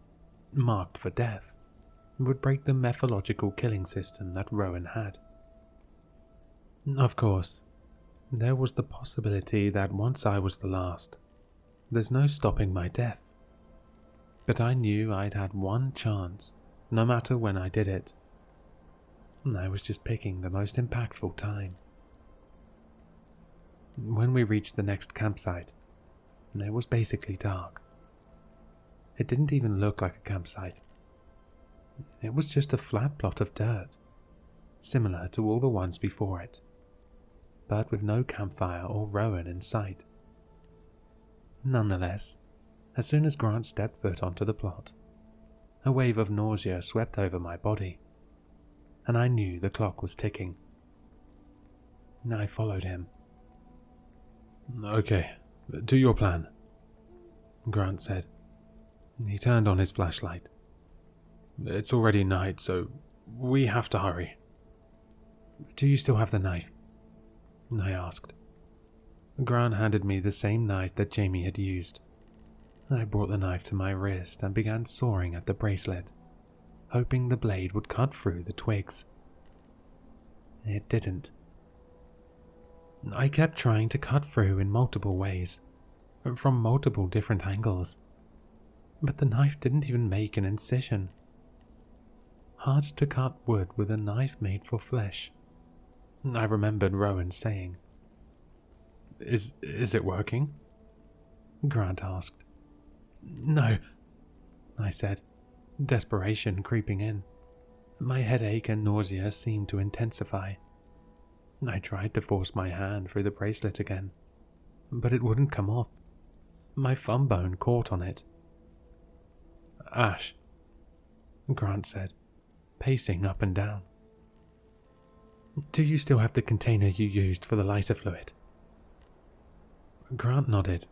marked for death, would break the methodological killing system that Rowan had. Of course, there was the possibility that once I was the last, there's no stopping my death. But I knew I'd had one chance, no matter when I did it. I was just picking the most impactful time. When we reached the next campsite, it was basically dark. It didn't even look like a campsite. It was just a flat plot of dirt, similar to all the ones before it, but with no campfire or Rowan in sight. Nonetheless, as soon as Grant stepped foot onto the plot, a wave of nausea swept over my body, and I knew the clock was ticking. I followed him. Okay, do your plan, Grant said. He turned on his flashlight. It's already night, so we have to hurry. Do you still have the knife? I asked. Grant handed me the same knife that Jamie had used. I brought the knife to my wrist and began sawing at the bracelet, hoping the blade would cut through the twigs. It didn't. I kept trying to cut through in multiple ways, from multiple different angles, but the knife didn't even make an incision. Hard to cut wood with a knife made for flesh. I remembered Rowan saying. Is it working? Grant asked. No, I said, desperation creeping in. My headache and nausea seemed to intensify. I tried to force my hand through the bracelet again, but it wouldn't come off. My thumb bone caught on it. Ash, Grant said, pacing up and down. Do you still have the container you used for the lighter fluid? Grant nodded,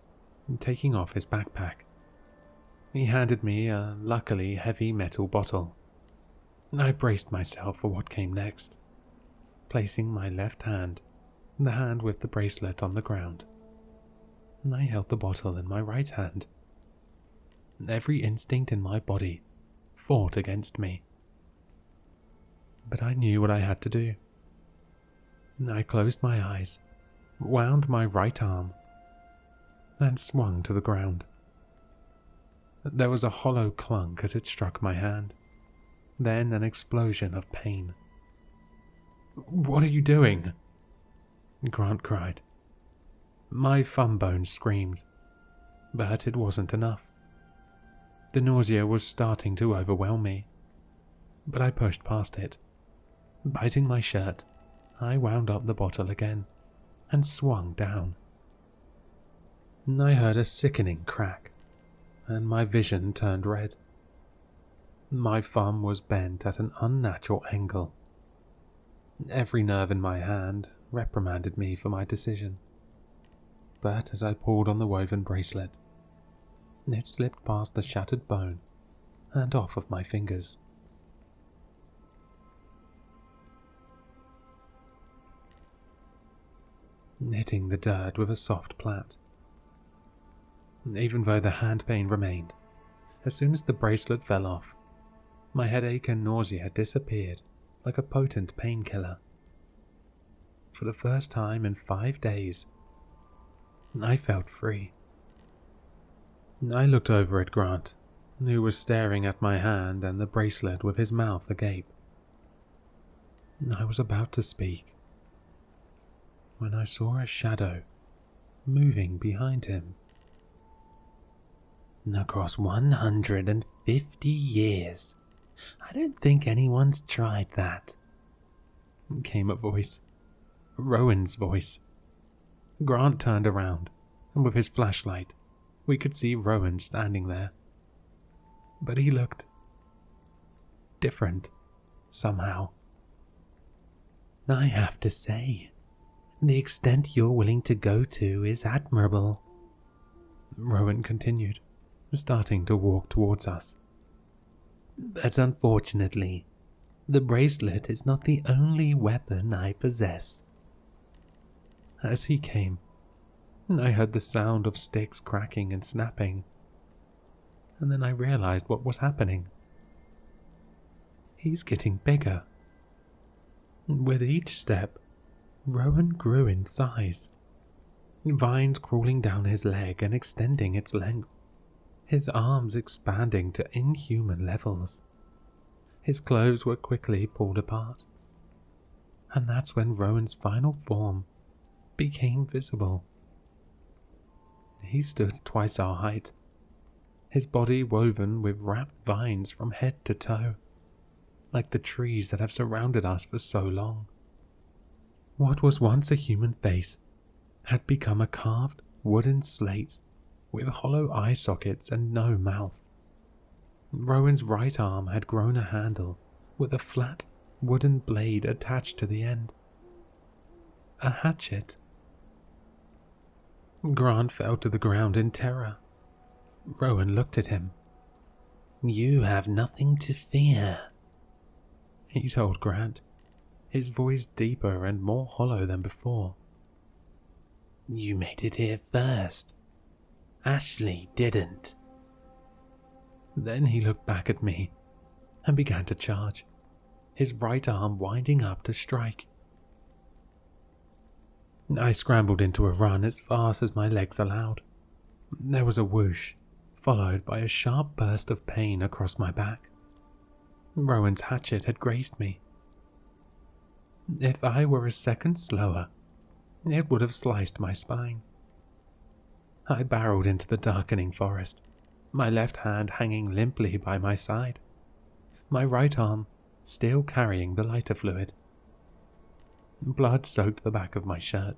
taking off his backpack. He handed me a luckily heavy metal bottle. I braced myself for what came next, placing my left hand, the hand with the bracelet, on the ground. I held the bottle in my right hand. Every instinct in my body fought against me. But I knew what I had to do. I closed my eyes, wound my right arm, and swung to the ground. There was a hollow clunk as it struck my hand, then an explosion of pain. What are you doing? Grant cried. My thumb bone screamed, but it wasn't enough. The nausea was starting to overwhelm me, but I pushed past it. Biting my shirt, I wound up the bottle again and swung down. I heard a sickening crack, and my vision turned red. My thumb was bent at an unnatural angle. Every nerve in my hand reprimanded me for my decision. But as I pulled on the woven bracelet, it slipped past the shattered bone and off of my fingers. Hitting the dirt with a soft plait. Even though the hand pain remained, as soon as the bracelet fell off, my headache and nausea disappeared like a potent painkiller. For the first time in 5 days, I felt free. I looked over at Grant, who was staring at my hand and the bracelet with his mouth agape. I was about to speak when I saw a shadow moving behind him. Across 150 years, I don't think anyone's tried that, came a voice. Rowan's voice. Grant turned around, and with his flashlight, we could see Rowan standing there. But he looked different, somehow. I have to say, the extent you're willing to go to is admirable, Rowan continued, starting to walk towards us. But unfortunately, the bracelet is not the only weapon I possess. As he came, I heard the sound of sticks cracking and snapping, and then I realized what was happening. He's getting bigger. With each step, Rowan grew in size, vines crawling down his leg and extending its length, his arms expanding to inhuman levels. His clothes were quickly pulled apart, and that's when Rowan's final form became visible. He stood twice our height, his body woven with wrapped vines from head to toe, like the trees that have surrounded us for so long. What was once a human face had become a carved wooden slate with hollow eye sockets and no mouth. Rowan's right arm had grown a handle with a flat wooden blade attached to the end. A hatchet. Grant fell to the ground in terror. Rowan looked at him. You have nothing to fear, he told Grant, his voice deeper and more hollow than before. You made it here first. Ashley didn't. Then he looked back at me, and began to charge, his right arm winding up to strike. I scrambled into a run as fast as my legs allowed. There was a whoosh, followed by a sharp burst of pain across my back. Rowan's hatchet had grazed me. If I were a second slower, it would have sliced my spine. I barreled into the darkening forest, my left hand hanging limply by my side, my right arm still carrying the lighter fluid. Blood soaked the back of my shirt,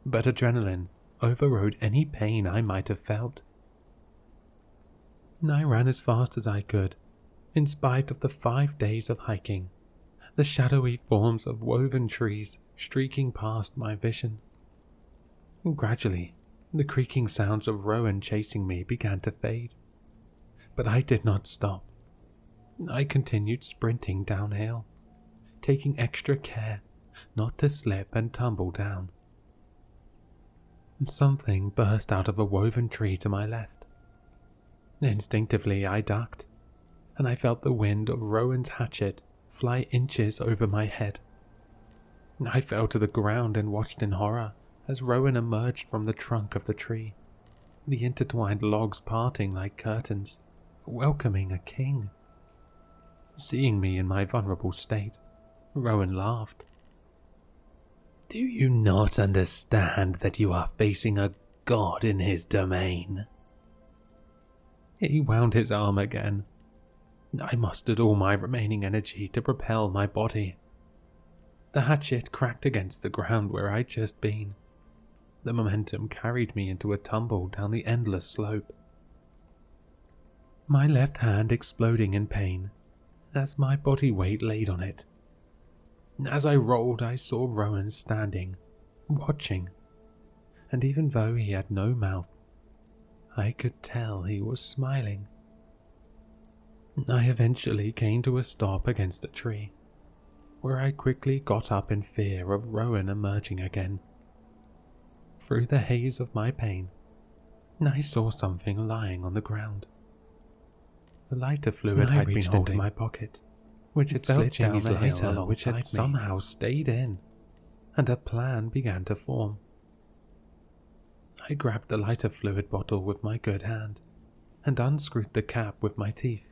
but adrenaline overrode any pain I might have felt. I ran as fast as I could, in spite of the 5 days of hiking, the shadowy forms of woven trees streaking past my vision. Gradually, the creaking sounds of Rowan chasing me began to fade, but I did not stop. I continued sprinting downhill, taking extra care not to slip and tumble down. Something burst out of a woven tree to my left. Instinctively I ducked, and I felt the wind of Rowan's hatchet fly inches over my head. I fell to the ground and watched in horror as Rowan emerged from the trunk of the tree, the intertwined logs parting like curtains, welcoming a king. Seeing me in my vulnerable state, Rowan laughed. "Do you not understand that you are facing a god in his domain?" He wound his arm again. I mustered all my remaining energy to propel my body. The hatchet cracked against the ground where I'd just been. The momentum carried me into a tumble down the endless slope, my left hand exploding in pain as my body weight laid on it. As I rolled, I saw Rowan standing, watching, and even though he had no mouth, I could tell he was smiling. I eventually came to a stop against a tree, where I quickly got up in fear of Rowan emerging again. Through the haze of my pain, I saw something lying on the ground. The lighter fluid I'd been holding in my pocket, which had slipped down the hill, which had somehow stayed in, and a plan began to form. I grabbed the lighter fluid bottle with my good hand, and unscrewed the cap with my teeth.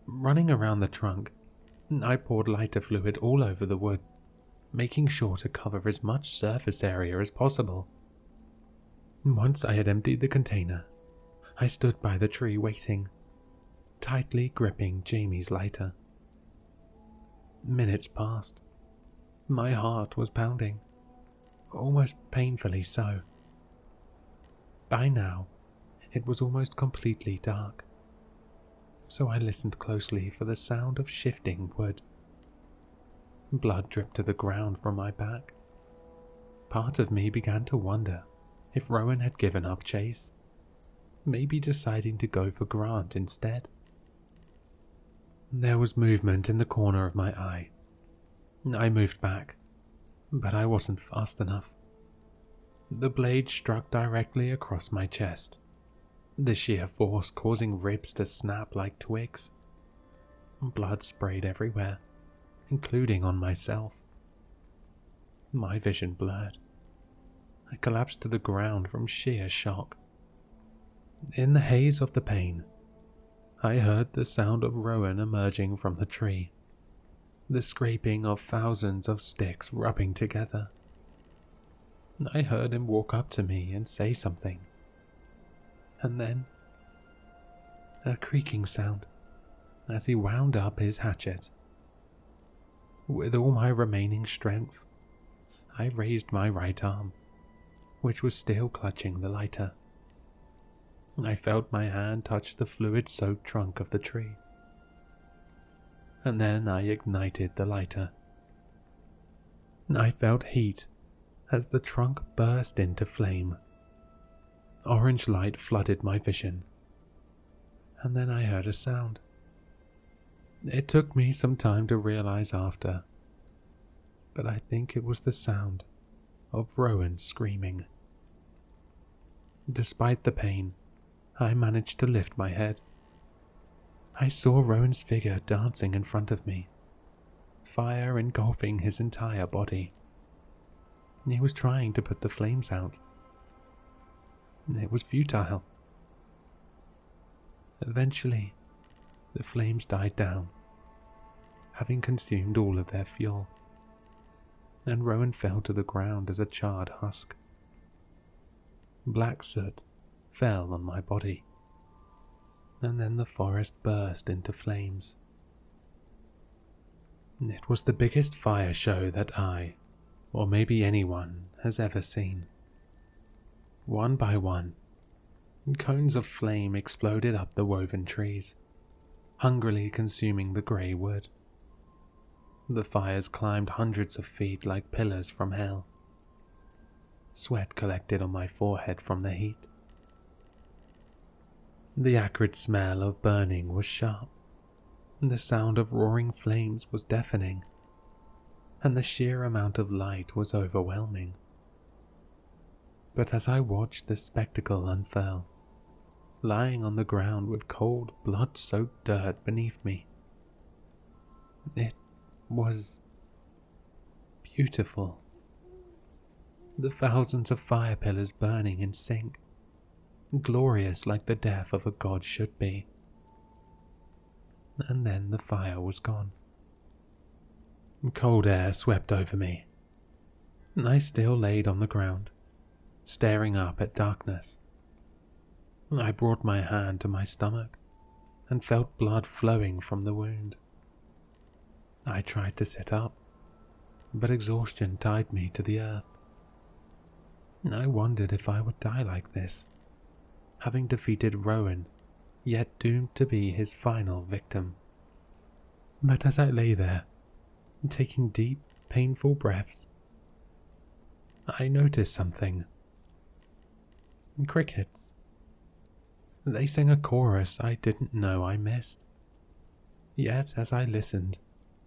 Running around the trunk, I poured lighter fluid all over the wood, making sure to cover as much surface area as possible. Once I had emptied the container, I stood by the tree waiting, tightly gripping Jamie's lighter. Minutes passed. My heart was pounding, almost painfully so. By now, it was almost completely dark, so I listened closely for the sound of shifting wood. Blood dripped to the ground from my back. Part of me began to wonder if Rowan had given up chase, maybe deciding to go for Grant instead. There was movement in the corner of my eye. I moved back, but I wasn't fast enough. The blade struck directly across my chest, the sheer force causing ribs to snap like twigs. Blood sprayed everywhere, including on myself. My vision blurred. I collapsed to the ground from sheer shock. In the haze of the pain, I heard the sound of Rowan emerging from the tree, the scraping of thousands of sticks rubbing together. I heard him walk up to me and say something, and then a creaking sound as he wound up his hatchet. With all my remaining strength, I raised my right arm, which was still clutching the lighter. I felt my hand touch the fluid-soaked trunk of the tree, and then I ignited the lighter. I felt heat as the trunk burst into flame. Orange light flooded my vision, and then I heard a sound. It took me some time to realize after, but I think it was the sound of Rowan screaming. Despite the pain, I managed to lift my head. I saw Rowan's figure dancing in front of me, fire engulfing his entire body. He was trying to put the flames out. It was futile. Eventually, the flames died down, having consumed all of their fuel, and Rowan fell to the ground as a charred husk. Black soot fell on my body, and then the forest burst into flames. It was the biggest fire show that I, or maybe anyone, has ever seen. One by one, cones of flame exploded up the woven trees, hungrily consuming the grey wood. The fires climbed hundreds of feet like pillars from hell. Sweat collected on my forehead from the heat. The acrid smell of burning was sharp. The sound of roaring flames was deafening, and the sheer amount of light was overwhelming. But as I watched the spectacle unfurl, lying on the ground with cold, blood-soaked dirt beneath me, it was beautiful. The thousands of fire pillars burning in sync, glorious like the death of a god should be. And then the fire was gone. Cold air swept over me. I still laid on the ground, staring up at darkness. I brought my hand to my stomach and felt blood flowing from the wound. I tried to sit up, but exhaustion tied me to the earth. I wondered if I would die like this, having defeated Rowan, yet doomed to be his final victim. But as I lay there, taking deep, painful breaths, I noticed something. Crickets. They sang a chorus I didn't know I missed. Yet as I listened,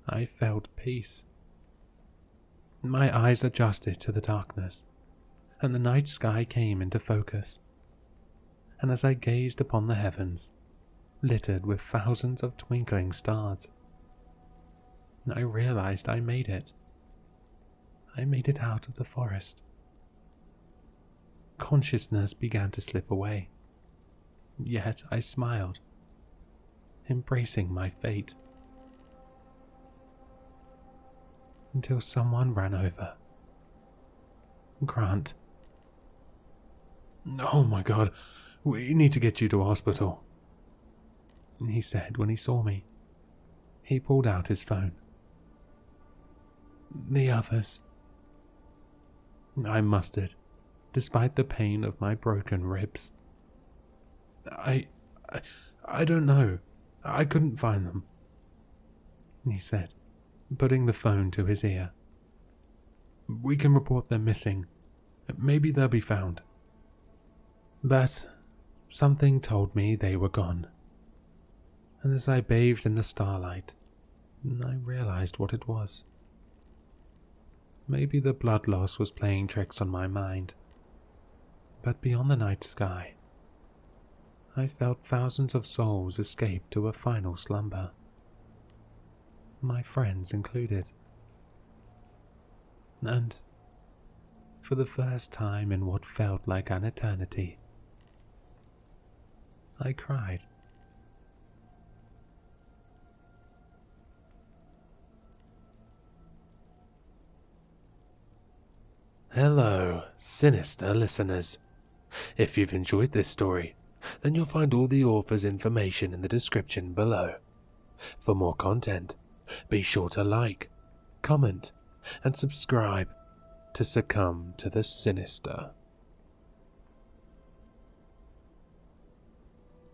I felt peace. My eyes adjusted to the darkness, and the night sky came into focus. And as I gazed upon the heavens, littered with thousands of twinkling stars, I realized I made it. I made it out of the forest. Consciousness began to slip away, yet I smiled, embracing my fate. Until someone ran over. Grant. "Oh my God, we need to get you to hospital," he said when he saw me. He pulled out his phone. "The others," I mustered, despite the pain of my broken ribs. I don't know. I couldn't find them," he said, putting the phone to his ear. "We can report them missing. Maybe they'll be found." But something told me they were gone. And as I bathed in the starlight, I realized what it was. Maybe the blood loss was playing tricks on my mind. But beyond the night sky, I felt thousands of souls escape to a final slumber. My friends included. And, for the first time in what felt like an eternity, I cried. Hello, Sinister listeners. If you've enjoyed this story, then you'll find all the author's information in the description below. For more content, be sure to like, comment, and subscribe to succumb to the sinister.